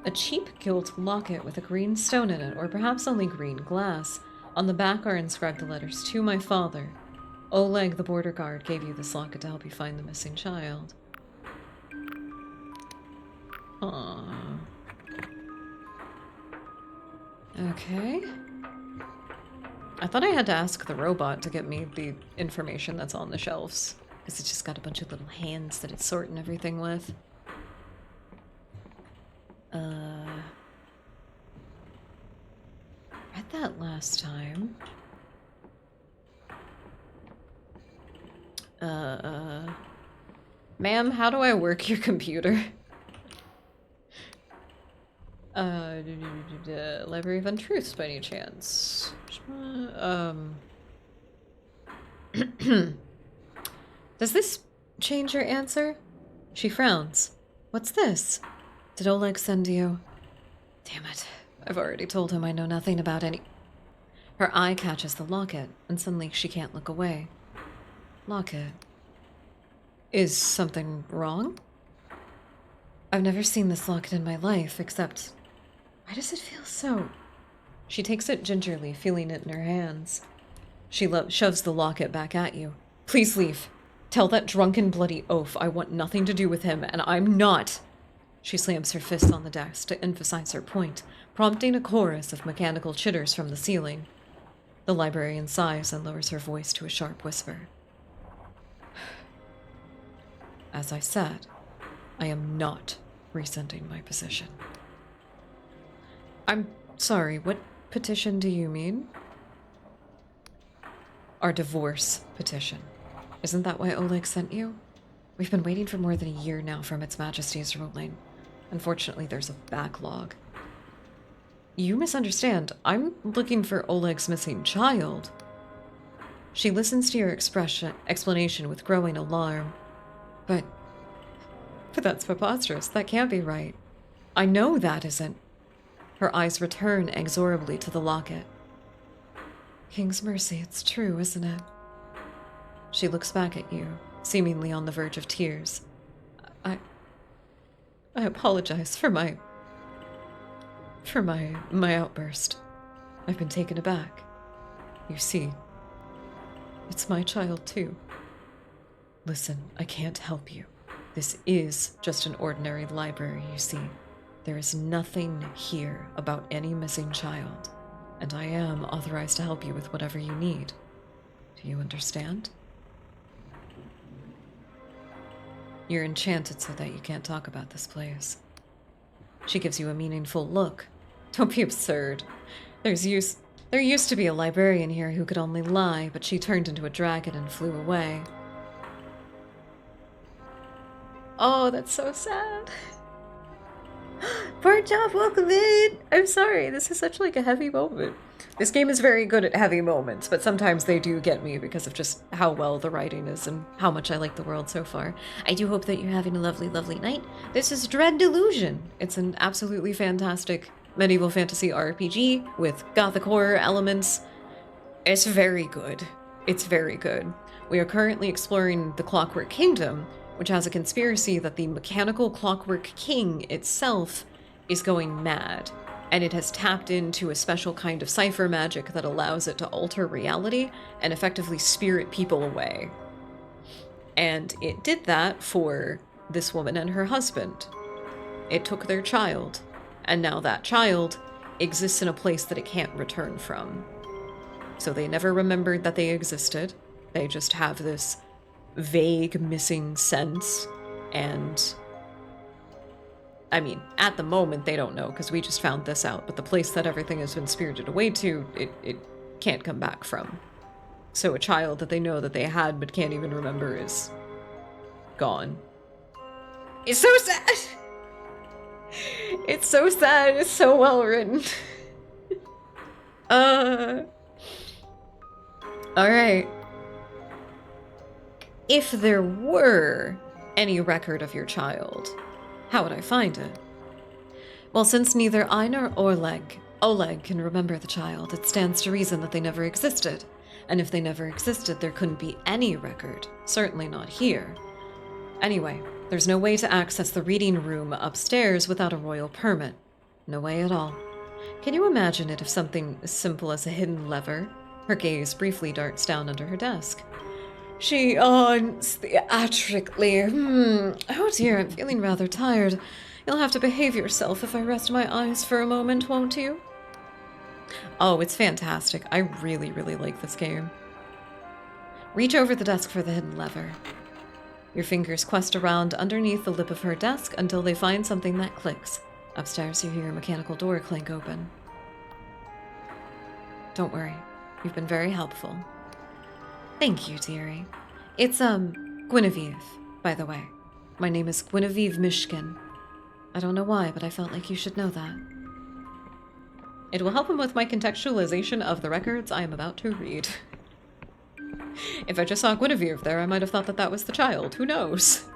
A cheap gilt locket with a green stone in it, or perhaps only green glass. On the back are inscribed the letters, "To my father. Oleg, the border guard, gave you this locket to help you find the missing child." Aww. Okay. I thought I had to ask the robot to get me the information that's on the shelves, because it's just got a bunch of little hands that it's sorting everything with. Read that last time. Ma'am, how do I work your computer? Library of Untruths by any chance? Does this change your answer? She frowns. What's this? Did Oleg send you? Damn it. I've already told him I know nothing about any... Her eye catches the locket, and suddenly she can't look away. Locket. Is something wrong? I've never seen this locket in my life, except... Why does it feel so... She takes it gingerly, feeling it in her hands. She shoves the locket back at you. Please leave. Tell that drunken bloody oaf I want nothing to do with him, and I'm not... She slams her fist on the desk to emphasize her point, prompting a chorus of mechanical chitters from the ceiling.
The librarian sighs and lowers her voice to a sharp whisper. As I said, I am not rescinding my position. I'm sorry, what petition do you mean? Our divorce petition. Isn't that why Oleg sent you? We've been waiting for more than a year now from Its Majesty's ruling. Unfortunately, there's a backlog. You misunderstand. I'm looking for Oleg's missing child. She listens to your explanation with growing alarm. But that's preposterous. That can't be right. I know that isn't. Her eyes return inexorably to the locket. King's mercy, it's true, isn't it? She looks back at you, seemingly on the verge of tears. I apologize for my outburst. I've been taken aback. You see, it's my child too. Listen, I can't help you. This is just an ordinary library, you see. There is nothing here about any missing child, and I am authorized to help you with whatever you need. Do you understand? You're enchanted so that you can't talk about this place. She gives you a meaningful look. Don't be absurd. There used to be a librarian here who could only lie, but she turned into a dragon and flew away. Oh, that's so sad. Poor job, welcome in! I'm sorry, this is such like a heavy moment. This game is very good at heavy moments, but sometimes they do get me because of just how well the writing is and how much I like the world so far. I do hope that you're having a lovely, lovely night. This is Delusion. It's an absolutely fantastic medieval fantasy RPG with gothic horror elements. It's very good. It's very good. We are currently exploring the Clockwork Kingdom, which has a conspiracy that the mechanical Clockwork King itself is going mad, and it has tapped into a special kind of cipher magic that allows it to alter reality and effectively spirit people away. And it did that for this woman and her husband. It took their child, and now that child exists in a place that it can't return from. So they never remembered that they existed. They just have this vague missing sense, and I mean, at the moment they don't know because we just found this out, but the place that everything has been spirited away to, it can't come back from. So a child that they know that they had but can't even remember is gone. It's so sad! It's so sad, it's so well written. Alright. If there were any record of your child, how would I find it? Well, since neither I nor Oleg can remember the child, it stands to reason that they never existed. And if they never existed, there couldn't be any record. Certainly not here. Anyway, there's no way to access the reading room upstairs without a royal permit. No way at all. Can you imagine it if something as simple as a hidden lever? Her gaze briefly darts down under her desk. She yawns theatrically. Oh dear, I'm feeling rather tired. You'll have to behave yourself if I rest my eyes for a moment, won't you? Oh, it's fantastic. I really, really like this game. Reach over the desk for the hidden lever. Your fingers quest around underneath the lip of her desk until they find something that clicks. Upstairs, you hear a mechanical door clank open. Don't worry. You've been very helpful. Thank you, dearie. It's, Guinevere, by the way. My name is Guinevere Mishkin. I don't know why, but I felt like you should know that. It will help him with my contextualization of the records I am about to read. If I just saw Guinevere there, I might have thought that that was the child. Who knows?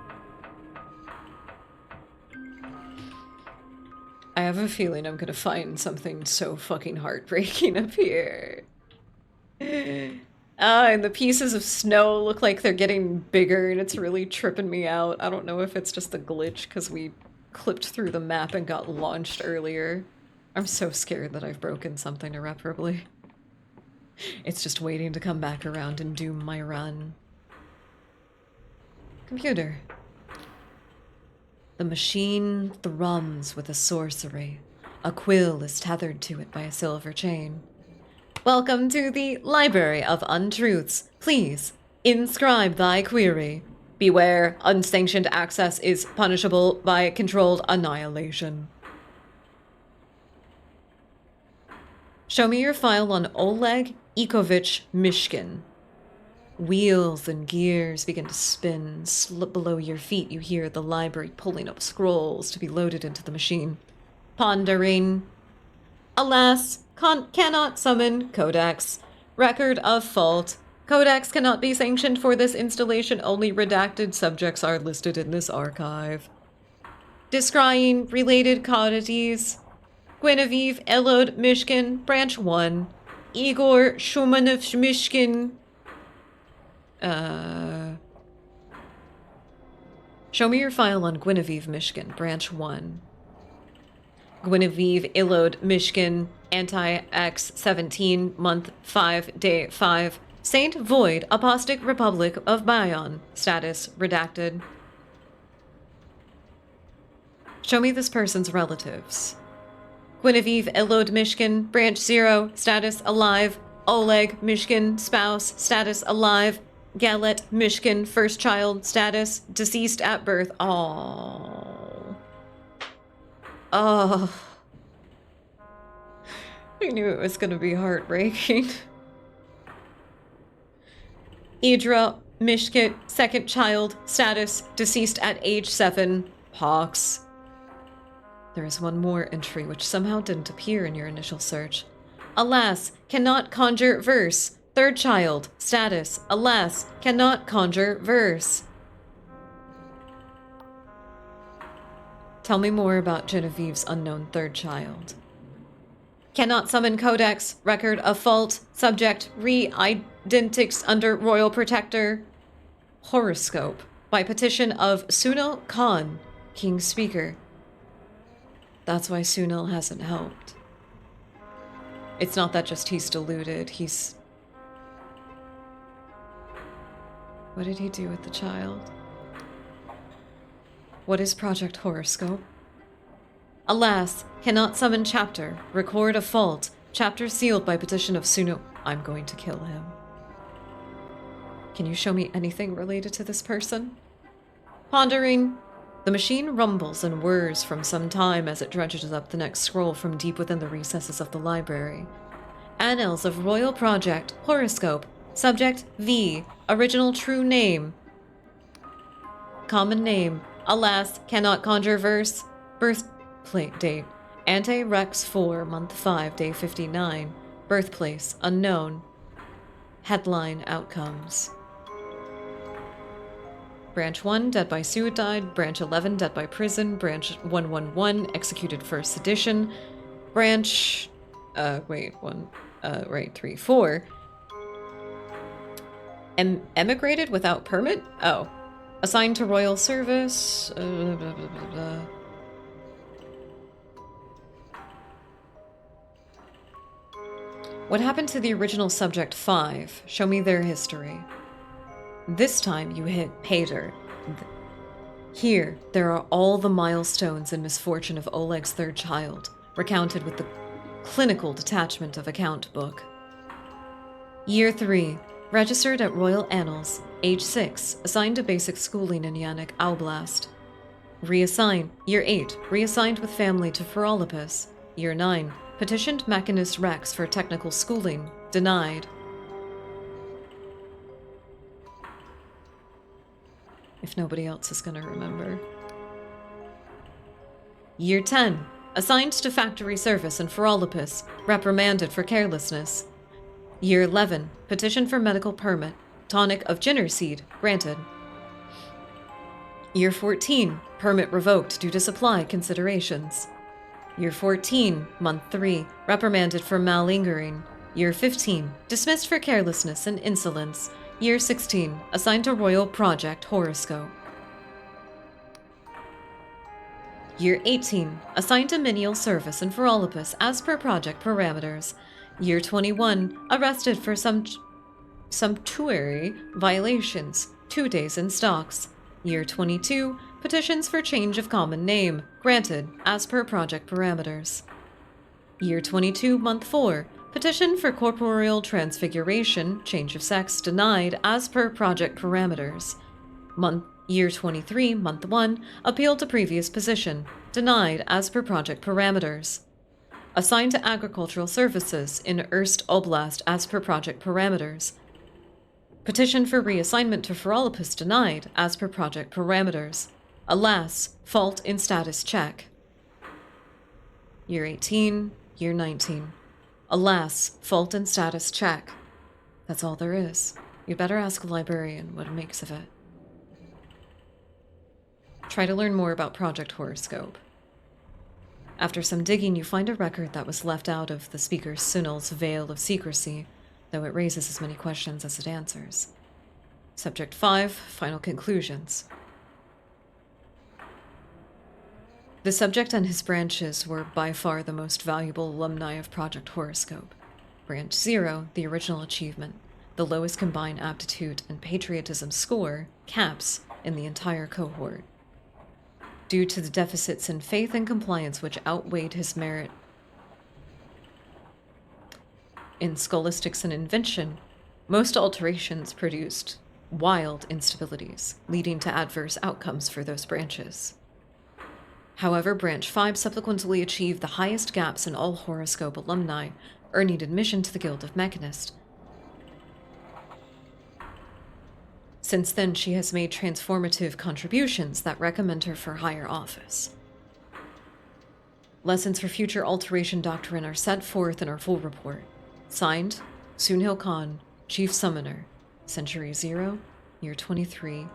I have a feeling I'm gonna find something so fucking heartbreaking up here. And the pieces of snow look like they're getting bigger, and it's really tripping me out. I don't know if it's just a glitch because we clipped through the map and got launched earlier. I'm so scared that I've broken something irreparably. It's just waiting to come back around and do my run. Computer. The machine thrums with a sorcery. A quill is tethered to it by a silver chain. Welcome to the Library of Untruths. Please, inscribe thy query. Beware, unsanctioned access is punishable by controlled annihilation. Show me your file on Oleg Ikovich Mishkin. Wheels and gears begin to spin. Slip below your feet, you hear the library pulling up scrolls to be loaded into the machine. Pondering. Alas, cannot summon Codex. Record of fault. Codex cannot be sanctioned for this installation. Only redacted subjects are listed in this archive. Descrying related codities. Guinevere Elod Mishkin, Branch 1. Igor Shumanov Mishkin. Show me your file on Guinevere Mishkin, Branch 1. Guinevere Elod Mishkin, Anti-X 17, Month 5, Day 5. Saint Void, Apostate Republic of Bion. Status redacted. Show me this person's relatives. Guinevere Elod Mishkin, Branch 0, status alive. Oleg Mishkin, spouse, status alive. Galet Mishkin, first child, status deceased at birth. Oh. Oh. I knew it was gonna be heartbreaking. Idra Mishkin, second child, status deceased at age 7. Pox. There is one more entry which somehow didn't appear in your initial search. Alas, cannot conjure verse. Third child, status. Alas, cannot conjure verse. Tell me more about Genevieve's unknown third child. Cannot summon Codex. Record of fault. Subject re-identics under Royal Protector. Horoscope. By petition of Sunil Khan, King's Speaker. That's why Sunil hasn't helped. It's not that just he's deluded, he's... What did he do with the child? What is Project Horoscope? Alas, cannot summon chapter. Record of fault. Chapter sealed by petition of Sunil. I'm going to kill him. Can you show me anything related to this person? Pondering. The machine rumbles and whirs from some time as it dredges up the next scroll from deep within the recesses of the library. Annals of Royal Project, Horoscope, Subject V, Original True Name. Common name, alas, cannot conjure verse. Birthplate date, Ante Rex 4, Month 5, Day 59. Birthplace, unknown. Headline, outcomes. Branch 1, dead by suicide. Branch 11, dead by prison. Branch 111, executed for sedition. Branch... 3, 4. Emigrated without permit? Oh. Assigned to royal service. Blah, blah, blah, blah. What happened to the original subject 5? Show me their history. This time you hit Pater. Here, there are all the milestones and misfortune of Oleg's third child, recounted with the clinical detachment of account book. Year 3. Registered at Royal Annals. Age 6. Assigned to basic schooling in Yannick Oblast. Reassign. Year 8. Reassigned with family to Ferolopus. Year 9. Petitioned Machinist Rex for technical schooling. Denied. If nobody else is gonna remember. Year 10. Assigned to factory service in Ferolopus. Reprimanded for carelessness. Year 11. Petition for medical permit. Tonic of Jinner seed. Granted. Year 14. Permit revoked due to supply considerations. Year 14. Month 3. Reprimanded for malingering. Year 15. Dismissed for carelessness and insolence. Year 16. Assigned to Royal Project Horoscope. Year 18. Assigned to menial service in Ferolopus as per project parameters. Year 21. Arrested for some sumptuary violations. 2 days in stocks. Year 22. Petitions for change of common name. Granted, as per project parameters. Year 22, Month 4. Petition for corporeal transfiguration, change of sex, denied as per project parameters. Year 23, month 1, appeal to previous position, denied as per project parameters. Assigned to agricultural services in Erst Oblast as per project parameters. Petition for reassignment to Ferolopus denied as per project parameters. Alas, fault in status check. Year 18, year 19. Alas, fault in status check. That's all there is. You better ask a librarian what it makes of it. Try to learn more about Project Horoscope. After some digging, you find a record that was left out of the speaker Sunil's veil of secrecy, though it raises as many questions as it answers. Subject 5, final conclusions. The subject and his branches were by far the most valuable alumni of Project Horoscope. Branch 0, the original achievement, the lowest combined aptitude and patriotism score, caps, in the entire cohort. Due to the deficits in faith and compliance which outweighed his merit in scholastics and invention, most alterations produced wild instabilities, leading to adverse outcomes for those branches. However, Branch 5 subsequently achieved the highest gaps in all horoscope alumni, earning admission to the Guild of Mechanists. Since then, she has made transformative contributions that recommend her for higher office. Lessons for future alteration doctrine are set forth in our full report. Signed, Sunil Khan, Chief Summoner, Century 0, Year 23,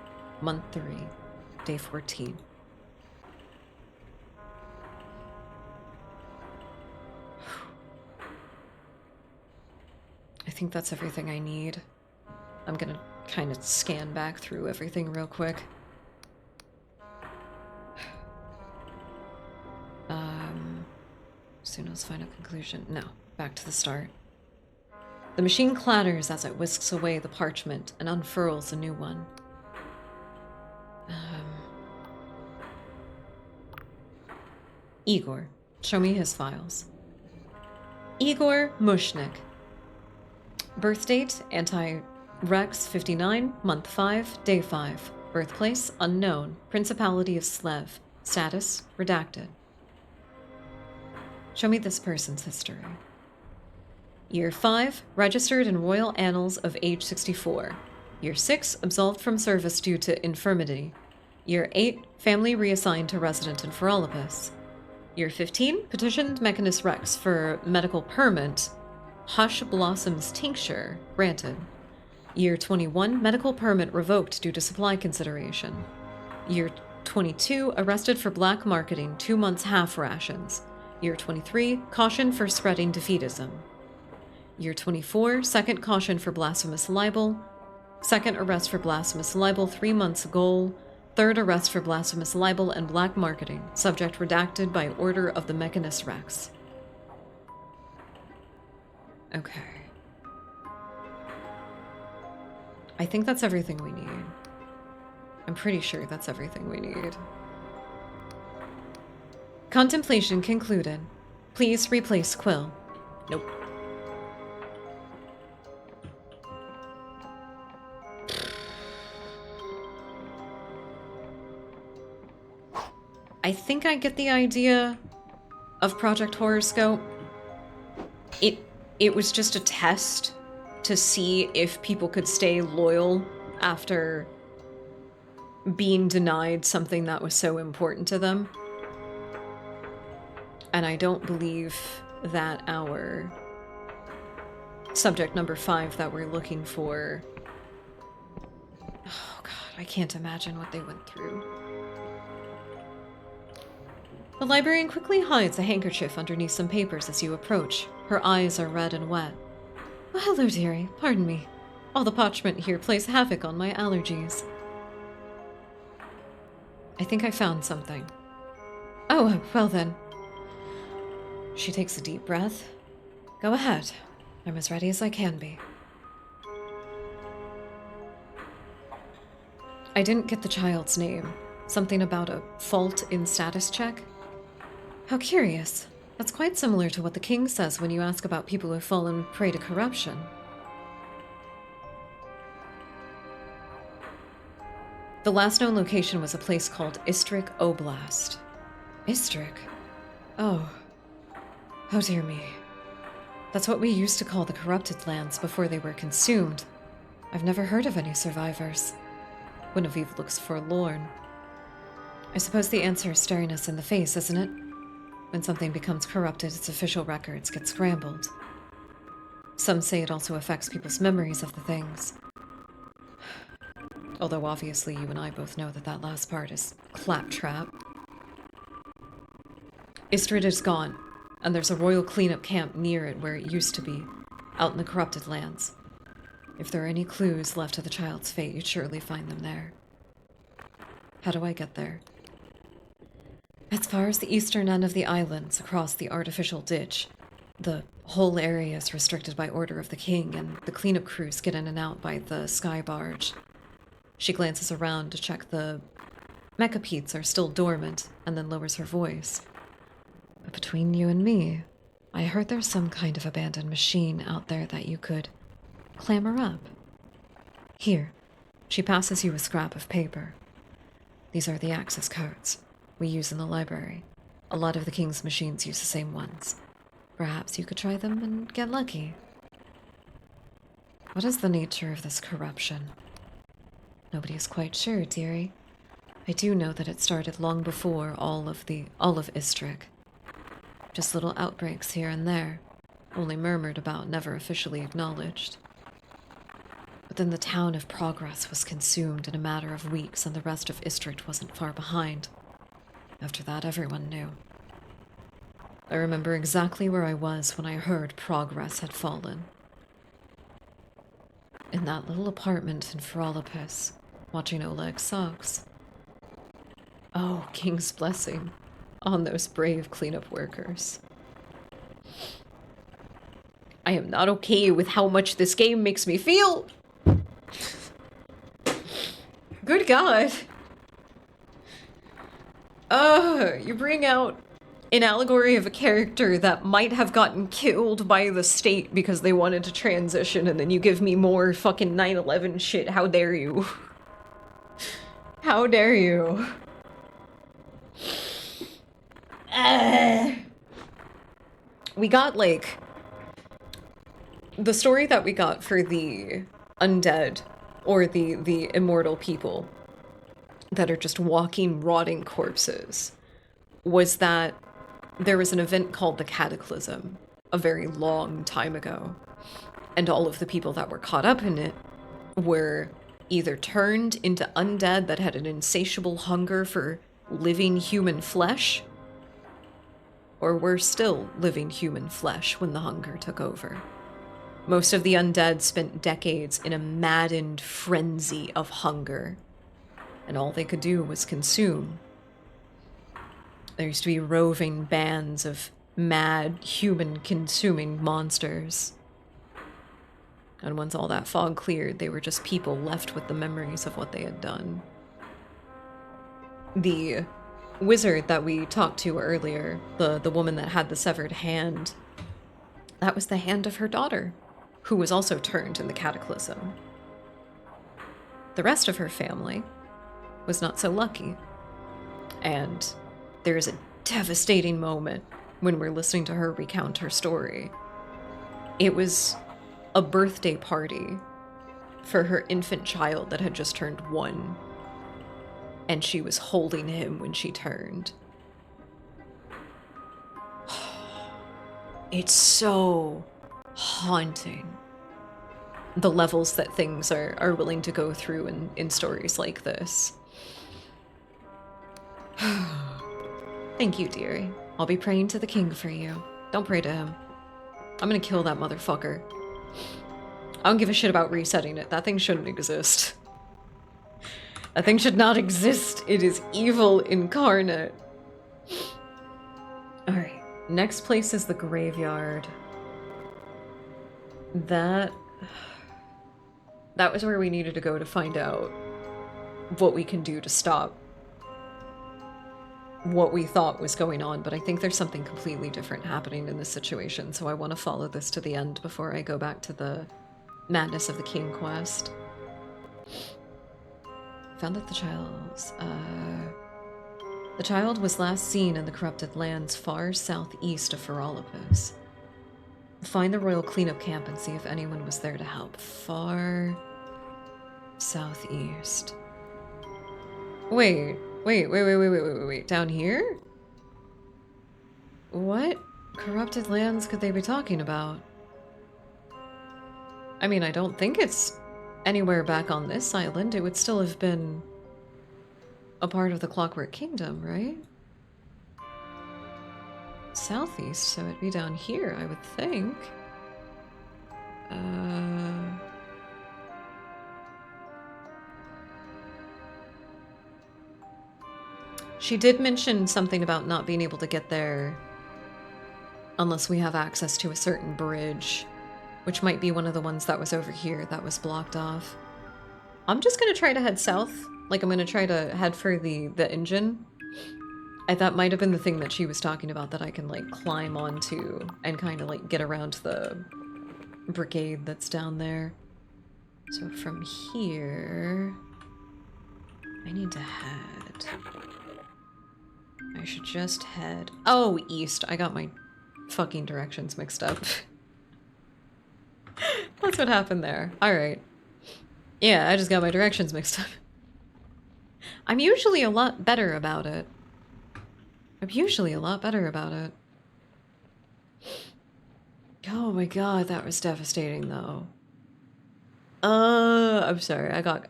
Month 3, Day 14. I think that's everything I need. I'm gonna kind of scan back through everything real quick. Sunil's final conclusion. No, back to the start. The machine clatters as it whisks away the parchment and unfurls a new one. Igor, show me his files. Igor Mushnik. Birth date, Anti-Rex 59, month 5, day 5. Birthplace, unknown. Principality of Slev. Status, redacted. Show me this person's history. Year 5, registered in Royal Annals of age 64. Year 6, absolved from service due to infirmity. Year 8, family reassigned to resident in Ferolopus. Year 15, petitioned Mechanist Rex for medical permit. Hush Blossoms tincture, granted. Year 21, medical permit revoked due to supply consideration. Year 22, arrested for black marketing, 2 months half rations. Year 23, caution for spreading defeatism. Year 24, second caution for blasphemous libel. Second arrest for blasphemous libel, 3 months goal. Third arrest for blasphemous libel and black marketing, subject redacted by order of the Mechanist Rex. Okay. I think that's everything we need. I'm pretty sure that's everything we need. Contemplation concluded. Please replace Quill. Nope. I think I get the idea of Project Horoscope. It was just a test to see if people could stay loyal after being denied something that was so important to them. And I don't believe that our subject number 5 that we're looking for... Oh god, I can't imagine what they went through. The librarian quickly hides a handkerchief underneath some papers as you approach. Her eyes are red and wet. Oh, hello, dearie. Pardon me. All the parchment here plays havoc on my allergies. I think I found something. Oh, well then. She takes a deep breath. Go ahead. I'm as ready as I can be. I didn't get the child's name. Something about a fault in status check? How curious. That's quite similar to what the king says when you ask about people who've fallen prey to corruption. The last known location was a place called Istrik Oblast. Istrik? Oh. Oh dear me. That's what we used to call the corrupted lands before they were consumed. I've never heard of any survivors. Guinevere looks forlorn. I suppose the answer is staring us in the face, isn't it? When something becomes corrupted, its official records get scrambled. Some say it also affects people's memories of the things. Although obviously you and I both know that that last part is claptrap. Istrid is gone, and there's a royal cleanup camp near it where it used to be, out in the corrupted lands. If there are any clues left to the child's fate, you'd surely find them there. How do I get there? As far as the eastern end of the islands, across the artificial ditch. The whole area is restricted by order of the king, and the cleanup crews get in and out by the sky barge. She glances around to check the mechapetes are still dormant, and then lowers her voice. But between you and me, I heard there's some kind of abandoned machine out there that you could clamber up. Here, she passes you a scrap of paper. These are the access codes we use in the library. A lot of the king's machines use the same ones. Perhaps you could try them and get lucky. What is the nature of this corruption? Nobody is quite sure, dearie. I do know that it started long before all of Istrik. Just little outbreaks here and there, only murmured about, never officially acknowledged. But then the town of Progress was consumed in a matter of weeks, and the rest of Istrik wasn't far behind. After that, everyone knew. I remember exactly where I was when I heard Progress had fallen. In that little apartment in Feralopus, watching Oleg's socks. Oh, King's blessing on those brave cleanup workers. I am not okay with how much this game makes me feel. Good God. You bring out an allegory of a character that might have gotten killed by the state because they wanted to transition, and then you give me more fucking 9/11 shit. How dare you? How dare you? We got, like, the story that we got for the undead, or the immortal people that are just walking, rotting corpses, was that there was an event called the Cataclysm a very long time ago, and all of the people that were caught up in it were either turned into undead that had an insatiable hunger for living human flesh, or were still living human flesh when the hunger took over. Most of the undead spent decades in a maddened frenzy of hunger, and all they could do was consume. There used to be roving bands of mad, human-consuming monsters. And once all that fog cleared, they were just people left with the memories of what they had done. The wizard that we talked to earlier, the woman that had the severed hand, that was the hand of her daughter, who was also turned in the Cataclysm. The rest of her family was not so lucky. And there is a devastating moment when we're listening to her recount her story. It was a birthday party for her infant child that had just turned 1. And she was holding him when she turned. It's so haunting. The levels that things are willing to go through in stories like this. Thank you, dearie. I'll be praying to the king for you. Don't pray to him. I'm gonna kill that motherfucker. I don't give a shit about resetting it. That thing shouldn't exist. That thing should not exist. It is evil incarnate. Alright. Next place is the graveyard. That was where we needed to go to find out what we can do to stop
what we thought was going on, but I think there's something completely different happening in this situation, so I want to follow this to the end before I go back to the Madness of the King quest. Found that the child was last seen in the corrupted lands far southeast of Ferolopus. Find the royal cleanup camp and see if anyone was there to help. Far southeast. Wait. Down here? What corrupted lands could they be talking about? I mean, I don't think it's anywhere back on this island. It would still have been a part of the Clockwork Kingdom, right? Southeast, so it'd be down here, I would think. She did mention something about not being able to get there unless we have access to a certain bridge, which might be one of the ones that was over here that was blocked off. I'm just gonna try to head south. Like, I'm gonna try to head for the engine. That might have been the thing that she was talking about that I can, like, climb onto and kind of, like, get around the brigade that's down there. So from here, I need to head. I should just head... Oh, east. I got my fucking directions mixed up. That's what happened there. Alright. Yeah, I just got my directions mixed up. I'm usually a lot better about it. Oh my god, that was devastating though. I'm sorry. I got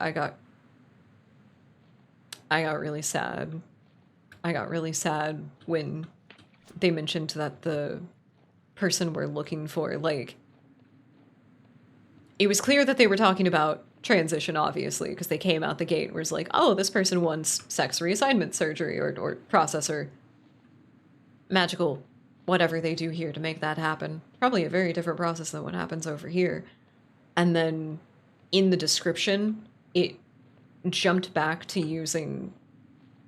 really sad. I got really sad when they mentioned that the person we're looking for, like, it was clear that they were talking about transition, obviously, because they came out the gate and was like, oh, this person wants sex reassignment surgery or processor. Magical, whatever they do here to make that happen. Probably a very different process than what happens over here. And then in the description, it jumped back to using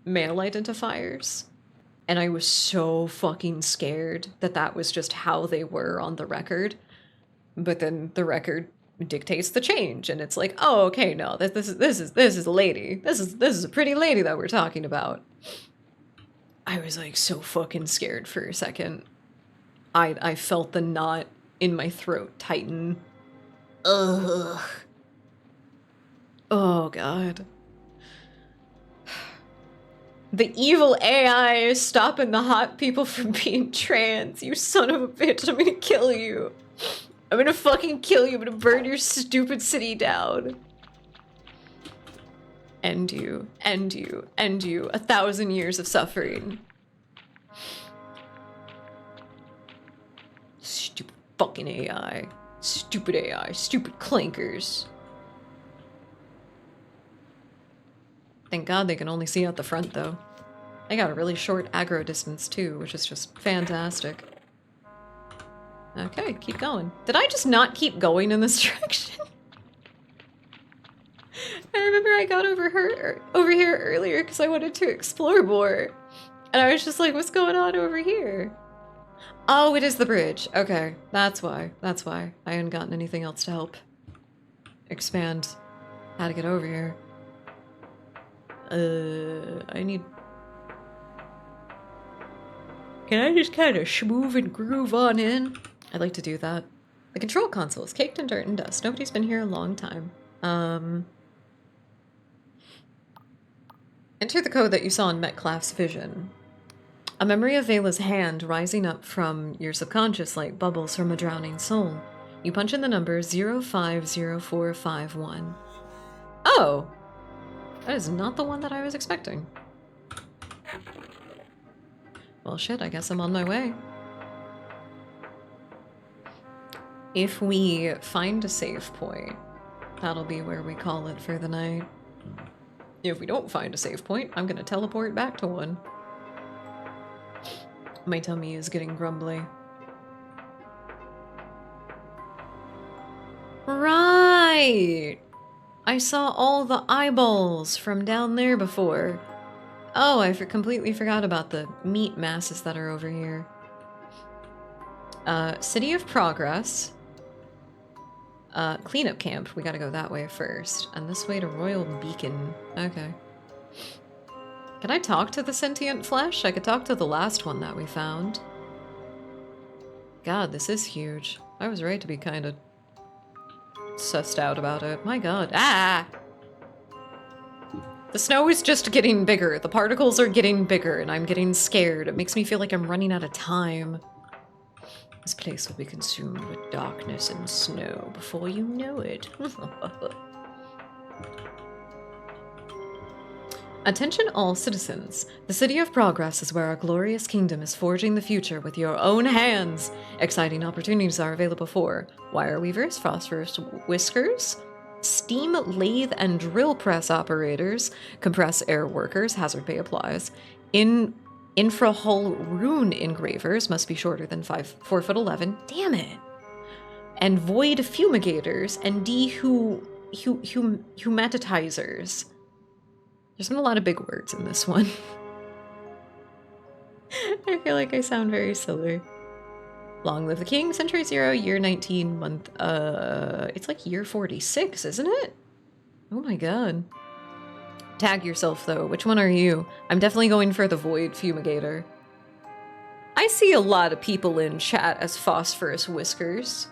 male identifiers. And I was so fucking scared that that was just how they were on the record. But then the record dictates the change, and it's like, oh, okay, no, this is a lady. This is a pretty lady that we're talking about. I was like so fucking scared for a second. I felt the knot in my throat tighten. Ugh. Oh god. The evil AI is stopping the hot people from being trans. You son of a bitch, I'm gonna kill you. I'm gonna fucking kill you. I'm gonna burn your stupid city down. End you. 1,000 years of suffering. Stupid fucking AI. Stupid AI. Stupid clankers. Thank God they can only see out the front, though. They got a really short aggro distance, too, which is just fantastic. Okay, keep going. Did I just not keep going in this direction? I remember I got over here earlier because I wanted to explore more. And I was just like, what's going on over here? Oh, it is the bridge. Okay, that's why. I hadn't gotten anything else to help expand how to get over here. I need... Can I just kind of schmoove and groove on in? I'd like to do that. The control console is caked in dirt and dust. Nobody's been here a long time. Enter the code that you saw in Metcalf's vision. A memory of Vela's hand rising up from your subconscious like bubbles from a drowning soul. You punch in the number 050451. Oh! That is not the one that I was expecting. Well, shit, I guess I'm on my way. If we find a save point, that'll be where we call it for the night. If we don't find a save point, I'm gonna teleport back to one. My tummy is getting grumbly. Right! I saw all the eyeballs from down there before. Oh, I completely forgot about the meat masses that are over here. City of Progress. Cleanup camp. We gotta go that way first. And this way to Royal Beacon. Okay. Can I talk to the sentient flesh? I could talk to the last one that we found. God, this is huge. I was right to be kind of sussed out about it. My god. Ah! The snow is just getting bigger. The particles are getting bigger, and I'm getting scared. It makes me feel like I'm running out of time. This place will be consumed with darkness and snow before you know it. Attention all citizens. The City of Progress is where our glorious kingdom is forging the future with your own hands. Exciting opportunities are available for wire weavers, phosphorus whiskers, steam lathe and drill press operators, compressed air workers, hazard pay applies. Infrahull rune engravers must be shorter than 4'11". Damn it. And void fumigators and dehumatizers. There's been a lot of big words in this one. I feel like I sound very silly. Long live the king, century 0, year 19, month, it's like year 46, isn't it? Oh my god. Tag yourself though, which one are you? I'm definitely going for the void fumigator. I see a lot of people in chat as phosphorus whiskers.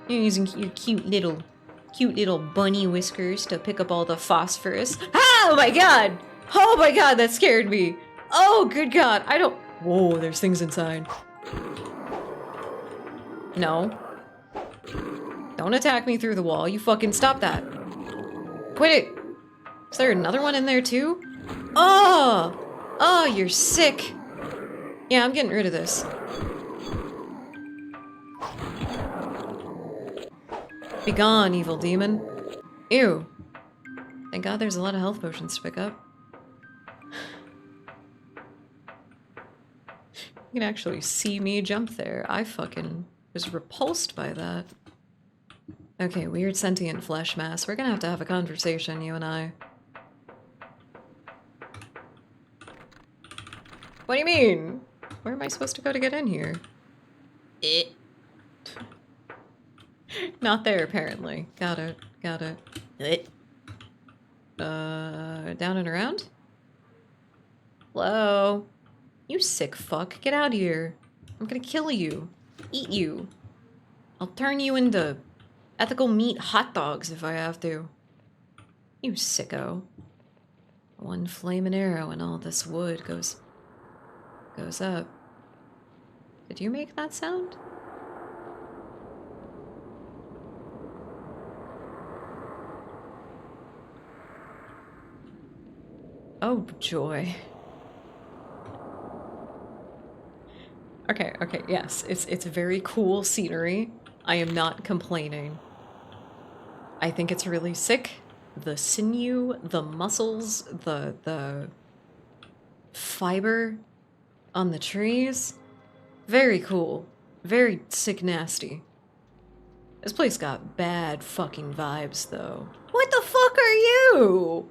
You're using your cute little bunny whiskers to pick up all the phosphorus. Oh my god! Oh my god, that scared me! Oh good god, I don't- Whoa, there's things inside. No. Don't attack me through the wall, you fucking stop that. Quit it! Is there another one in there too? Oh! Oh, you're sick! Yeah, I'm getting rid of this. Be gone, evil demon. Ew. Thank god there's a lot of health potions to pick up. You can actually see me jump there. I fucking was repulsed by that. Okay, weird sentient flesh mass. We're gonna have a conversation, you and I. What do you mean? Where am I supposed to go to get in here? Not there, apparently. Got it. Got it. Down and around? Hello? You sick fuck. Get out of here. I'm gonna kill you. Eat you. I'll turn you into ethical meat hot dogs if I have to. You sicko. One flaming arrow and all this wood goes up. Did you make that sound? Oh, joy. Okay, yes. It's very cool scenery. I am not complaining. I think it's really sick. The sinew, the muscles, the fiber on the trees. Very cool. Very sick nasty. This place got bad fucking vibes, though. What the fuck are you?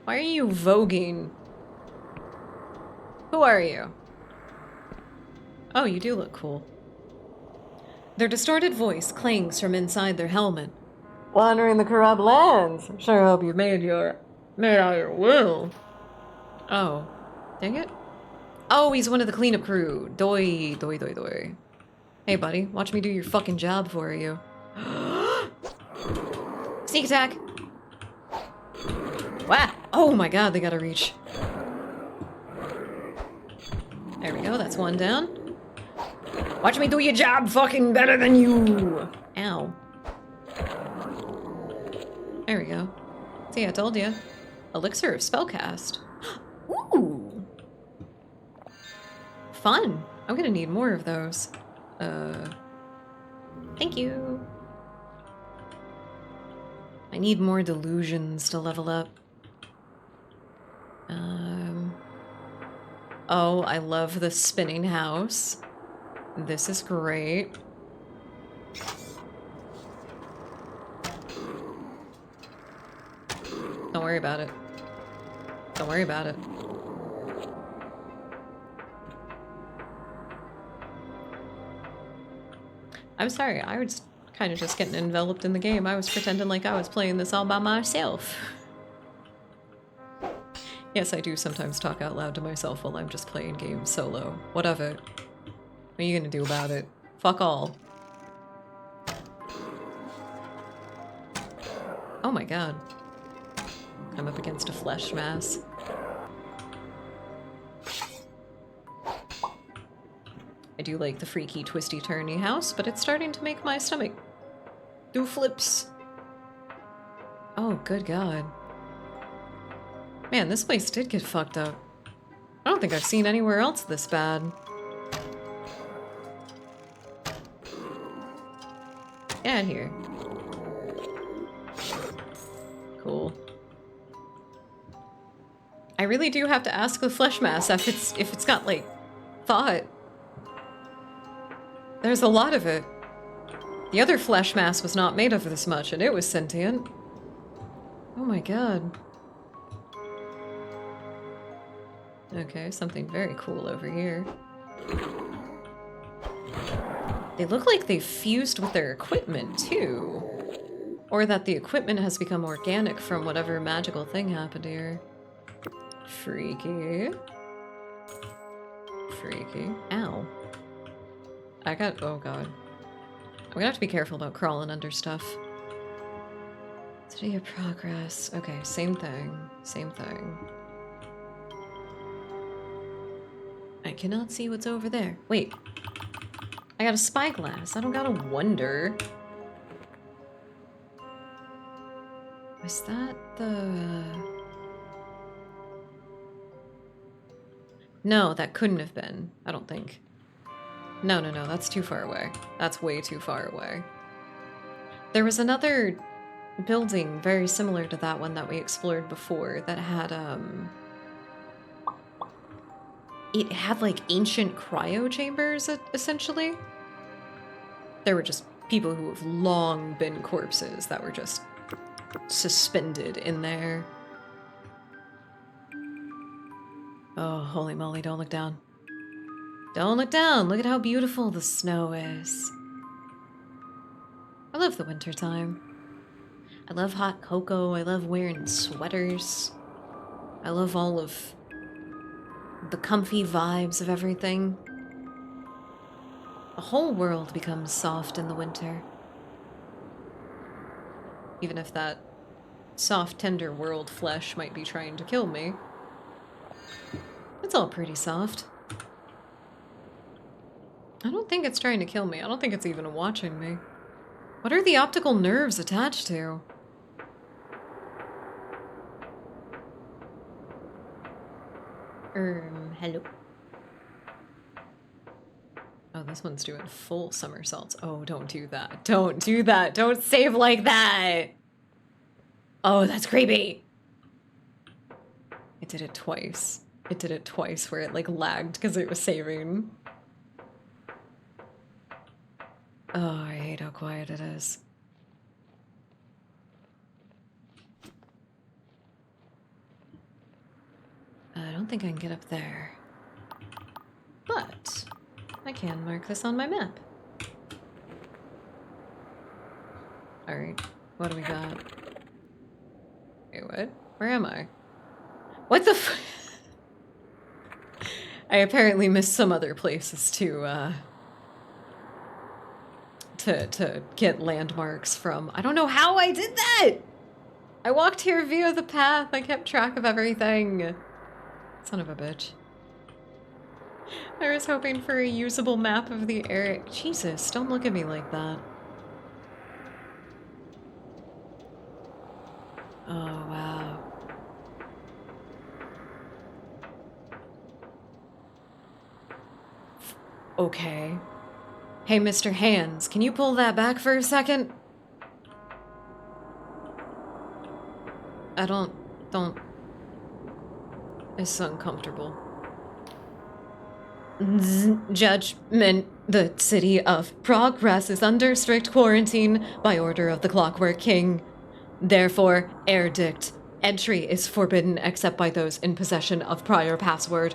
Why are you voguing? Who are you? Oh, you do look cool. Their distorted voice clangs from inside their helmet. Wandering the corrupt lands. Sure hope you made out your will. Oh. Dang it. Oh, he's one of the cleanup crew. Doi. Hey, buddy. Watch me do your fucking job for you. Sneak attack. Wow. Oh my god, they gotta reach. There we go, that's one down. Watch me do your job fucking better than you! Ow. There we go. See, I told you. Elixir of Spellcast. Ooh! Fun! I'm gonna need more of those. Thank you. I need more delusions to level up. Oh, I love the spinning house. This is great. Don't worry about it. Don't worry about it. I'm sorry, I was kind of just getting enveloped in the game. I was pretending like I was playing this all by myself. Yes, I do sometimes talk out loud to myself while I'm just playing games solo. Whatever. What are you gonna do about it? Fuck all. Oh my god. I'm up against a flesh mass. I do like the freaky, twisty-turny house, but it's starting to make my stomach do flips. Oh, good god. Man, this place did get fucked up. I don't think I've seen anywhere else this bad. Get out of here. Cool. I really do have to ask the flesh mass if it's got, like, thought. There's a lot of it. The other flesh mass was not made of this much, and it was sentient. Oh my god. Okay, something very cool over here. They look like they fused with their equipment, too. Or that the equipment has become organic from whatever magical thing happened here. Freaky. Freaky. Ow. Oh god. I'm gonna have to be careful about crawling under stuff. City of Progress. Okay, same thing. Same thing. I cannot see what's over there. Wait. I got a spyglass. I don't gotta wonder. Was that the... No, that couldn't have been. I don't think. No, that's too far away. That's way too far away. There was another building very similar to that one that we explored before that had, it had, like, ancient cryo chambers, essentially. There were just people who have long been corpses that were just suspended in there. Oh, holy moly, don't look down. Don't look down! Look at how beautiful the snow is. I love the wintertime. I love hot cocoa, I love wearing sweaters. I love all of the comfy vibes of everything. The whole world becomes soft in the winter. Even if that soft, tender world flesh might be trying to kill me. It's all pretty soft. I don't think it's trying to kill me. I don't think it's even watching me. What are the optical nerves attached to? Hello. Oh, this one's doing full somersaults. Oh, don't do that. Don't do that. Don't save like that. Oh, that's creepy. It did it twice. It did it twice where it, like, lagged because it was saving. Oh, I hate how quiet it is. I don't think I can get up there. But I can mark this on my map. Alright, what do we got? Wait, what? Where am I? What the f- I apparently missed some other places to get landmarks from. I don't know how I did that! I walked here via the path. I kept track of everything. Son of a bitch. I was hoping for a usable map of the area. Jesus, don't look at me like that. Oh, wow. Okay. Hey, Mr. Hands, can you pull that back for a second? I don't... It's uncomfortable. Judgment. The city of Progress is under strict quarantine by order of the Clockwork King. Therefore, Erdict.
Entry is forbidden except by those in possession of prior password.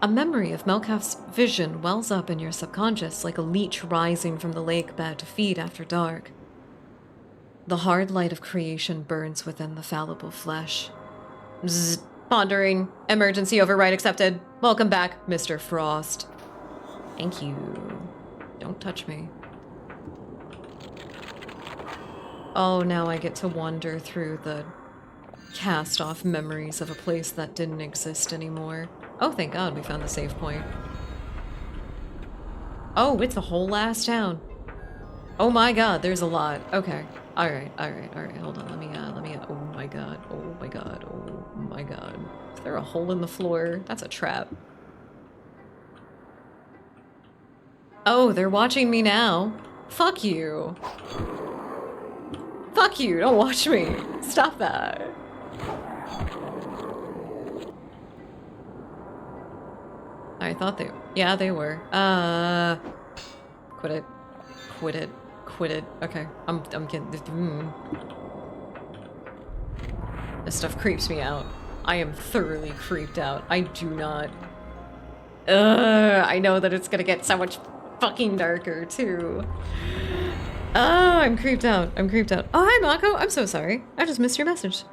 A memory of Melcath's vision wells up in your subconscious like a leech rising from the lake bed to feed after dark. The hard light of creation burns within the fallible flesh. Zzz, pondering. Emergency override accepted. Welcome back, Mr. Frost. Thank you. Don't touch me. Oh, now I get to wander through the cast-off memories of a place that didn't exist anymore. Oh, thank God we found the save point. Oh, it's a whole last town. Oh my God, there's a lot. Okay. All right. Hold on. Let me, oh my God. Oh my God. Oh my God. Is there a hole in the floor? That's a trap. Oh, they're watching me now. Fuck you. Fuck you, don't watch me. Stop that. I thought they, yeah, they were. Quit it. Okay, I'm getting, This stuff creeps me out. I am thoroughly creeped out. I do not, I know that it's gonna get so much fucking darker too. Oh, I'm creeped out. Oh, hi, Mako. I'm so sorry. I just missed your message.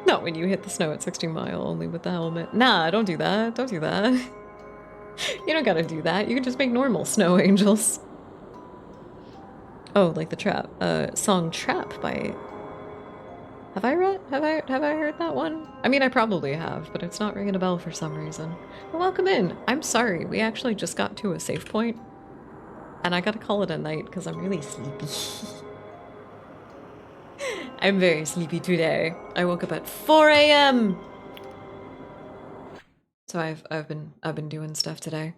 Not when you hit the snow at 60 mile, only with the helmet. Nah, don't do that. Don't do that. You don't gotta do that. You can just make normal snow angels. Oh, like the trap. Song Trap by... Have I heard that one? I mean, I probably have, but it's not ringing a bell for some reason. But welcome in. I'm sorry. We actually just got to a save point. And I gotta call it a night because I'm really sleepy. I'm very sleepy today. I woke up at 4 a.m. So I've been doing stuff today.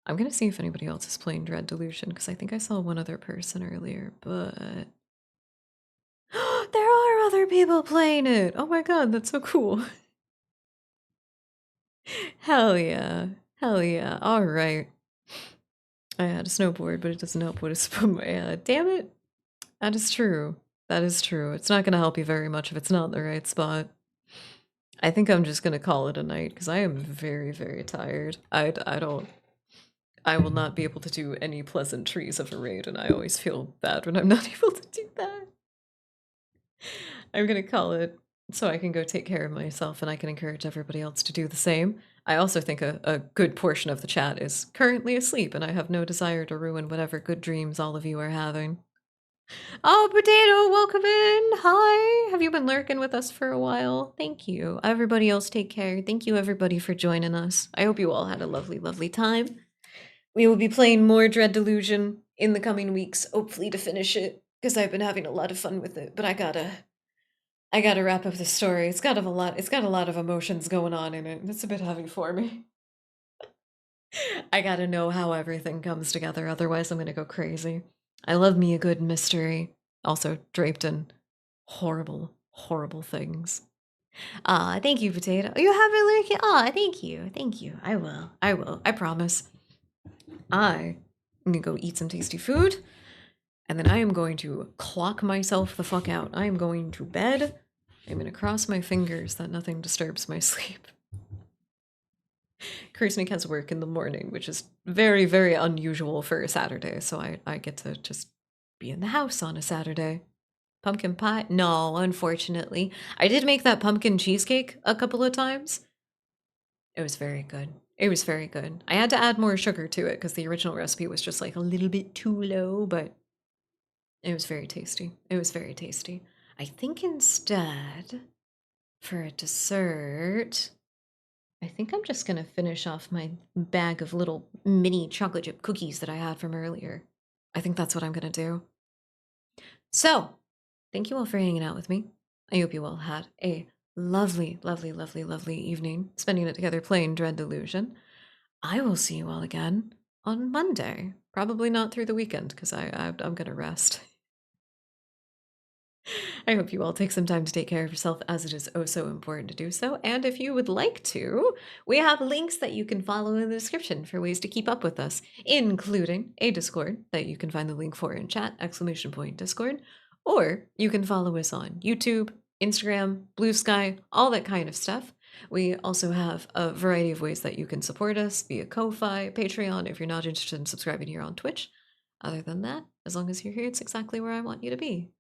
I'm gonna see if anybody else is playing Dread Delusion because I think I saw one other person earlier, but there are other people playing it. Oh my God, that's so cool. Hell yeah. All right. I had a snowboard, but it doesn't help what it's put my head. Damn it. That is true. It's not going to help you very much if it's not in the right spot. I think I'm just going to call it a night because I am very, very tired. I will not be able to do any pleasantries of a raid, and I always feel bad when I'm not able to do that. I'm going to call it so I can go take care of myself and I can encourage everybody else to do the same. I also think a good portion of the chat is currently asleep, and I have no desire to ruin whatever good dreams all of you are having. Oh, Potato, welcome in. Hi. Have you been lurking with us for a while? Thank you. Everybody else take care. Thank you, everybody, for joining us. I hope you all had a lovely, lovely time. We will be playing more Dread Delusion in the coming weeks, hopefully to finish it, because I've been having a lot of fun with it, but I gotta wrap up the story. It's got a lot of emotions going on in it. It's a bit heavy for me. I gotta know how everything comes together, otherwise I'm gonna go crazy. I love me a good mystery, also draped in horrible, horrible things. Thank you, Potato. You haven't learned it? Thank you. I will, I promise. I'm gonna go eat some tasty food, and then I am going to clock myself the fuck out. I am going to bed. I'm gonna cross my fingers that nothing disturbs my sleep. Kersnik has work in the morning, which is very, very unusual for a Saturday, so I get to just be in the house on a Saturday. Pumpkin pie? No, unfortunately. I did make that pumpkin cheesecake a couple of times. It was very good. I had to add more sugar to it because the original recipe was just like a little bit too low, but it was very tasty. I think instead, for a dessert, I think I'm just gonna finish off my bag of little mini chocolate chip cookies that I had from earlier. I think that's what I'm gonna do. So, thank you all for hanging out with me. I hope you all had a lovely, lovely, lovely, lovely evening spending it together playing Dread Delusion. I will see you all again on Monday. Probably not through the weekend because I'm gonna rest. I hope you all take some time to take care of yourself, as it is oh so important to do so. And if you would like to, we have links that you can follow in the description for ways to keep up with us, including a Discord that you can find the link for in chat, !Discord, or you can follow us on YouTube, Instagram, Bluesky, all that kind of stuff. We also have a variety of ways that you can support us via Ko-Fi, Patreon, if you're not interested in subscribing here on Twitch. Other than that, as long as you're here, it's exactly where I want you to be.